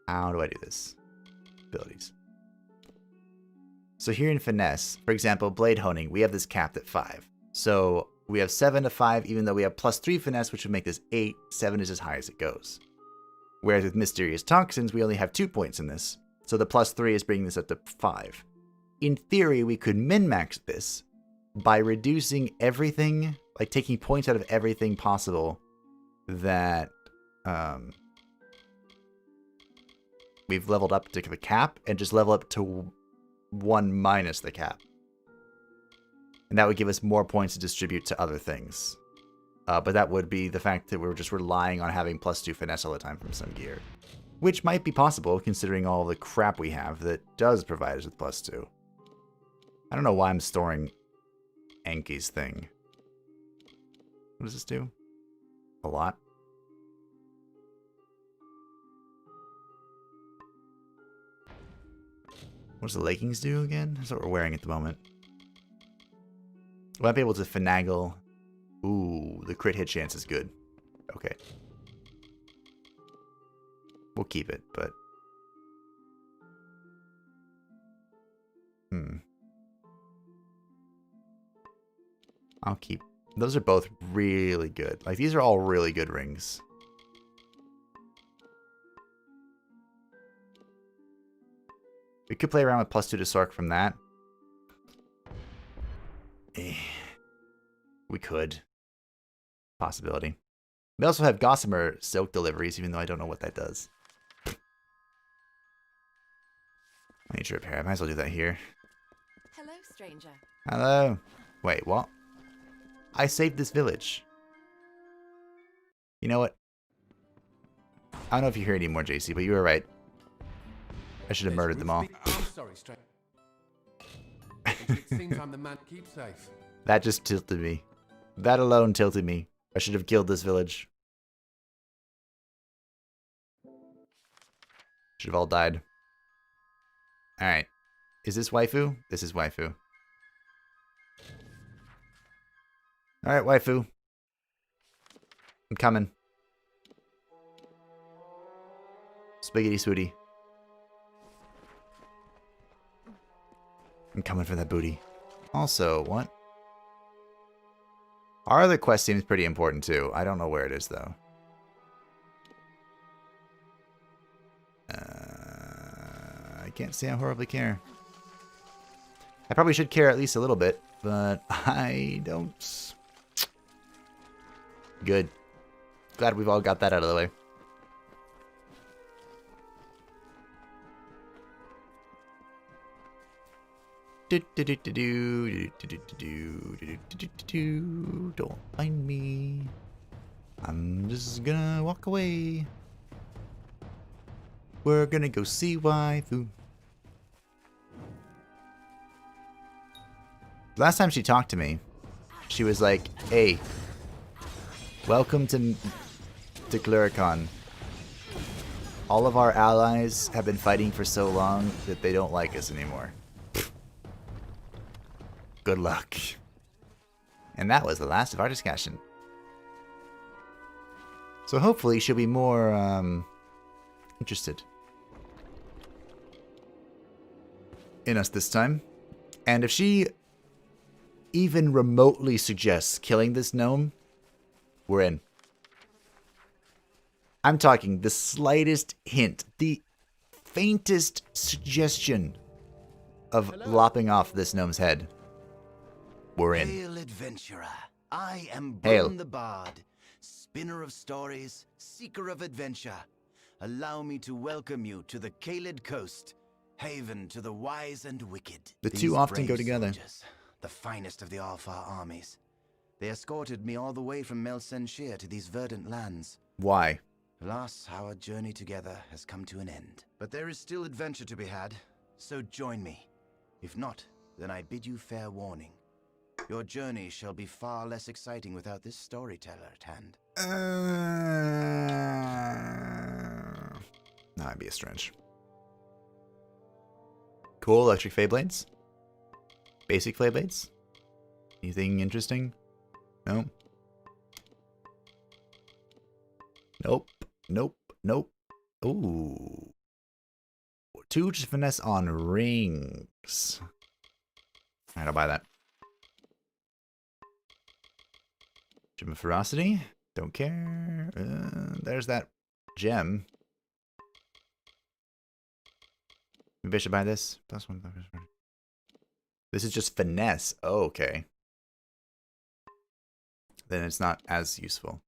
How do I do this? Abilities. So here in Finesse, for example, Blade Honing, we have this capped at 5. So we have 7 to 5, even though we have +3 Finesse, which would make this 8. 7 is as high as it goes. Whereas with Mysterious Toxins, we only have 2 points in this. So the +3 is bringing this up to 5. In theory, we could min-max this by reducing everything, like taking points out of everything possible that we've leveled up to the cap, and just level up to 1 minus the cap. And that would give us more points to distribute to other things. But that would be the fact that we're just relying on having +2 Finesse all the time from some gear. Which might be possible, considering all the crap we have that does provide us with +2. I don't know why I'm storing Enki's thing. What does this do? A lot. What does the leggings do again? That's what we're wearing at the moment. We might be able to finagle. Ooh, the crit hit chance is good. Okay. We'll keep it, but... I'll keep... Those are both really good. Like, these are all really good rings. We could play around with +2 to Sork from that. We could. Possibility. We also have Gossamer Silk deliveries, even though I don't know what that does. I need to repair. I might as well do that here. Hello, stranger. Hello. Wait, what? I saved this village. You know what? I don't know if you're here anymore, JC, but you were right. I should have murdered them all. I'm sorry, stranger. It seems I'm the man to keep safe. That just tilted me. That alone tilted me. I should have killed this village. Should have all died. Alright. Is this waifu? This is waifu. Alright, waifu. I'm coming. Spaghetti swooty. I'm coming for that booty. Also, what? Our other quest seems pretty important too. I don't know where it is though. I can't say I horribly care. I probably should care at least a little bit, but I don't. Good. Glad we've all got that out of the way. Don't mind me. I'm just gonna walk away. We're gonna go see waifu. Last time she talked to me, she was like, "Hey, welcome to Gluricon. All of our allies have been fighting for so long that they don't like us anymore. Good luck." And that was the last of our discussion. So hopefully she'll be more interested in us this time. And if she even remotely suggests killing this gnome, we're in. I'm talking the slightest hint, the faintest suggestion of lopping off this gnome's head. We're in. Hail, adventurer. I am Hail. Brun the Bard, spinner of stories, seeker of adventure. Allow me to welcome you to the Kaled Coast, haven to the wise and wicked. The two These often go brave together. soldiers, the finest of the Alfar armies. They escorted me all the way from Melsenshire to these verdant lands. Why? Alas, our journey together has come to an end. But there is still adventure to be had, so join me. If not, then I bid you fair warning. Your journey shall be far less exciting without this storyteller at hand. No, I'd be a stretch. Cool electric Feyblades. Basic Feyblades. Anything interesting? No. Nope. Nope. Nope. Ooh. 2 to finesse on rings. Alright, I'll buy that. Gem of Ferocity. Don't care. There's that gem. Maybe I should buy this. +1. This is just finesse. Oh, okay. Then it's not as useful.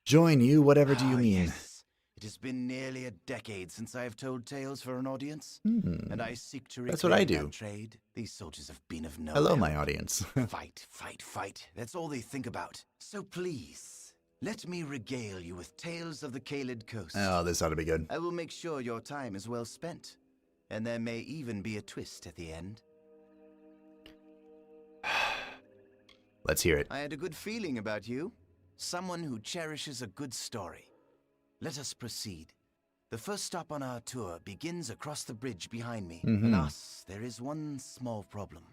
Join you, whatever do you mean? Yes. It has been nearly a decade since I have told tales for an audience, and I seek to reclaim That's what I do. that trade. These soldiers have been of no Hello, help. my audience. Fight, fight, fight. That's all they think about. So please, let me regale you with tales of the Kaled Coast. Oh, this ought to be good. I will make sure your time is well spent, and there may even be a twist at the end. Let's hear it. I had a good feeling about you. Someone who cherishes a good story. Let us proceed. The first stop on our tour begins across the bridge behind me. Alas, there is one small problem.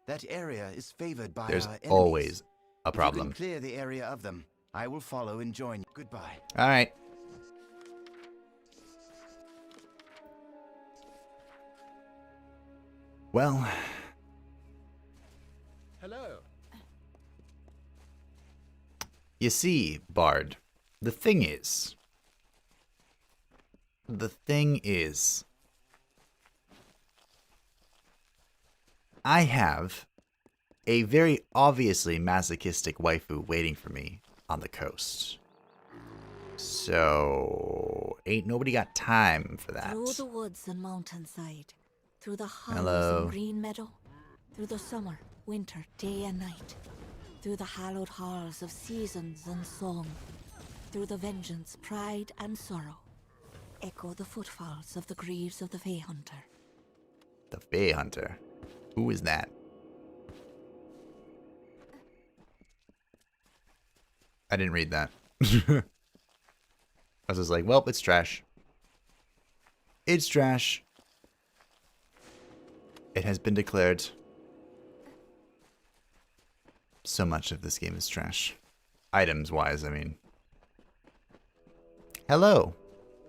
That area is favored by There's our enemies. always a If problem. you can clear the area of them, I will follow and join you. Goodbye. All right. Well. Hello. You see, Bard, the thing is, I have a very obviously masochistic waifu waiting for me on the coast. So, ain't nobody got time for that. Through the woods and mountainside, through the hollows Hello. and green meadow, through the summer, winter, day and night, through the hallowed halls of seasons and song, through the vengeance, pride and sorrow, echo the footfalls of the greaves of the Fey Hunter. The Fey Hunter? Who is that? I didn't read that. I was just like, well, it's trash. It's trash. It has been declared. So much of this game is trash. Items-wise, I mean. Hello.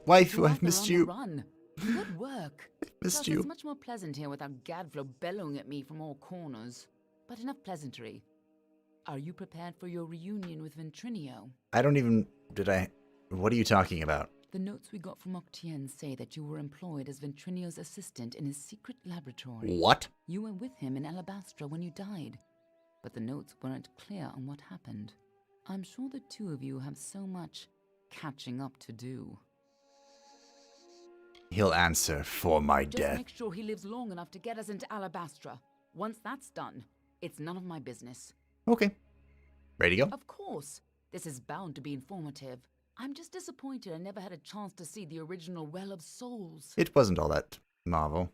Waifu, I've missed you. Run. Good work. Missed Plus, you. It's much more pleasant here without Gadflow bellowing at me from all corners. But enough pleasantry. Are you prepared for your reunion with Ventrinio? I don't even... What are you talking about? The notes we got from Octien say that you were employed as Ventrinio's assistant in his secret laboratory. What? You were with him in Alabastra when you died. But the notes weren't clear on what happened. I'm sure the two of you have so much catching up to do. He'll answer for my Just death. make sure he lives long enough to get us into Alabastra. Once that's done, it's none of my business. Okay. Ready to go? Of course. This is bound to be informative. I'm just disappointed I never had a chance to see the original Well of Souls. It wasn't all that Marvel.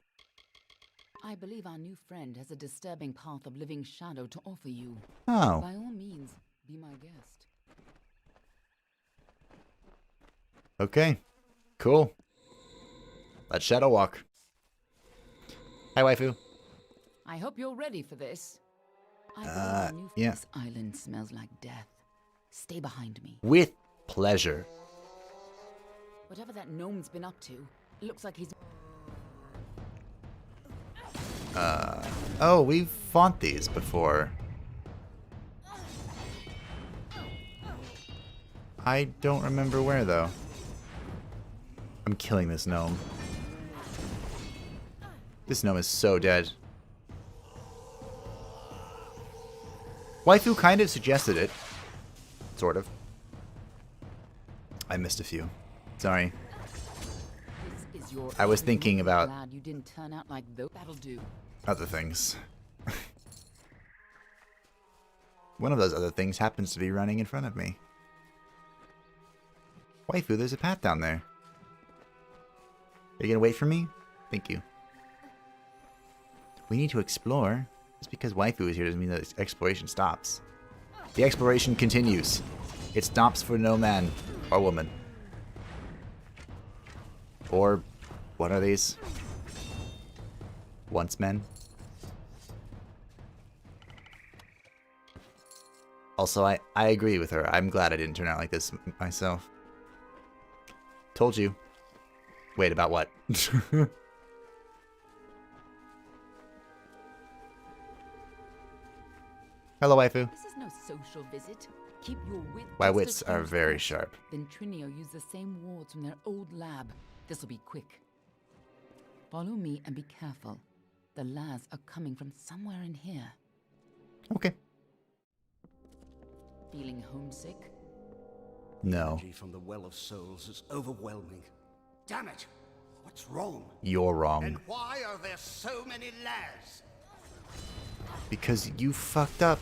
I believe our new friend has a disturbing path of living shadow to offer you. Oh. By all means, be my guest. Okay. Cool. Let's shadow walk. Hi, waifu. I hope you're ready for this. I believe our new yeah. This island smells like death. Stay behind me. With pleasure. Whatever that gnome's been up to, it looks like he's... Oh, we've fought these before. I don't remember where, though. I'm killing this gnome. This gnome is so dead. Waifu kind of suggested it. Sort of. I missed a few. Sorry. This is your I was thinking about glad you didn't turn out like those. That'll do. other things. One of those other things happens to be running in front of me. Waifu, there's a path down there. Are you gonna wait for me? Thank you. We need to explore. Just because waifu is here doesn't mean that exploration stops. The exploration continues. It stops for no man or woman. Or what are these? Once men? Also, I agree with her. I'm glad I didn't turn out like this myself. Told you. Wait, about what? Hello, waifu. This is no social visit. Keep your wit. My wits are very sharp. Ventrinio used the same wards from their old lab. This'll be quick. Follow me and be careful. The lads are coming from somewhere in here. Okay. Feeling homesick? No. Energy from the Well of Souls is overwhelming. Damn it! What's wrong? You're wrong. And why are there so many lads? Because you fucked up.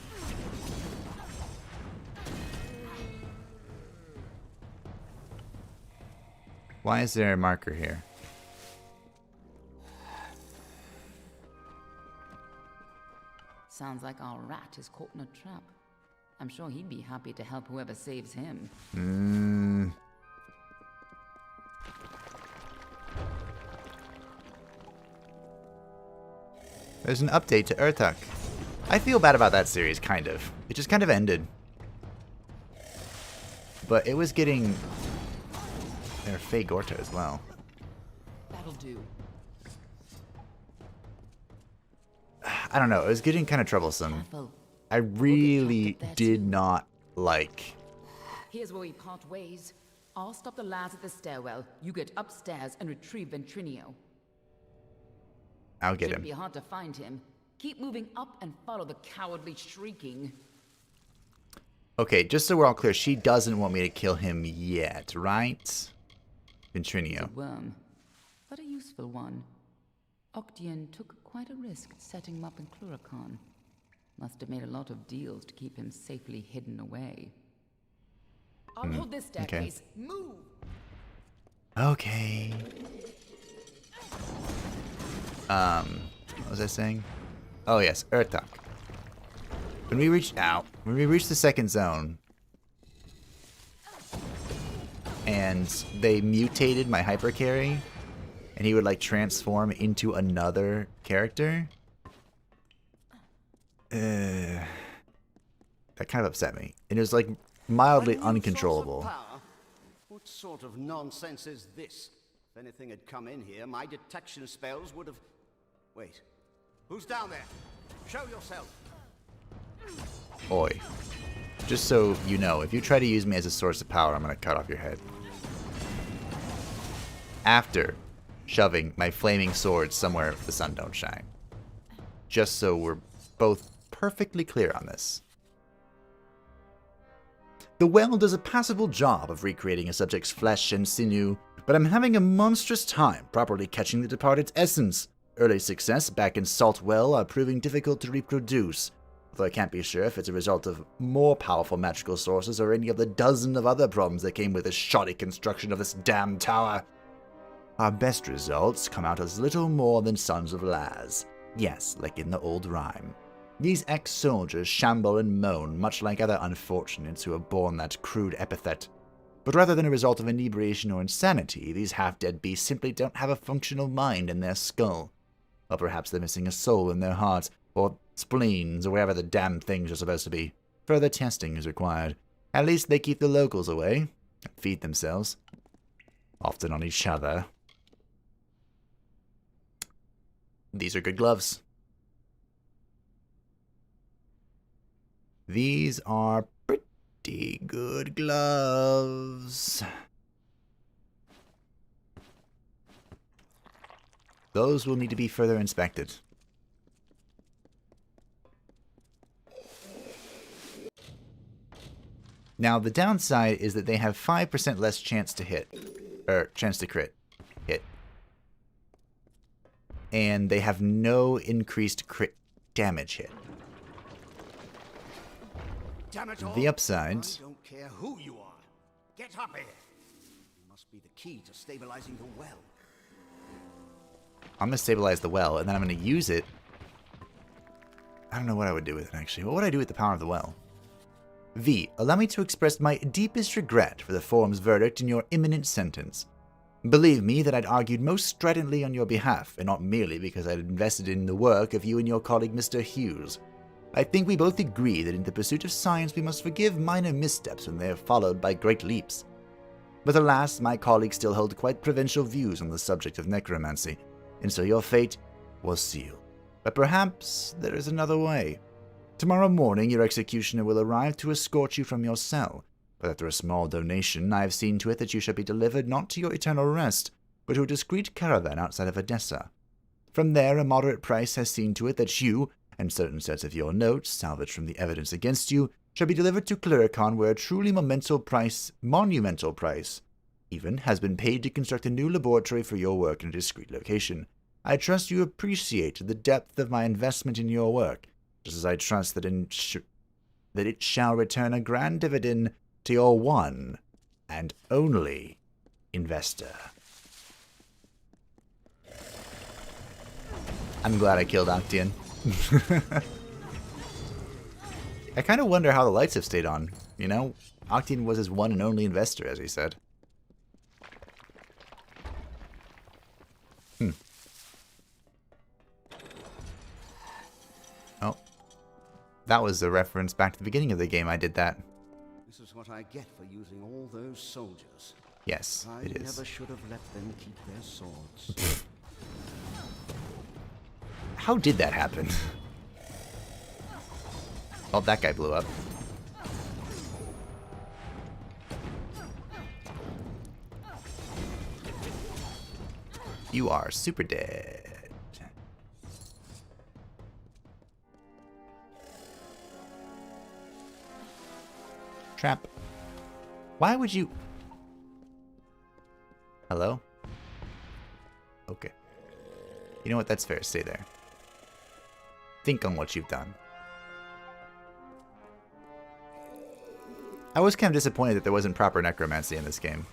Why is there a marker here? Sounds like our rat is caught in a trap. I'm sure he'd be happy to help whoever saves him. There's an update to Urtuk. I feel bad about that series, kind of. It just kind of ended. But it was getting... Their Fey Gorta as well. That'll do. I don't know, it was getting kind of troublesome. I really did not like... Here's where we part ways. I'll stop the lads at the stairwell. You get upstairs and retrieve Ventrinio. I'll get Shouldn't him. be hard to find him. Keep moving up and follow the cowardly shrieking. Okay, just so we're all clear, she doesn't want me to kill him yet, right? Ventrinio. A worm, but a useful one. Octian took quite a risk setting him up in Cluracan. Must have made a lot of deals to keep him safely hidden away. I'll hold this staircase. Okay. Move! Okay. What was I saying? Oh yes, Urtuk. When we reach the second zone, and they mutated my hyper carry, and he would like transform into another character. That kind of upset me. And it was like mildly uncontrollable. What sort of nonsense is this? If anything had come in here, my detection spells would have... Wait. Who's down there? Show yourself. Oi. Just so you know, if you try to use me as a source of power, I'm going to cut off your head. After shoving my flaming sword somewhere the sun don't shine. Just so we're both perfectly clear on this. The well does a passable job of recreating a subject's flesh and sinew, but I'm having a monstrous time properly catching the departed's essence. Early success back in Salt Well are proving difficult to reproduce, although I can't be sure if it's a result of more powerful magical sources or any of the dozen of other problems that came with the shoddy construction of this damn tower. Our best results come out as little more than sons of Laz. Yes, like in the old rhyme. These ex-soldiers shamble and moan, much like other unfortunates who have borne that crude epithet. But rather than a result of inebriation or insanity, these half-dead beasts simply don't have a functional mind in their skull. Or perhaps they're missing a soul in their hearts, or spleens, or wherever the damn things are supposed to be. Further testing is required. At least they keep the locals away, and feed themselves. Often on each other. These are good gloves. These are pretty good gloves. Those will need to be further inspected. Now, the downside is that they have 5% less chance to hit. Or, chance to crit. Hit. And they have no increased crit damage hit. Damn it all. The upside... I don't care who you are. Get up here. You must be the key to stabilizing the well. I'm going to stabilize the well, and then I'm going to use it. I don't know what I would do with it, actually. What would I do with the power of the well? V, allow me to express my deepest regret for the forum's verdict in your imminent sentence. Believe me that I'd argued most stridently on your behalf, and not merely because I'd invested in the work of you and your colleague Mr. Hughes. I think we both agree that in the pursuit of science we must forgive minor missteps when they are followed by great leaps. But alas, my colleagues still hold quite provincial views on the subject of necromancy, and so your fate was sealed. But perhaps there is another way. Tomorrow morning your executioner will arrive to escort you from your cell, but after a small donation I have seen to it that you shall be delivered not to your eternal rest, but to a discreet caravan outside of Edessa. From there a moderate price has seen to it that you, and certain sets of your notes, salvaged from the evidence against you, shall be delivered to Cluricon, where a truly monumental price, even, has been paid to construct a new laboratory for your work in a discreet location. I trust you appreciate the depth of my investment in your work, just as I trust that it shall return a grand dividend to your one and only investor. I'm glad I killed Octian. I kind of wonder how the lights have stayed on. You know, Octian was his one and only investor, as he said. Oh. That was a reference back to the beginning of the game. I did that. This is what I get for using all those soldiers. Yes, it is. I never should have let them keep their swords. How did that happen? Oh, that guy blew up. You are super dead. Trap. Why would you... Hello? Okay. You know what? That's fair. Stay there. Think on what you've done. I was kind of disappointed that there wasn't proper necromancy in this game.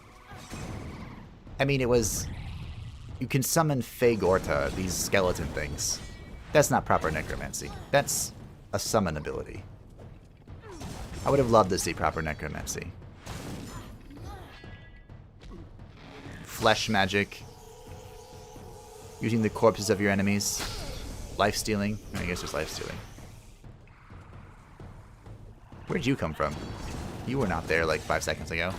I mean, it was... You can summon Fagorta, these skeleton things. That's not proper necromancy. That's a summon ability. I would have loved to see proper necromancy. Flesh magic. Using the corpses of your enemies. Life stealing. I guess there's life stealing. Where'd you come from? You were not there like 5 seconds ago.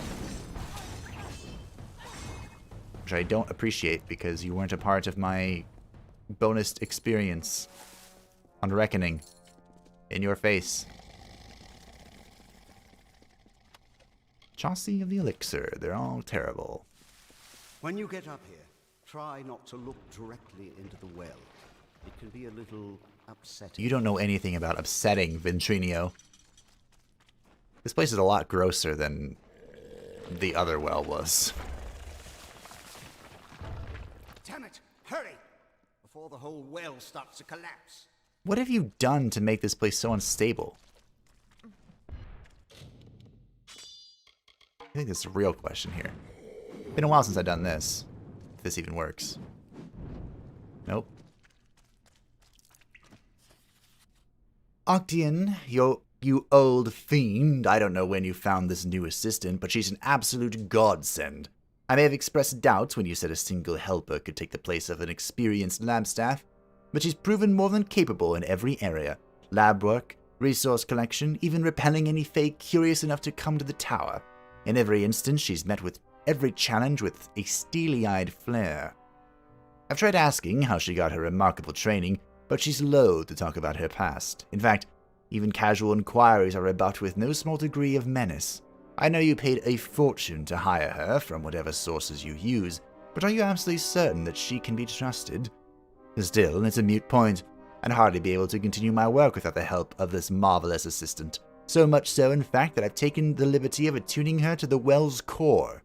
Which I don't appreciate because you weren't a part of my bonus experience on Reckoning. In your face. Chaucy of the Elixir. They're all terrible. When you get up here, try not to look directly into the well. It can be a little upsetting. You don't know anything about upsetting, Ventrinio. This place is a lot grosser than the other well was. Damn it! Hurry! Before the whole well starts to collapse. What have you done to make this place so unstable? I think that's a real question here. Been a while since I've done this. If this even works. Nope. Octian, you old fiend. I don't know when you found this new assistant, but she's an absolute godsend. I may have expressed doubts when you said a single helper could take the place of an experienced lab staff, but she's proven more than capable in every area. Lab work, resource collection, even repelling any fake curious enough to come to the tower. In every instance, she's met with every challenge with a steely-eyed flair. I've tried asking how she got her remarkable training, but she's loath to talk about her past. In fact, even casual inquiries are rebuffed with no small degree of menace. I know you paid a fortune to hire her from whatever sources you use, but are you absolutely certain that she can be trusted? Still, it's a moot point. I'd hardly be able to continue my work without the help of this marvelous assistant. So much so, in fact, that I've taken the liberty of attuning her to the well's core.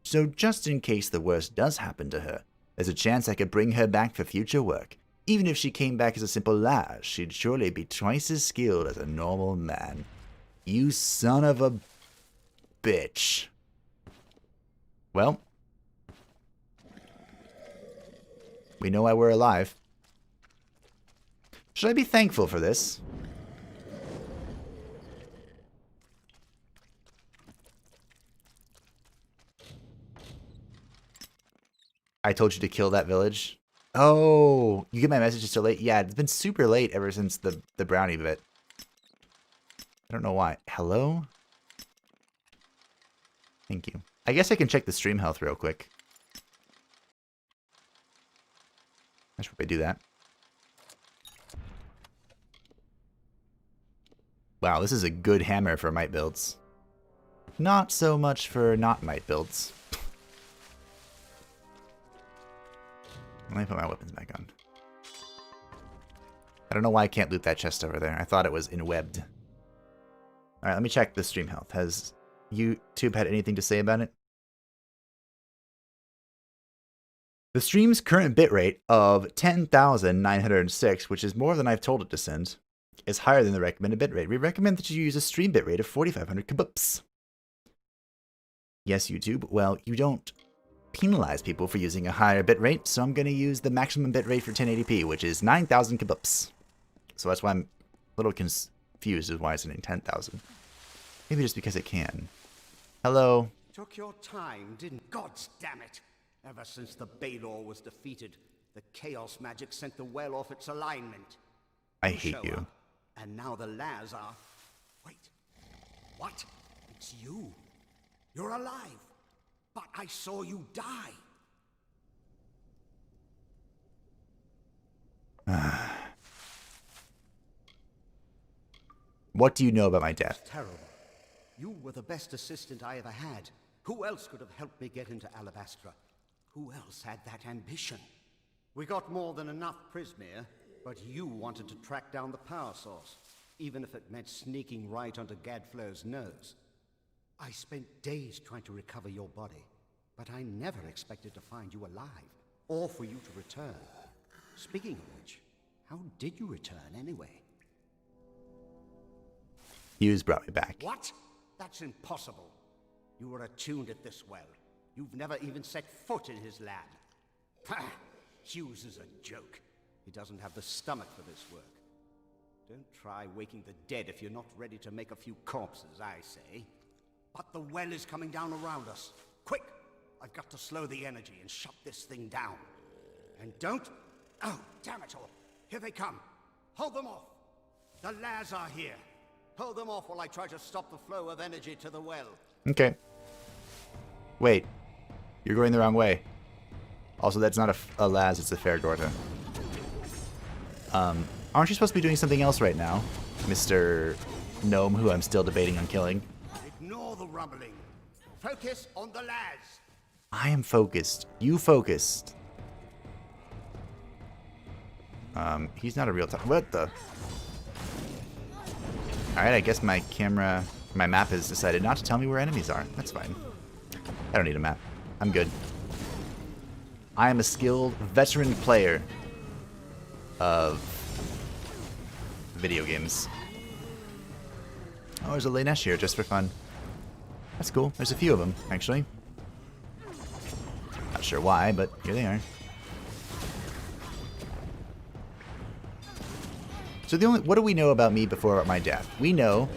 So just in case the worst does happen to her, there's a chance I could bring her back for future work. Even if she came back as a simple lass, she'd surely be twice as skilled as a normal man. You son of a bitch. Well, we know why we're alive. Should I be thankful for this? I told you to kill that village. Oh, you get my messages so late? Yeah, it's been super late ever since the brownie bit. I don't know why. Hello? Thank you. I guess I can check the stream health real quick. I should probably do that. Wow, this is a good hammer for might builds. Not so much for not might builds. Let me put my weapons back on. I don't know why I can't loot that chest over there. I thought it was inwebbed. Alright, let me check the stream health. Has YouTube had anything to say about it? The stream's current bitrate of 10,906, which is more than I've told it to send, is higher than the recommended bitrate. We recommend that you use a stream bitrate of 4,500 kbps. Yes, YouTube. Well, you don't penalize people for using a higher bitrate, so I'm going to use the maximum bitrate for 1080p, which is 9,000 kbps. So that's why I'm a little confused as why it's saying 10,000. Maybe just because it can. Hello. Took your time, didn't God damn it. Ever since the Balor was defeated, the Chaos magic sent the well off its alignment. I hate you. Up, and now the Laz are... Wait. What? It's you. You're alive. But I saw you die. What do you know about my death? It's terrible. You were the best assistant I ever had. Who else could have helped me get into Alabastra? Who else had that ambition? We got more than enough Prismere, but you wanted to track down the power source, even if it meant sneaking right onto Gadflow's nose. I spent days trying to recover your body, but I never expected to find you alive, or for you to return. Speaking of which, how did you return anyway? Hughes brought me back. What? That's impossible. You were attuned at this well. You've never even set foot in his lab. Ha! Hughes is a joke. He doesn't have the stomach for this work. Don't try waking the dead if you're not ready to make a few corpses, I say. But the well is coming down around us. Quick! I've got to slow the energy and shut this thing down. And don't... Oh, damn it all. Here they come. Hold them off. The Laz are here. Hold them off while I try to stop the flow of energy to the well. Okay. Wait. You're going the wrong way. Also, that's not a Laz, it's a Fergorta. Aren't you supposed to be doing something else right now, Mr. Gnome, who I'm still debating on killing? Ignore the rumbling. Focus on the Laz. I am focused. You focused. He's not a real time. What the? Alright, I guess my map has decided not to tell me where enemies are. That's fine. I don't need a map. I'm good. I am a skilled veteran player of video games. Oh, there's a Lanesh here just for fun. That's cool. There's a few of them, actually. Not sure why, but here they are. So what do we know about me before my death? We know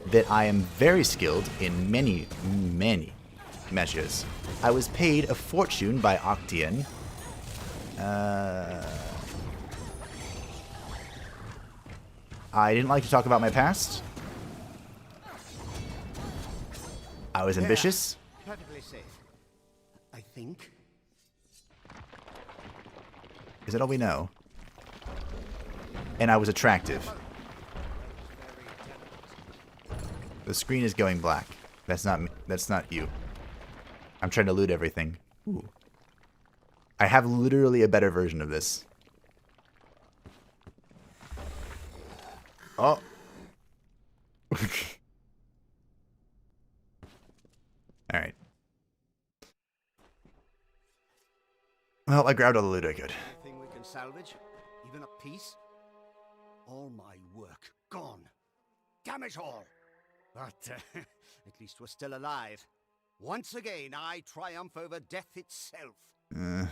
that I am very skilled in many, many measures. I was paid a fortune by Octian. I didn't like to talk about my past. I was ambitious. Perfectly safe. I think. Is that all we know? And I was attractive. The screen is going black. That's not me. That's not you. I'm trying to loot everything. Ooh. I have literally a better version of this. Oh. Alright. Well, I grabbed all the loot I could. Anything we can salvage? Even a piece? All my work gone. Damn it all! But at least we're still alive. Once again, I triumph over death itself. Can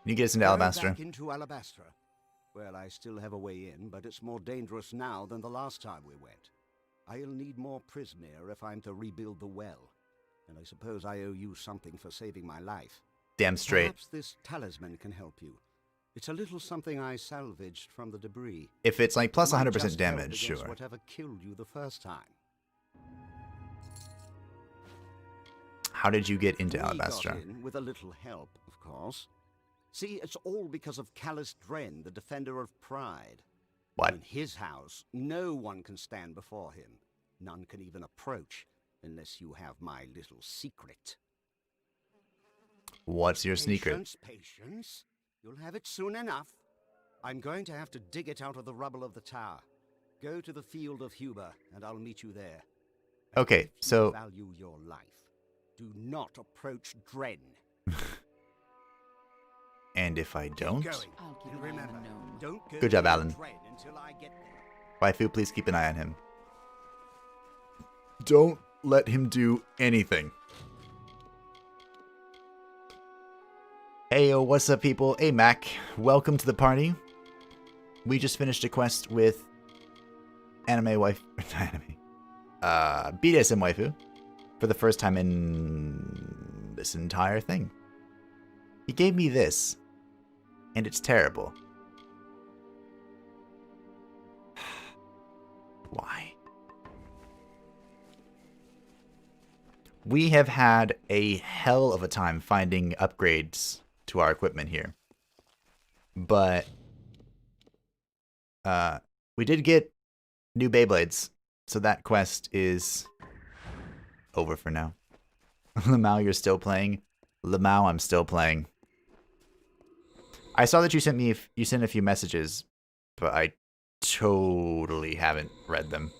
you get us into Alabastra? Back into Alabastra. Well, I still have a way in, but it's more dangerous now than the last time we went. I'll need more Prismere if I'm to rebuild the well. And I suppose I owe you something for saving my life. Damn straight. Perhaps this talisman can help you. It's a little something I salvaged from the debris. If it's like plus It might 100% just help damage, against sure. Whatever killed you the first time. How did you get into We Alabastra? got in with a little help, of course. See, it's all because of Callus Dren, the defender of pride. What? In his house, no one can stand before him. None can even approach, unless you have my little secret. What's your secret? Patience, patience. You'll have it soon enough. I'm going to have to dig it out of the rubble of the tower. Go to the field of Huber, and I'll meet you there. Okay, so Value your life. Do not approach Dren. and if I don't? And remember, don't go Good job, near Alan. Dren until I get there. Waifu, please keep an eye on him. Don't let him do anything. Hey, yo, what's up, people? Hey, Mac. Welcome to the party. We just finished a quest with BDSM Waifu for the first time in this entire thing. He gave me this, and it's terrible. Why? We have had a hell of a time finding upgrades to our equipment here. But we did get new Beyblades, so that quest is over for now. Lamau, you're still playing? Lamau, I'm still playing. I saw that you sent a few messages, but I totally haven't read them.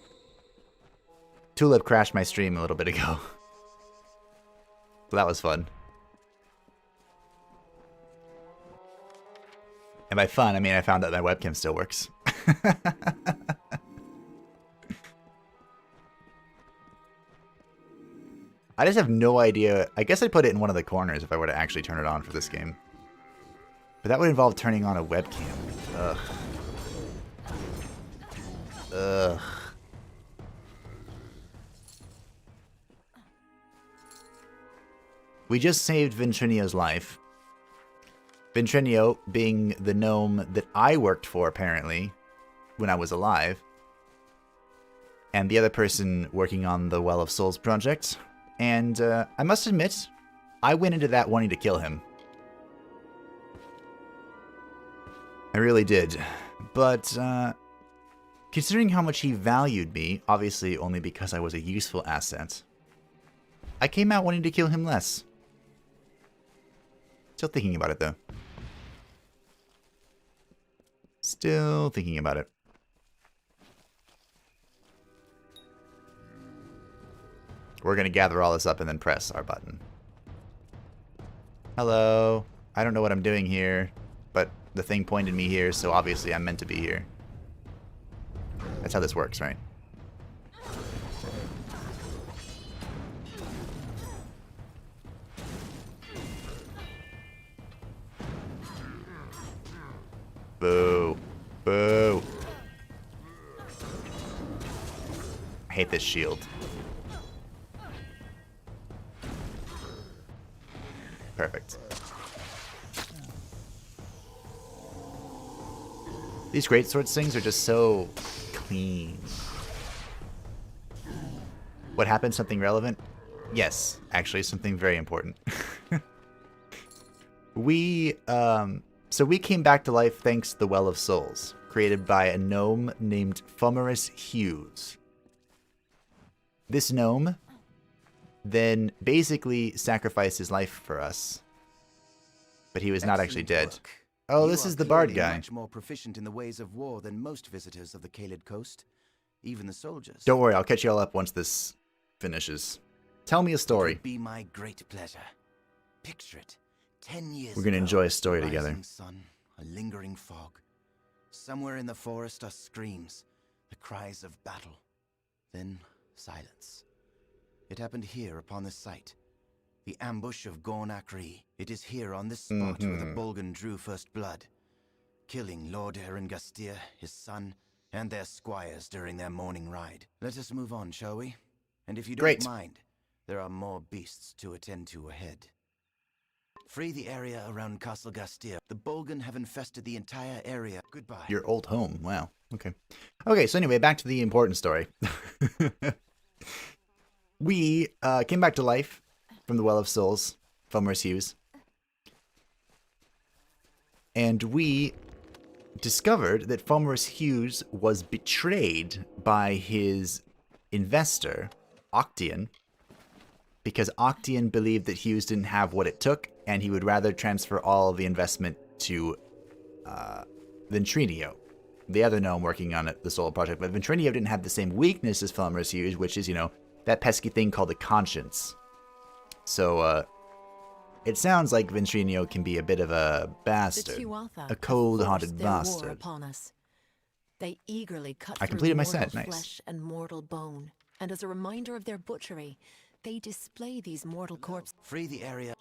Tulip crashed my stream a little bit ago. So that was fun. And by fun, I mean I found out my webcam still works. I just have no idea. I guess I'd put it in one of the corners if I were to actually turn it on for this game. But that would involve turning on a webcam. Ugh. Ugh. We just saved Ventrinio's life. Ventrinio being the gnome that I worked for, apparently, when I was alive. And the other person working on the Well of Souls project. And I must admit, I went into that wanting to kill him. I really did. But considering how much he valued me, obviously only because I was a useful asset, I came out wanting to kill him less. Still thinking about it, though. Still thinking about it. We're going to gather all this up and then press our button. Hello. I don't know what I'm doing here, but the thing pointed me here, so obviously I'm meant to be here. That's how this works, right? Boo. Boo. I hate this shield. Perfect. These greatsword things are just so clean. What happened? Something relevant? Yes, actually something very important. So we came back to life thanks to the Well of Souls, created by a gnome named Fumarus Hughes. This gnome then basically sacrificed his life for us. But he was not actually dead. Oh, this is the bard guy. Much more proficient in the ways of war than most visitors of the Kaled coast, even the soldiers. Don't worry, I'll catch you all up once this finishes. Tell me a story. It would be my great pleasure. Picture it. 10 years We're gonna ago, enjoy a story rising together. Sun, a lingering fog. Somewhere in the forest are screams, the cries of battle. Then silence. It happened here upon this site. The ambush of Gorn Akri. It is here on this spot where the Bolgan drew first blood, killing Lord Eren Gastir, his son, and their squires during their morning ride. Let us move on, shall we? And if you don't mind, there are more beasts to attend to ahead. Free the area around Castle Gastir. The Bolgan have infested the entire area. Goodbye. Your old home. Wow. Okay. Okay, so anyway, back to the important story. We came back to life from the Well of Souls, Fomor's Hughes. And we discovered that Fomor's Hughes was betrayed by his investor, Octian, because Octian believed that Hughes didn't have what it took, and he would rather transfer all of the investment to Ventrinio, the other gnome working on the Soul Project. But Ventrinio didn't have the same weakness as Fomor's Hughes, which is, you know, that pesky thing called the conscience. So, it sounds like Ventrinio can be a bit of a bastard, a cold-hearted bastard. Upon us. They eagerly cut I completed my through mortal set, nice. flesh and mortal bone, and as a reminder of their butchery, they display these mortal corpses. Free the area.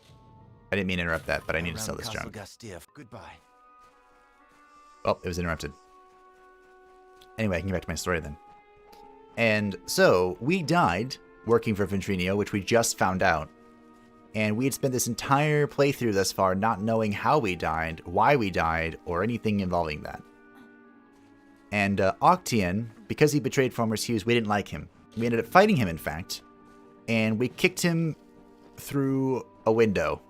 I didn't mean to interrupt that, but I need to sell this Castle junk. Gastir. Goodbye. Oh, it was interrupted. Anyway, I can get back to my story then. And so, we died working for Ventrinio, which we just found out. And we had spent this entire playthrough thus far not knowing how we died, why we died, or anything involving that. And Octian, because he betrayed Fomor's Hughes, we didn't like him. We ended up fighting him, in fact. And we kicked him through a window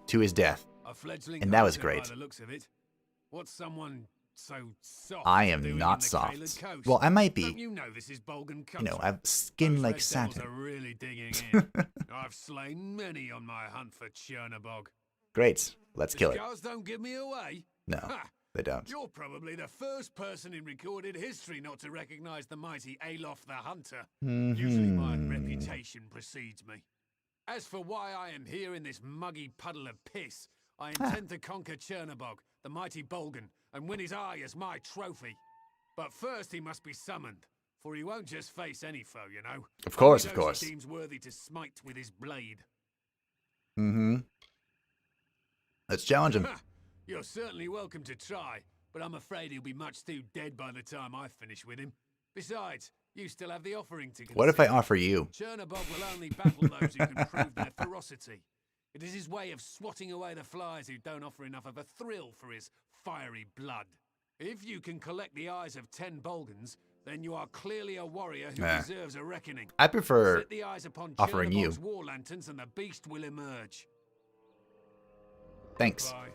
to his death. And that was great. By the looks of it. What's someone so soft I am doing not in the soft. Caelid Coast? Well, I might be. Don't you know this is Bolgan country? You know, I have skin Those like red devils satin. are really digging in. I've slain many on my hunt for Chernobog. Great. Let's kill it. Scars don't give me away. No, Ha! they don't. You're probably the first person in recorded history not to recognize the mighty Alof the Hunter. Usually my reputation precedes me. As for why I am here in this muggy puddle of piss, I intend to conquer Chernobog, the mighty Bolgan, and win his eye as my trophy. But first he must be summoned, for he won't just face any foe, you know. Of course, Only of those course. he deems worthy to smite with his blade. Mm-hmm. Let's challenge him. You're certainly welcome to try, but I'm afraid he'll be much too dead by the time I finish with him. Besides, you still have the offering to consider. What if I offer you? Chernobog will only battle those who can prove their ferocity. It is his way of swatting away the flies who don't offer enough of a thrill for his fiery blood. If you can collect the eyes of 10 Bolgans, then you are clearly a warrior who deserves a reckoning. I prefer Set the eyes upon offering you. Chernobog's war lanterns and the beast will emerge. Thanks. Bye.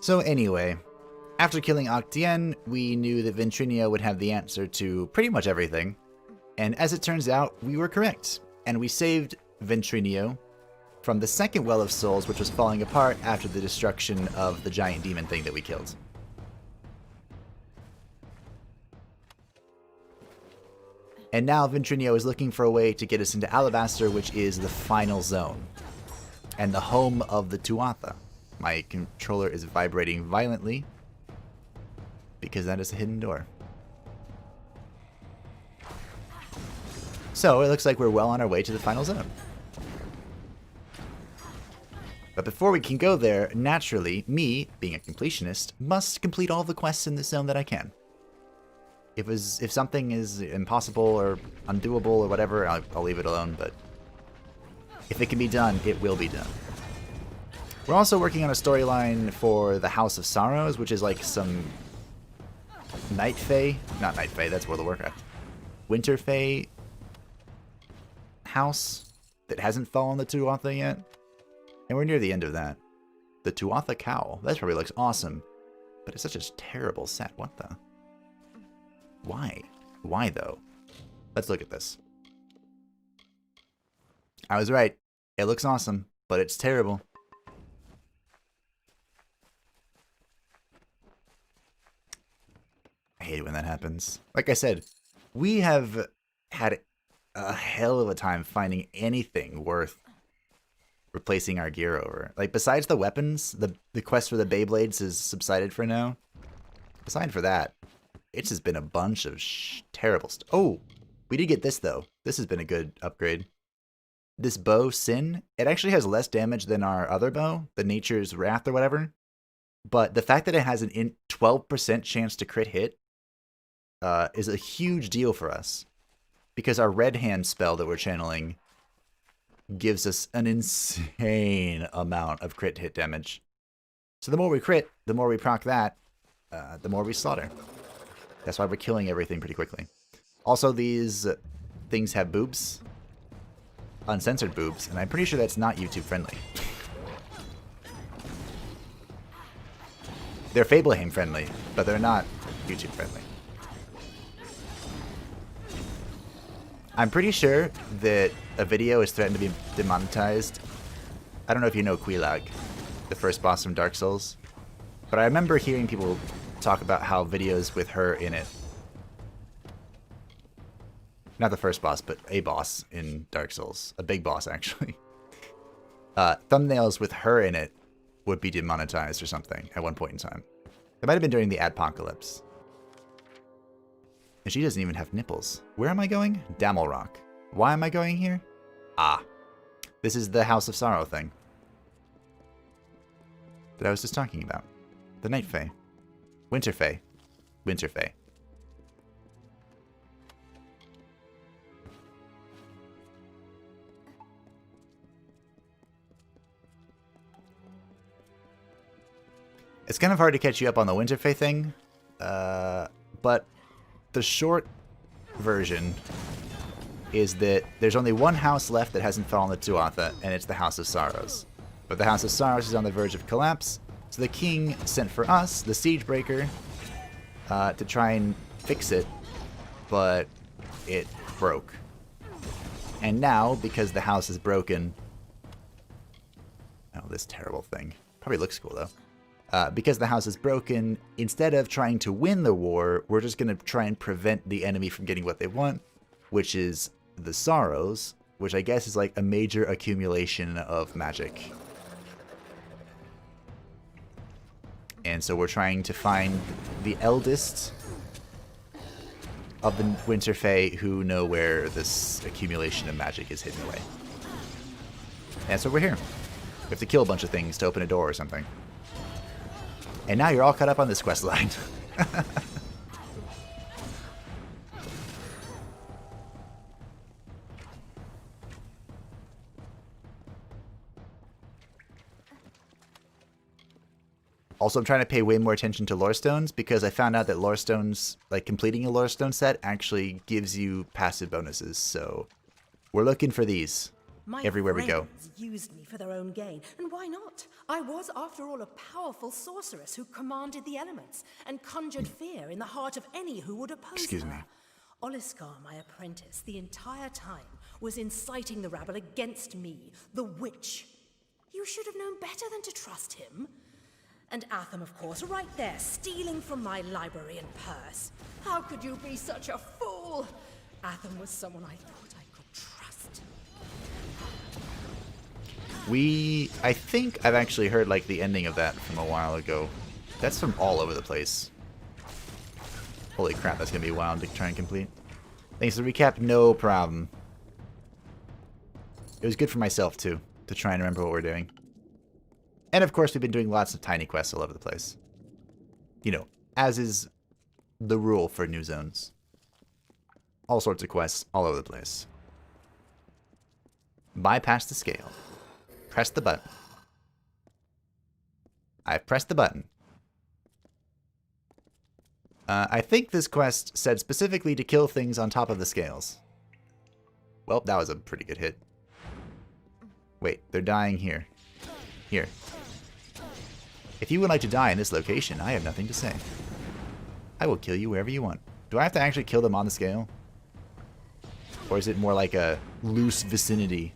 So anyway, after killing Octien, we knew that Ventrinio would have the answer to pretty much everything. And as it turns out, we were correct. And we saved Ventrinio from the second Well of Souls, which was falling apart after the destruction of the giant demon thing that we killed. And now Ventrinio is looking for a way to get us into Alabaster, which is the final zone, and the home of the Tuatha. My controller is vibrating violently, because that is a hidden door. So it looks like we're well on our way to the final zone. But before we can go there, naturally, me, being a completionist, must complete all the quests in this zone that I can. If something is impossible or undoable or whatever, I'll leave it alone, but if it can be done, it will be done. We're also working on a storyline for the House of Sorrows, which is like some Night Fae, not Night Fae, that's World of Warcraft, Winter Fae house that hasn't fallen the Tuatha yet. And we're near the end of that. The Tuatha Cowl. That probably looks awesome. But it's such a terrible set. What the? Why? Why though? Let's look at this. I was right. It looks awesome, but it's terrible. I hate it when that happens. Like I said, we have had a hell of a time finding anything worth replacing our gear over. Like, besides the weapons, the quest for the Beyblades has subsided for now. Aside for that, it's just been a bunch of terrible stuff. Oh, we did get this, though. This has been a good upgrade. This bow, Sin, it actually has less damage than our other bow, the Nature's Wrath or whatever. But the fact that it has an 12% chance to crit hit is a huge deal for us. Because our Red Hand spell that we're channeling gives us an insane amount of crit hit damage. So the more we crit, the more we proc that, the more we slaughter. That's why we're killing everything pretty quickly. Also, these things have boobs. Uncensored boobs, and I'm pretty sure that's not YouTube friendly. They're Fableheim friendly, but they're not YouTube friendly. I'm pretty sure that a video is threatened to be demonetized. I don't know if you know Quelaag, the first boss from Dark Souls, but I remember hearing people talk about how videos with her in it, not the first boss, but a boss in Dark Souls, a big boss actually, thumbnails with her in it would be demonetized or something at one point in time. It might have been during the Adpocalypse. And she doesn't even have nipples. Where am I going? Damelrock. Why am I going here? Ah. This is the House of Sorrow thing that I was just talking about. The Night Fae. Winter Fae. Winter Fae. It's kind of hard to catch you up on the Winter Fae thing, but the short version is that there's only one house left that hasn't fallen to Tuatha, and it's the House of Sorrows. But the House of Sorrows is on the verge of collapse, so the king sent for us, the Siegebreaker, to try and fix it, but it broke. And now, because the house is broken... Oh, this terrible thing. Probably looks cool, though. Because the house is broken, instead of trying to win the war, we're just going to try and prevent the enemy from getting what they want, which is the Sorrows, which I guess is like a major accumulation of magic. And so we're trying to find the eldest of the Winter Fae who know where this accumulation of magic is hidden away. And so we're here. We have to kill a bunch of things to open a door or something. And now you're all caught up on this quest line. Also, I'm trying to pay way more attention to lore stones because I found out that lore stones, like completing a lore stone set, actually gives you passive bonuses. So we're looking for these everywhere we go. My friends used me for their own gain, and why not? I was, after all, a powerful sorceress who commanded the elements and conjured fear in the heart of any who would oppose Excuse her. me. Oliskar, my apprentice, the entire time was inciting the rabble against me, the witch. You should have known better than to trust him. And Atham, of course, right there, stealing from my library and purse. How could you be such a fool? Atham was someone I thought I could trust. I think I've actually heard like the ending of that from a while ago. That's from all over the place. Holy crap, that's gonna be wild to try and complete. Thanks for the recap, no problem. It was good for myself too, to try and remember what we're doing. And of course, we've been doing lots of tiny quests all over the place. You know, as is the rule for new zones. All sorts of quests all over the place. Bypass the scale. Press the button. I've pressed the button. I think this quest said specifically to kill things on top of the scales. Well, that was a pretty good hit. Wait, they're dying here. Here. If you would like to die in this location, I have nothing to say. I will kill you wherever you want. Do I have to actually kill them on the scale? Or is it more like a loose vicinity?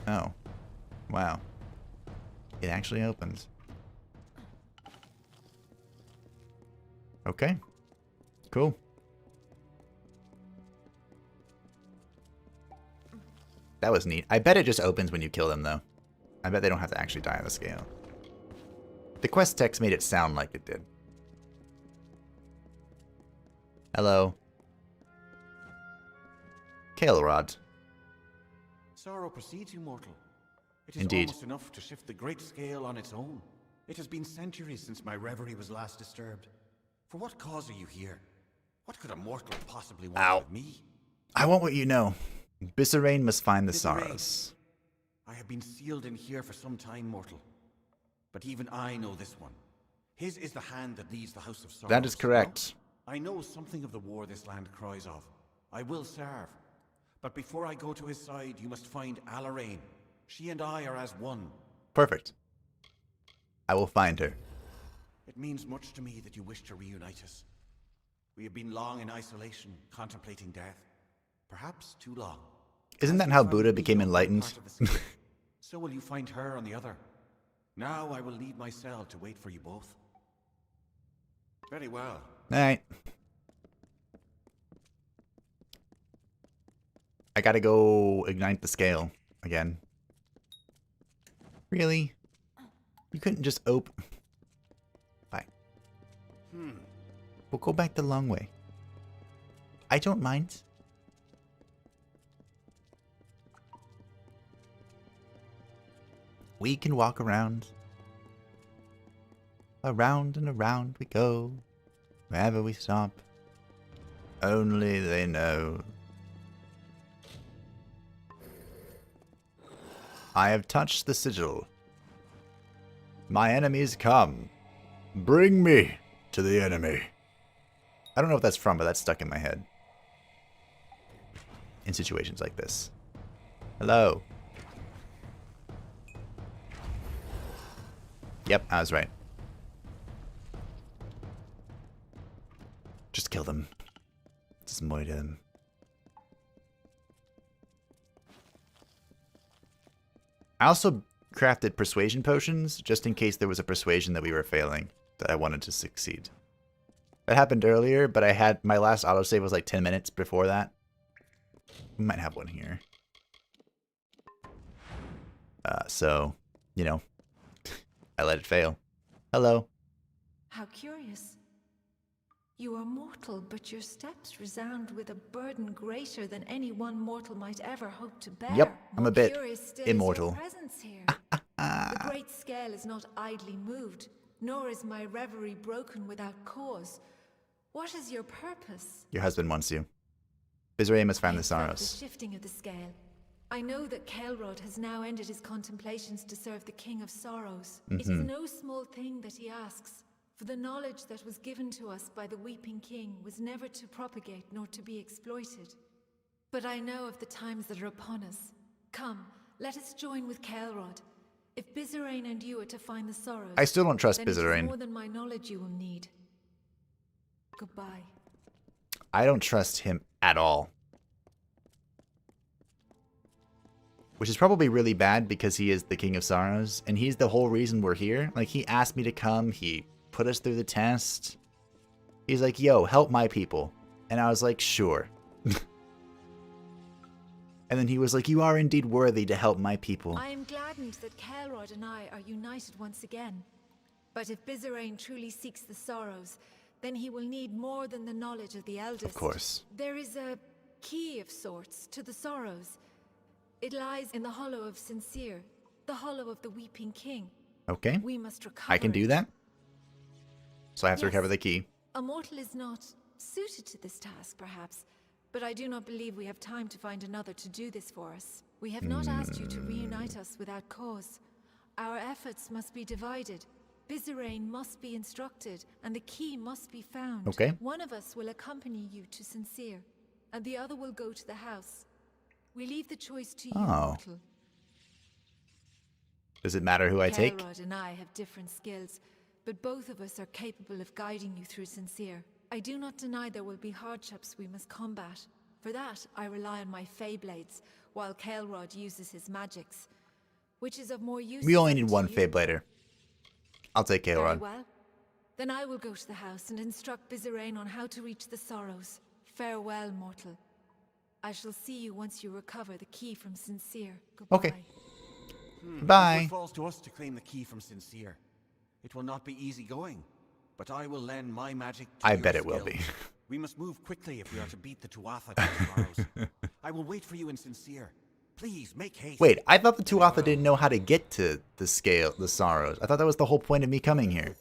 Oh. Wow. It actually opens. Okay. Cool. That was neat. I bet it just opens when you kill them, though. I bet they don't have to actually die on the scale. The quest text made it sound like it did. Hello. Kael'rod. Sorrow precedes you, mortal. It is Indeed. almost enough to shift the great scale on its own. It has been centuries since my reverie was last disturbed. For what cause are you here? What could a mortal possibly want of me? I want what you know. Bisserain must find the Bisserain. Sorrows. I have been sealed in here for some time, mortal. But even I know this one. His is the hand that leads the House of Sorrows. That is correct. No? I know something of the war this land cries of. I will serve. But before I go to his side, you must find Alarain. She and I are as one. Perfect. I will find her. It means much to me that you wish to reunite us. We have been long in isolation, contemplating death. Perhaps too long. Isn't that how Buddha became enlightened? So will you find her on the other. Now I will leave my cell to wait for you both. Very well. Alright. I gotta go ignite the scale again. Really? You couldn't just open... Fine. We'll go back the long way. I don't mind. We can walk around. Around and around we go. Wherever we stop. Only they know. I have touched the sigil. My enemies come. Bring me to the enemy. I don't know what that's from, but that's stuck in my head. In situations like this. Hello. Yep, I was right. Just kill them. Just murder them. I also crafted persuasion potions, just in case there was a persuasion that we were failing, that I wanted to succeed. That happened earlier, but I had, my last autosave was like 10 minutes before that. We might have one here. So, you know, I let it fail. Hello. How curious. You are mortal, but your steps resound with a burden greater than any one mortal might ever hope to bear. Yep, I'm a bit Curious still immortal. is your presence here. The great scale is not idly moved, nor is my reverie broken without cause. What is your purpose? Your husband wants you. Bizray must find the I felt Sorrows. The shifting of the scale. I know that Kelrod has now ended his contemplations to serve the King of Sorrows. It is no small thing that he asks, for the knowledge that was given to us by the Weeping King was never to propagate nor to be exploited. But I know of the times that are upon us. Come, let us join with Kelrod. If Bizerain and you are to find the Sorrows, I still don't trust then it is Bizerain. more than my knowledge you will need. Goodbye. I don't trust him at all. Which is probably really bad because he is the King of Sorrows, and he's the whole reason we're here. Like, he asked me to come, he put us through the test. He's like, yo, help my people. And I was like, sure. And then he was like, you are indeed worthy to help my people. I am gladdened that Kelrod and I are united once again. But if Bizerain truly seeks the Sorrows, then he will need more than the knowledge of the eldest. Of course. There is a key of sorts to the Sorrows. It lies in the hollow of Sincere, the hollow of the Weeping King. Okay. We must recover I can do it. that. So I have to Yes. recover the key. A mortal is not suited to this task, perhaps, but I do not believe we have time to find another to do this for us. We have not asked you to reunite us without cause. Our efforts must be divided. Bizerain must be instructed, and the key must be found. Okay. One of us will accompany you to Sincere, and the other will go to the house. We leave the choice to you, mortal. Does it matter who I take? Kelrod and I have different skills, but both of us are capable of guiding you through Sincere. I do not deny there will be hardships we must combat. For that, I rely on my Feyblades, while Kelrod uses his magics, which is of more use. We only need to one you. Feyblader. I'll take Very Kael'ron. well. Then I will go to the house and instruct Bizerain on how to reach the Sorrows. Farewell, mortal. I shall see you once you recover the key from Sincere. Goodbye. Okay. Bye. If it falls to us to claim the key from Sincere, it will not be easy going, but I will lend my magic to I your bet it will skill. be. We must move quickly if we are to beat the Tuatha to the Sorrows. I will wait for you in Sincere. Please, make haste. Wait, I thought the Tuatha didn't know how to get to the scale, the Sorrows. I thought that was the whole point of me coming here.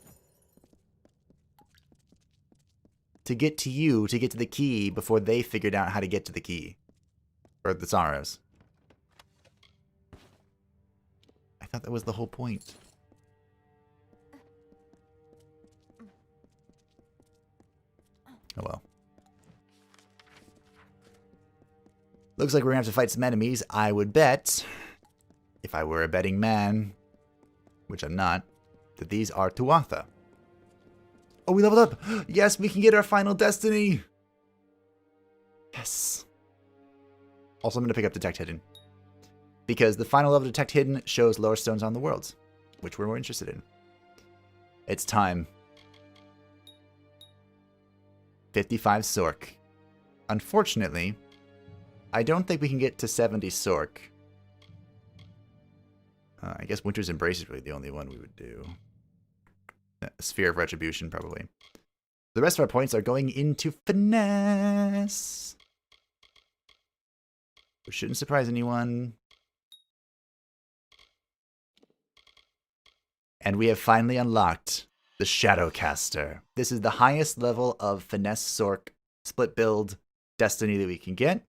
To get to you, to get to the key, before they figured out how to get to the key. Or the Sorrows. I thought that was the whole point. Oh well. Looks like we're gonna have to fight some enemies. I would bet, if I were a betting man, which I'm not, that these are Tuatha. Oh, we leveled up! Yes, we can get our final destiny! Yes. Also, I'm gonna pick up Detect Hidden. Because the final level Detect Hidden shows lower stones on the worlds, which we're more interested in. It's time. 55 Sork. Unfortunately, I don't think we can get to 70 Sork. I guess Winter's Embrace is really the only one we would do. Sphere of Retribution, probably. The rest of our points are going into Finesse. Which shouldn't surprise anyone. And we have finally unlocked the Shadowcaster. This is the highest level of Finesse Sork split build destiny that we can get.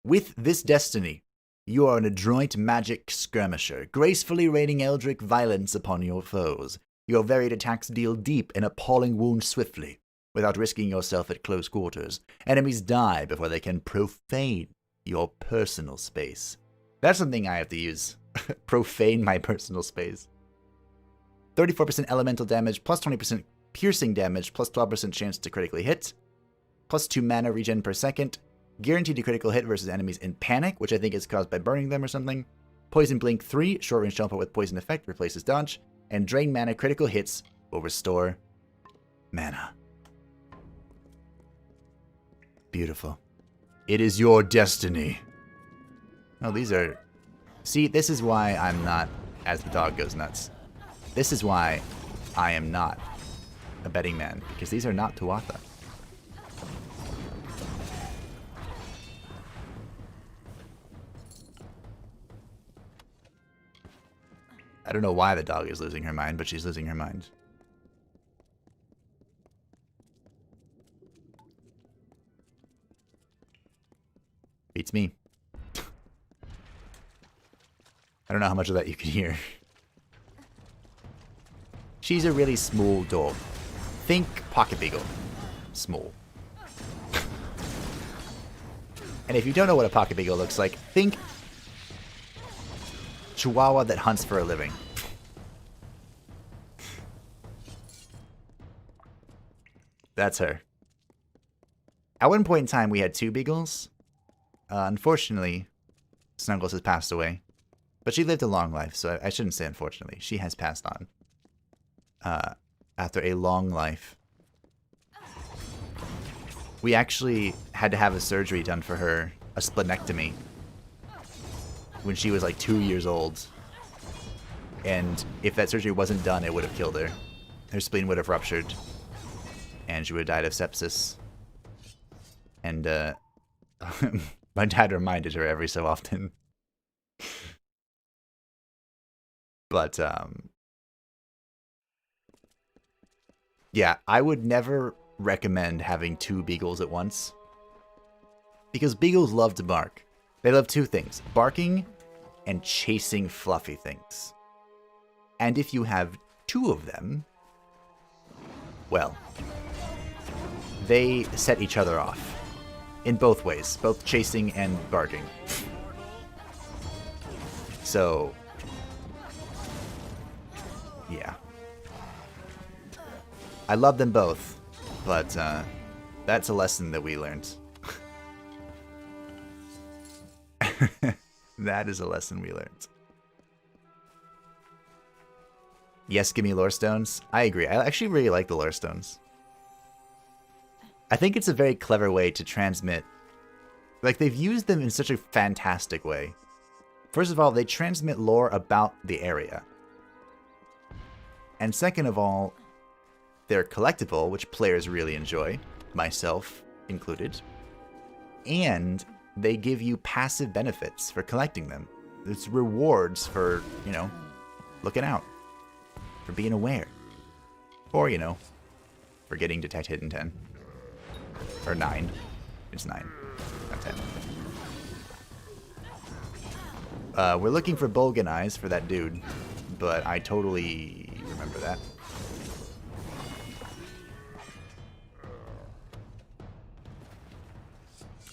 With this destiny, you are an adroit magic skirmisher, gracefully raining eldritch violence upon your foes. Your varied attacks deal deep and appalling wounds swiftly, without risking yourself at close quarters. Enemies die before they can profane your personal space. That's something I have to use. Profane my personal space. 34% elemental damage, plus 20% piercing damage, plus 12% chance to critically hit, plus 2 mana regen per second, guaranteed to critical hit versus enemies in panic, which I think is caused by burning them or something. Poison Blink 3, short range jump with poison effect, replaces dodge, and drain mana critical hits will restore mana. Beautiful. It is your destiny. Oh, these are... See, this is why I'm not, as the dog goes nuts. This is why I am not a betting man, because these are not Tuatha. I don't know why the dog is losing her mind, but she's losing her mind. Beats me. I don't know how much of that you can hear. She's a really small dog. Think Pocket Beagle. Small. And if you don't know what a Pocket Beagle looks like, think Chihuahua that hunts for a living. That's her. At one point in time, we had 2 beagles. Unfortunately, Snuggles has passed away. But she lived a long life, so I shouldn't say unfortunately. She has passed on. After a long life. We actually had to have a surgery done for her, a splenectomy, when she was like 2 years old. And if that surgery wasn't done, it would have killed her. Her spleen would have ruptured. And she would have died of sepsis. And my dad reminded her every so often. But, yeah, I would never recommend having 2 beagles at once. Because beagles love to bark. They love 2 things. Barking and chasing fluffy things. And if you have 2 of them, well, they set each other off. In both ways. Both chasing and barking. So... yeah. I love them both, but that's a lesson that we learned. That is a lesson we learned. Yes, give me lore stones. I agree. I actually really like the lore stones. I think it's a very clever way to transmit. Like, they've used them in such a fantastic way. First of all, they transmit lore about the area. And second of all, they're collectible, which players really enjoy, myself included. And they give you passive benefits for collecting them. It's rewards for, you know, looking out. For being aware. Or, you know, for getting Detect Hidden 10. Or 9. It's 9, not 10. We're looking for Bolgan eyes for that dude, but I totally remember that.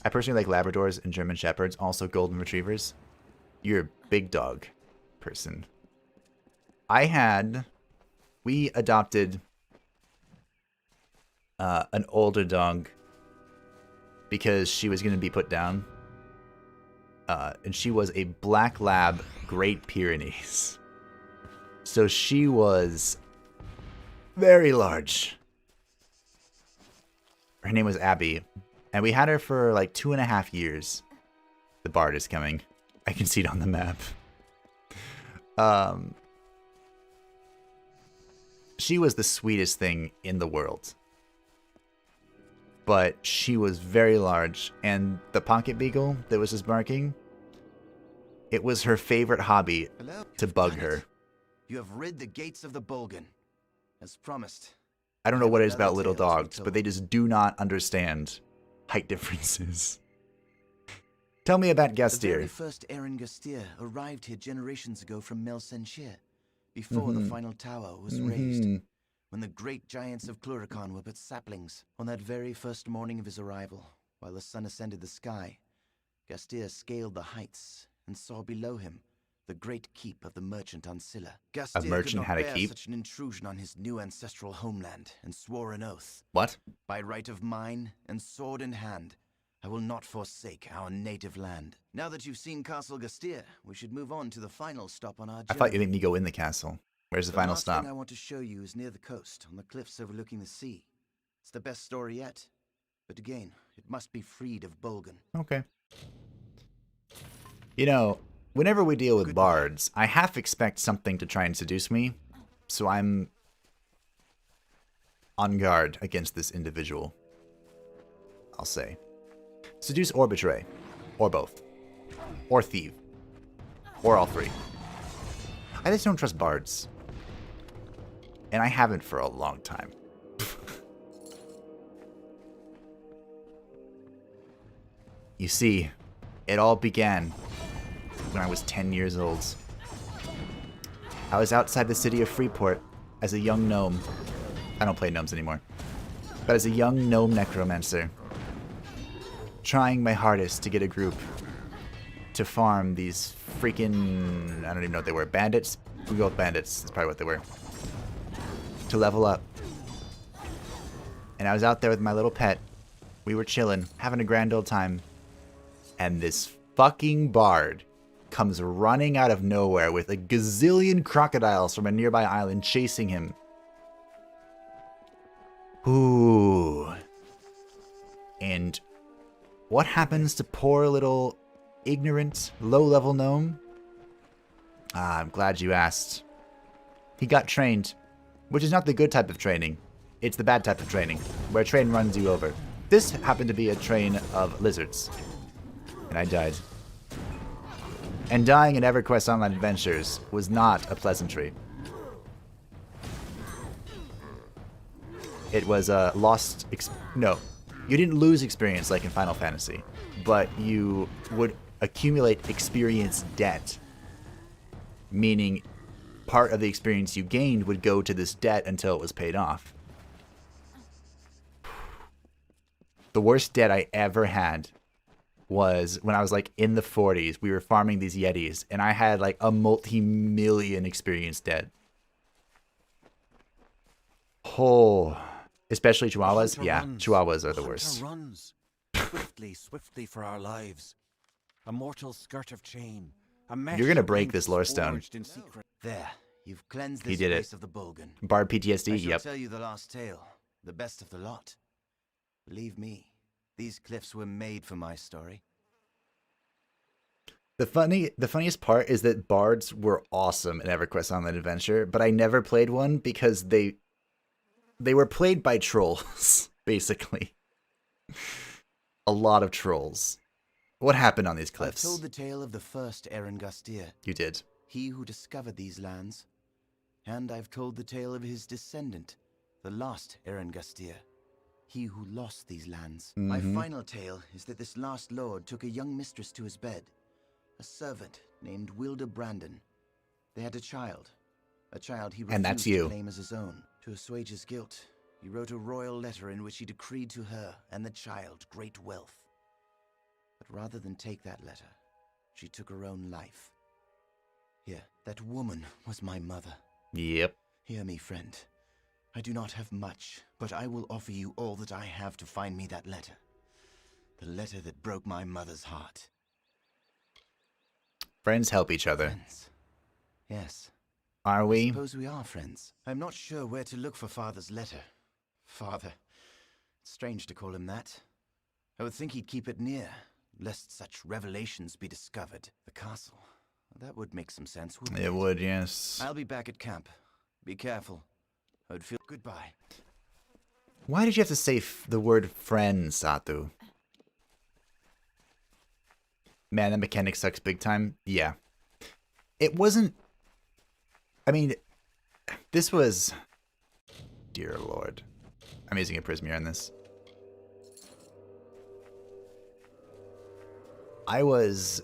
I personally like Labradors and German Shepherds, also Golden Retrievers. You're a big dog person. We adopted an older dog because she was going to be put down. And she was a Black Lab Great Pyrenees. So she was very large. Her name was Abby. And we had her for like 2.5 years. The Bard is coming. I can see it on the map. She was the sweetest thing in the world. But she was very large, and the pocket beagle that was just barking, it was her favorite hobby to bug her. You have rid the gates of the Bolgan, as promised. I don't know what it is about little dogs, but they just do not understand height differences. Tell me about The Gastir. very first Eren Gastir arrived here generations ago from Melsenshir, before the final tower was raised. When the great giants of Cluracan were but saplings, on that very first morning of his arrival, while the sun ascended the sky, Gastir scaled the heights and saw below him the great keep of the merchant Ancilla. Gastir merchant had a could not bear keep? such an intrusion on his new ancestral homeland, and swore an oath. What? By right of mine, and sword in hand, I will not forsake our native land. Now that you've seen Castle Gastir, we should move on to the final stop on our journey. I thought you made me go in the castle. Where's the final last stop? thing I want to show you is near the coast, on the cliffs overlooking the sea. It's the best story yet. But again, it must be freed of Bolgan. Okay. You know, whenever we deal with bards, I half expect something to try and seduce me, so I'm on guard against this individual. I'll say. Seduce or betray. Or both. Or thieve. Or all three. I just don't trust bards. And I haven't for a long time. You see, it all began when I was 10 years old. I was outside the city of Freeport as a young gnome. I don't play gnomes anymore. But as a young gnome necromancer, trying my hardest to get a group to farm these freaking, I don't even know what they were, bandits? We go with bandits, that's probably what they were. To level up. And I was out there with my little pet. We were chilling, having a grand old time. And this fucking bard comes running out of nowhere with a gazillion crocodiles from a nearby island chasing him. Ooh. And what happens to poor little ignorant, low-level gnome? Ah, I'm glad you asked. He got trained, which is not the good type of training. It's the bad type of training, where a train runs you over. This happened to be a train of lizards. And I died. And dying in EverQuest Online Adventures was not a pleasantry. It was a lost... No, you didn't lose experience like in Final Fantasy, but you would accumulate experience debt. Meaning, part of the experience you gained would go to this debt until it was paid off. The worst debt I ever had was when I was like in the 40s. We were farming these Yetis, and I had like a multi-million experience debt. Oh, especially Chihuahuas. Yeah, Chihuahuas are the worst. Runs swiftly for our lives. A mortal skirt of chain. You're gonna break this lore stone. There, you've cleansed He this did it. place of the Bolgan. Bard PTSD. I shall Yep. tell you the last tale, the best of the lot. Believe me, these cliffs were made for my story. The funniest part is that bards were awesome in EverQuest Online Adventure, but I never played one because they were played by trolls, basically. A lot of trolls. What happened on these cliffs? I told the tale of the first Eren Gastir. You did. He who discovered these lands. And I've told the tale of his descendant, the last Eren Gastir. he who lost these lands. My final tale is that this last lord took a young mistress to his bed, a servant named Wilda Brandon. They had a child he And that's refused to you. claim as his own. To assuage his guilt, he wrote a royal letter in which he decreed to her and the child great wealth. But rather than take that letter, she took her own life. Here, that woman was my mother. Yep. Hear me, friend. I do not have much, but I will offer you all that I have to find me that letter. The letter that broke my mother's heart. Friends help each other. Friends. Yes. Are we? I suppose we are friends. I'm not sure where to look for Father's letter. Father. It's strange to call him that. I would think he'd keep it near, lest such revelations be discovered. The castle. That would make some sense, wouldn't it? It would, yes. I'll be back at camp. Be careful. I would feel goodbye. Why did you have to say the word friend, Satu? Man, that mechanic sucks big time. Yeah. It wasn't... I mean, this was... Dear Lord. I'm using a Prismere on this. I was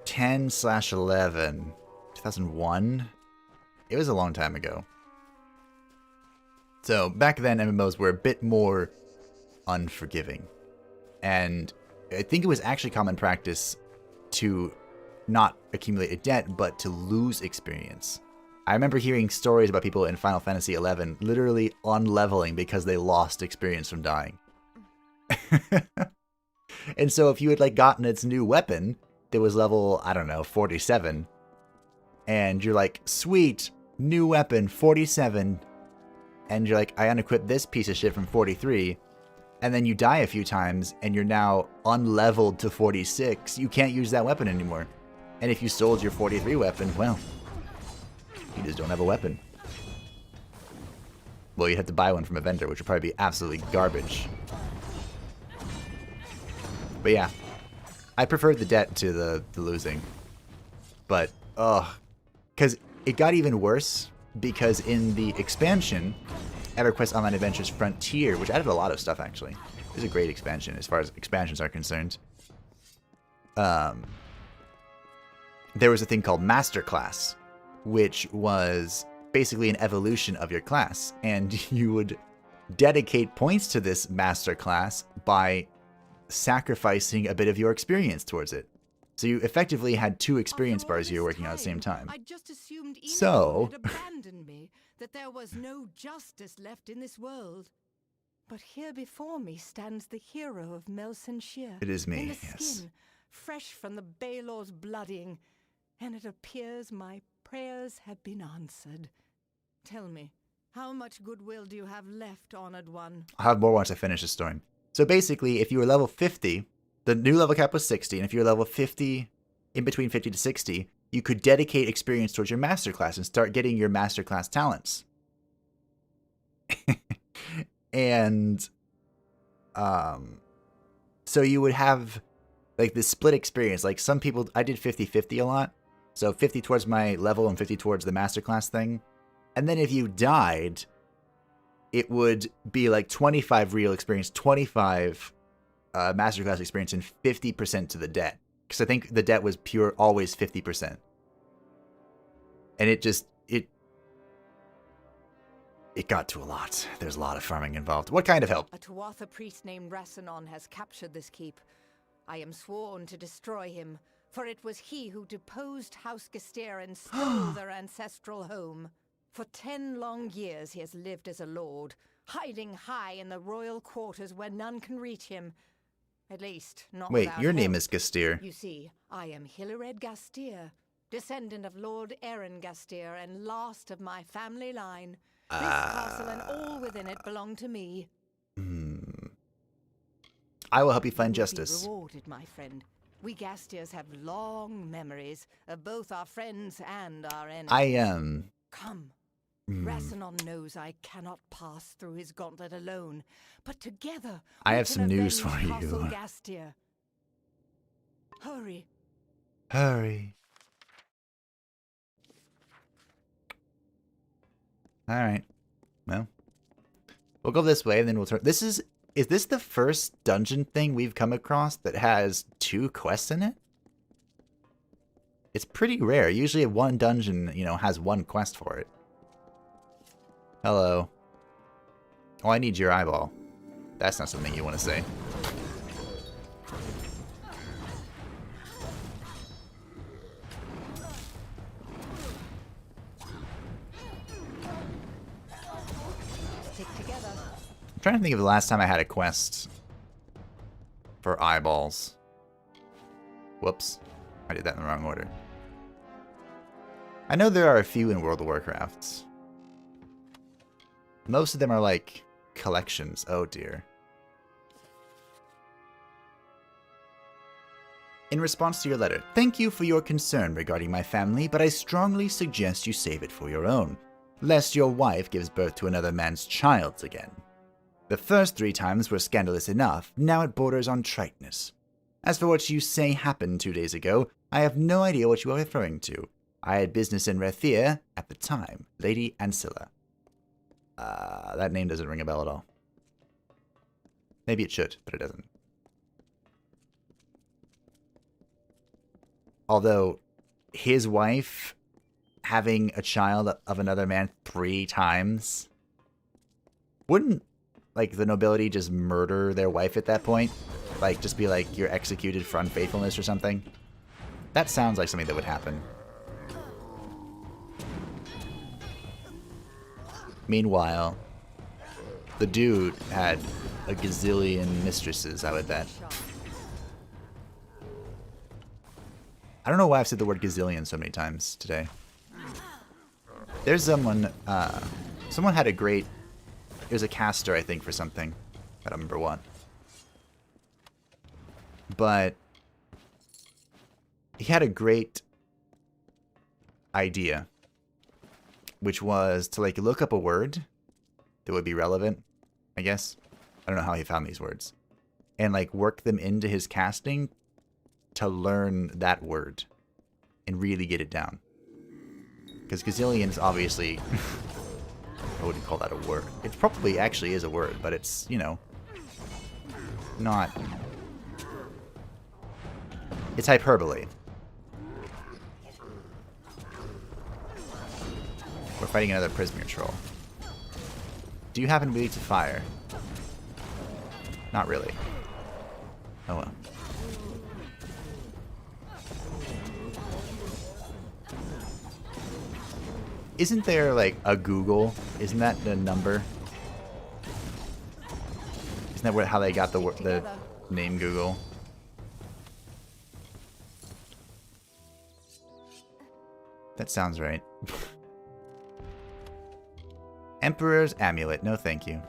10/11, 2001. It was a long time ago. So back then, MMOs were a bit more unforgiving. And I think it was actually common practice to not accumulate a debt, but to lose experience. I remember hearing stories about people in Final Fantasy XI literally unleveling because they lost experience from dying. And so if you had like gotten its new weapon that was level, I don't know, 47, and you're like, sweet, new weapon, 47, and you're like, I unequipped this piece of shit from 43, and then you die a few times and you're now unleveled to 46, you can't use that weapon anymore. And if you sold your 43 weapon, well, you just don't have a weapon. Well, you'd have to buy one from a vendor, which would probably be absolutely garbage. But yeah, I preferred the debt to the losing. But, because it got even worse, because in the expansion, EverQuest Online Adventures Frontier, which added a lot of stuff actually. It was a great expansion as far as expansions are concerned. There was a thing called Masterclass, which was basically an evolution of your class. And you would dedicate points to this Masterclass by sacrificing a bit of your experience towards it. So you effectively had 2 experience bars you were working on at the same time. I just assumed So had abandoned me, that there was no justice left in this world. But here before me stands the hero of Melson Shear. It is me, in the yes. skin, fresh from the Baelor's bloodying, and it appears my prayers have been answered. Tell me, how much goodwill do you have left, honored one? I'll have more once I finish the story. So basically, if you were level 50, the new level cap was 60, and if you were level 50, in between 50 to 60, you could dedicate experience towards your masterclass and start getting your masterclass talents. And so you would have like this split experience. Like some people, I did 50-50 a lot. So 50 towards my level and 50 towards the masterclass thing. And then if you died, it would be like 25 real experience, 25 masterclass experience, and 50% to the debt. Because I think the debt was pure, always 50%. And it got to a lot. There's a lot of farming involved. What kind of help? A Tuatha priest named Rassanon has captured this keep. I am sworn to destroy him, for it was he who deposed House Gestair and stole their ancestral home. For 10 long years he has lived as a lord, hiding high in the royal quarters where none can reach him. At least, not Wait, without your name help. is Gestair. You see, I am Hilared Gastier, descendant of Lord Aaron Gastier and last of my family line. This castle and all within it belong to me. I will help you find You will justice. be rewarded, my friend. We Gastiers have long memories of both our friends and our enemies. I am. Come. Rassanon knows I cannot pass through his gauntlet alone, but together I we have can some news avenge for Castle you. Gastier. Hurry. Hurry. Alright. Well, We'll go this way, and then we'll turn... Is this the first dungeon thing we've come across that has 2 quests in it? It's pretty rare. Usually one dungeon, you know, has 1 quest for it. Hello. Oh, I need your eyeball. That's not something you want to say. I'm trying to think of the last time I had a quest for eyeballs. Whoops. I did that in the wrong order. I know there are a few in World of Warcraft. Most of them are like collections. Oh dear. In response to your letter, thank you for your concern regarding my family, but I strongly suggest you save it for your own, lest your wife gives birth to another man's child again. The first 3 times were scandalous enough, now it borders on triteness. As for what you say happened 2 days ago, I have no idea what you are referring to. I had business in Rathir at the time, Lady Ancilla. That name doesn't ring a bell at all. Maybe it should, but it doesn't. Although, his wife having a child of another man 3 times, wouldn't, like, the nobility just murder their wife at that point? Like, just be like, you're executed for unfaithfulness or something? That sounds like something that would happen. Meanwhile, the dude had a gazillion mistresses, I would bet. I don't know why I've said the word gazillion so many times today. There's someone had a great, it was a caster, I think, for something. I don't remember what. But he had a great idea, which was to, like, look up a word that would be relevant, I guess. I don't know how he found these words. And, like, work them into his casting to learn that word and really get it down. Because gazillion is obviously... I wouldn't call that a word. It probably actually is a word, but it's, you know, not... It's hyperbole. We're fighting another Prismere troll. Do you have an ability to fire? Not really. Oh well. Isn't there, like, a Google? Isn't that the number? Isn't that how they got the name Google? That sounds right. Emperor's Amulet. No, thank you.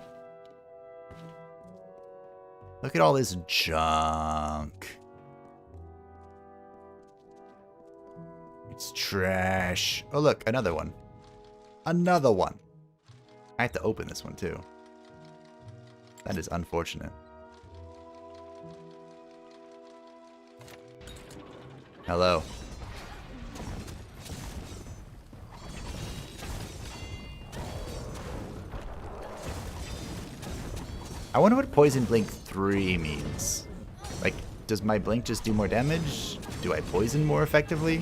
Look at all this junk. It's trash. Oh, look, another one. Another one. I have to open this one, too. That is unfortunate. Hello. I wonder what Poison Blink 3 means. Like, does my Blink just do more damage? Do I poison more effectively?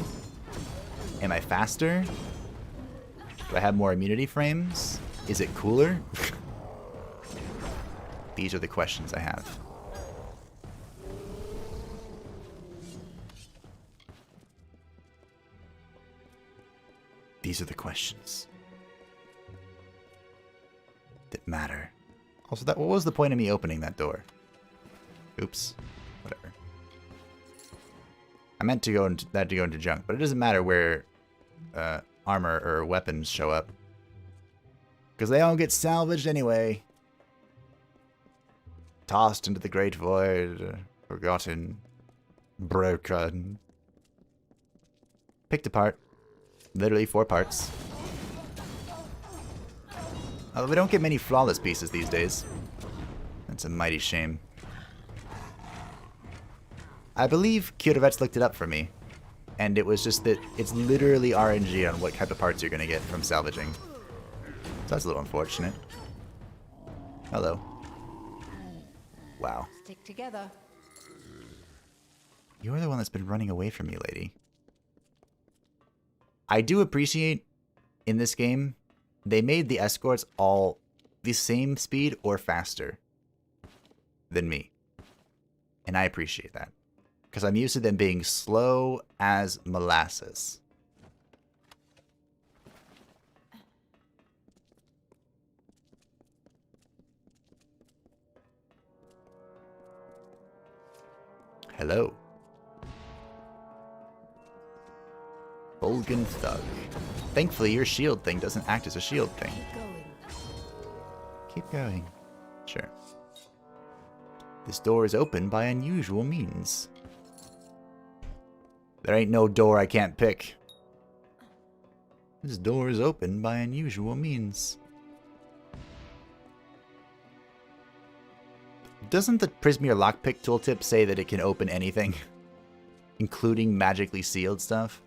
Am I faster? Do I have more immunity frames? Is it cooler? These are the questions I have. These are the questions that matter. Also, what was the point of me opening that door? Oops. Whatever. I meant to go into junk, but it doesn't matter where armor or weapons show up, because they all get salvaged anyway. Tossed into the great void, forgotten, broken, picked apart. Literally 4 parts. Although we don't get many flawless pieces these days. That's a mighty shame. I believe Kyurevets looked it up for me, and it was just that it's literally RNG on what type of parts you're going to get from salvaging. So that's a little unfortunate. Hello. Wow. Stick together. You're the one that's been running away from me, lady. I do appreciate in this game, they made the escorts all the same speed or faster than me. And I appreciate that. Because I'm used to them being slow as molasses. Hello. Vulcan Thug. Thankfully, your shield thing doesn't act as a shield thing. Keep going. Sure. This door is open by unusual means. There ain't no door I can't pick. This door is open by unusual means. Doesn't the Prismeer lockpick tooltip say that it can open anything? Including magically sealed stuff?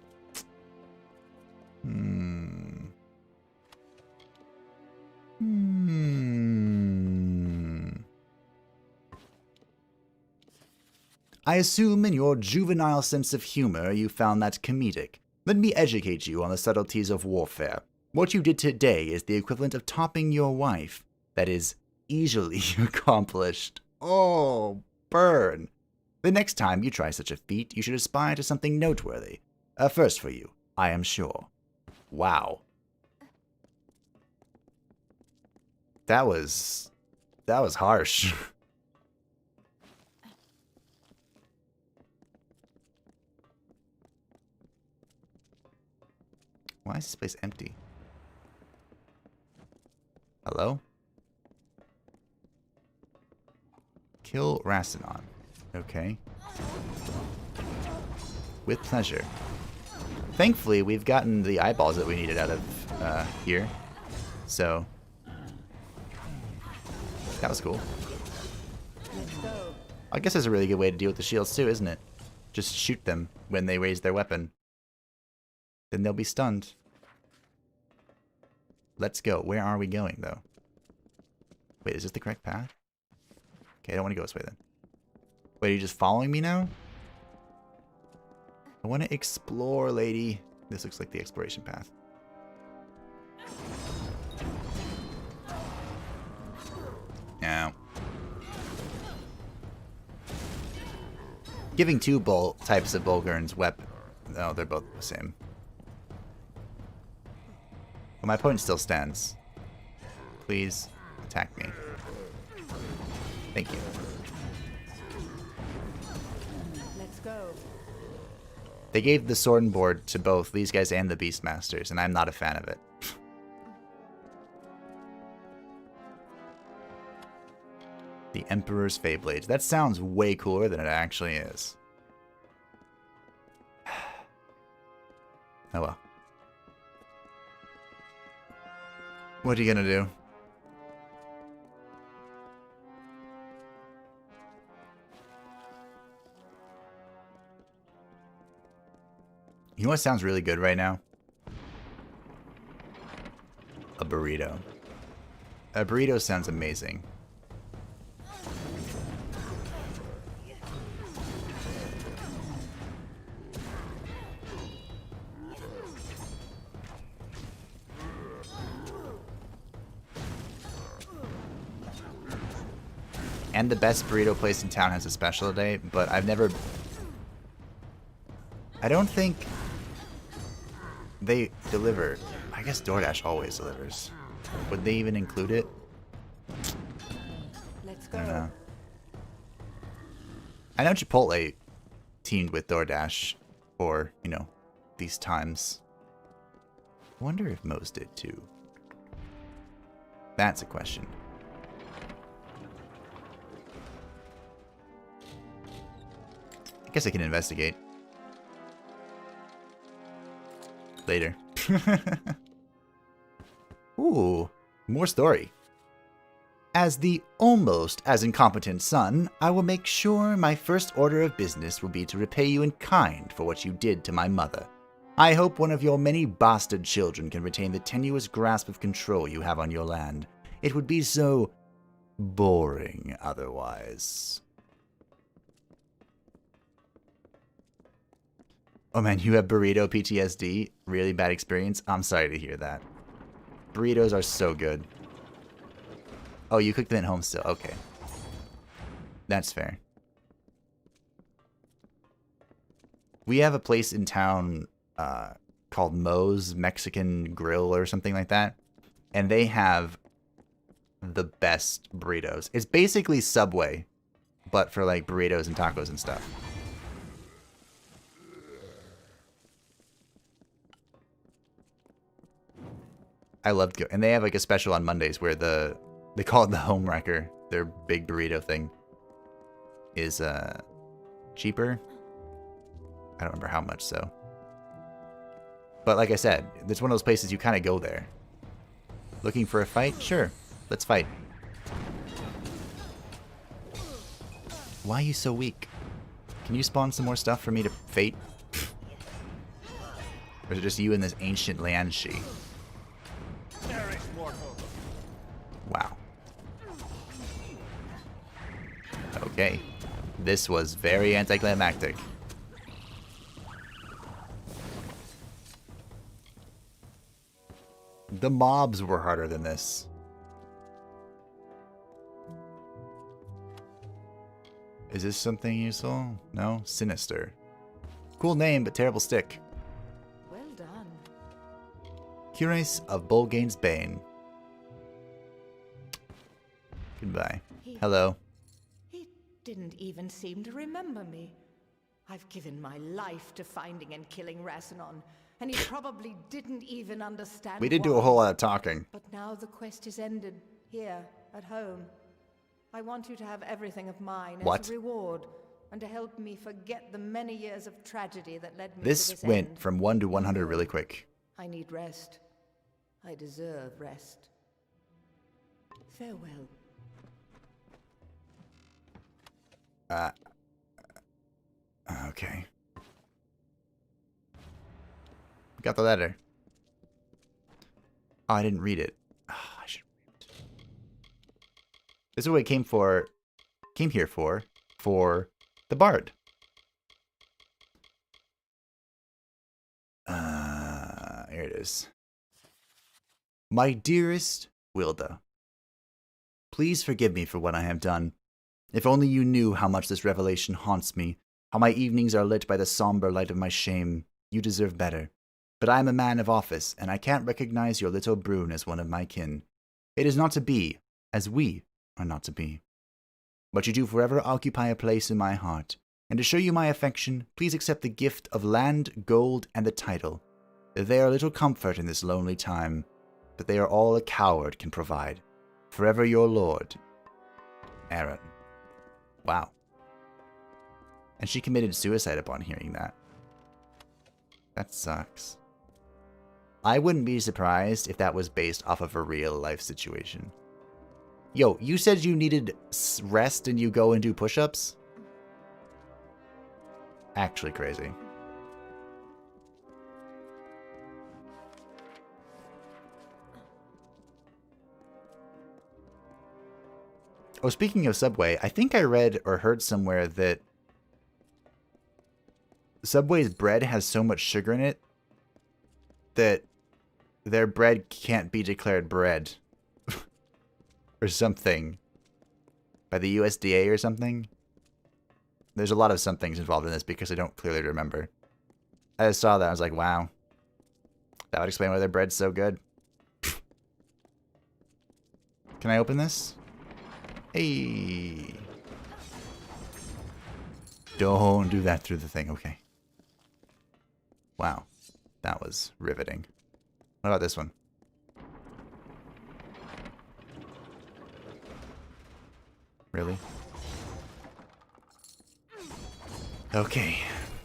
I assume in your juvenile sense of humor you found that comedic. Let me educate you on the subtleties of warfare. What you did today is the equivalent of topping your wife. That is easily accomplished. Oh, burn. The next time you try such a feat, you should aspire to something noteworthy. A first for you, I am sure. Wow. That was harsh. Why is this place empty? Hello? Kill Rassilon. Okay. With pleasure. Thankfully, we've gotten the eyeballs that we needed out of here. So, that was cool. I guess that's a really good way to deal with the shields too, isn't it? Just shoot them when they raise their weapon. Then they'll be stunned. Let's go. Where are we going, though? Wait, is this the correct path? Okay, I don't want to go this way then. Wait, are you just following me now? I want to explore, lady. This looks like the exploration path. Now, giving two types of Bulgurns weapon. Oh, they're both the same. But my point still stands. Please attack me. Thank you. Let's go. They gave the sword and board to both these guys and the Beastmasters, and I'm not a fan of it. The Emperor's Feyblade. That sounds way cooler than it actually is. Oh well. What are you gonna do? You know what sounds really good right now? A burrito. A burrito sounds amazing. And the best burrito place in town has a special today, but I've never... I don't think they deliver. I guess DoorDash always delivers. Would they even include it? Let's go. I don't know. I know Chipotle teamed with DoorDash for, you know, these times. I wonder if Moe's did too. That's a question. I guess I can investigate. Later. Ooh, more story. As the almost as incompetent son, I will make sure my first order of business will be to repay you in kind for what you did to my mother. I hope one of your many bastard children can retain the tenuous grasp of control you have on your land. It would be so boring otherwise. Oh man, you have burrito PTSD? Really bad experience? I'm sorry to hear that. Burritos are so good. Oh, you cook them at home still? Okay. That's fair. We have a place in town called Moe's Mexican Grill or something like that. And they have the best burritos. It's basically Subway, but for like burritos and tacos and stuff. I loved go, and they have like a special on Mondays where they call it the Home Wrecker. Their big burrito thing is cheaper. I don't remember how much so. But like I said, it's one of those places you kind of go there. Looking for a fight? Sure, let's fight. Why are you so weak? Can you spawn some more stuff for me to fate? Or is it just you and this ancient Lianxi? Wow. Okay. This was very anticlimactic. The mobs were harder than this. Is this something useful? No? Sinister. Cool name, but terrible stick. Well done. Curace of Bolgain's Bane. Goodbye. Hello. He didn't even seem to remember me. I've given my life to finding and killing Rasanon, and he probably didn't even understand We did do a whole lot of talking. But now the quest is ended, here, at home. I want you to have everything of mine as a reward, and to help me forget the many years of tragedy that led me to this went end. from 1 to 100 really quick. I need rest. I deserve rest. Farewell. Okay. Got the letter. Oh, I didn't read it. Oh, I should read it. This is what I came here for the bard. Here it is. My dearest Wilda, please forgive me for what I have done. If only you knew how much this revelation haunts me, how my evenings are lit by the somber light of my shame. You deserve better. But I am a man of office, and I can't recognize your little Brune as one of my kin. It is not to be, as we are not to be. But you do forever occupy a place in my heart, and to show you my affection, please accept the gift of land, gold, and the title. They are little comfort in this lonely time, but they are all a coward can provide. Forever your lord, Aaron. Wow. And she committed suicide upon hearing that. That sucks. I wouldn't be surprised if that was based off of a real life situation. Yo, you said you needed rest and you go and do push-ups? Actually crazy. Oh, speaking of Subway, I think I read or heard somewhere that Subway's bread has so much sugar in it that their bread can't be declared bread. Or something. By the USDA or something. There's a lot of somethings involved in this because I don't clearly remember. I just saw that, I was like, wow. That would explain why their bread's so good. Can I open this? Hey. Don't do that through the thing, okay. Wow. That was riveting. What about this one? Really? Okay.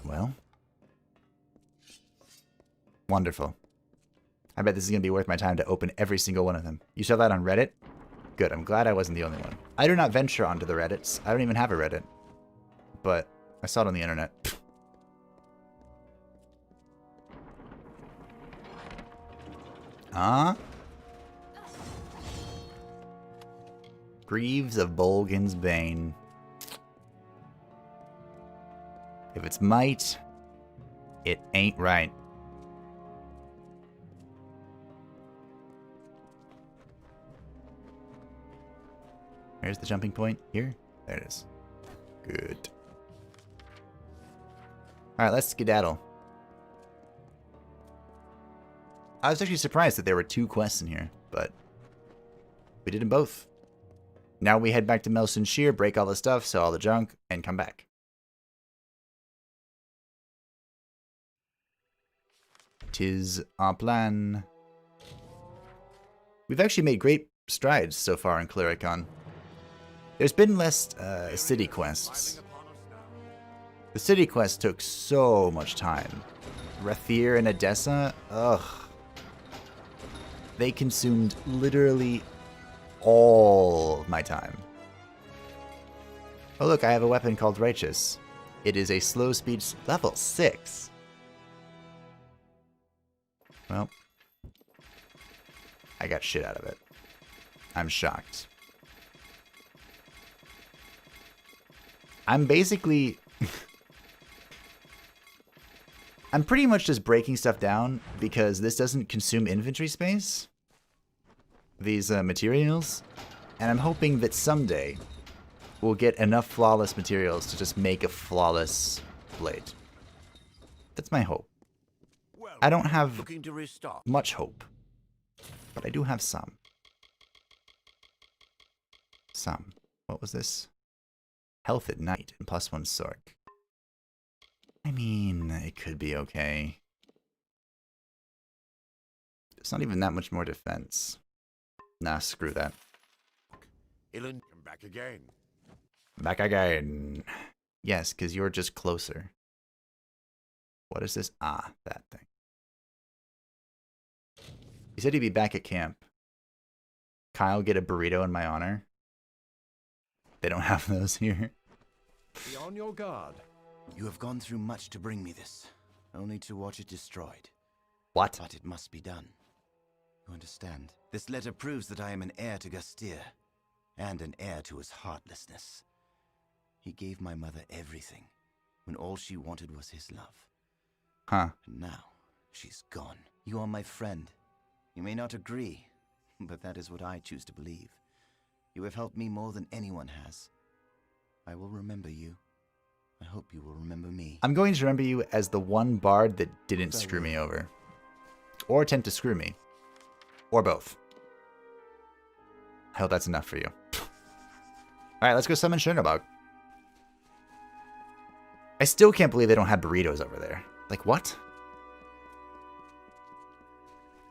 Well. Wonderful. I bet this is going to be worth my time to open every single one of them. You saw that on Reddit? Good, I'm glad I wasn't the only one. I do not venture onto the Reddits. I don't even have a Reddit. But I saw it on the internet. Greaves of Bolgan's Bane. If it's might, it ain't right. Where's the jumping point? Here? There it is. Good. Alright, let's skedaddle. I was actually surprised that there were 2 quests in here, but we did them both. Now we head back to Melson Shear, break all the stuff, sell all the junk, and come back. Tis our plan. We've actually made great strides so far in Cluricon. There's been less city quests. The city quest took so much time. Rathir and Edessa, ugh. They consumed literally all of my time. Oh look, I have a weapon called Righteous. It is a slow speed level 6. Well, I got shit out of it. I'm shocked. I'm basically... I'm pretty much just breaking stuff down because this doesn't consume inventory space. These materials. And I'm hoping that someday we'll get enough flawless materials to just make a flawless blade. That's my hope. I don't have much hope, but I do have some. Some. What was this? Health at night and +1 Sork. I mean, it could be okay. It's not even that much more defense. Nah, screw that. Ilan, come back again. Back again. Yes, because you're just closer. What is this? Ah, that thing. He said he'd be back at camp. Kyle, get a burrito in my honor. They don't have those here. Be on your guard. You have gone through much to bring me this, only to watch it destroyed. What? But it must be done. You understand? This letter proves that I am an heir to Gastir, and an heir to his heartlessness. He gave my mother everything, when all she wanted was his love. Huh. And now, she's gone. You are my friend. You may not agree, but that is what I choose to believe. You have helped me more than anyone has. I will remember you. I hope you will remember me. I'm going to remember you as the one bard that didn't screw me over. Or attempt to screw me. Or both. I hope that's enough for you. Alright, let's go summon Chernobog. I still can't believe they don't have burritos over there. Like, what?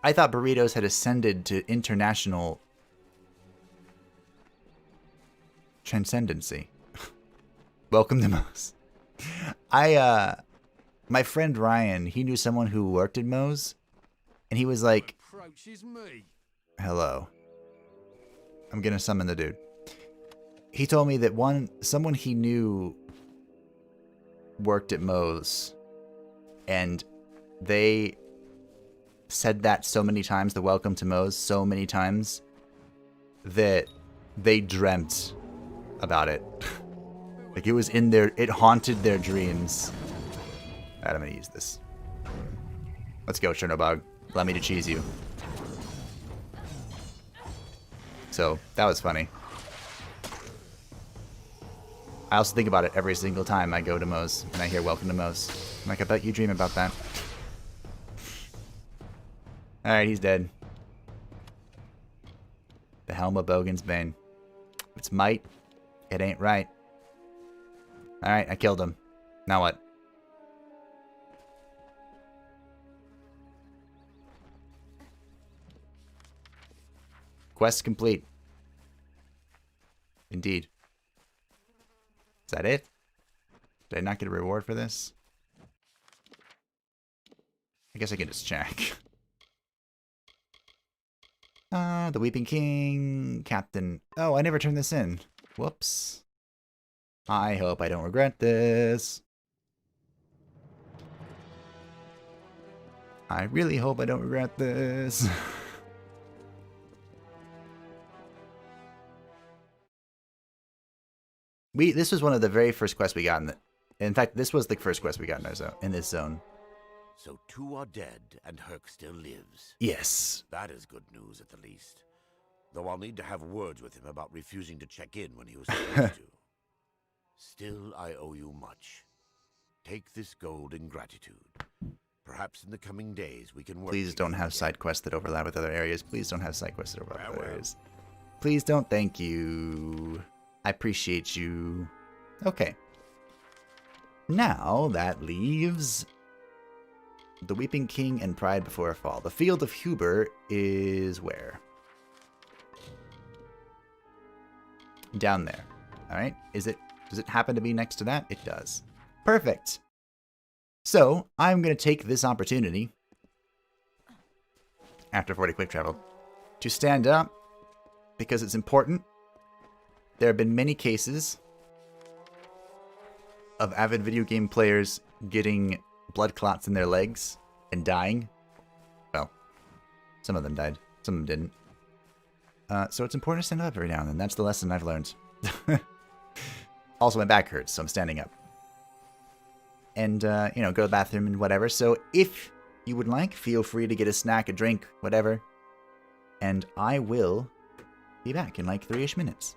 I thought burritos had ascended to international transcendency. Welcome to Moe's. My friend Ryan, he knew someone who worked at Moe's, and he was like, hello. I'm gonna summon the dude. He told me that someone he knew worked at Moe's, and they said that so many times, the welcome to Moe's so many times, that they dreamt about it. Like it was in their, it haunted their dreams. Alright, I'm gonna use this. Let's go, Chernobog. Allow me to cheese you. So, that was funny. I also think about it every single time I go to Moe's and I hear welcome to Moe's. I'm like, I bet you dream about that. Alright, he's dead. The Helm of Bogan's Bane. It's might. It ain't right. Alright, I killed him. Now what? Quest complete. Indeed. Is that it? Did I not get a reward for this? I guess I can just check. The Weeping King, Captain. Oh, I never turned this in. Whoops. I hope I don't regret this. I really hope I don't regret this. This was one of the very first quests we got in fact, this was the first quest we got in our zone, in this zone. So 2 are dead, and Herc still lives. Yes. That is good news, at the least. Though I'll need to have words with him about refusing to check in when he was supposed to. Still, I owe you much. Take this gold in gratitude. Perhaps in the coming days we can work. Please don't have side quests that overlap with other areas. Please don't have side quests that overlap with other areas. Please don't. Thank you. I appreciate you. Okay. Now that leaves the Weeping King and Pride Before a Fall. The Field of Huber is where? Down there. All right. Does it happen to be next to that? It does. Perfect. So I'm going to take this opportunity after 40 quick travel to stand up because it's important. There have been many cases of avid video game players getting blood clots in their legs and dying. Well, some of them died. Some of them didn't. So it's important to stand up every now and then. That's the lesson I've learned. Also, my back hurts, so I'm standing up. And, go to the bathroom and whatever. So if you would like, feel free to get a snack, a drink, whatever. And I will be back in like 3-ish minutes.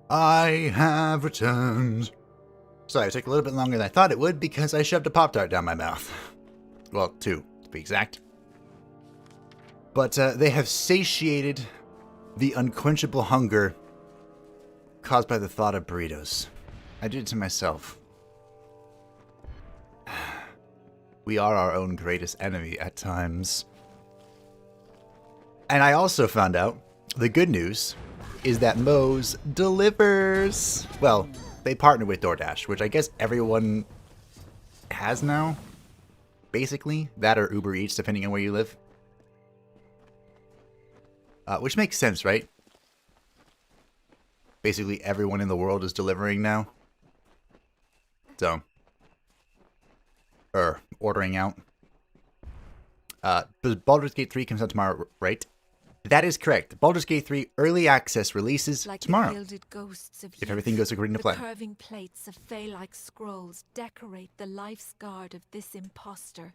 I have returned. Sorry, it took a little bit longer than I thought it would because I shoved a Pop-Tart down my mouth. Well, 2, to be exact. But they have satiated the unquenchable hunger caused by the thought of burritos. I did it to myself. We are our own greatest enemy at times. And I also found out the good news is that Moe's delivers. Well, they partner with DoorDash, which I guess everyone has now. Basically, that or Uber Eats, depending on where you live. Which makes sense, right? Basically, everyone in the world is delivering now. So, ordering out. Baldur's Gate 3 comes out tomorrow, right? That is correct. Baldur's Gate 3 early access releases like tomorrow. The gilded ghosts of if everything goes according to plan. The curving plates of fey-like scrolls decorate the life's guard of this impostor.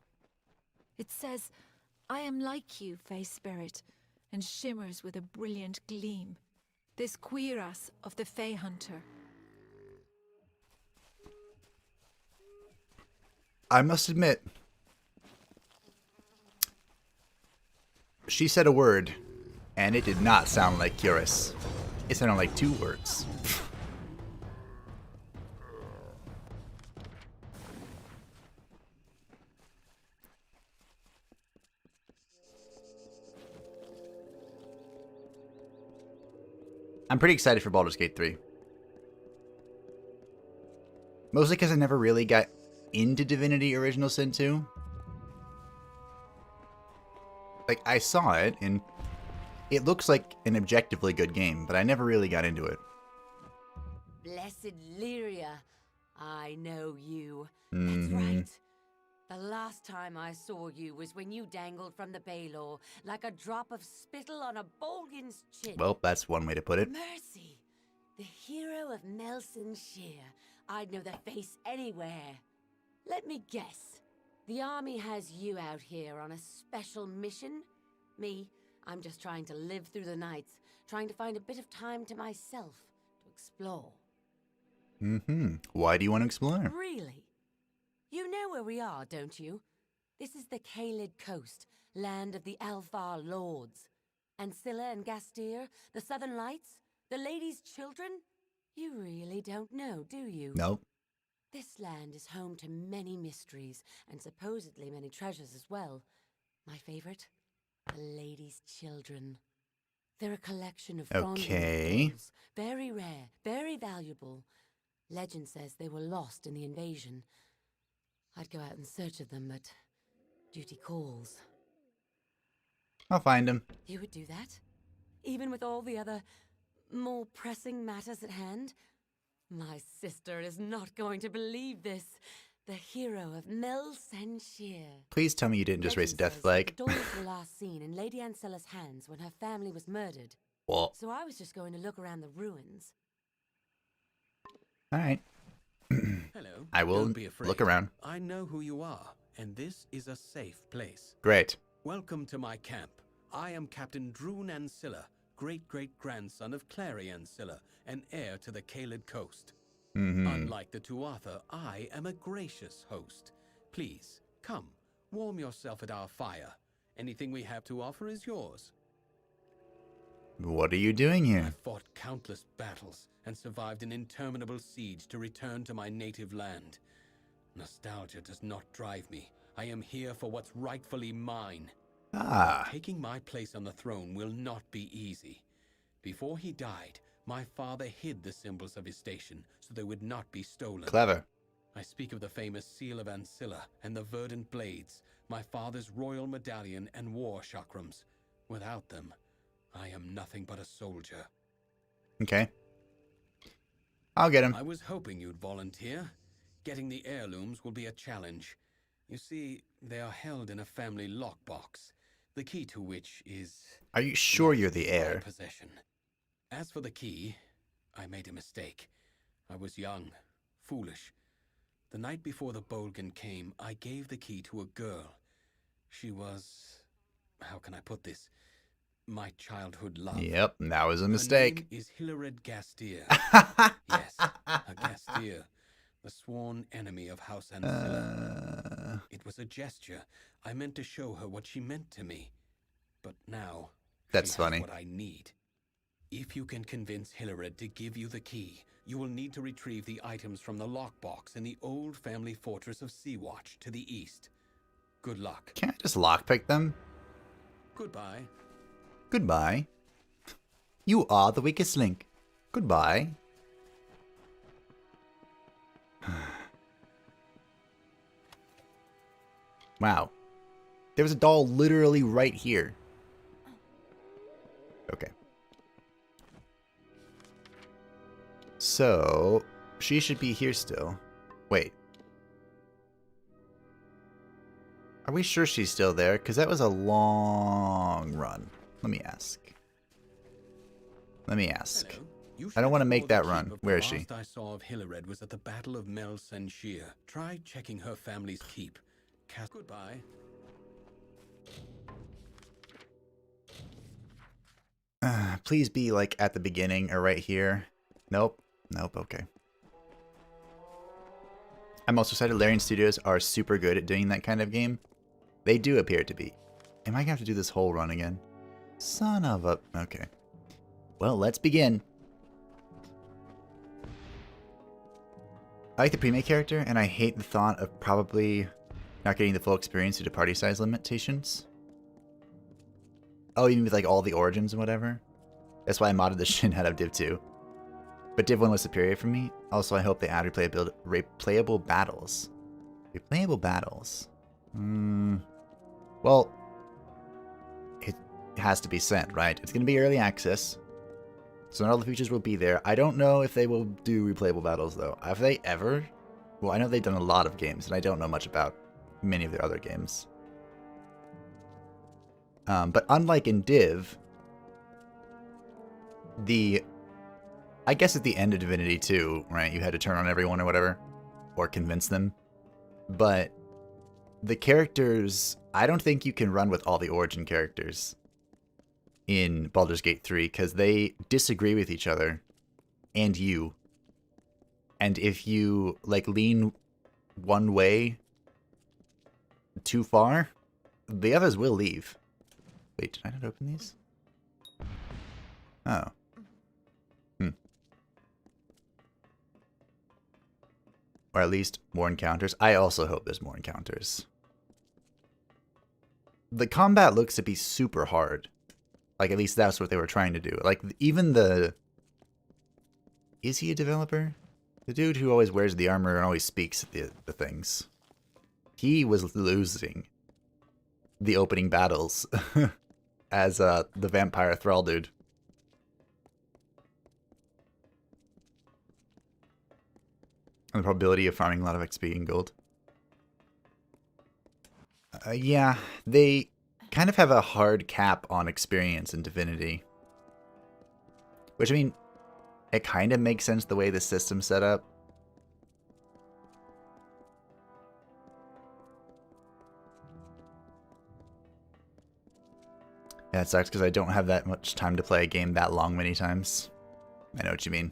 It says, "I am like you, Fey Spirit," and shimmers with a brilliant gleam. This cuirass of the Fey Hunter. I must admit, she said a word, and it did not sound like Cuirass. It sounded like 2 words. I'm pretty excited for Baldur's Gate 3. Mostly because I never really got into Divinity Original Sin 2. Like, I saw it, and it looks like an objectively good game, but I never really got into it. Blessed Lyria, I know you. Mm-hmm. That's right. The last time I saw you was when you dangled from the Baylor like a drop of spittle on a Bolgan's chin. Well, that's one way to put it. Mercy, the hero of Melson Shear. I'd know that face anywhere. Let me guess. The army has you out here on a special mission? Me, I'm just trying to live through the nights, trying to find a bit of time to myself to explore. Mm-hmm. Why do you want to explore? Really? You know where we are, don't you? This is the Caelid Coast, land of the Alfar Lords. Ancilla and Gastir, the Southern Lights, the Lady's Children? You really don't know, do you? Nope. This land is home to many mysteries, and supposedly many treasures as well. My favorite? The Lady's Children. They're a collection of Okay. pearls, very rare, very valuable. Legend says they were lost in the invasion. I'd go out in search of them, but duty calls. I'll find him. You would do that? Even with all the other, more pressing matters at hand? My sister is not going to believe this. The hero of Mel Senshir. Please tell me you didn't just raise a death flag. The daughters were last seen in Lady Ancilla's hands when her family was murdered. What? So I was just going to look around the ruins. Alright. Hello. I will Don't be afraid. look around. I know who you are, and this is a safe place. Great. Welcome to my camp. I am Captain Droon Ancilla, great-great-grandson of Clary Ancilla, and heir to the Caelid Coast. Mm-hmm. Unlike the Tuatha, I am a gracious host. Please, come, warm yourself at our fire. Anything we have to offer is yours. What are you doing here? I fought countless battles and survived an interminable siege to return to my native land. Nostalgia does not drive me. I am here for what's rightfully mine. Ah. Taking my place on the throne will not be easy. Before he died, my father hid the symbols of his station so they would not be stolen. Clever. I speak of the famous Seal of Ancilla and the Verdant Blades, my father's royal medallion and war chakrams. Without them, I am nothing but a soldier. Okay. I'll get him. I was hoping you'd volunteer. Getting the heirlooms will be a challenge. You see, they are held in a family lockbox, the key to which is... Are you sure you're the heir? ...possession. As for the key, I made a mistake. I was young, foolish. The night before the Bolgan came, I gave the key to a girl. She was... how can I put this? my childhood love. Yep, that was a Her mistake. name is Hilared Gastier. Yes, a Gastier, the sworn enemy of House Ancilla. It was a gesture. I meant to show her what she meant to me. But now, That's she funny. has what I need. If you can convince Hilared to give you the key, you will need to retrieve the items from the lockbox in the old family fortress of Sea-Watch to the east. Good luck. Can't I just lockpick them? Goodbye. Goodbye. You are the weakest link. Goodbye. Wow. There was a doll literally right here. Okay. So, she should be here still. Wait. Are we sure she's still there? Because that was a long run. Let me ask. Let me ask. I don't want to make that run. Where is she? The last I saw of Hilared was at the Battle of Mel Senshir. Try checking her family's keep. Goodbye. Please be like at the beginning or right here. Nope. Nope. Okay. I'm also excited. Larian Studios are super good at doing that kind of game. They do appear to be. Am I gonna have to do this whole run again? Son of a... Okay. Well, let's begin. I like the pre-made character, and I hate the thought of probably not getting the full experience due to party size limitations. Oh, even with like all the origins and whatever. That's why I modded the shit out of Div 2. But Div 1 was superior for me. Also, I hope they add replayable battles. Replayable battles. Well, it has to be sent, right? It's going to be early access. So not all the features will be there. I don't know if they will do replayable battles, though. Have they ever? Well, I know they've done a lot of games, and I don't know much about many of their other games. But unlike in Div, I guess at the end of Divinity 2, right, you had to turn on everyone or whatever, or convince them. But the characters, I don't think you can run with all the origin characters in Baldur's Gate 3, because they disagree with each other, and you. And if you, like, lean one way too far, the others will leave. Wait, did I not open these? Oh. Or at least more encounters. I also hope there's more encounters. The combat looks to be super hard. Like, at least that's what they were trying to do. Like, even the... Is he a developer? The dude who always wears the armor and always speaks the things. He was losing the opening battles as the vampire thrall dude. And the probability of farming a lot of XP and gold. Yeah, they kind of have a hard cap on experience in Divinity. Which, I mean, it kind of makes sense the way the system's set up. Yeah, it sucks because I don't have that much time to play a game that long many times. I know what you mean.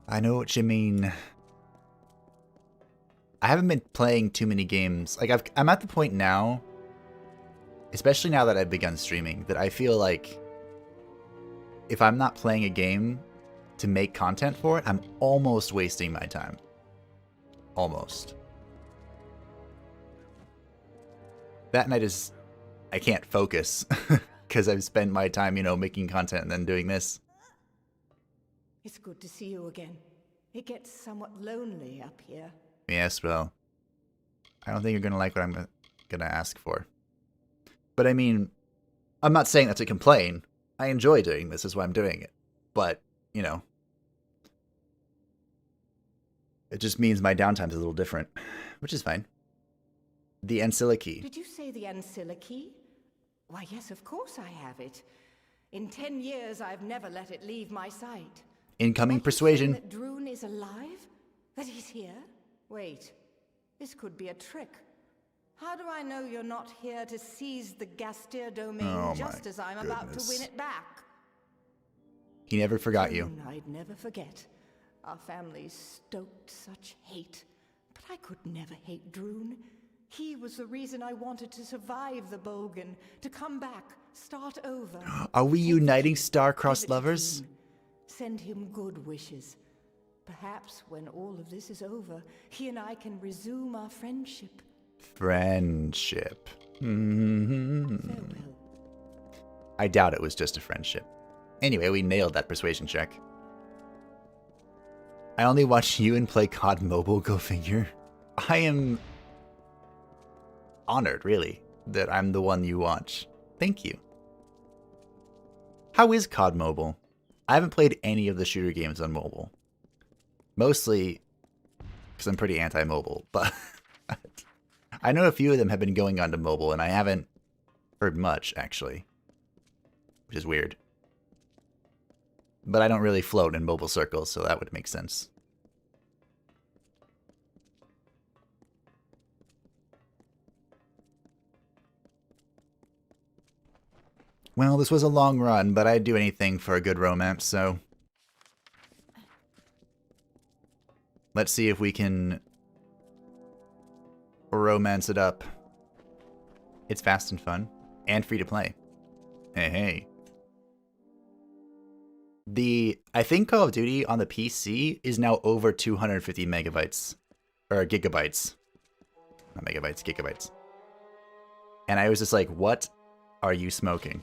I know what you mean. I haven't been playing too many games. Like, I'm at the point now, especially now that I've begun streaming, that I feel like if I'm not playing a game to make content for it, I'm almost wasting my time. Almost. That night is... I can't focus because I've spent my time, you know, making content and then doing this. It's good to see you again. It gets somewhat lonely up here. Yes, well, I don't think you're going to like what I'm going to ask for. But I mean, I'm not saying that to complain. I enjoy doing this, is why I'm doing it. But, you know, it just means my downtime's a little different, which is fine. The Ancilla key. Did you say the Ancilla key? Why, yes, of course I have it. In 10 years, I've never let it leave my sight. Incoming persuasion. That Droon is alive? That he's here? Wait, this could be a trick. How do I know you're not here to seize the Gastier domain Oh just my as I'm about to win goodness. it back? He never forgot you. June, I'd never forget. Our family stoked such hate. But I could never hate Droon. He was the reason I wanted to survive the Bogan, to come back, start over. Are we uniting Give star-crossed it to lovers? Droon. Send him good wishes. Perhaps when all of this is over, he and I can resume our friendship. Friendship. I doubt it was just a friendship. Anyway, we nailed that persuasion check. I only watch you and play COD Mobile, go figure. I am honored, really, that I'm the one you watch. Thank you. How is COD Mobile? I haven't played any of the shooter games on mobile. Mostly because I'm pretty anti-mobile, but I know a few of them have been going on to mobile, and I haven't heard much, actually, which is weird. But I don't really float in mobile circles, so that would make sense. Well, this was a long run, but I'd do anything for a good romance, so... Let's see if we can romance it up. It's fast and fun, and free to play. Hey, hey. I think Call of Duty on the PC is now over 250 megabytes. Or gigabytes. Not megabytes, gigabytes. And I was just like, what are you smoking?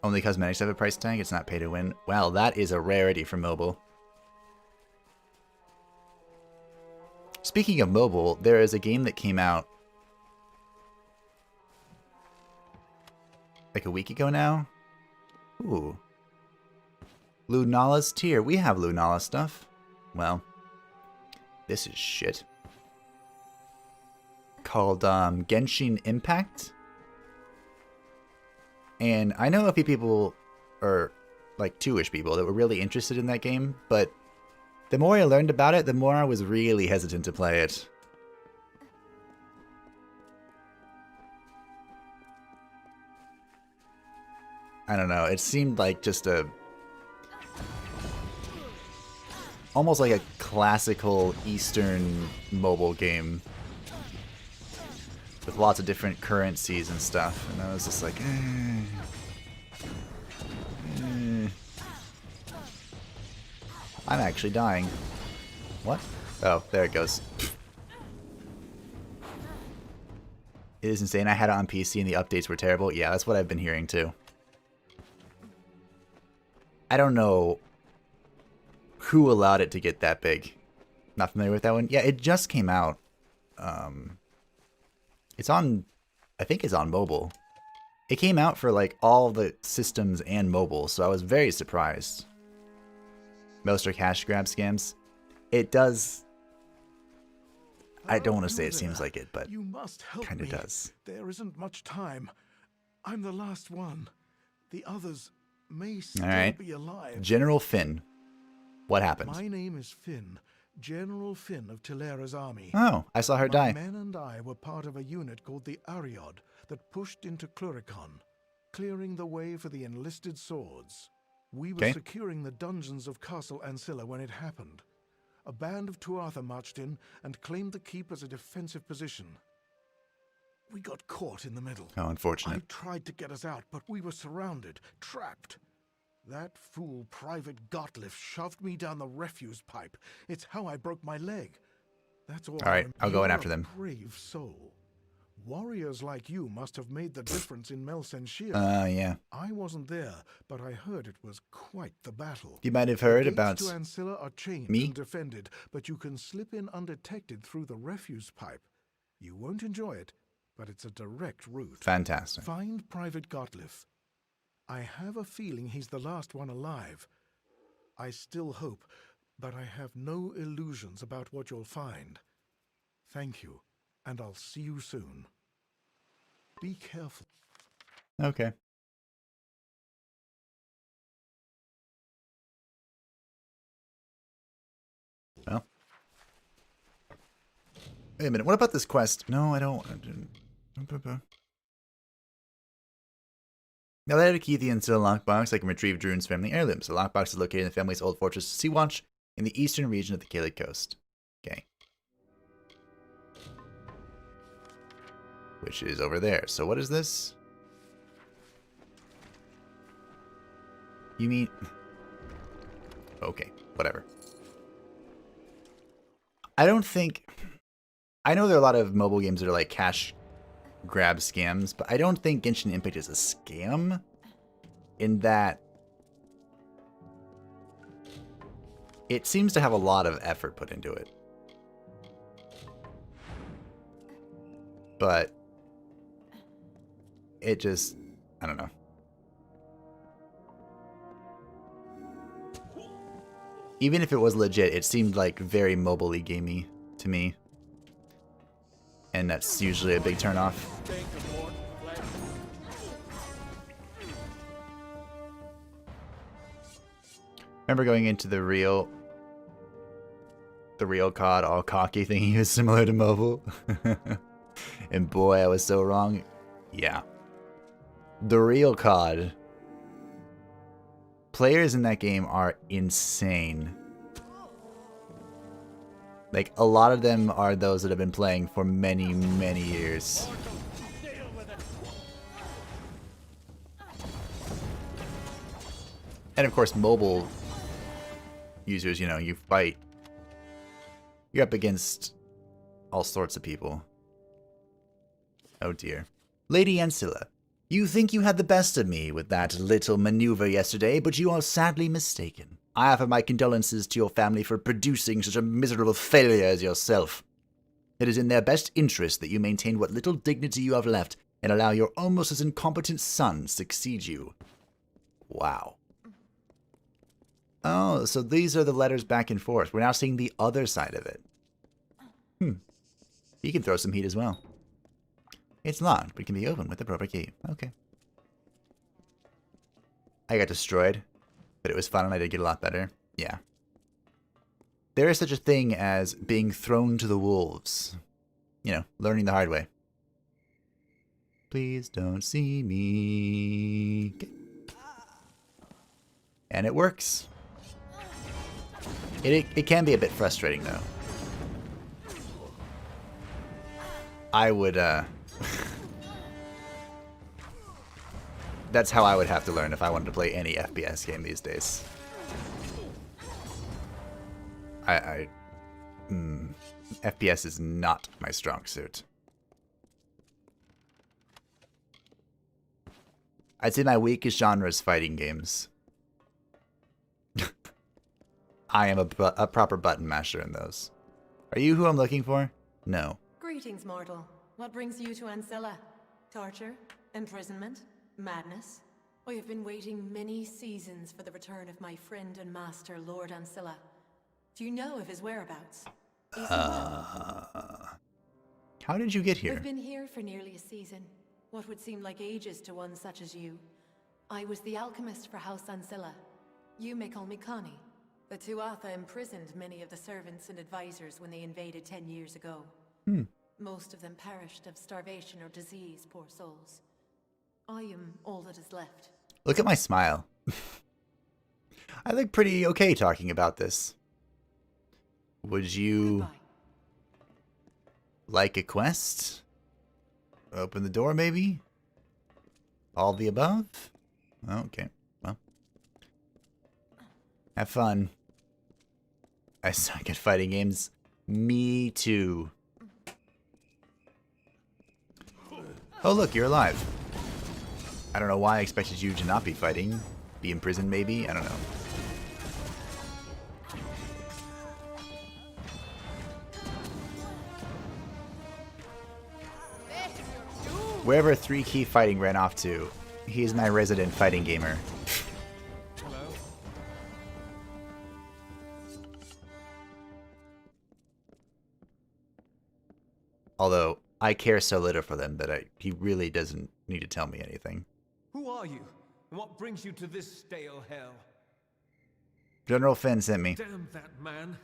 Only cosmetics have a price tag, it's not pay to win. Wow, that is a rarity for mobile. Speaking of mobile, there is a game that came out like a week ago now. Ooh. Lunala's tier. We have Lunala stuff. Well, this is shit. Called Genshin Impact. And I know a few people, or like 2-ish people, that were really interested in that game, but the more I learned about it, the more I was really hesitant to play it. I don't know, it seemed like just almost like a classical Eastern mobile game with lots of different currencies and stuff, and I was just like, I'm actually dying. What? Oh, there it goes. It is insane. I had it on PC and the updates were terrible. Yeah, that's what I've been hearing too. I don't know who allowed it to get that big. Not familiar with that one. Yeah, it just came out. It's on, I think it's on mobile. It came out for like all the systems and mobile, so I was very surprised. Most are cash grab scams. It does. I don't want to say it seems like it, but you must help kind of me. does. There isn't much time. I'm the last one. The others may still All right. be alive. General Finn. What happened? My name is Finn, General Finn of Tilera's army. Oh, I saw her die. My men and I were part of a unit called the Ariod that pushed into Cluricon, clearing the way for the enlisted swords. We were securing the dungeons of Castle Ancilla when it happened. A band of Tuatha marched in and claimed the keep as a defensive position. We got caught in the middle. Oh, unfortunate. I tried to get us out, but we were surrounded, trapped. That fool Private Gottlieb shoved me down the refuse pipe. It's how I broke my leg. That's all. All right, I'll go in You're after a them. Brave soul. Warriors like you must have made the difference in Melsenshire. Yeah. I wasn't there, but I heard it was quite the battle. You might have heard The about gates to Ancilla are chained me? and defended, but you can slip in undetected through the refuse pipe. You won't enjoy it, but it's a direct route. Fantastic. Find Private Gottlieb. I have a feeling he's the last one alive. I still hope, but I have no illusions about what you'll find. Thank you, and I'll see you soon. Be careful. Okay. Wait a minute, what about this quest? No, I don't. Now that I have a key to the Ancilla lockbox, I can retrieve Drune's family heirlooms. The lockbox is located in the family's old fortress Seawatch in the eastern region of the Caelid Coast. Okay. Which is over there. So what is this? You mean... Okay, whatever. I don't think... I know there are a lot of mobile games that are like cash grab scams, but I don't think Genshin Impact is a scam in that it seems to have a lot of effort put into it. But it just, I don't know. Even if it was legit, it seemed like very mobile-y gamey to me. And that's usually a big turnoff. Remember going into the real COD all cocky thinking he was similar to mobile? And boy, I was so wrong. Yeah. The real COD. Players in that game are insane. Like, a lot of them are those that have been playing for many, many years. And of course, mobile users, you know, you fight. You're up against all sorts of people. Oh dear. Lady Ancilla, you think you had the best of me with that little maneuver yesterday, but you are sadly mistaken. I offer my condolences to your family for producing such a miserable failure as yourself. It is in their best interest that you maintain what little dignity you have left and allow your almost as incompetent son succeed you. Wow. Oh, so these are the letters back and forth. We're now seeing the other side of it. You can throw some heat as well. It's locked, but it can be opened with the proper key. Okay. I got destroyed, but it was fun and I did get a lot better. Yeah. There is such a thing as being thrown to the wolves. You know, learning the hard way. Please don't see me. Okay. And it works. It can be a bit frustrating, though. I would, that's how I would have to learn if I wanted to play any FPS game these days. FPS is not my strong suit. I'd say my weakest genre is fighting games. I am a proper button masher in those. Are you who I'm looking for? No. Greetings, mortal. What brings you to Ancilla? Torture? Imprisonment? Madness? I have been waiting many seasons for the return of my friend and master, Lord Ancilla. Do you know of his whereabouts? Is he well? How did you get here? I've been here for nearly a season. What would seem like ages to one such as you. I was the alchemist for House Ancilla. You may call me Connie. The Tuatha imprisoned many of the servants and advisors when they invaded 10 years ago. Most of them perished of starvation or disease, poor souls. I am all that is left. Look at my smile. I look pretty okay talking about this. Would you like a quest? Open the door, maybe? All the above? Okay, well. Have fun. I suck at fighting games. Me too. Oh look, you're alive. I don't know why I expected you to not be fighting. Be in prison maybe? I don't know. Wherever 3 Key Fighting ran off to, he's my resident fighting gamer. Hello? Although, I care so little for them that he really doesn't need to tell me anything. Who are you? And what brings you to this stale hell? General Finn sent me. Damn that man.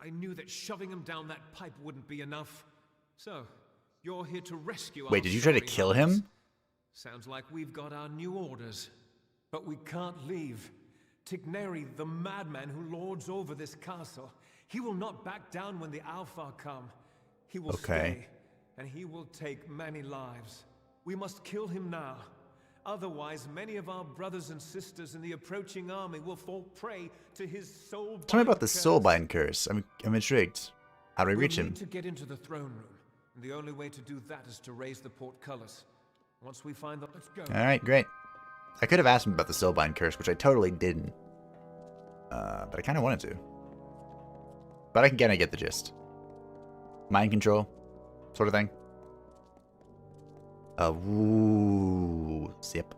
I knew that shoving him down that pipe wouldn't be enough. So, you're here to rescue Wait, our did you try to sorry kill hearts. him? Sounds like we've got our new orders. But we can't leave. Tigneri, the madman who lords over this castle, he will not back down when the Alpha come. He will stay, and he will take many lives. We must kill him now. Otherwise, many of our brothers and sisters in the approaching army will fall prey to his soul. Tell me about the Soulbind curse. I'm intrigued. How do we reach him? Need to get into the throne room. And the only way to do that is to raise the portcullis. Once we find the... Let's go. Alright, great. I could have asked him about the Soulbind curse, which I totally didn't. But I kind of wanted to. But I can kind of get the gist. Mind control, sort of thing. Woo. Zip.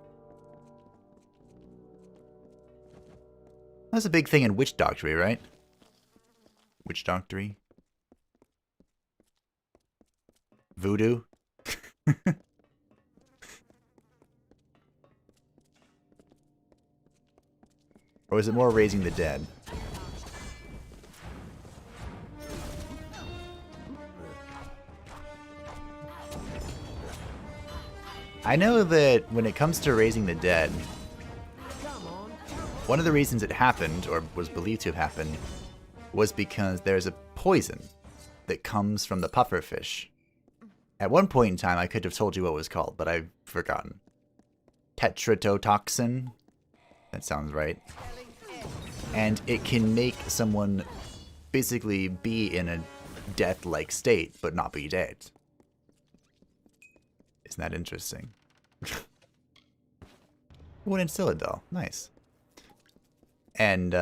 That's a big thing in witch doctrine, right? Witch doctrine. Voodoo. Or is it more raising the dead? I know that when it comes to raising the dead, one of the reasons it happened, or was believed to have happened, was because there's a poison that comes from the pufferfish. At one point in time, I could have told you what it was called, but I've forgotten. Tetrodotoxin? That sounds right. And it can make someone basically be in a death-like state, but not be dead. Isn't that interesting? One in Citadel. Nice. And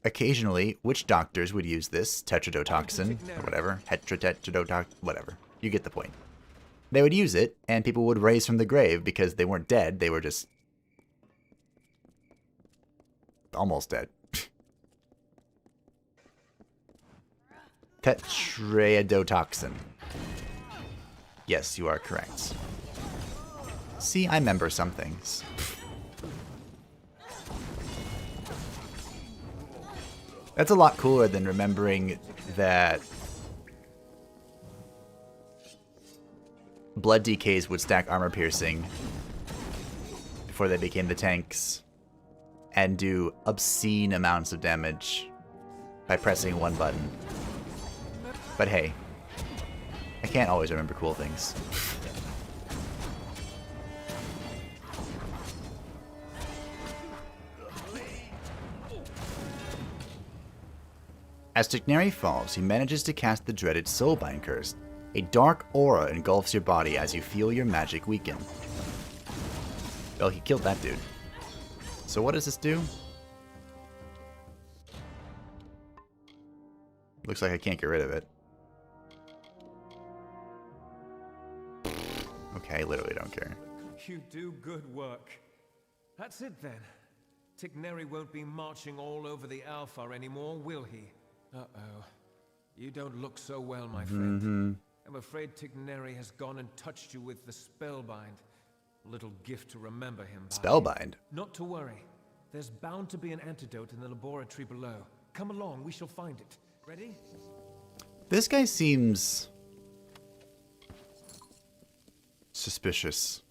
occasionally, witch doctors would use this tetrodotoxin, or whatever. Tetrodotoxin, whatever. You get the point. They would use it, and people would raise from the grave because they weren't dead. They were just almost dead. Tetrodotoxin. Yes, you are correct. See, I remember some things. That's a lot cooler than remembering that blood DKs would stack armor piercing before they became the tanks and do obscene amounts of damage by pressing one button. But hey, I can't always remember cool things. As Tigneri falls, he manages to cast the dreaded Soulbind Curse. A dark aura engulfs your body as you feel your magic weaken. Well, he killed that dude. So what does this do? Looks like I can't get rid of it. Okay, I literally don't care. You do good work. That's it then. Tigneri won't be marching all over the Alpha anymore, will he? Uh-oh. You don't look so well, my friend. I'm afraid Tigneri has gone and touched you with the Spellbind. A little gift to remember him by. Spellbind? Not to worry. There's bound to be an antidote in the laboratory below. Come along, we shall find it. Ready? This guy seems suspicious.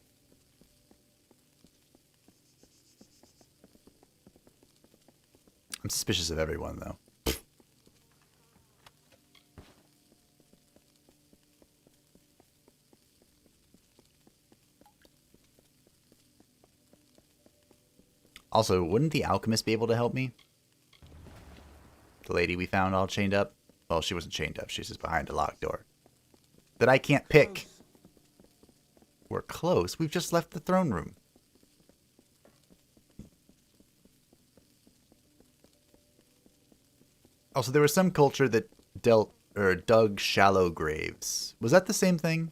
I'm suspicious of everyone, though. Also, wouldn't the alchemist be able to help me? The lady we found all chained up? Well, she wasn't chained up. She's just behind a locked door. That I can't pick. We're close. We've just left the throne room. Also, there was some culture that dug shallow graves. Was that the same thing?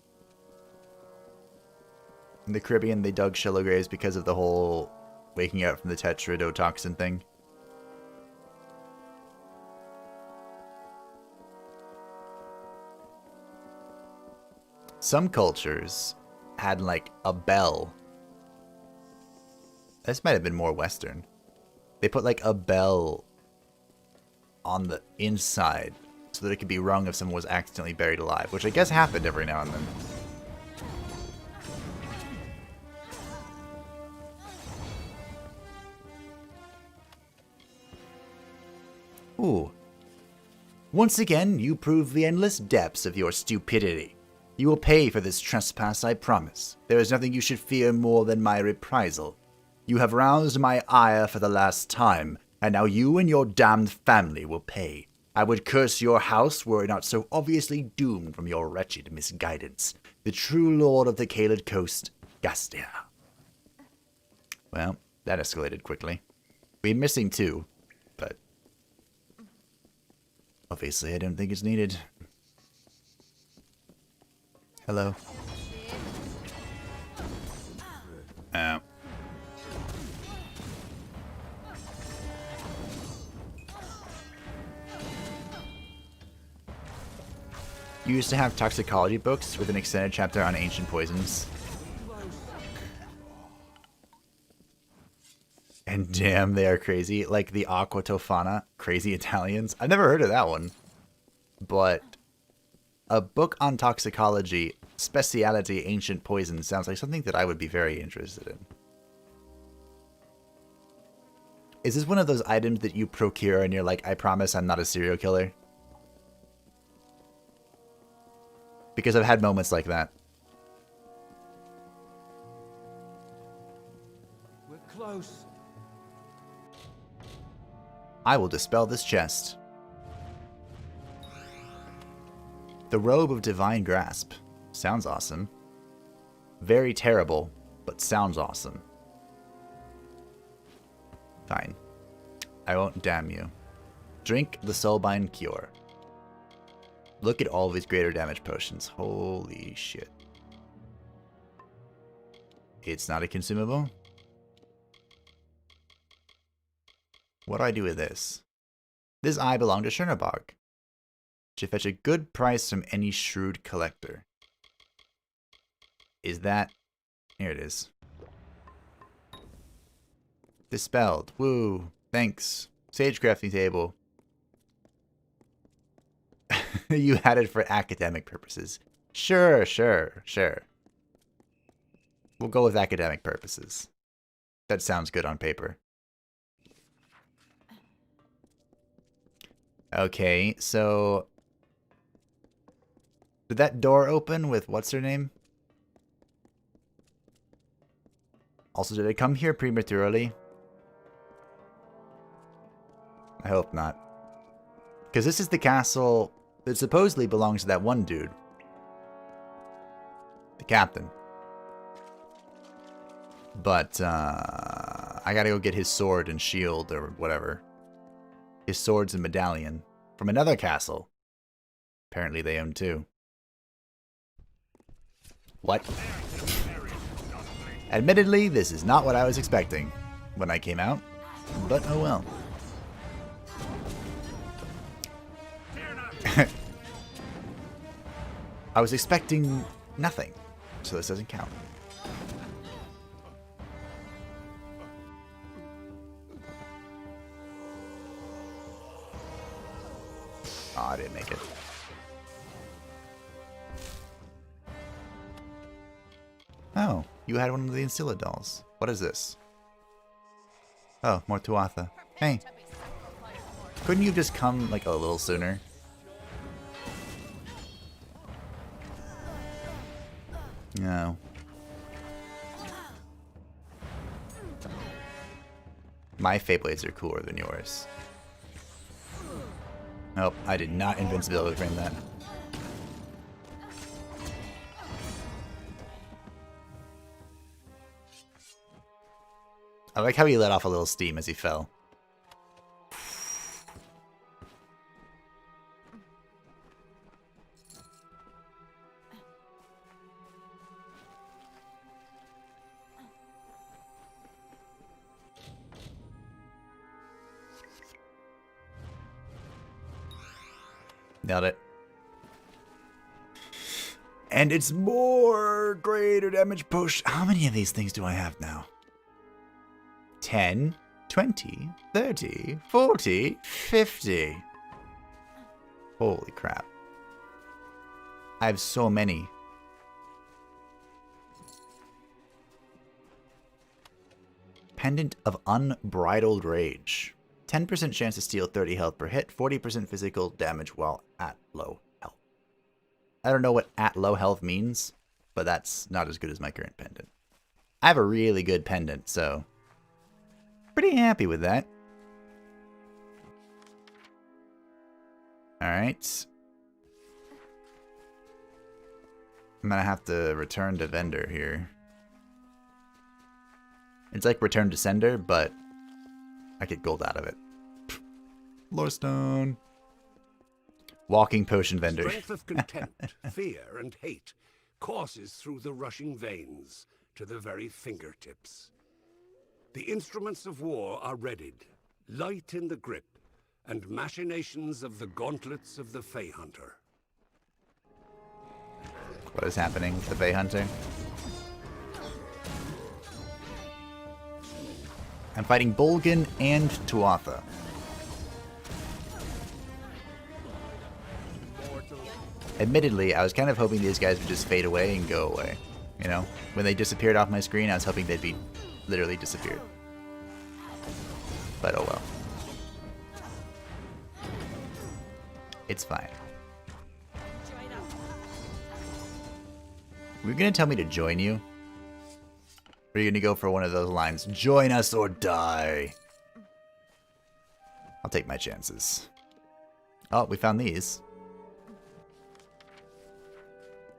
In the Caribbean, they dug shallow graves because of the whole waking up from the tetrodotoxin thing. Some cultures had like a bell. This might have been more Western. They put like a bell on the inside so that it could be wrong if someone was accidentally buried alive, which I guess happened every now and then. Ooh. Once again, you prove the endless depths of your stupidity. You will pay for this trespass, I promise. There is nothing you should fear more than my reprisal. You have roused my ire for the last time, and now you and your damned family will pay. I would curse your house were it not so obviously doomed from your wretched misguidance. The true lord of the Caelid Coast, Gastia. Well, that escalated quickly. We're missing 2, but obviously I don't think it's needed. Hello. Oh. You used to have toxicology books with an extended chapter on ancient poisons. And damn, they are crazy. Like the Aqua Tofana, Crazy Italians. I've never heard of that one. But a book on toxicology, speciality ancient poisons, sounds like something that I would be very interested in. Is this one of those items that you procure and you're like, I promise I'm not a serial killer? Because I've had moments like that. We're close. I will dispel this chest. The Robe of Divine Grasp. Sounds awesome. Very terrible, but sounds awesome. Fine. I won't damn you. Drink the Soulbind Cure. Look at all of these greater damage potions. Holy shit. It's not a consumable? What do I do with this? This eye belonged to Chernobog. Should fetch a good price from any shrewd collector. Is that... Here it is. Dispelled. Woo. Thanks. Sage crafting table. You had it for academic purposes. Sure. We'll go with academic purposes. That sounds good on paper. Okay, so... Did that door open with what's her name? Also, did I come here prematurely? I hope not. Because this is the castle that supposedly belongs to that one dude. The captain. But, I gotta go get his sword and shield or whatever. His swords and medallion from another castle. Apparently they own 2. What? Admittedly, this is not what I was expecting when I came out, but oh well. I was expecting nothing, so this doesn't count. Oh, I didn't make it. Oh, you had one of the Ancilla dolls. What is this? Oh, more Tuatha. Hey. Couldn't you just come, like, a little sooner? No. My Feyblades are cooler than yours. Nope, I did not invincibility frame that. I like how he let off a little steam as he fell. Nailed it. And it's more greater damage push. How many of these things do I have now? 10, 20, 30, 40, 50. Holy crap. I have so many. Pendant of Unbridled Rage. 10% chance to steal 30 health per hit, 40% physical damage while at low health. I don't know what at low health means, but that's not as good as my current pendant. I have a really good pendant, so pretty happy with that. Alright. I'm gonna have to return to vendor here. It's like return to sender, but I get gold out of it. Lorestone. Walking potion vendor. Strength of contempt, fear, and hate courses through the rushing veins to the very fingertips. The instruments of war are readied, light in the grip, and machinations of the gauntlets of the Fey Hunter. What is happening with the Fey Hunter? I'm fighting Bolgan and Tuatha. Admittedly, I was kind of hoping these guys would just fade away and go away. You know? When they disappeared off my screen, I was hoping they'd be literally disappeared. But oh well. It's fine. Were you gonna tell me to join you? Or are you gonna go for one of those lines? Join us or die. I'll take my chances. Oh, we found these.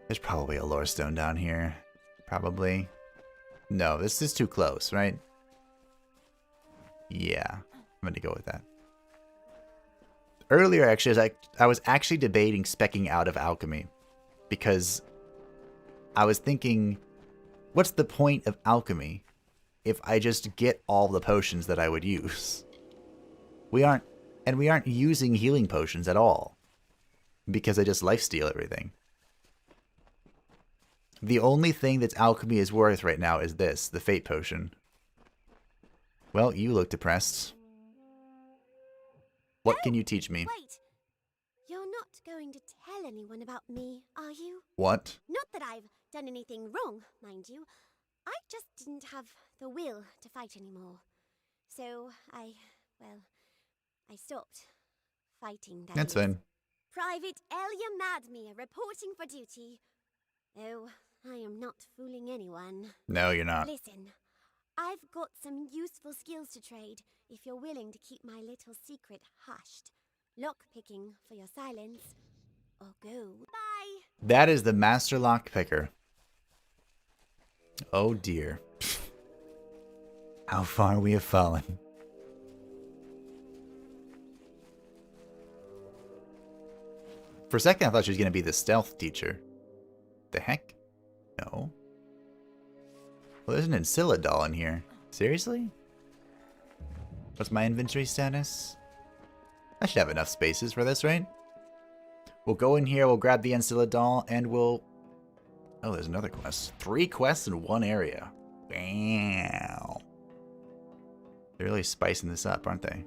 There's probably a lore stone down here. Probably. No, this is too close, right? Yeah, I'm gonna go with that. Earlier, actually, I was actually debating speccing out of alchemy. Because I was thinking, what's the point of alchemy if I just get all the potions that I would use? We aren't using healing potions at all. Because I just lifesteal everything. The only thing that alchemy is worth right now is this, the fate potion. Well, you look depressed. What can you teach me? Wait! You're not going to tell anyone about me, are you? What? Not that I've done anything wrong, mind you. I just didn't have the will to fight anymore. So I stopped fighting. That's fine. Private Elia Madmere reporting for duty. Oh, I am not fooling anyone. No, you're not. Listen, I've got some useful skills to trade if you're willing to keep my little secret hushed. Lockpicking for your silence, or go. Bye! That is the Master Lockpicker. Oh dear. How far we have fallen. For a second, I thought she was going to be the stealth teacher. The heck? No. Well, there's an Ancilla doll in here. Seriously? What's my inventory status? I should have enough spaces for this, right? We'll go in here, we'll grab the Ancilla doll, and we'll... Oh, there's another quest. 3 quests in one area. Wow. They're really spicing this up, aren't they?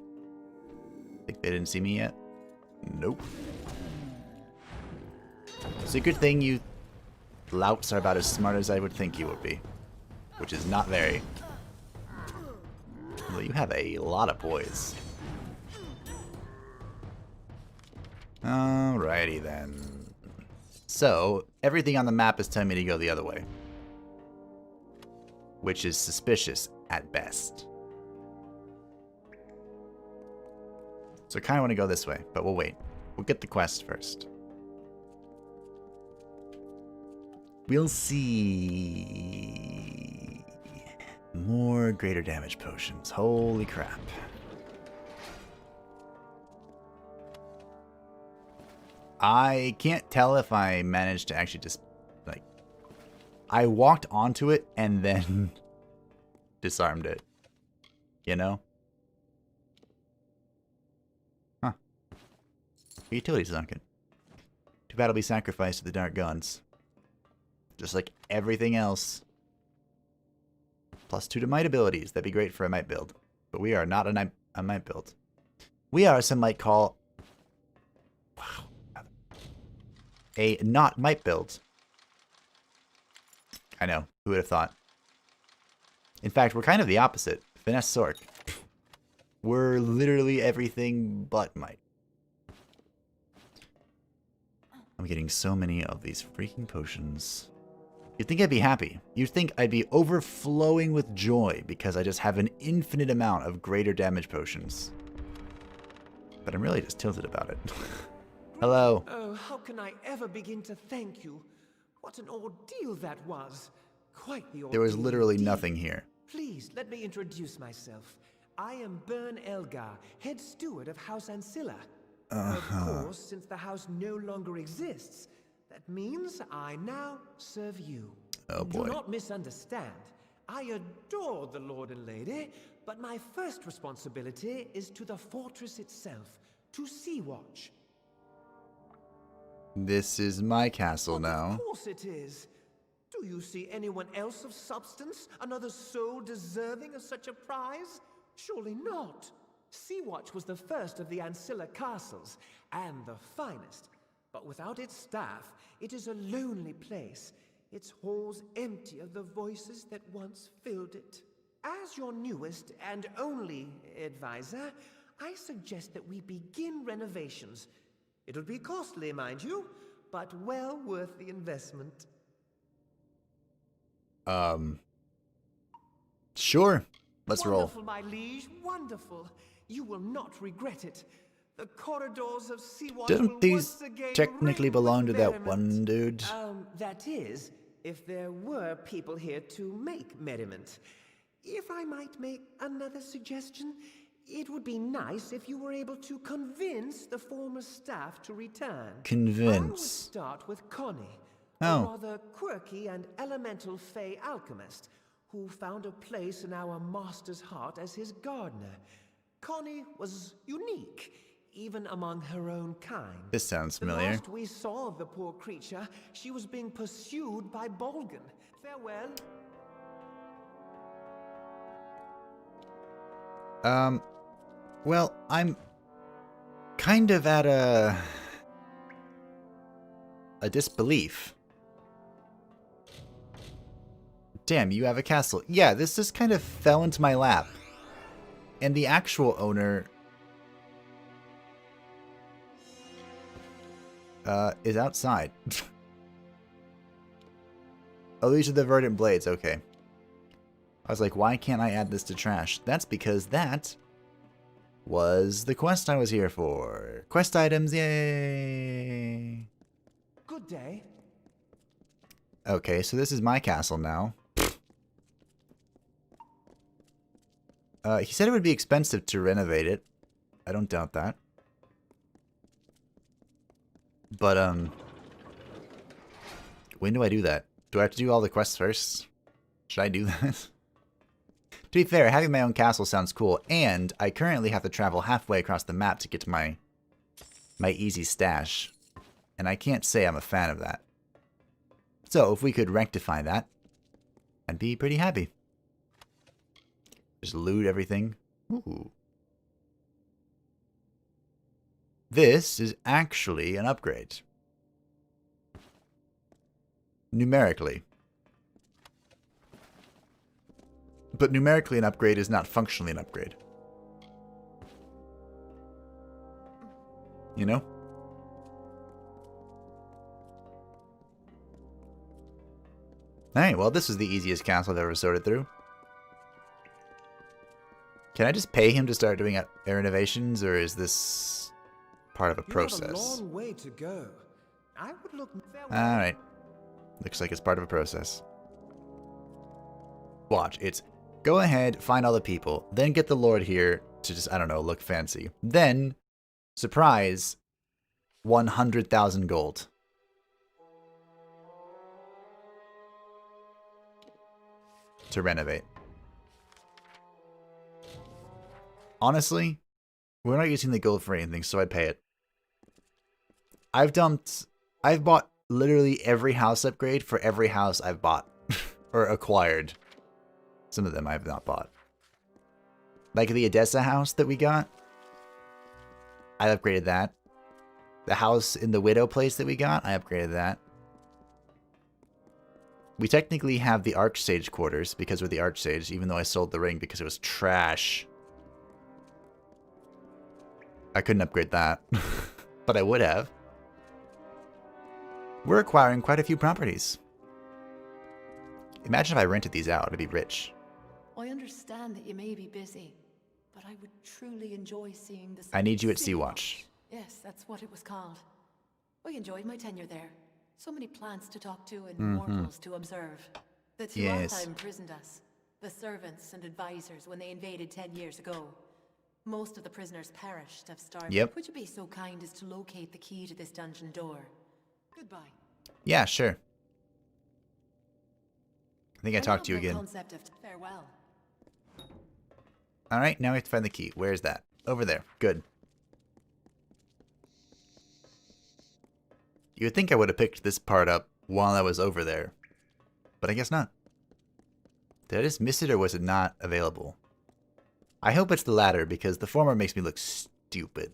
Think they didn't see me yet? Nope. It's a good thing you louts are about as smart as I would think you would be. Which is not very. Well, you have a lot of poise. Alrighty then. So, everything on the map is telling me to go the other way. Which is suspicious at best. So I kind of want to go this way, but we'll wait. We'll get the quest first. We'll see. More greater damage potions. Holy crap. I can't tell if I managed to actually just, like... I walked onto it and then disarmed it. You know? Huh. Utilities sunken. Too bad it'll be sacrificed to the dark gods. Just like everything else. +2 to might abilities. That'd be great for a might build. But we are not a might build. We are, some might call... Wow. a not might build. I know, who would have thought? In fact, we're kind of the opposite. Finesse Sork. We're literally everything but might. I'm getting so many of these freaking potions. You'd think I'd be happy. You'd think I'd be overflowing with joy because I just have an infinite amount of greater damage potions. But I'm really just tilted about it. Hello. Oh, how can I ever begin to thank you? What an ordeal that was. Quite the ordeal. There was literally indeed. nothing here. Please, let me introduce myself. I am Bern Elgar, head steward of House Ancilla. Of course, since the house no longer exists, that means I now serve you. Oh boy. Do not misunderstand. I adore the Lord and Lady, but my first responsibility is to the fortress itself, to Sea-Watch. This is my castle now. Of course it is. Do you see anyone else of substance? Another soul deserving of such a prize? Surely not. Sea-Watch was the first of the Ancilla castles, and the finest. But without its staff, it is a lonely place, its halls empty of the voices that once filled it. As your newest and only advisor, I suggest that we begin renovations. It'll be costly, mind you, but well worth the investment. Sure. Let's roll. Wonderful, my liege, wonderful. You will not regret it. The corridors of Sea-Watch Don't these technically belong to that one dude? That is, if there were people here to make merriment. If I might make another suggestion, it would be nice if you were able to convince the former staff to return. Convince. I would start with Connie, a rather quirky and elemental fey alchemist who found a place in our master's heart as his gardener. Connie was unique, even among her own kind. This sounds The familiar. last we saw of the poor creature, she was being pursued by Bolgan. Farewell. Well, I'm kind of at a disbelief. Damn, you have a castle. Yeah, this just kind of fell into my lap. And the actual owner is outside. Oh, these are the verdant blades, okay. I was like, why can't I add this to trash? That's because that was the quest I was here for. Quest items, yay! Good day. Okay, so this is my castle now. He said it would be expensive to renovate it. I don't doubt that. But, when do I do that? Do I have to do all the quests first? Should I do that? To be fair, having my own castle sounds cool, and I currently have to travel halfway across the map to get to my easy stash. And I can't say I'm a fan of that. So, if we could rectify that, I'd be pretty happy. Just loot everything. Ooh. This is actually an upgrade. Numerically. But numerically an upgrade is not functionally an upgrade. You know? Alright, well this is the easiest castle I've ever sorted through. Can I just pay him to start doing air innovations, or is this part of a process? You have a long way to go. I would look Alright. Looks like it's part of a process. Watch, it's go ahead, find all the people, then get the Lord here to just, I don't know, look fancy. Then, surprise, 100,000 gold. To renovate. Honestly, we're not using the gold for anything, so I'd pay it. I've bought literally every house upgrade for every house I've bought. Or acquired. Some of them I have not bought. Like the Edessa house that we got. I upgraded that. The house in the widow place that we got, I upgraded that. We technically have the Archsage quarters because we're the Archsage, even though I sold the ring because it was trash. I couldn't upgrade that, but I would have. We're acquiring quite a few properties. Imagine if I rented these out, I'd be rich. I understand that you may be busy, but I would truly enjoy seeing the... I need you at Sea-Watch. Yes, that's what it was called. I enjoyed my tenure there. So many plants to talk to and mortals to observe. The Tuatha imprisoned us, the servants and advisors, when they invaded 10 years ago. Most of the prisoners perished of starving. Yep. Would you be so kind as to locate the key to this dungeon door? Goodbye. Yeah, sure. I think I talked to you again. Concept of farewell. All right, now we have to find the key. Where is that? Over there. Good. You would think I would have picked this part up while I was over there, but I guess not. Did I just miss it or was it not available? I hope it's the latter because the former makes me look stupid.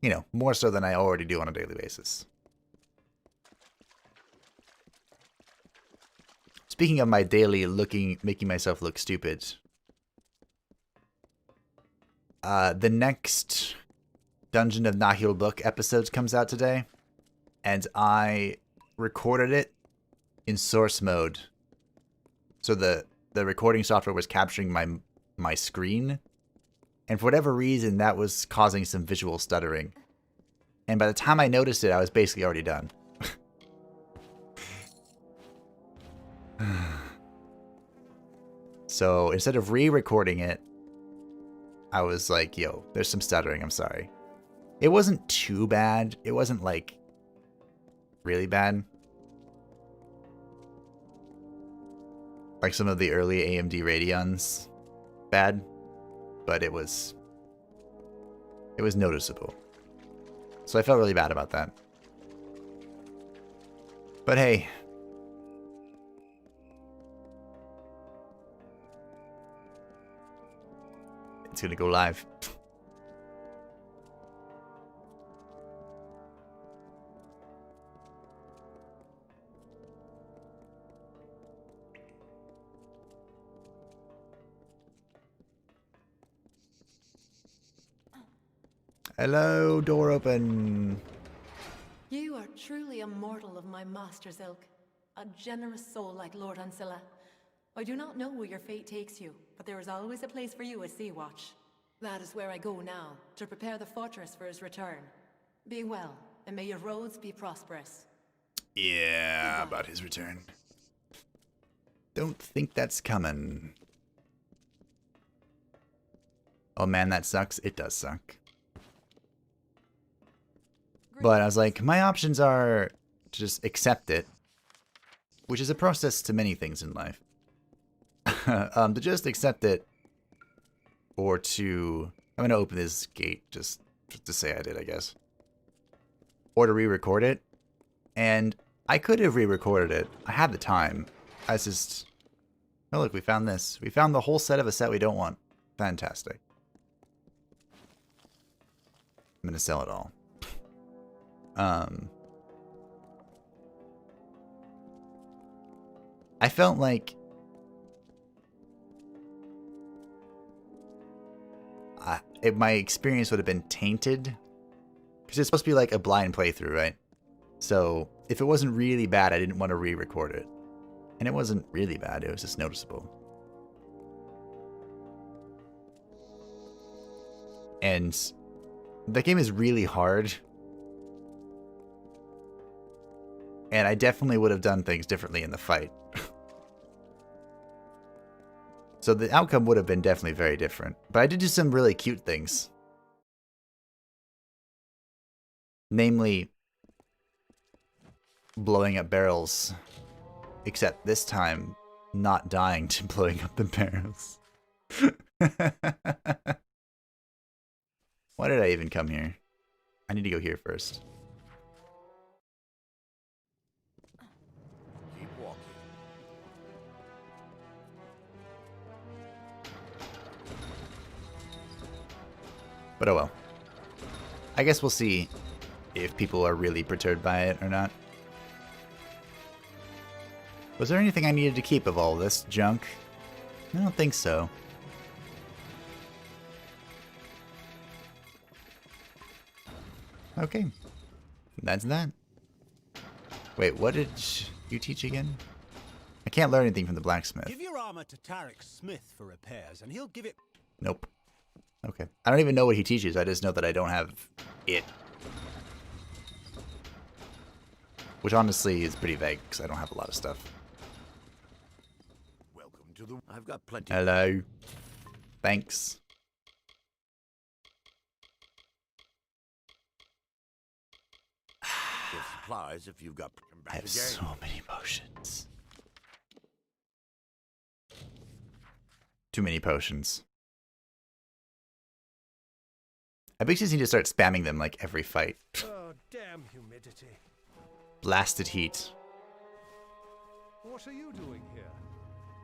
You know, more so than I already do on a daily basis. Speaking of my daily making myself look stupid, the next Dungeon of Nahil book episodes comes out today, and I recorded it in source mode. So the recording software was capturing my screen, and for whatever reason that was causing some visual stuttering. And by the time I noticed it, I was basically already done. So instead of re-recording it, I was like, yo, there's some stuttering, I'm sorry. It wasn't too bad. It wasn't like really bad. Like some of the early AMD Radeons bad, but it was noticeable. So I felt really bad about that. But hey, it's gonna go live. Hello, door open. You are truly a mortal of my master's ilk. A generous soul like Lord Ancilla. I do not know where your fate takes you, but there is always a place for you at Sea-Watch. That is where I go now, to prepare the fortress for his return. Be well, and may your roads be prosperous. Yeah, about his return. Don't think that's coming. Oh man, that sucks. It does suck. But I was like, my options are to just accept it, which is a process to many things in life. To just accept it, or to... I'm going to open this gate just to say I did, I guess. Or to re-record it. And I could have re-recorded it. I had the time. I was just... Oh, look, we found this. We found the whole set of a set we don't want. Fantastic. I'm going to sell it all. I felt like my experience would have been tainted because it's supposed to be like a blind playthrough, right? So if it wasn't really bad, I didn't want to re-record it, and it wasn't really bad. It was just noticeable. And the game is really hard. And I definitely would have done things differently in the fight. So the outcome would have been definitely very different. But I did do some really cute things. Namely, blowing up barrels. Except this time, not dying to blowing up the barrels. Why did I even come here? I need to go here first. But oh well. I guess we'll see if people are really perturbed by it or not. Was there anything I needed to keep of all this junk? I don't think so. Okay. That's that. Wait, what did you teach again? I can't learn anything from the blacksmith. Give your armor to Tarek Smith for repairs, and he'll give it... Nope. Okay. I don't even know what he teaches. I just know that I don't have it. Which honestly is pretty vague, because I don't have a lot of stuff. Welcome to the... I've got plenty... Hello. Thanks. Give supplies if you've got... I have so many potions. Too many potions. I bet you just need to start spamming them like every fight. Oh, damn humidity. Blasted heat. What are you doing here?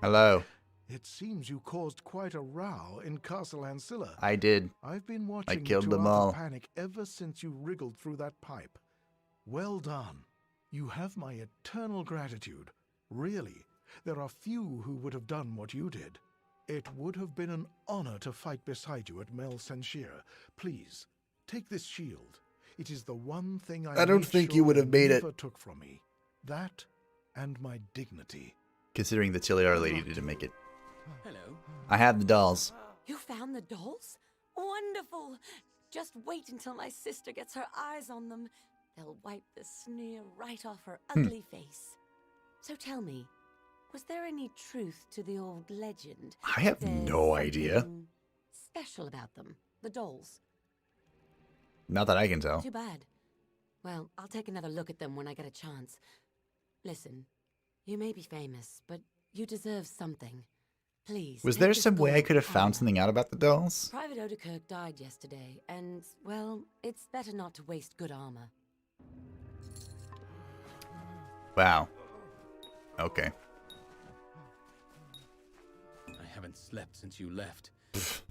Hello. It seems you caused quite a row in Castle Ancilla. I did. I've been watching I killed them Tuatha all. Panic ever since you wriggled through that pipe. Well done. You have my eternal gratitude. Really, there are few who would have done what you did. It would have been an honor to fight beside you at Mel Senshir. Please, take this shield. It is the one thing I don't made think sure you would have made it. never took from me. That and my dignity. Considering the Tiliar lady didn't make it. Hello. I have the dolls. You found the dolls? Wonderful! Just wait until my sister gets her eyes on them. They'll wipe the sneer right off her ugly face. So tell me, was there any truth to the old legend? I have There's no idea. something special about them, the dolls. Not that I can tell. Too bad. Well, I'll take another look at them when I get a chance. Listen, you may be famous, but you deserve something. Please. Was take there this some way I gold could have found armor. something out about the dolls? Private Odekirk died yesterday, and, well, it's better not to waste good armor. Wow. Okay. I haven't slept since you left.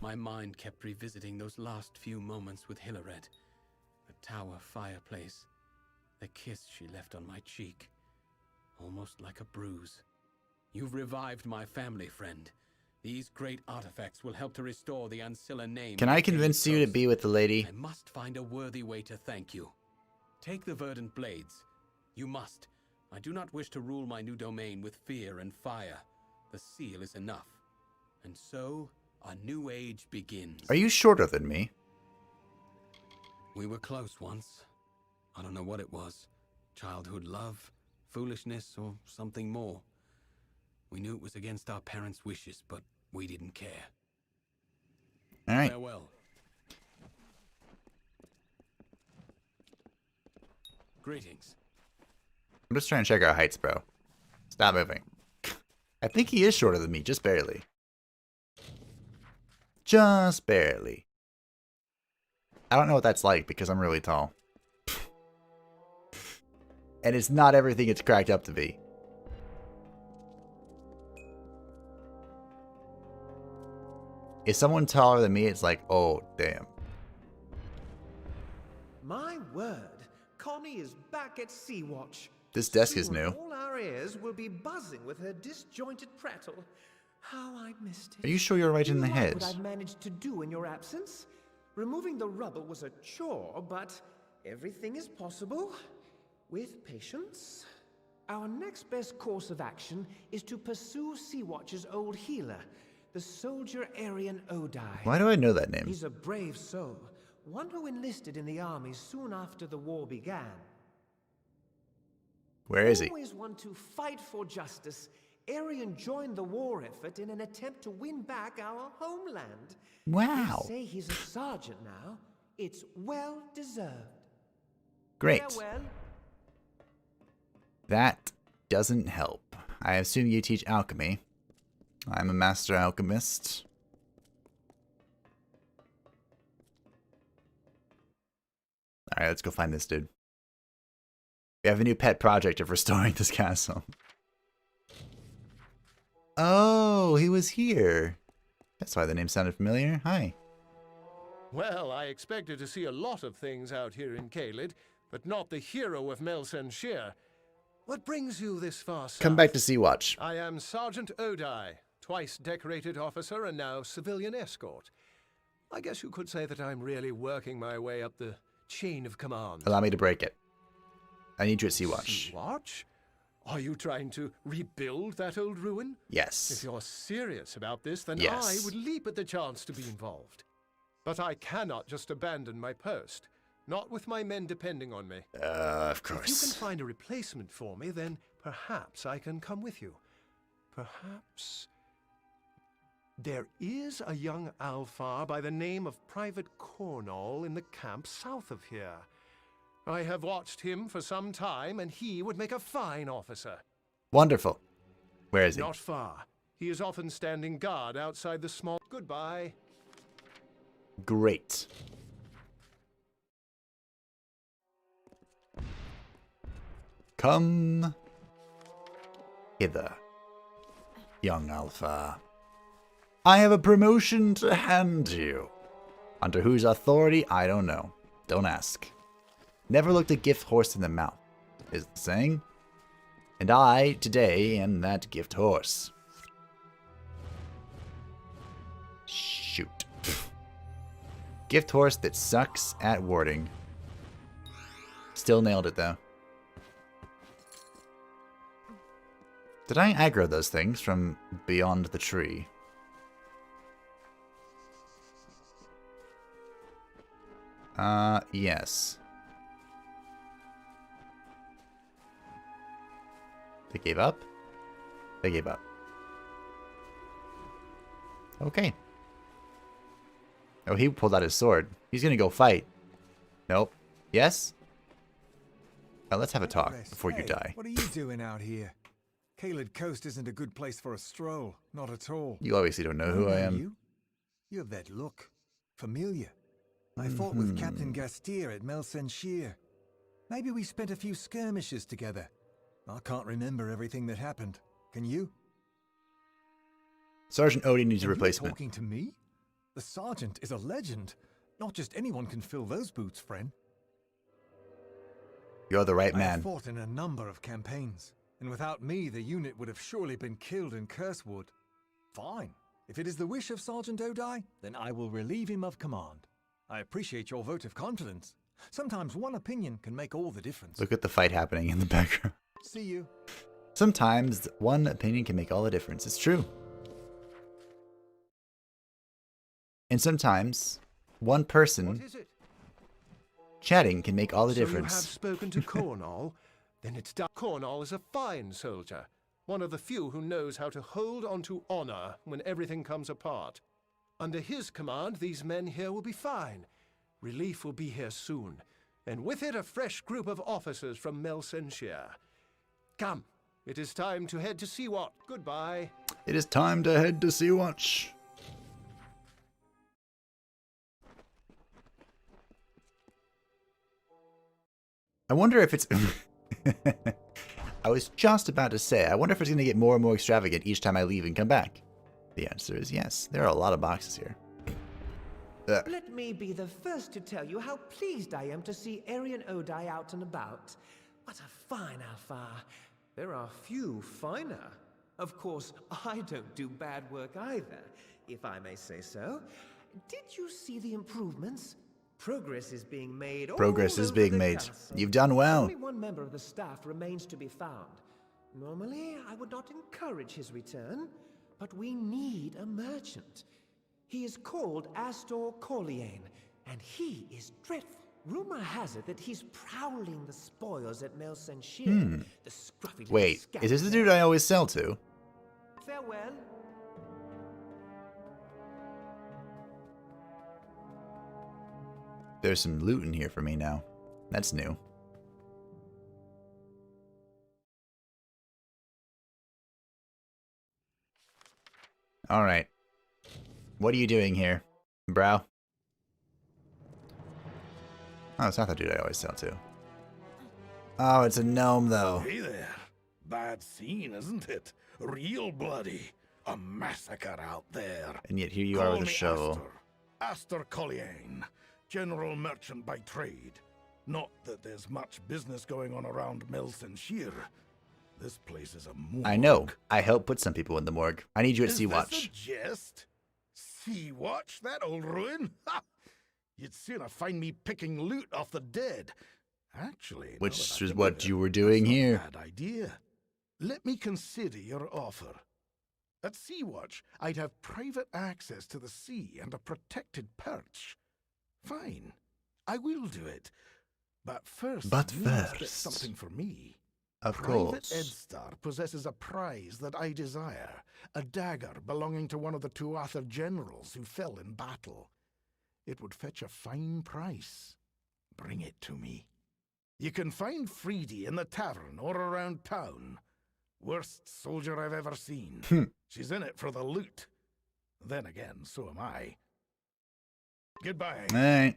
My mind kept revisiting those last few moments with Hilared. The tower fireplace. The kiss she left on my cheek. Almost like a bruise. You've revived my family, friend. These great artifacts will help to restore the Ancilla name. Can I convince you to be with the lady? I must find a worthy way to thank you. Take the verdant blades. You must. I do not wish to rule my new domain with fear and fire. The seal is enough. And so, a new age begins. Are you shorter than me? We were close once. I don't know what it was. Childhood love, foolishness, or something more. We knew it was against our parents' wishes, but we didn't care. All right. Farewell. Greetings. I'm just trying to check our heights, bro. Stop moving. I think he is shorter than me, just barely. Just barely. I don't know what that's like because I'm really tall. And it's not everything it's cracked up to be. If someone taller than me, it's like, oh, damn. My word, Connie is back at Sea-Watch. This desk is Soon new. all our ears will be buzzing with her disjointed prattle. How I missed it. Are you sure you're right Do in you the like head? what I managed to do in your absence? Removing the rubble was a chore, but everything is possible with patience. Our next best course of action is to pursue Sea-Watch's old healer, the soldier Arian Odai. Why do I know that name? He's a brave soul, one who enlisted in the army soon after the war began. Where is he? Always one to fight for justice, Arian joined the war effort in an attempt to win back our homeland. Wow. They say he's a sergeant now. It's well deserved. Great. Farewell. That doesn't help. I assume you teach alchemy. I'm a master alchemist. Alright, let's go find this dude. We have a new pet project of restoring this castle. Oh, he was here. That's why the name sounded familiar. Hi. Well, I expected to see a lot of things out here in Caelid, but not the hero of Melsenshire. What brings you this far south? Come back to Sea-Watch. I am Sergeant Odai, twice decorated officer and now civilian escort. I guess you could say that I'm really working my way up the chain of command. Allow me to break it. I need you at Sea-Watch. Sea-Watch? Are you trying to rebuild that old ruin? Yes. If you're serious about this, then Yes. I would leap at the chance to be involved. But I cannot just abandon my post. Not with my men depending on me. Of course. If you can find a replacement for me, then perhaps I can come with you. Perhaps... There is a young Alfar by the name of Private Cornall in the camp south of here. I have watched him for some time, and he would make a fine officer. Wonderful. Where is he? Not far. He is often standing guard outside the small... Goodbye. Great. Come hither, young Alpha. I have a promotion to hand you. Under whose authority, I don't know. Don't ask. Never looked a gift horse in the mouth, is the saying. And I, today, am that gift horse. Shoot. Gift horse that sucks at warding. Still nailed it, though. Did I aggro those things from beyond the tree? Yes. They gave up? They gave up. Okay. Oh, he pulled out his sword. He's gonna go fight. Nope. Yes? Now let's have a talk before you die. What are you doing out here? Caelid Coast isn't a good place for a stroll. Not at all. You obviously don't know who I am. You have that look. Familiar. I fought with Captain Gastier at Melsenshire. Maybe we spent a few skirmishes together. I can't remember everything that happened. Can you? Sergeant Odie needs a You're replacement. talking to me? The sergeant is a legend. Not just anyone can fill those boots, friend. You're the right I man. have fought in a number of campaigns, and without me, the unit would have surely been killed in Cursewood. Fine. If it is the wish of Sergeant Odai, then I will relieve him of command. I appreciate your vote of confidence. Sometimes one opinion can make all the difference. Look at the fight happening in the background. See you. Sometimes one opinion can make all the difference. It's true. And sometimes one person chatting can make all the difference. So you have spoken to Cornall? Then it's done. Cornall is a fine soldier. One of the few who knows how to hold on to honor when everything comes apart. Under his command, these men here will be fine. Relief will be here soon. And with it, a fresh group of officers from Melsenshire. Come, it is time to head to Sea-Watch. Goodbye. It is time to head to Sea-Watch. I wonder if it's... I was just about to say, I wonder if it's going to get more and more extravagant each time I leave and come back. The answer is yes. There are a lot of boxes here. Let me be the first to tell you how pleased I am to see Arian Odai out and about. What a fine Alfar. There are few finer. Of course, I don't do bad work either, if I may say so. Did you see the improvements? Progress is being made. Progress is being made. You've done well. Only one member of the staff remains to be found. Normally, I would not encourage his return, but we need a merchant. He is called Astor Corleane, and he is dreadful. Rumor has it that he's prowling the spoils at Melsenshire. The scruffy little Wait, scoundrel. is this the dude I always sell to? Farewell. There's some loot in here for me now. That's new. Alright. What are you doing here, brow? Oh, it's not the dude I always sell to. Oh, it's a gnome, though. Hey there. Bad scene, isn't it? Real bloody. A massacre out there. And yet here you are with a shovel. Astor Colliane, general merchant by trade. Not that there's much business going on around Melsenshire. This place is a morgue. I know. I helped put some people in the morgue. I need you at Sea Watch. Is this a jest? Sea Watch? That old ruin? Ha! You'd sooner find me picking loot off the dead. Actually, which is what you were doing here. Bad idea. Let me consider your offer. At Sea Watch, I'd have private access to the sea and a protected perch. Fine, I will do it. But first, you must get something for me. Of Private course. Edstar possesses a prize that I desire, a dagger belonging to one of the Tuatha generals who fell in battle. It would fetch a fine price. Bring it to me. You can find Freedy in the tavern or around town. Worst soldier I've ever seen. She's in it for the loot. Then again, so am I. Goodbye. All right.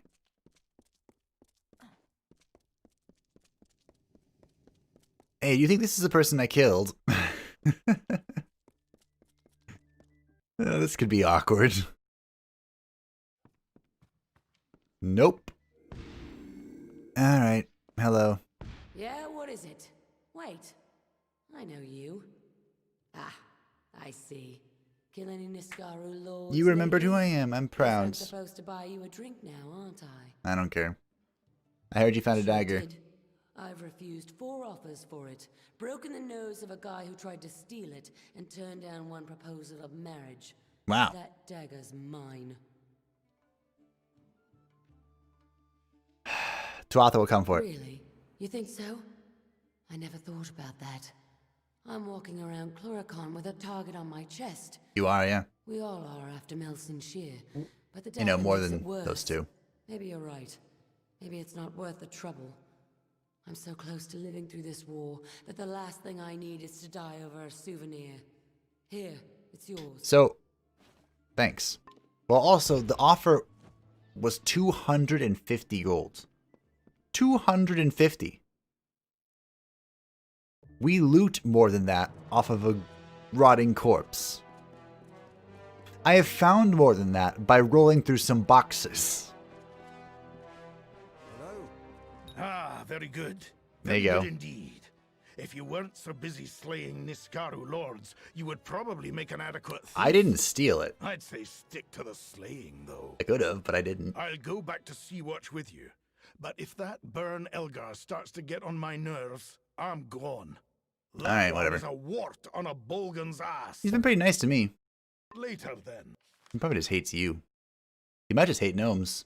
Hey, do you think this is the person I killed? This could be awkward. Nope. All right. Hello. Yeah, what is it? Wait. I know you. Ah, I see. Kill any Niskaru lords? You remembered who I am. I'm proud. I'm supposed to buy you a drink now, aren't I? I don't care. I heard you found a Sure dagger. did. I've refused 4 offers for it, broken the nose of a guy who tried to steal it, and turned down one proposal of marriage. Wow. That dagger's mine. Tuatha will come for it. Really? You think so? I never thought about that. I'm walking around Cluricon with a target on my chest. You are, yeah. We all are after Melson Shear, but the You know, dagger more makes than it worse. those two. Maybe you're right. Maybe it's not worth the trouble. I'm so close to living through this war that the last thing I need is to die over a souvenir. Here, it's yours. So, thanks. Well, also, the offer was 250 gold. 250. We loot more than that off of a rotting corpse. I have found more than that by rolling through some boxes. Ah, very good. There you Very go. good indeed. If you weren't so busy slaying Niskaru lords, you would probably make an adequate thief. I didn't steal it. I'd say stick to the slaying, though. I could have, but I didn't. I'll go back to Sea Watch with you. But if that Burn Elgar starts to get on my nerves, I'm gone. All right, whatever. There's a wart on a Bolgan's ass. He's been pretty nice to me. Later, then. He probably just hates you. He might just hate gnomes.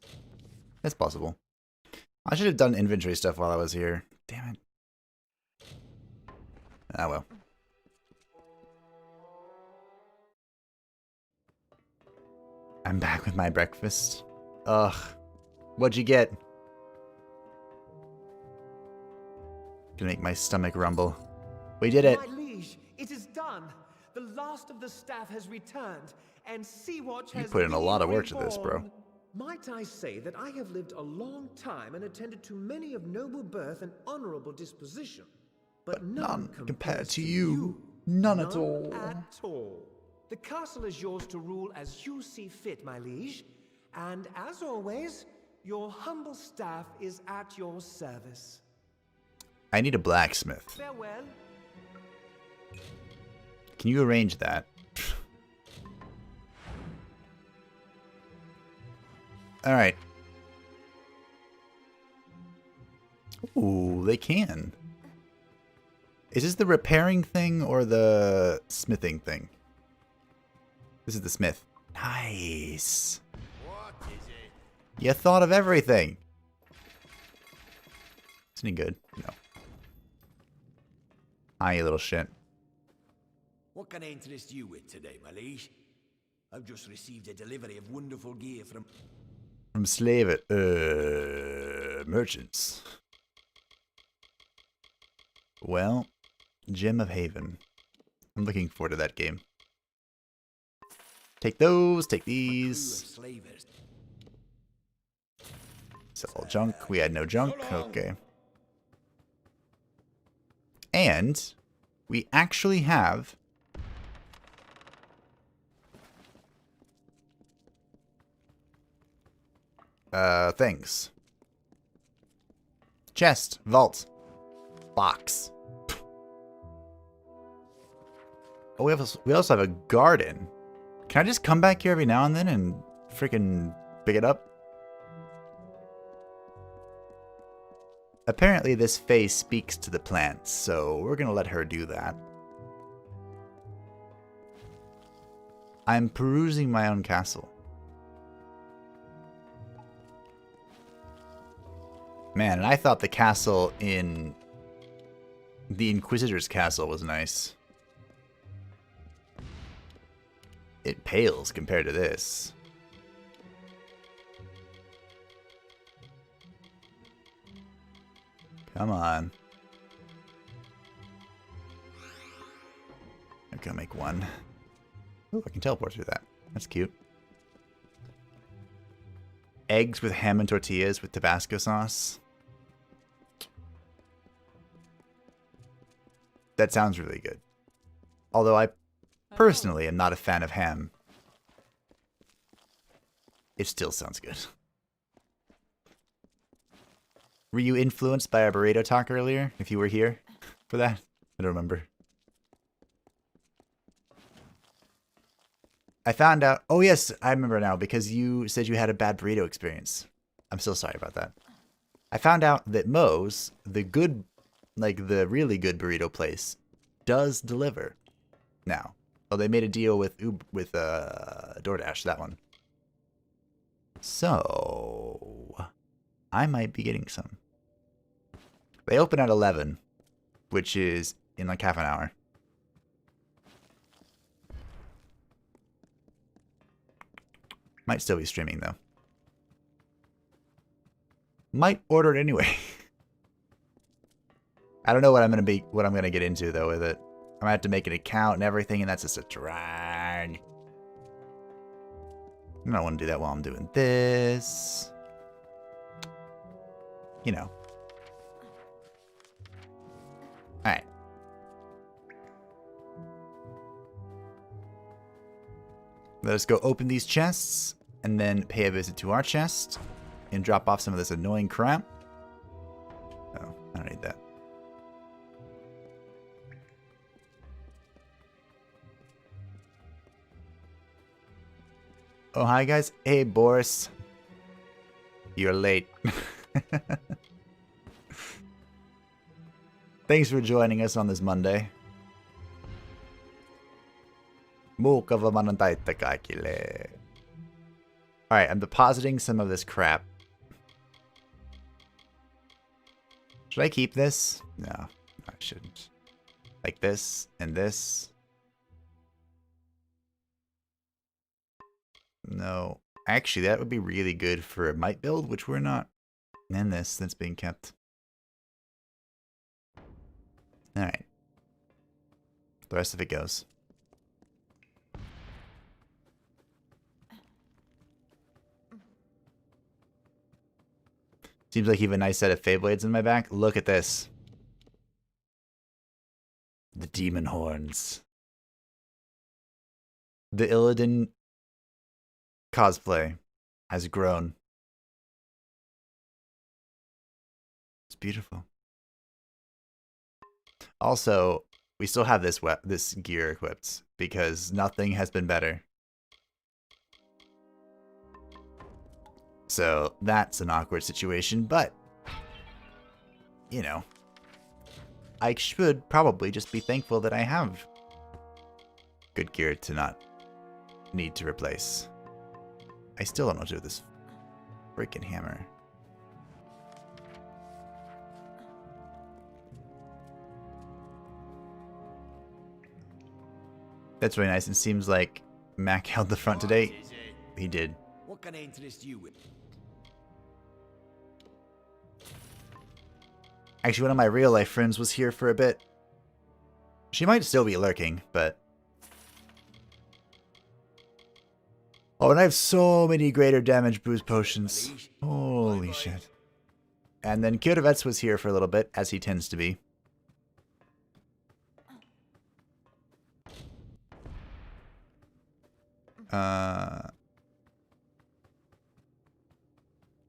That's possible. I should have done inventory stuff while I was here. Damn it. Ah, well. I'm back with my breakfast. Ugh. What'd you get? Gonna make my stomach rumble. We did it. My liege, it is done. The last of the staff has returned, and Sea Watch You has put in a lot of been work to this, bro. reborn. Might I say that I have lived a long time and attended to many of noble birth and honorable disposition, but none compared to you. None at all. At all. The castle is yours to rule as you see fit, my liege, and as always, your humble staff is at your service. I need a blacksmith. Farewell. Can you arrange that? Alright. Ooh, they can. Is this the repairing thing or the smithing thing? This is the smith. Nice. What is it? You thought of everything. Isn't he good? No. Hi, you little shit. What can I interest you with today, my liege? I've just received a delivery of wonderful gear from... From merchants. Well, Gem of Haven. I'm looking forward to that game. Take those, take these. Sell junk. We had no junk. Okay. And we actually have things. Chest, vault, box. Oh, we also have a garden. Can I just come back here every now and then and freaking pick it up? Apparently this face speaks to the plants, so we're gonna let her do that. I'm perusing my own castle. Man, and I thought the castle in the Inquisitor's castle was nice. It pales compared to this. Come on. I'm gonna make one. Ooh, I can teleport through that. That's cute. Eggs with ham and tortillas with Tabasco sauce. That sounds really good. Although I personally am not a fan of ham. It still sounds good. Were you influenced by our burrito talk earlier? If you were here for that? I don't remember. I found out... Oh, yes, I remember now, because you said you had a bad burrito experience. I'm so sorry about that. I found out that Moe's, the good, like the really good burrito place, does deliver now. Oh, they made a deal with DoorDash, that one. So, I might be getting some. They open at 11, which is in like half an hour. Might still be streaming though. Might order it anyway. I don't know what I'm gonna get into though with it. I'm gonna have to make an account and everything, and that's just a drag. I don't want to do that while I'm doing this. You know. Alright. Let us go open these chests, and then pay a visit to our chest, and drop off some of this annoying crap. Oh, I don't need that. Oh, hi guys. Hey, Boris. You're late. Thanks for joining us on this Monday. Alright, I'm depositing some of this crap. Should I keep this? No, I shouldn't. Like this and this. No. Actually, that would be really good for a might build, which we're not. And this that's being kept. Alright. The rest of it goes. Seems like you have a nice set of Feyblades in my back. Look at this. The demon horns. The Illidan cosplay has grown. It's beautiful. Also, we still have this gear equipped because nothing has been better. So that's an awkward situation, but you know, I should probably just be thankful that I have good gear to not need to replace. I still don't know what to do with this freaking hammer. That's really nice. It seems like Mac held the front today. He did. What can I interest you with? Actually, one of my real life friends was here for a bit. She might still be lurking, but... Oh, and I have so many greater damage boost potions. Holy shit. And then Kierovets was here for a little bit, as he tends to be.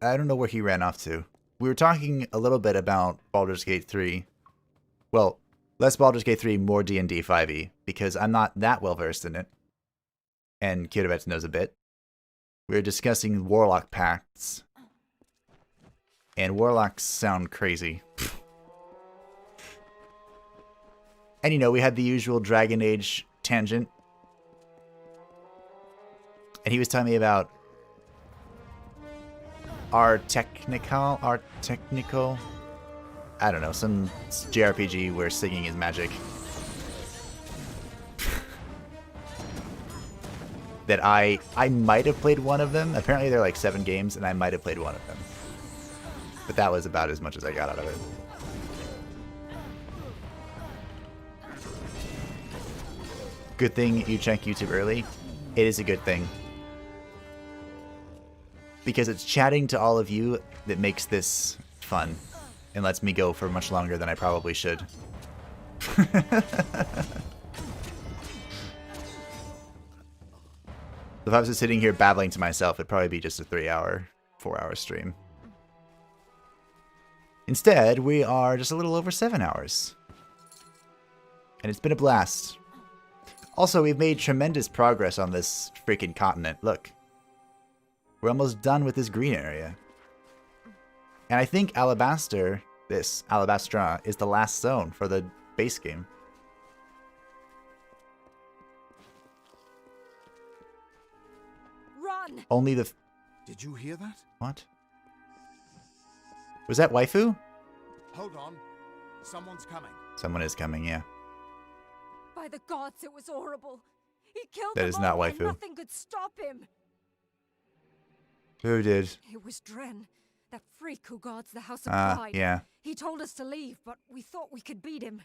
I don't know where he ran off to. We were talking a little bit about Baldur's Gate 3. Well, less Baldur's Gate 3, more D&D 5e, because I'm not that well versed in it. And Kiribet knows a bit. We were discussing Warlock pacts. And Warlocks sound crazy. And you know, we had the usual Dragon Age tangent. And he was telling me about our technical, I don't know, some JRPG where singing is magic. That I might have played one of them. Apparently there are like 7 games, and I might have played one of them. But that was about as much as I got out of it. Good thing you check YouTube early. It is a good thing. Because it's chatting to all of you that makes this fun. And lets me go for much longer than I probably should. If I was just sitting here babbling to myself, it'd probably be just a 3-hour, 4-hour stream. Instead, we are just a little over 7 hours. And it's been a blast. Also, we've made tremendous progress on this freaking continent. Look. We're almost done with this green area. And I think Alabaster, this Alabastra, is the last zone for the base game. Run! Only the... Did you hear that? What? Was that waifu? Hold on. Someone's coming. Someone is coming, yeah. By the gods, it was horrible. He killed That them is not all and waifu. nothing could stop him. Who did? It was Dren, that freak who guards the House of Ah, Pride. yeah. He told us to leave, but we thought we could beat him.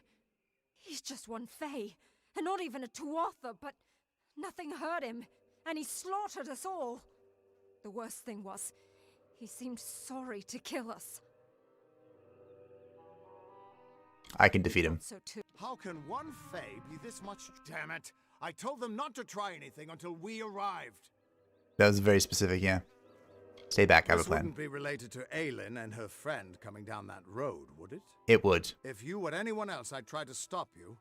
He's just one Fae, and not even a Tuatha, but nothing hurt him, and he slaughtered us all. The worst thing was, he seemed sorry to kill us. I can defeat him. So too. How can one Fae be this much? Damn it! I told them not to try anything until we arrived. That was very specific, yeah. Stay back, I have a This plan. wouldn't be related to Aelin and her friend coming down that road, would it? It would. If you or anyone else, I'd try to stop you.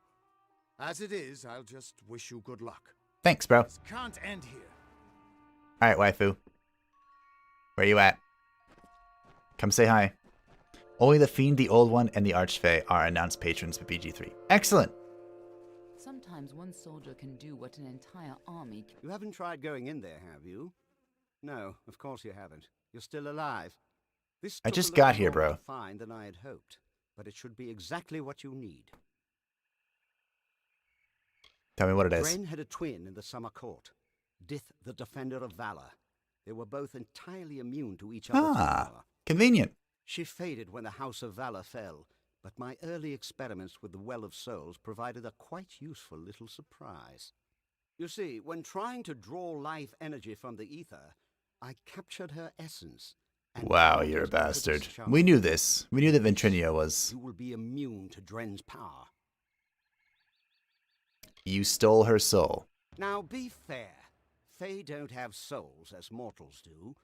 As it is, I'll just wish you good luck. Thanks, bro. This can't end here. Alright, waifu. Where you at? Come say hi. Only the Fiend, the Old One, and the Archfey are announced patrons for BG3. Excellent! Sometimes one soldier can do what an entire army can. You haven't tried going in there, have you? No, of course you haven't. You're still alive. This I took just a got little here, longer bro. to find than I had hoped, but it should be exactly what you need. Tell me what it is. Dren had a twin in the Summer Court, Dith, the Defender of Valor. They were both entirely immune to each other's power. Convenient. She faded when the House of Valor fell, but my early experiments with the Well of Souls provided a quite useful little surprise. You see, when trying to draw life energy from the ether, I captured her essence. And Wow, harnessed you're a it to bastard. discharge. We knew this. We knew that Ventrinia was... You will be immune to Dren's power. You stole her soul. Now, be fair. Fae don't have souls as mortals do.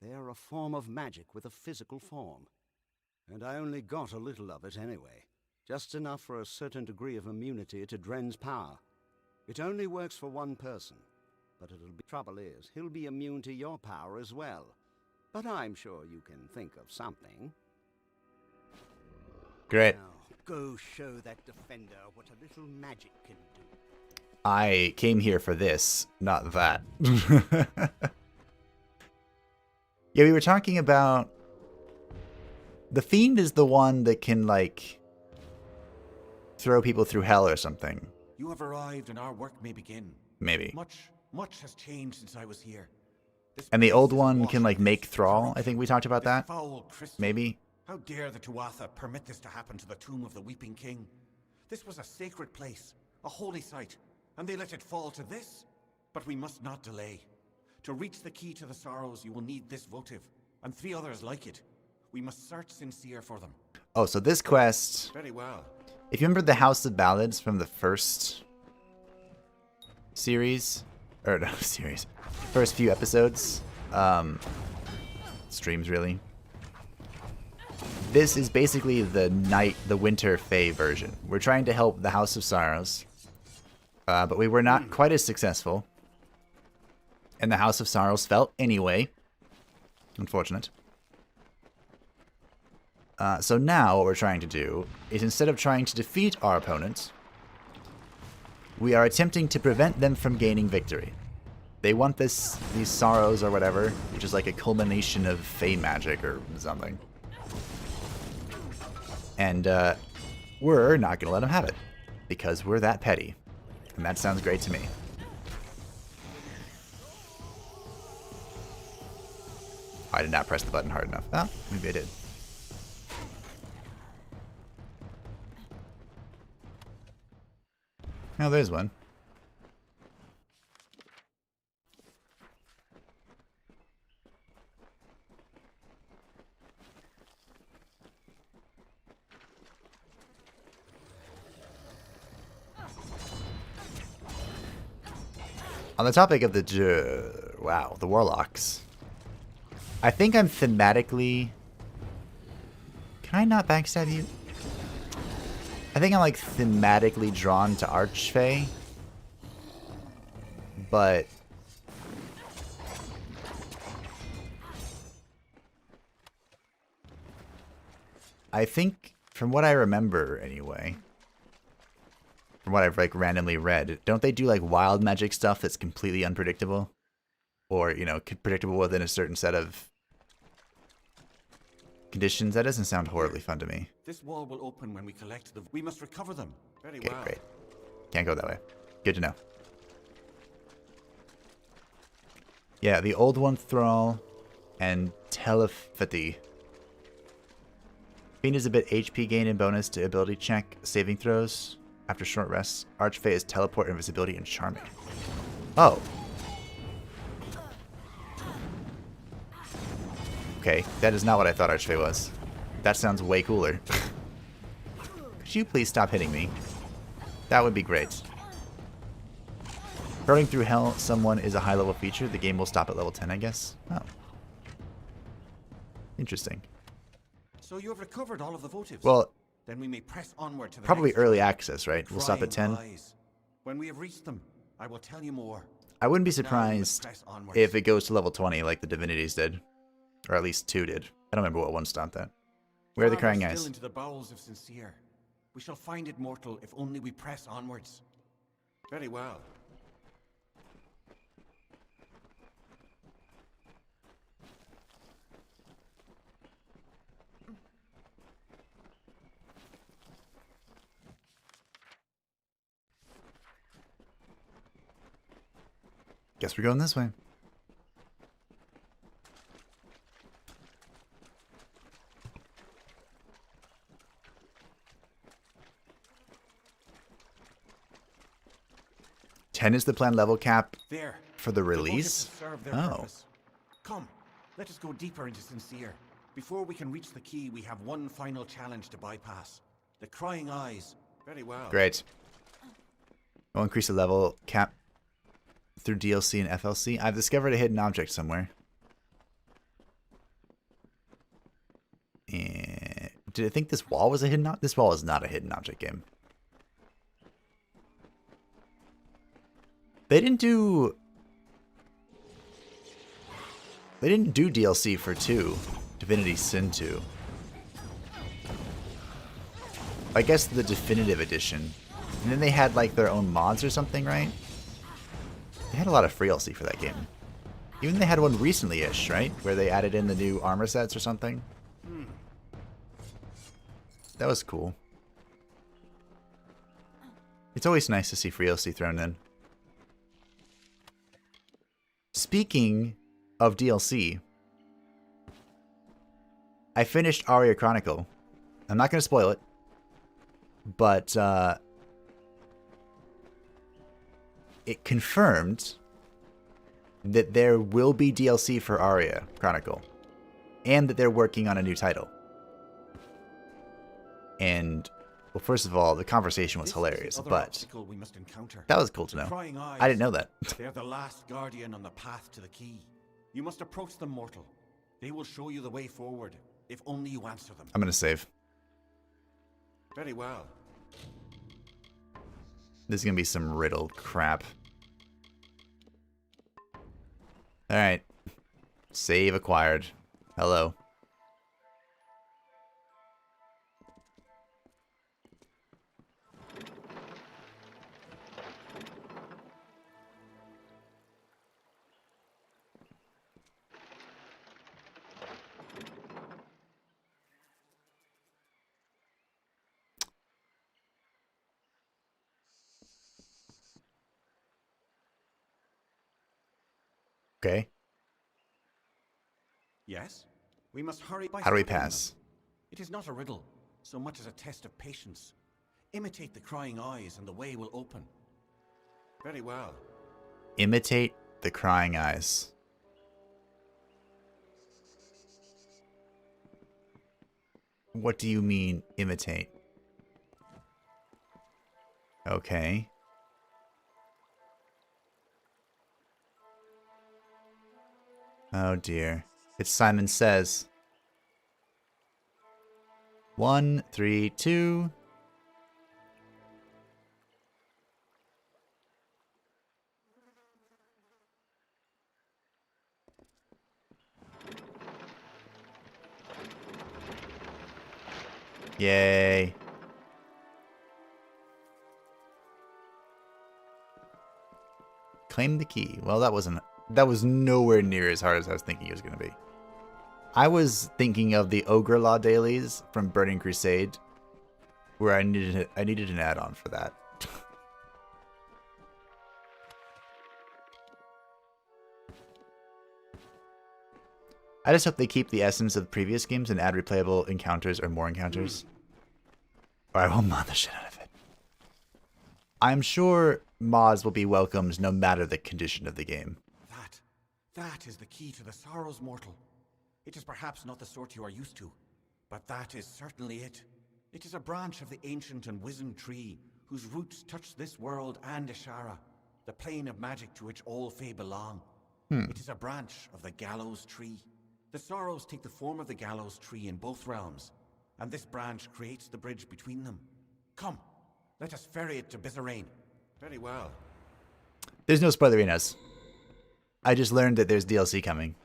They are a form of magic with a physical form. And I only got a little of it anyway. Just enough for a certain degree of immunity to Dren's power. It only works for one person. But trouble is, he'll be immune to your power as well. But I'm sure you can think of something. Great. Now, go show that defender what a little magic can do. I came here for this, not that. Yeah, we were talking about... The Fiend is the one that can, like, throw people through hell or something. You have arrived and our work may begin. Maybe. Much has changed since I was here. And the old one can, like, make thrall. I think we talked about that. Foul crystal. Maybe. How dare the Tuatha permit this to happen to the tomb of the Weeping King? This was a sacred place, a holy site, and they let it fall to this? But we must not delay. To reach the key to the sorrows, you will need this votive, and 3 others like it. We must search sincere for them. Oh, so this quest... Very well. If you remember the House of Ballads from the first series, or no, series, first few episodes, streams, really. This is basically the winter Fae version. We're trying to help the House of Sorrows, but we were not quite as successful. And the House of Sorrows fell anyway. Unfortunate. So now what we're trying to do is, instead of trying to defeat our opponents, we are attempting to prevent them from gaining victory. They want these sorrows or whatever, which is like a culmination of Fae magic or something. And we're not going to let them have it, because we're that petty. And that sounds great to me. I did not press the button hard enough. Oh, maybe I did. Oh, there's one. On the topic of the the warlocks, I think I'm thematically. Can I not backstab you? I think I'm like thematically drawn to Archfey, but I think, from what I remember anyway, from what I've like randomly read, don't they do like wild magic stuff that's completely unpredictable? Or, you know, predictable within a certain set of conditions? That doesn't sound horribly fun to me. This wall will open when we collect them. We must recover them. Very Okay, well. great. Can't go that way. Good to know. Yeah, the Old One Thrall and Telepathy. Fiend is a bit HP gain and bonus to ability check, saving throws after short rests. Archfey is teleport, invisibility, and charming. Oh. Okay, that is not what I thought Archfey was. That sounds way cooler. Could you please stop hitting me? That would be great. Hurling through hell someone is a high-level feature. The game will stop at level 10, I guess. Oh. Interesting. So you have recovered all of the votives. Well, then we may press onward to the probably next early trial. access, right? We'll stop at 10. Eyes. When we have reached them, I will tell you more. I wouldn't be Now we must surprised press onwards. if it goes to level 20 like the Divinities did. Or at least 2 did. I don't remember what one stopped at. Where are the Farther crying still eyes? into the bowels of Sincere. We shall find it mortal if only we press onwards. Very well. Guess we're going this way. $10 is the planned level cap There. for the The votives release? have served their Oh. purpose. Come, let us go deeper into Sincere. Before we can reach the key, we have one final challenge to bypass. The crying eyes. Very well. Great. We'll increase the level cap through DLC and FLC. I've discovered a hidden object somewhere. And did I think this wall was a hidden object? This wall is not a hidden object game. They didn't do DLC for 2, Divinity Sin 2. I guess the definitive edition. And then they had like their own mods or something, right? They had a lot of free DLC for that game. Even they had one recently-ish, right? Where they added in the new armor sets or something. That was cool. It's always nice to see free DLC thrown in. Speaking of DLC, I finished Aria Chronicle. I'm not going to spoil it, but it confirmed that there will be DLC for Aria Chronicle, and that they're working on a new title. And, well, first of all, the conversation was hilarious, but We must encounter. that was cool to The know. crying eyes. I didn't know that. They're the last guardian on the path to the key. You must approach them, mortal. They will show you the way forward, if only you answer them. I'm gonna save. Very well. This is gonna be some riddled crap. Alright. Save acquired. Hello. Okay. Yes? We must hurry by. How do we studying pass? them. It is not a riddle, so much as a test of patience. Imitate the crying eyes and the way will open. Very well. Imitate the crying eyes. What do you mean, imitate? Okay. Oh dear. It's Simon Says. 1, 3, 2. Yay. Claim the key. Well, that was nowhere near as hard as I was thinking it was going to be. I was thinking of the Ogre Law dailies from Burning Crusade, where I needed an add-on for that. I just hope they keep the essence of previous games and add replayable encounters or more encounters. Or I will mod the shit out of it. I'm sure mods will be welcomed no matter the condition of the game. That is the key to the sorrows, mortal. It is perhaps not the sort you are used to, but that is certainly it. It is a branch of the ancient and wizened tree, whose roots touch this world and Ishara, the plane of magic to which all Fae belong. It is a branch of the gallows tree. The sorrows take the form of the gallows tree in both realms, and this branch creates the bridge between them. Come, let us ferry it to Bizarrain. Very well. There's no spoilerinas. I just learned that there's DLC coming,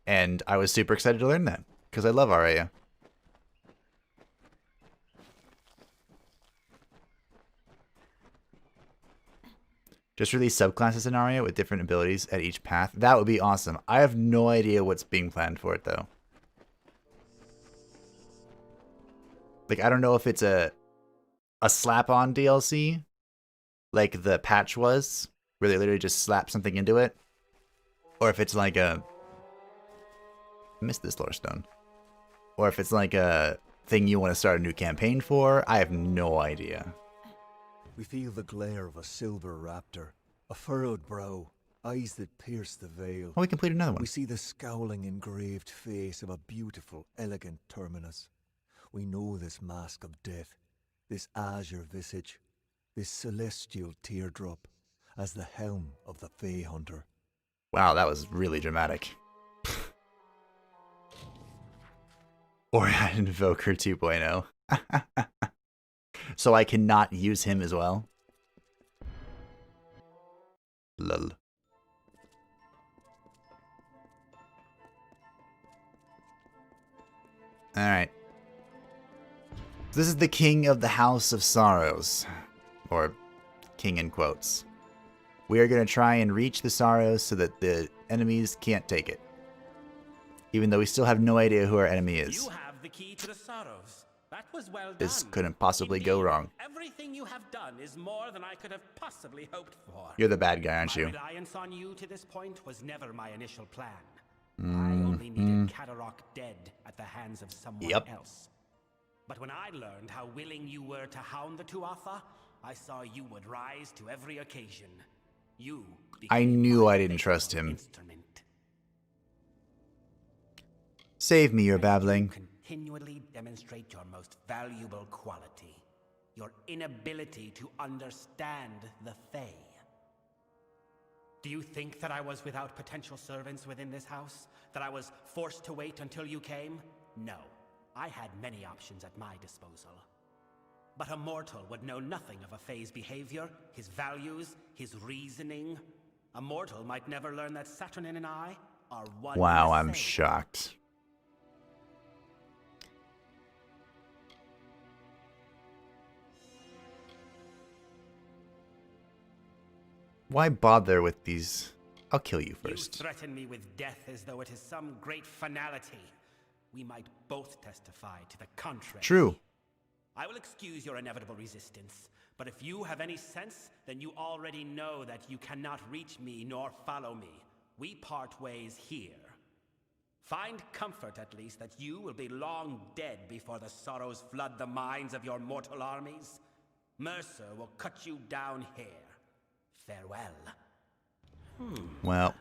and I was super excited to learn that, because I love Araya. Just release subclasses in Araya with different abilities at each path. That would be awesome. I have no idea what's being planned for it, though. Like, I don't know if it's a slap-on DLC, like the patch was, where they literally just slap something into it. Or if it's like a... I missed this lore stone. Or if it's like a thing you want to start a new campaign for. I have no idea. We feel the glare of a silver raptor, a furrowed brow, eyes that pierce the veil. Oh, we completed another one. We see the scowling engraved face of a beautiful, elegant terminus. We know this mask of death, this azure visage, this celestial teardrop, as the helm of the Fae Hunter. Wow, that was really dramatic. Orion Invoker 2.0. So I cannot use him as well? Lol. Alright. This is the king of the House of Sorrows. Or king in quotes. We are going to try and reach the Sorrows so that the enemies can't take it. Even though we still have no idea who our enemy is. You have the key to the Sorrows. That was well done. This couldn't possibly go wrong. Everything you have done is more than I could have possibly hoped for. You're the bad guy, aren't you? My reliance on you to this point was never my initial plan. I only needed Katarok dead at the hands of someone else. But when I learned how willing you were to hound the Tuatha, I saw you would rise to every occasion. You I knew I didn't trust him. Save me, your babbling. Continually demonstrate your most valuable quality, your inability to understand the Fae. Do you think that I was without potential servants within this house? That I was forced to wait until you came? No. I had many options at my disposal. But a mortal would know nothing of a Fae's behavior, his values, his reasoning. A mortal might never learn that Saturnin and I are one. Wow, I'm shocked. Why bother with these? I'll kill you first. You threaten me with death as though it is some great finality. We might both testify to the contrary. True. I will excuse your inevitable resistance, but if you have any sense, then you already know that you cannot reach me nor follow me. We part ways here. Find comfort, at least, that you will be long dead before the sorrows flood the minds of your mortal armies. Mercer will cut you down here. Farewell. Well.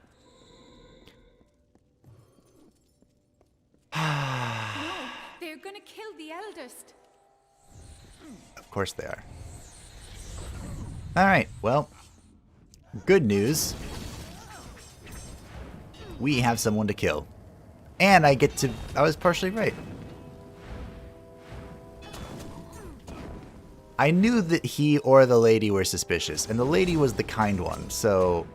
No, they're gonna kill the eldest. Of course they are. Alright, well. Good news. We have someone to kill. And I get to... I was partially right. I knew that he or the lady were suspicious, and the lady was the kind one, so...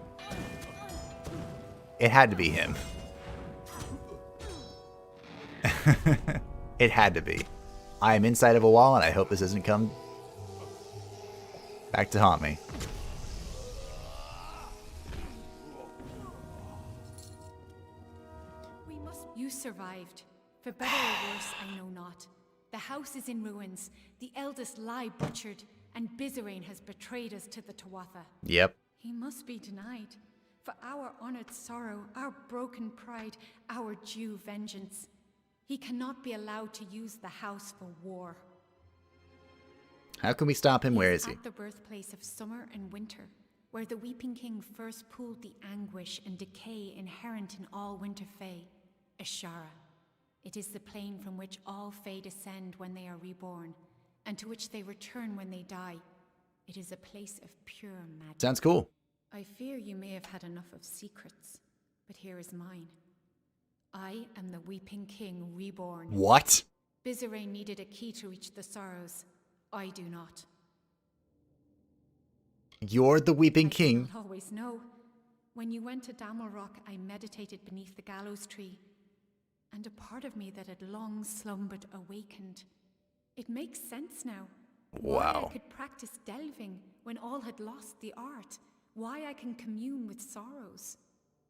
It had to be him. It had to be. I am inside of a wall, and I hope this doesn't come back to haunt me. You survived. For better or worse, I know not. The house is in ruins, the eldest lie butchered, and Bizerain has betrayed us to the Tuatha. Yep. He must be denied. For our honored sorrow, our broken pride, our due vengeance. He cannot be allowed to use the house for war. How can we stop him? Where is he? At the birthplace of summer and winter, where the Weeping King first pooled the anguish and decay inherent in all winter Fae, Ashara. It is the plane from which all Fae descend when they are reborn, and to which they return when they die. It is a place of pure magic. Sounds cool. I fear you may have had enough of secrets, but here is mine. I am the Weeping King reborn. What? Bizerain needed a key to reach the sorrows. I do not. You're the Weeping King. I did not always know. When you went to Amalur, I meditated beneath the gallows tree, and a part of me that had long slumbered awakened. It makes sense now. Why I could practice delving when all had lost the art. Why I can commune with sorrows.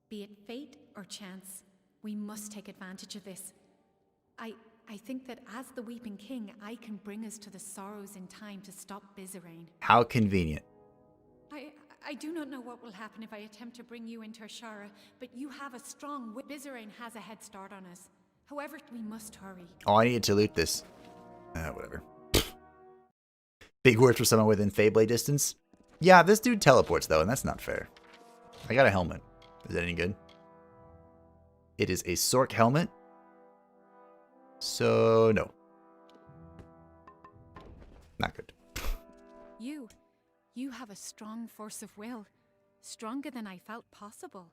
Be it fate or chance, we must take advantage of this. I think that as the Weeping King, I can bring us to the sorrows in time to stop Bizerain. How convenient. I do not know what will happen if I attempt to bring you into Ashara, but you have a strong Bizerain has a head start on us. However, we must hurry. Oh, I needed to loot this. Whatever. Big words for someone within Feyblade distance. Yeah, this dude teleports though, and that's not fair. I got a helmet. Is that any good? It is a Sork helmet. So, no. Not good. You have a strong force of will. Stronger than I felt possible.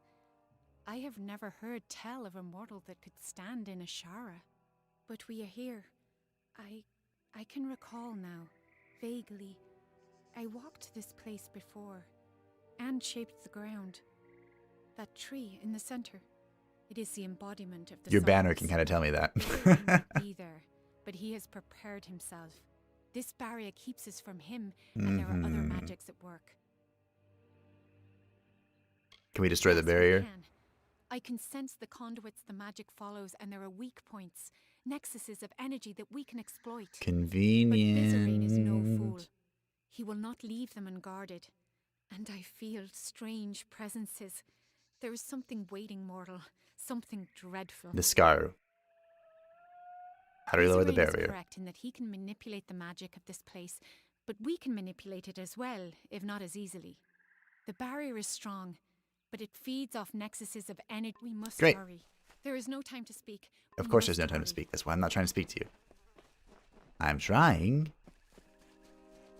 I have never heard tell of a mortal that could stand in Ashara. But we are here. I can recall now, vaguely. I walked this place before, and shaped the ground. That tree in the center. It is the embodiment of the Your banner sorrows. can kind of tell me that. He might be there, but he has prepared himself. This barrier keeps us from him, and there are other magics at work. Can we destroy the barrier? I can sense the conduits the magic follows, and there are weak points, nexuses of energy that we can exploit. Convenient. But Bizerain is no fool. He will not leave them unguarded. And I feel strange presences. There is something waiting, mortal. Something dreadful. The Scar. How do we lower the Bizerain is barrier? correct in that he can manipulate the magic of this place, but we can manipulate it as well, if not as easily. The barrier is strong, but it feeds off nexuses of energy. We must Great. hurry. There is no time to speak. Of course there's no time to speak. That's why I'm not trying to speak to you. I'm trying.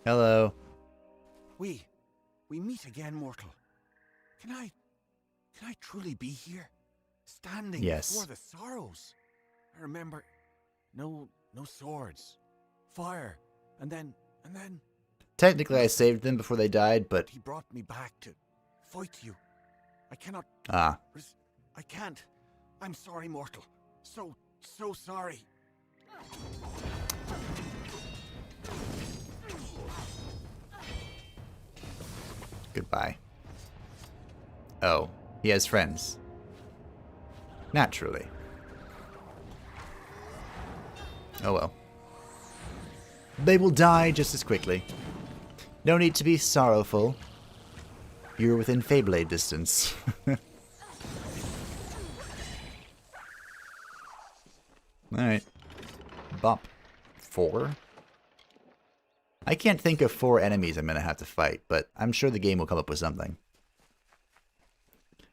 Hello. We meet again, mortal. Can I Can I truly be here? Standing Yes. before the sorrows? I remember no swords. Fire. And then Technically, I saved them before they died, but... he brought me back to fight you. I cannot... Ah. I can't. I'm sorry, mortal. So sorry. Goodbye. Oh, he has friends. Naturally. Oh well. They will die just as quickly. No need to be sorrowful. You're within Feyblade distance. Alright. Bop. 4? I can't think of 4 enemies I'm gonna have to fight, but I'm sure the game will come up with something.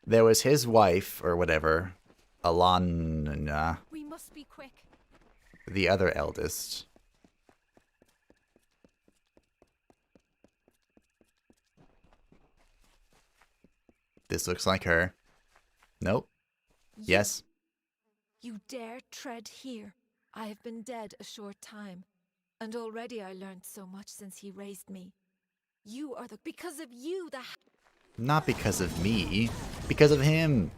There was his wife, or whatever. Alana. We must be quick. The other eldest. This looks like her. Nope. Yes. You dare tread here. I have been dead a short time, and already I learned so much since he raised me. You are the... Because of you, the... Not because of me. Because of him.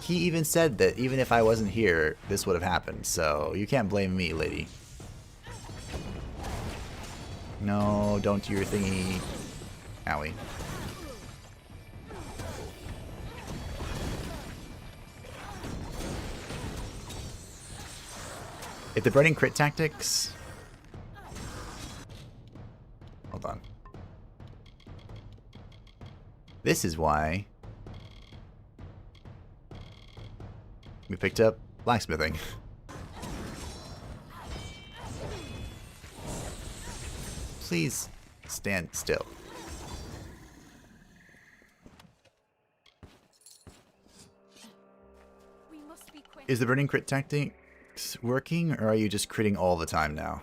He even said that even if I wasn't here, this would have happened. So you can't blame me, lady. No, don't do your thingy. Owie. If the burning crit tactics... Hold on. This is why we picked up blacksmithing. Please stand still. We must be quick. Is the burning crit tactics working, or are you just critting all the time now?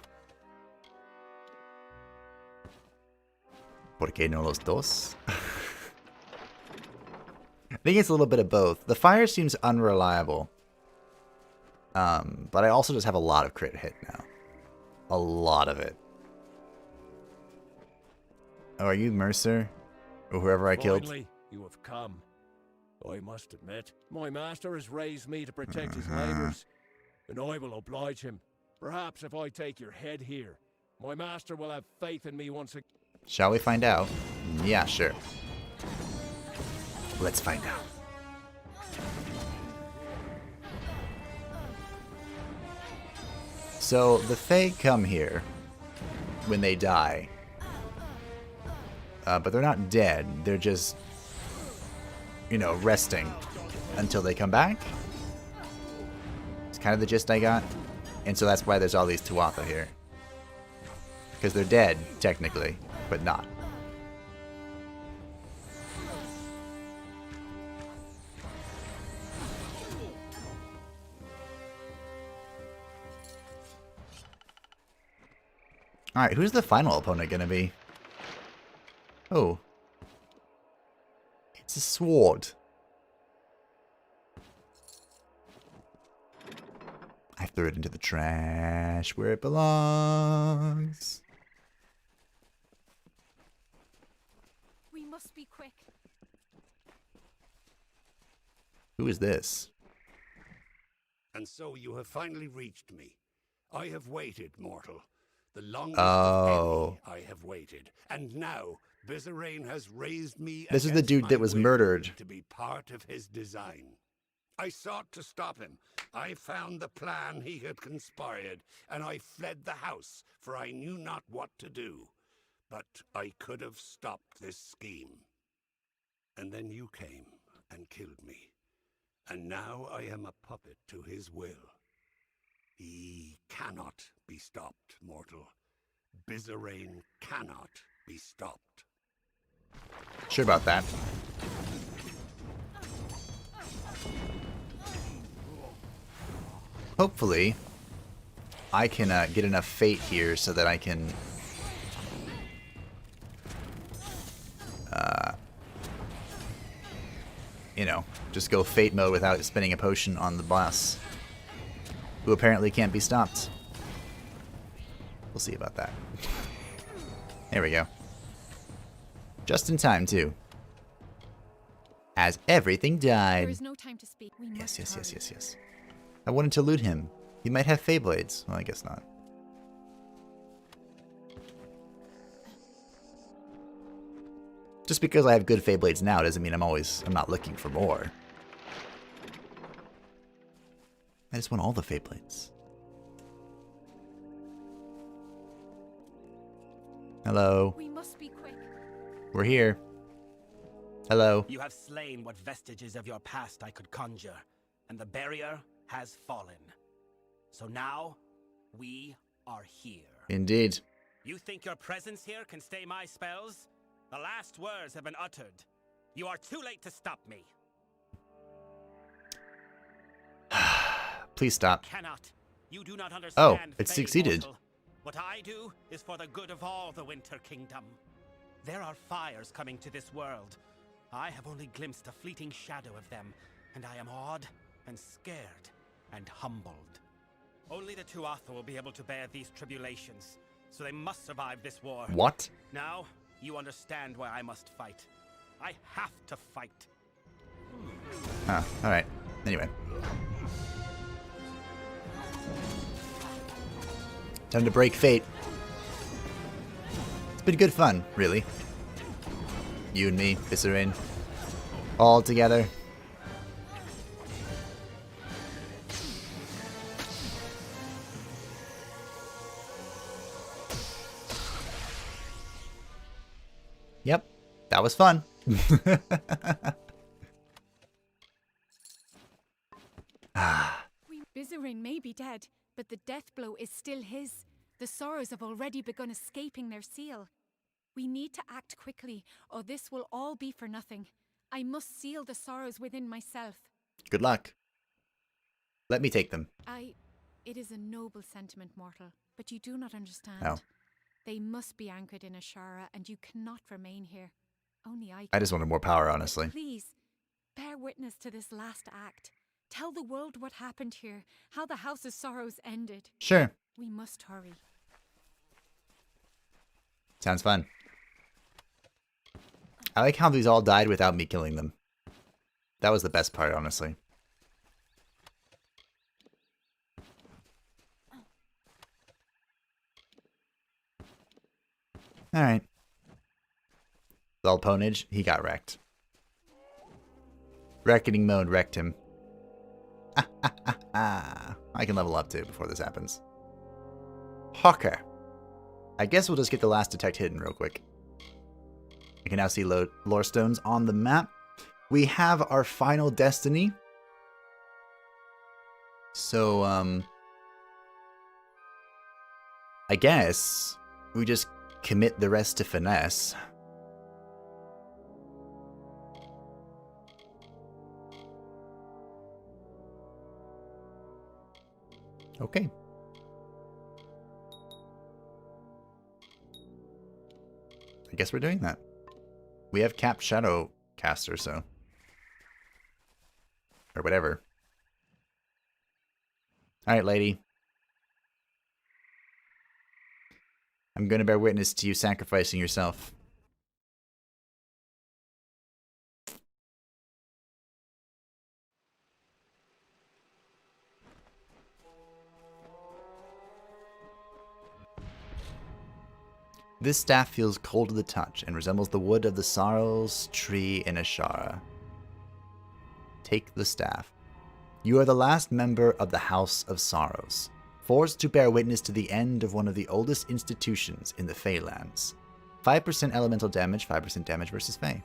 ¿Por qué no los dos? I think it's a little bit of both. The fire seems unreliable. But I also just have a lot of crit hit now. A lot of it. Oh, are you Mercer? Or whoever I killed? Finally, you have come. I must admit, my master has raised me to protect his neighbors, and I will oblige him. Perhaps if I take your head here, my master will have faith in me once again. Shall we find out? Yeah, sure. Let's find out. So, the Fae come here when they die. But they're not dead. They're just, you know, resting until they come back. It's kind of the gist I got. And so that's why there's all these Tuatha here. Because they're dead, technically, but not. Alright, who's the final opponent gonna be? Oh. It's a sword. I threw it into the trash where it belongs. We must be quick. Who is this? And so you have finally reached me. I have waited, mortal. The longest of any I have waited. And now, Bizarrain has raised me This is the dude that was murdered. To be part of his design. I sought to stop him. I found the plan he had conspired, and I fled the house, for I knew not what to do. But I could have stopped this scheme. And then you came and killed me. And now I am a puppet to his will. He cannot be stopped, mortal. Bizarrain cannot be stopped. Sure about that. Hopefully, I can get enough fate here so that I can you know, just go fate mode without spinning a potion on the boss, who apparently can't be stopped. We'll see about that. There we go. Just in time, too. As everything died. There is no time to speak. We Yes, must yes, hurry. yes, yes, yes. I wanted to loot him. He might have Fey Blades. Well, I guess not. Just because I have good Fey Blades now doesn't mean I'm not looking for more. I just want all the Fey Blades. Hello. We must be quick. We're here. Hello. You have slain what vestiges of your past I could conjure, and the barrier has fallen. So now, we are here. Indeed. You think your presence here can stay my spells? The last words have been uttered. You are too late to stop me. Please stop. Cannot. You do not understand. Oh, it fate, succeeded. mortal. What I do is for the good of all the Winter Kingdom. There are fires coming to this world. I have only glimpsed a fleeting shadow of them, and I am awed and scared and humbled. Only the Tuatha will be able to bear these tribulations, so they must survive this war. What? Now, you understand why I must fight. I have to fight. Ah, alright. Anyway. Time to break fate. It's been good fun, really. You and me, Viscerain. All together. Yep, that was fun. Viscerain may be dead, but the death blow is still his. The Sorrows have already begun escaping their seal. We need to act quickly, or this will all be for nothing. I must seal the Sorrows within myself. Good luck. Let me take them. It is a noble sentiment, mortal, but you do not understand. Oh. They must be anchored in Ashara, and you cannot remain here. Only I can. I just wanted more power, honestly. Please, bear witness to this last act. Tell the world what happened here, how the House of Sorrows ended. Sure. We must hurry. Sounds fun. I like how these all died without me killing them. That was the best part, honestly. Alright. Zalponage, he got wrecked. Reckoning mode wrecked him. I can level up too before this happens. Hawker. I guess we'll just get the last detect hidden real quick. I can now see lore stones on the map. We have our final destiny. So, I guess we just commit the rest to finesse. Okay. I guess we're doing that. We have capped Shadow Caster, so. Or whatever. Alright, lady. I'm gonna bear witness to you sacrificing yourself. This staff feels cold to the touch and resembles the wood of the Sorrows tree in Ashara. Take the staff. You are the last member of the House of Sorrows, forced to bear witness to the end of one of the oldest institutions in the Feylands. 5% elemental damage, 5% damage versus Fey.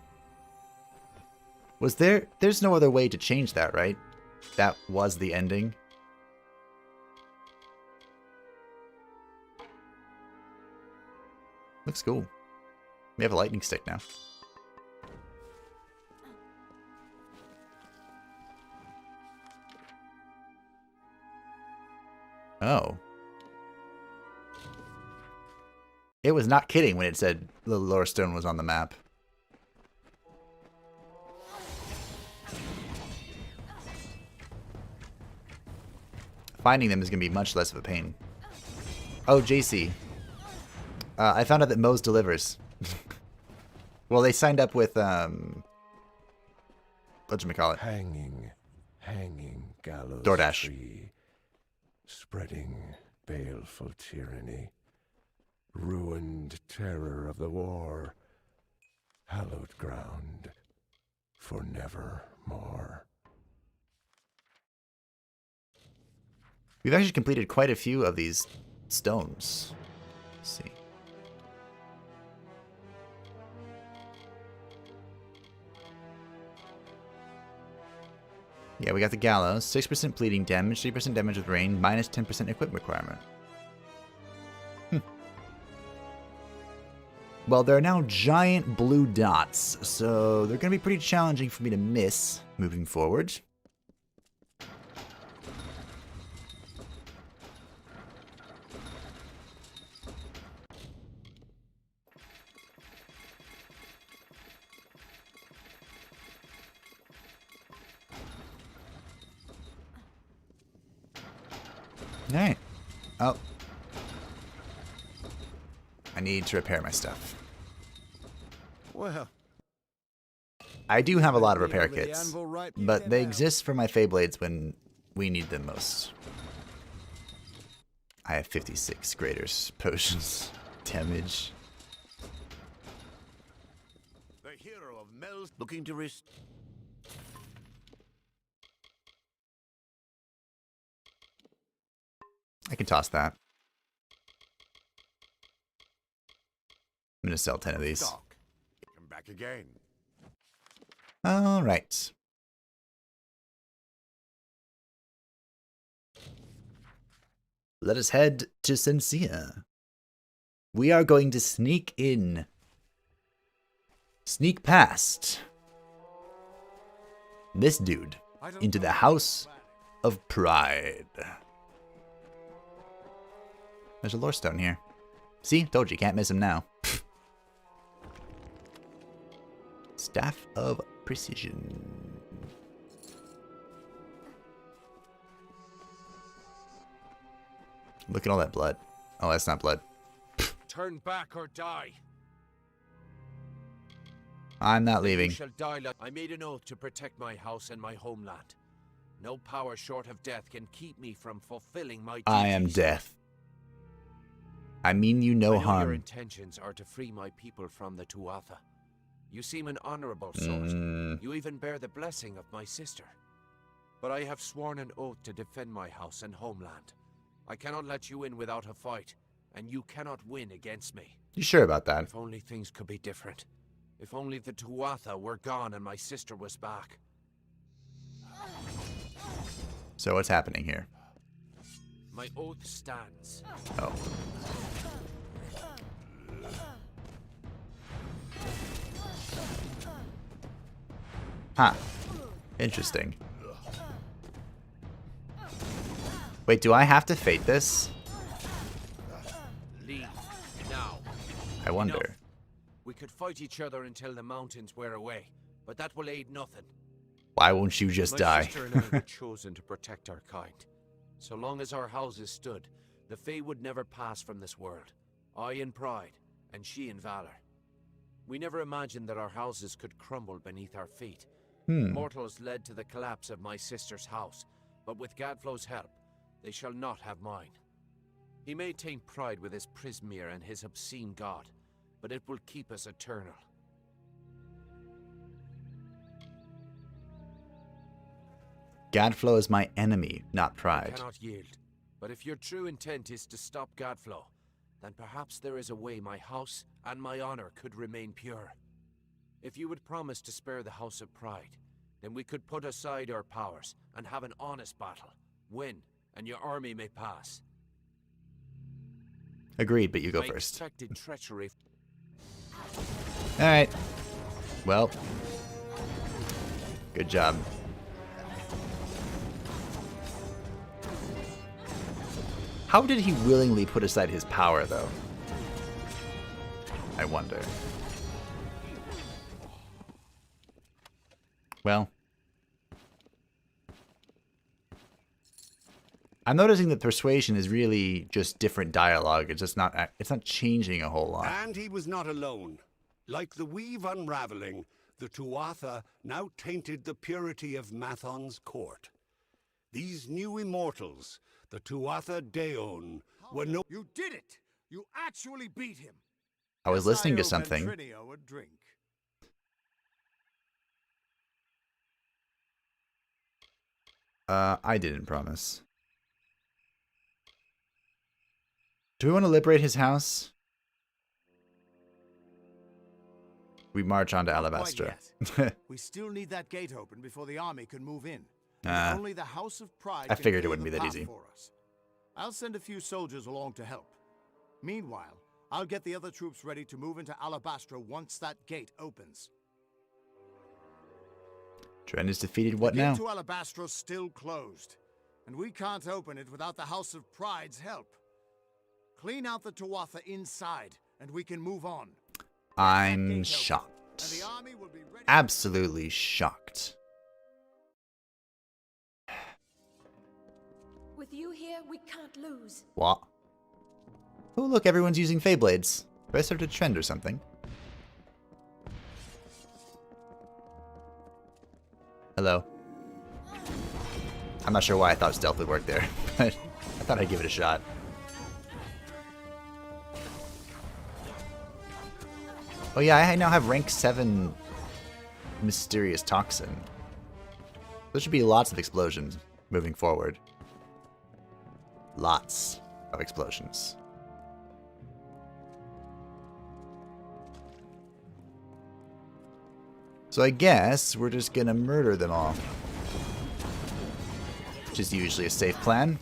There's no other way to change that, right? That was the ending. Looks cool. We have a lightning stick now. Oh. It was not kidding when it said the lore stone was on the map. finding them is going to be much less of a pain. Oh, JC. I found out that Moe's delivers. Well, they signed up with, whatchamacallit? Hanging gallows DoorDash. tree, spreading baleful tyranny, ruined terror of the war, hallowed ground for nevermore. We've actually completed quite a few of these stones. Let's see. Yeah, we got the gallows. 6% bleeding damage, 3% damage with rain, minus 10% equipment requirement. Well, there are now giant blue dots, so they're going to be pretty challenging for me to miss moving forward. Alright. Oh. I need to repair my stuff. Well, I do have a lot of repair kits, but they exist for my Feyblades when we need them most. I have 56 graders, potions, damage. the hero of Mel's looking to risk. I can toss that. I'm gonna sell 10 of these. Come back again. All right. Let us head to Sensia. We are going to sneak past this dude into the House of Pride. There's a lore stone here. See? Told you, can't miss him now. Staff of Precision. Look at all that blood. Oh, that's not blood. Turn back or die. I'm not leaving. You shall die. I made an oath to protect my house and my homeland. No power short of death can keep me from fulfilling my duties. I am death. I mean you no I know harm. your intentions are to free my people from the Tuatha. You seem an honorable sort. You even bear the blessing of my sister. But I have sworn an oath to defend my house and homeland. I cannot let you in without a fight, and you cannot win against me. You sure about that? If only things could be different. If only the Tuatha were gone and my sister was back. So what's happening here? My oath stands. Oh. Huh. Interesting. Wait, do I have to fate this? Leave now. I wonder. Enough. We could fight each other until the mountains wear away, but that will aid nothing. Why won't you just My die? sister and I were chosen to protect our kind. So long as our houses stood, the Fae would never pass from this world. I in pride, and she in valor. We never imagined that our houses could crumble beneath our feet. Mortals led to the collapse of my sister's house, but with Gadflow's help, they shall not have mine. He may taint pride with his Prismere and his obscene god, but it will keep us eternal. Gadflow is my enemy, not pride. I cannot yield, but if your true intent is to stop Gadflow, then perhaps there is a way my house and my honor could remain pure. If you would promise to spare the House of Pride, then we could put aside our powers and have an honest battle. Win, and your army may pass. Agreed, but you go I first. expected treachery. Alright. Well. Good job. How did he willingly put aside his power, though? I wonder. Well. I'm noticing that persuasion is really just different dialogue. It's just not. It's not changing a whole lot. And he was not alone. Like the weave unraveling, the Tuatha now tainted the purity of Mathon's court. These new immortals, the Tuatha Deon, were no— You did it! You actually beat him! I was listening to something. I didn't promise. Do we want to liberate his house? We march on to Alabastra. We still need that gate open before the army can move in. Only the House of Pride I can figured it clear wouldn't be the that path easy. for us. I'll send a few soldiers along to help. Meanwhile, I'll get the other troops ready to move into Alabastra once that gate opens. Dren is defeated. What the now? gate to Alabastra's still closed, and we can't open it without the House of Pride's help. Clean out the Tuatha inside, and we can move on. I'm shocked. Absolutely shocked. With you here, we can't lose. What? Oh, look, everyone's using Feyblades. Do I start a trend or something? Hello. I'm not sure why I thought stealth would work there, but I thought I'd give it a shot. Oh yeah, I now have rank 7 Mysterious Toxin. There should be lots of explosions moving forward. Lots of explosions. So I guess we're just gonna murder them all. Which is usually a safe plan.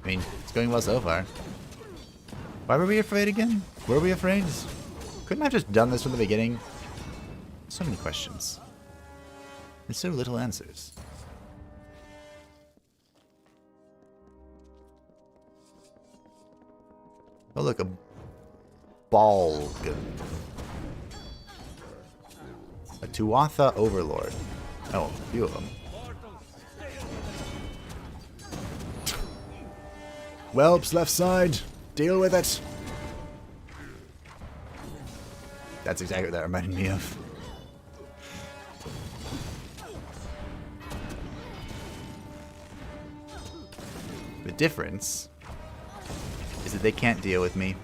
I mean, it's going well so far. Why were we afraid again? Were we afraid? Couldn't I have just done this from the beginning? So many questions. And so little answers. Oh look, a ball gun. A Tuatha Overlord. Oh, a few of them. Whelps, left side. Deal with it. That's exactly what that reminded me of. The difference is that they can't deal with me.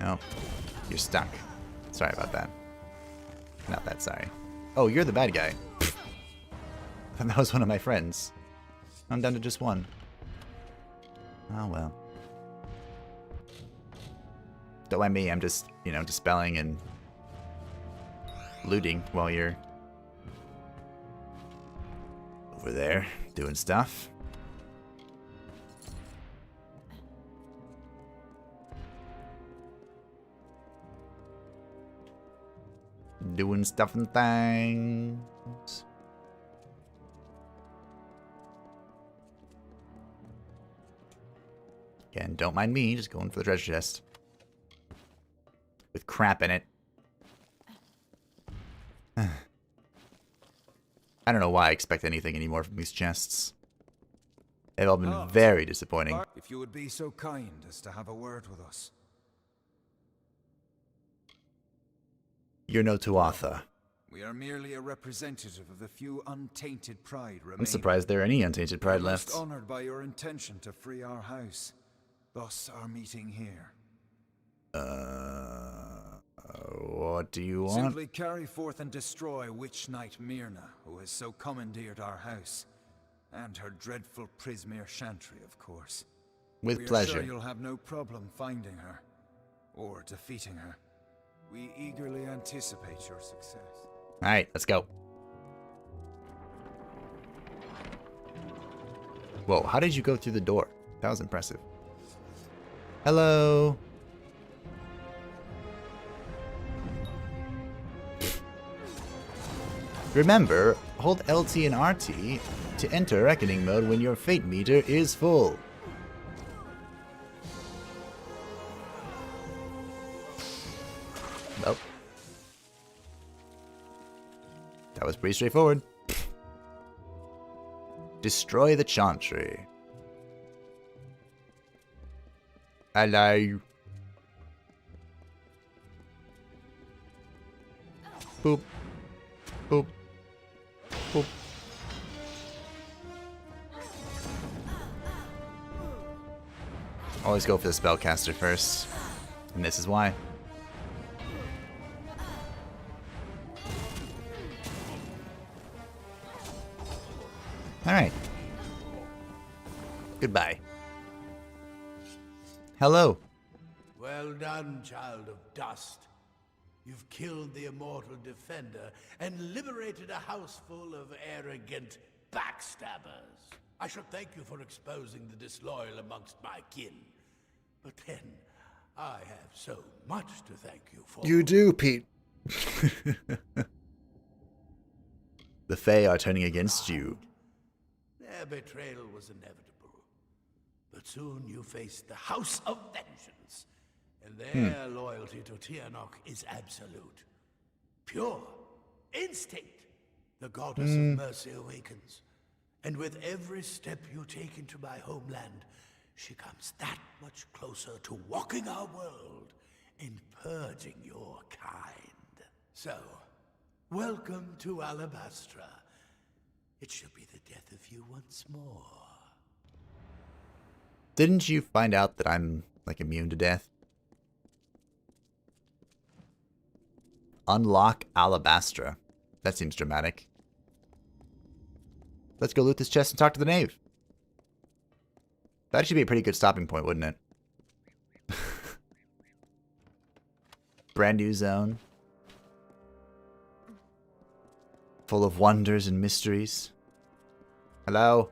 No, you're stuck. Sorry about that. Not that sorry. Oh, you're the bad guy. I thought that was one of my friends. I'm down to just one. Oh well. Don't mind me, I'm just, you know, dispelling and looting while you're over there doing stuff. Doing stuff and things. Again, don't mind me, just going for the treasure chest. With crap in it. I don't know why I expect anything anymore from these chests. They've all been very disappointing. If you would be so kind as to have a word with us. You're no Tuatha. We are merely a representative of the few untainted pride remaining. I'm surprised there are any untainted pride left. Most honored by your intention to free our house. Thus our meeting here. What do you want? Simply carry forth and destroy Witch Knight Myrna, who has so commandeered our house. And her dreadful Prismere Chantry, of course. With We are pleasure. sure you'll have no problem finding her. Or defeating her. We eagerly anticipate your success. Alright, let's go. Whoa, how did you go through the door? That was impressive. Hello. Remember, hold LT and RT to enter Reckoning mode when your fate meter is full. Nope. That was pretty straightforward. Destroy the Chantry. Hello. Boop. Boop. Boop. Always go for the spellcaster first. And this is why. Alright. Goodbye. Hello. Well done, child of dust. You've killed the immortal defender and liberated a house full of arrogant backstabbers. I should thank you for exposing the disloyal amongst my kin. But then, I have so much to thank you for. You do, Pete. The Fae are turning against you. Their betrayal was inevitable. But soon you faced the House of Vengeance. And their loyalty to Tianok is absolute. Pure. Instinct. The goddess of mercy awakens. And with every step you take into my homeland, she comes that much closer to walking our world and purging your kind. So, welcome to Alabastra. It shall be the death of you once more. Didn't you find out that I'm, like, immune to death? Unlock Alabastra. That seems dramatic. Let's go loot this chest and talk to the knave. That'd actually be a pretty good stopping point, wouldn't it? Brand new zone. Full of wonders and mysteries. Hello?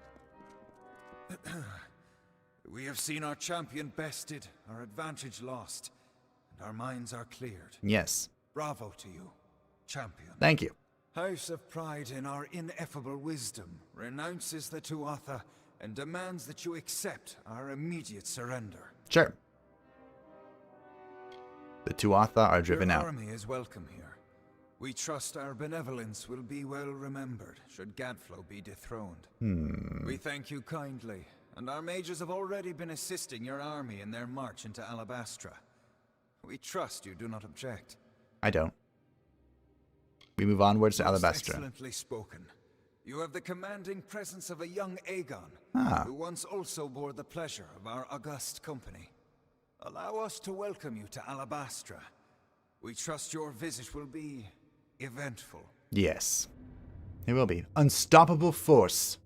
We have seen our champion bested, our advantage lost, and our minds are cleared. Yes. Bravo to you, champion. Thank you. House of Pride, in our ineffable wisdom, renounces the Tuatha and demands that you accept our immediate surrender. Sure. The Tuatha are driven Your out. army is welcome here. We trust our benevolence will be well remembered should Gadflow be dethroned. We thank you kindly, and our mages have already been assisting your army in their march into Alabastra. We trust you do not object. I don't. We move onwards to Most Alabastra. Excellently spoken. You have the commanding presence of a young Aegon, who once also bore the pleasure of our august company. Allow us to welcome you to Alabastra. We trust your visit will be eventful. Yes. It will be. Unstoppable force.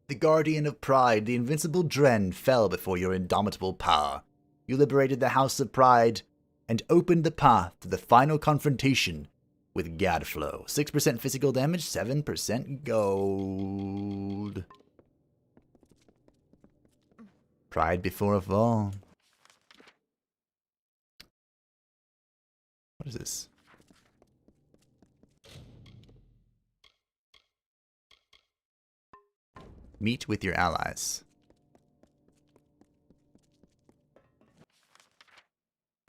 The guardian of pride, the invincible Dren, fell before your indomitable power. You liberated the House of Pride and opened the path to the final confrontation with Gadflow. 6% physical damage, 7% gold. Pride before a fall. What is this? Meet with your allies.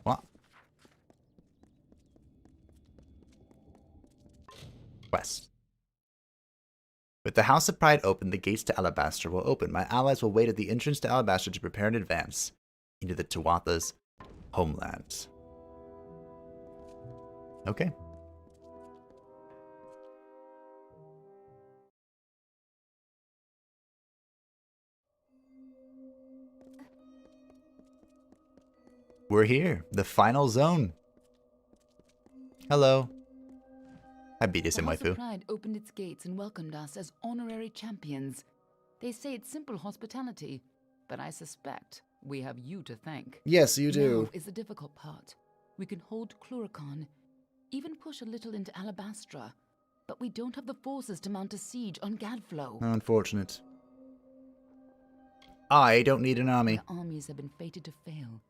What? Quest. With the House of Pride open, the gates to Alabastra will open. My allies will wait at the entrance to Alabastra to prepare in advance into the Tuatha's homeland. Okay. We're here. The final zone. Hello. I beat this in my The House of poo. Pride opened its gates and welcomed us as honorary champions. They say it's simple hospitality, but I suspect we have you to thank. Yes, you do. Now is the difficult part. We can hold Cluricon, even push a little into Alabastra, but we don't have the forces to mount a siege on Gadflow. Unfortunate. I don't need an army. Their armies have been fated to fail.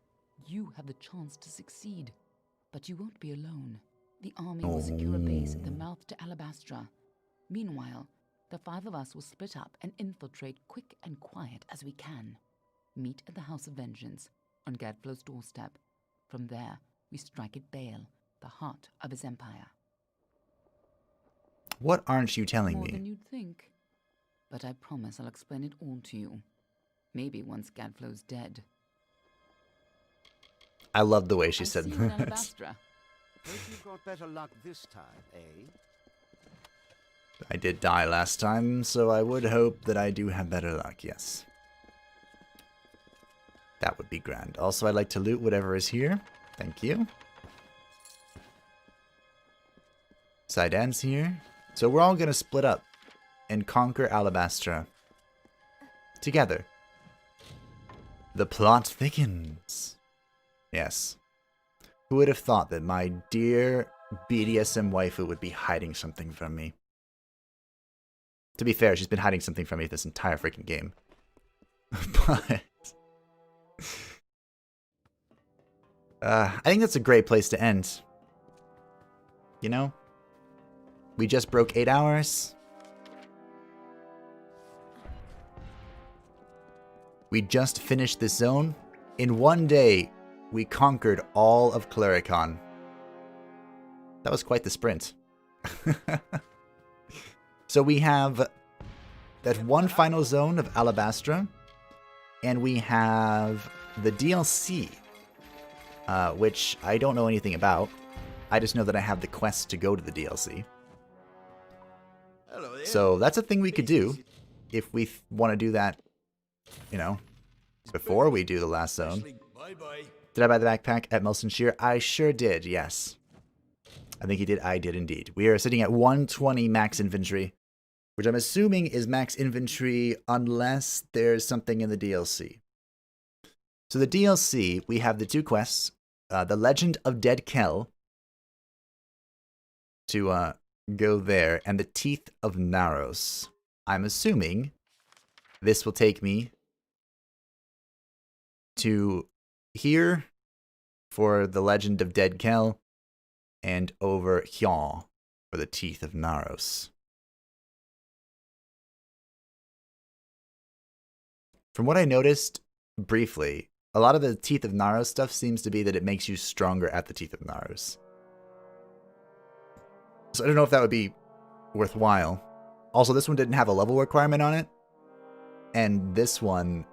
You have the chance to succeed, but you won't be alone. The army will secure a base at the mouth to Alabastra. Meanwhile, the 5 of us will split up and infiltrate quick and quiet as we can. Meet at the House of Vengeance, on Gadflow's doorstep. From there, we strike at Baal, the heart of his empire. What aren't you telling More me? than you'd think. But I promise I'll explain it all to you. Maybe once Gadflow's dead. I love the way she said See you in that. Alabastra. Hope you got better luck this time, eh? I did die last time, so I would hope that I do have better luck, yes. That would be grand. Also, I'd like to loot whatever is here. Thank you. Sidan's here. So we're all going to split up and conquer Alabastra. Together. The plot thickens. Yes. Who would have thought that my dear BDSM waifu would be hiding something from me? To be fair, she's been hiding something from me this entire freaking game. But I think that's a great place to end. You know? We just broke 8 hours. We just finished this zone. In one day, we conquered all of Cluricon. That was quite the sprint. So we have that one final zone of Alabastra, and we have the DLC, which I don't know anything about. I just know that I have the quest to go to the DLC. So that's a thing we could do if we want to do that, you know, before we do the last zone. Did I buy the backpack at Melson Shear? I sure did, yes. I think he did. I did indeed. We are sitting at 120 max inventory, which I'm assuming is max inventory unless there's something in the DLC. So the DLC, we have the 2 quests, The Legend of Dead Kell, to go there, and the Teeth of Naros. I'm assuming this will take me to here for the Legend of Dead Kell, and over here for the Teeth of Naros. From what I noticed briefly, a lot of the Teeth of Naros stuff seems to be that it makes you stronger at the Teeth of Naros. So I don't know if that would be worthwhile. Also, this one didn't have a level requirement on it. And this one,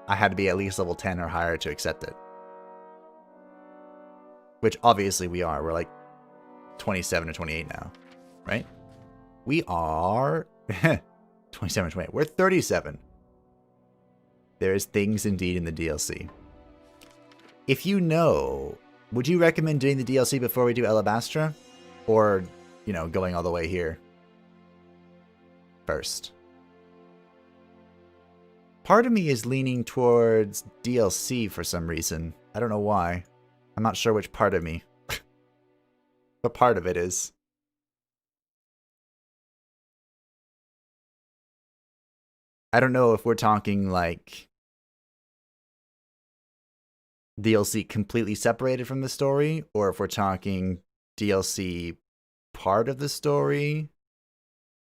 I had to be at least level 10 or higher to accept it. Which obviously we are. We're like 27 or 28 now, right? We are 27 or 28. We're 37. There's things indeed in the DLC. If you know, would you recommend doing the DLC before we do Alabastra? Or, you know, going all the way here first? Part of me is leaning towards DLC for some reason. I don't know why. I'm not sure which part of me. But part of it is. I don't know if we're talking like DLC completely separated from the story, or if we're talking DLC part of the story,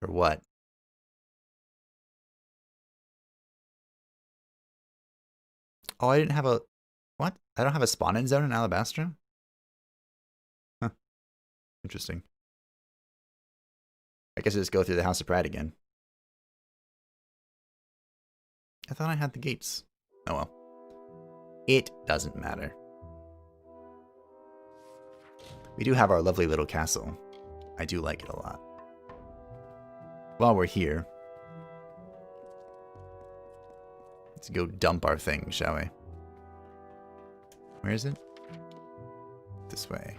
or what. Oh, I didn't have a... What? I don't have a spawn-in zone in Alabastra? Huh. Interesting. I guess I just go through the House of Pride again. I thought I had the gates. Oh well. It doesn't matter. We do have our lovely little castle. I do like it a lot. While we're here, let's go dump our thing, shall we? Where is it? This way.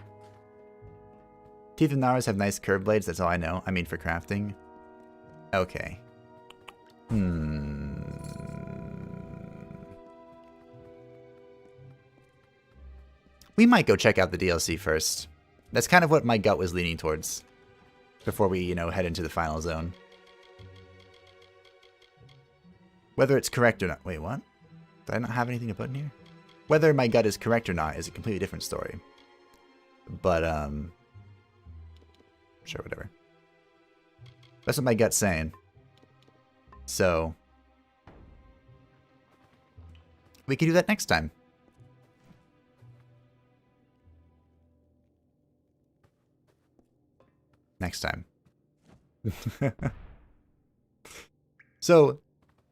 Teeth of Naros have nice curved blades, that's all I know. I mean for crafting. Okay. We might go check out the DLC first. That's kind of what my gut was leaning towards. Before we, you know, head into the final zone. Whether it's correct or not. Wait, what? Did I not have anything to put in here? Whether my gut is correct or not is a completely different story. But, Sure, whatever. That's what my gut's saying. So we can do that next time. Next time. So,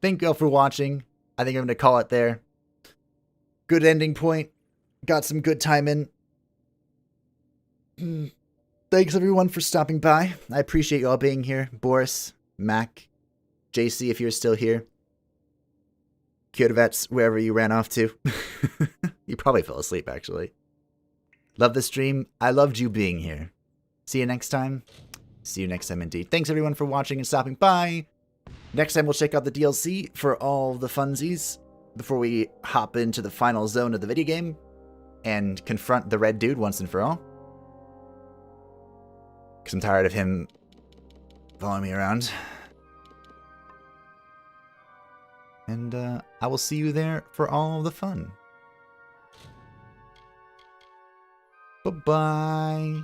thank you all for watching. I think I'm going to call it there. Good ending point. Got some good time in. Thanks everyone for stopping by. I appreciate you all being here. Boris, Mac, JC, if you're still here. Kyodovets, wherever you ran off to. You probably fell asleep, actually. Love the stream. I loved you being here. See you next time. See you next time indeed. Thanks everyone for watching and stopping by. Next time we'll check out the DLC for all the funsies before we hop into the final zone of the video game and confront the red dude once and for all. Because I'm tired of him following me around. And I will see you there for all the fun. Bye-bye.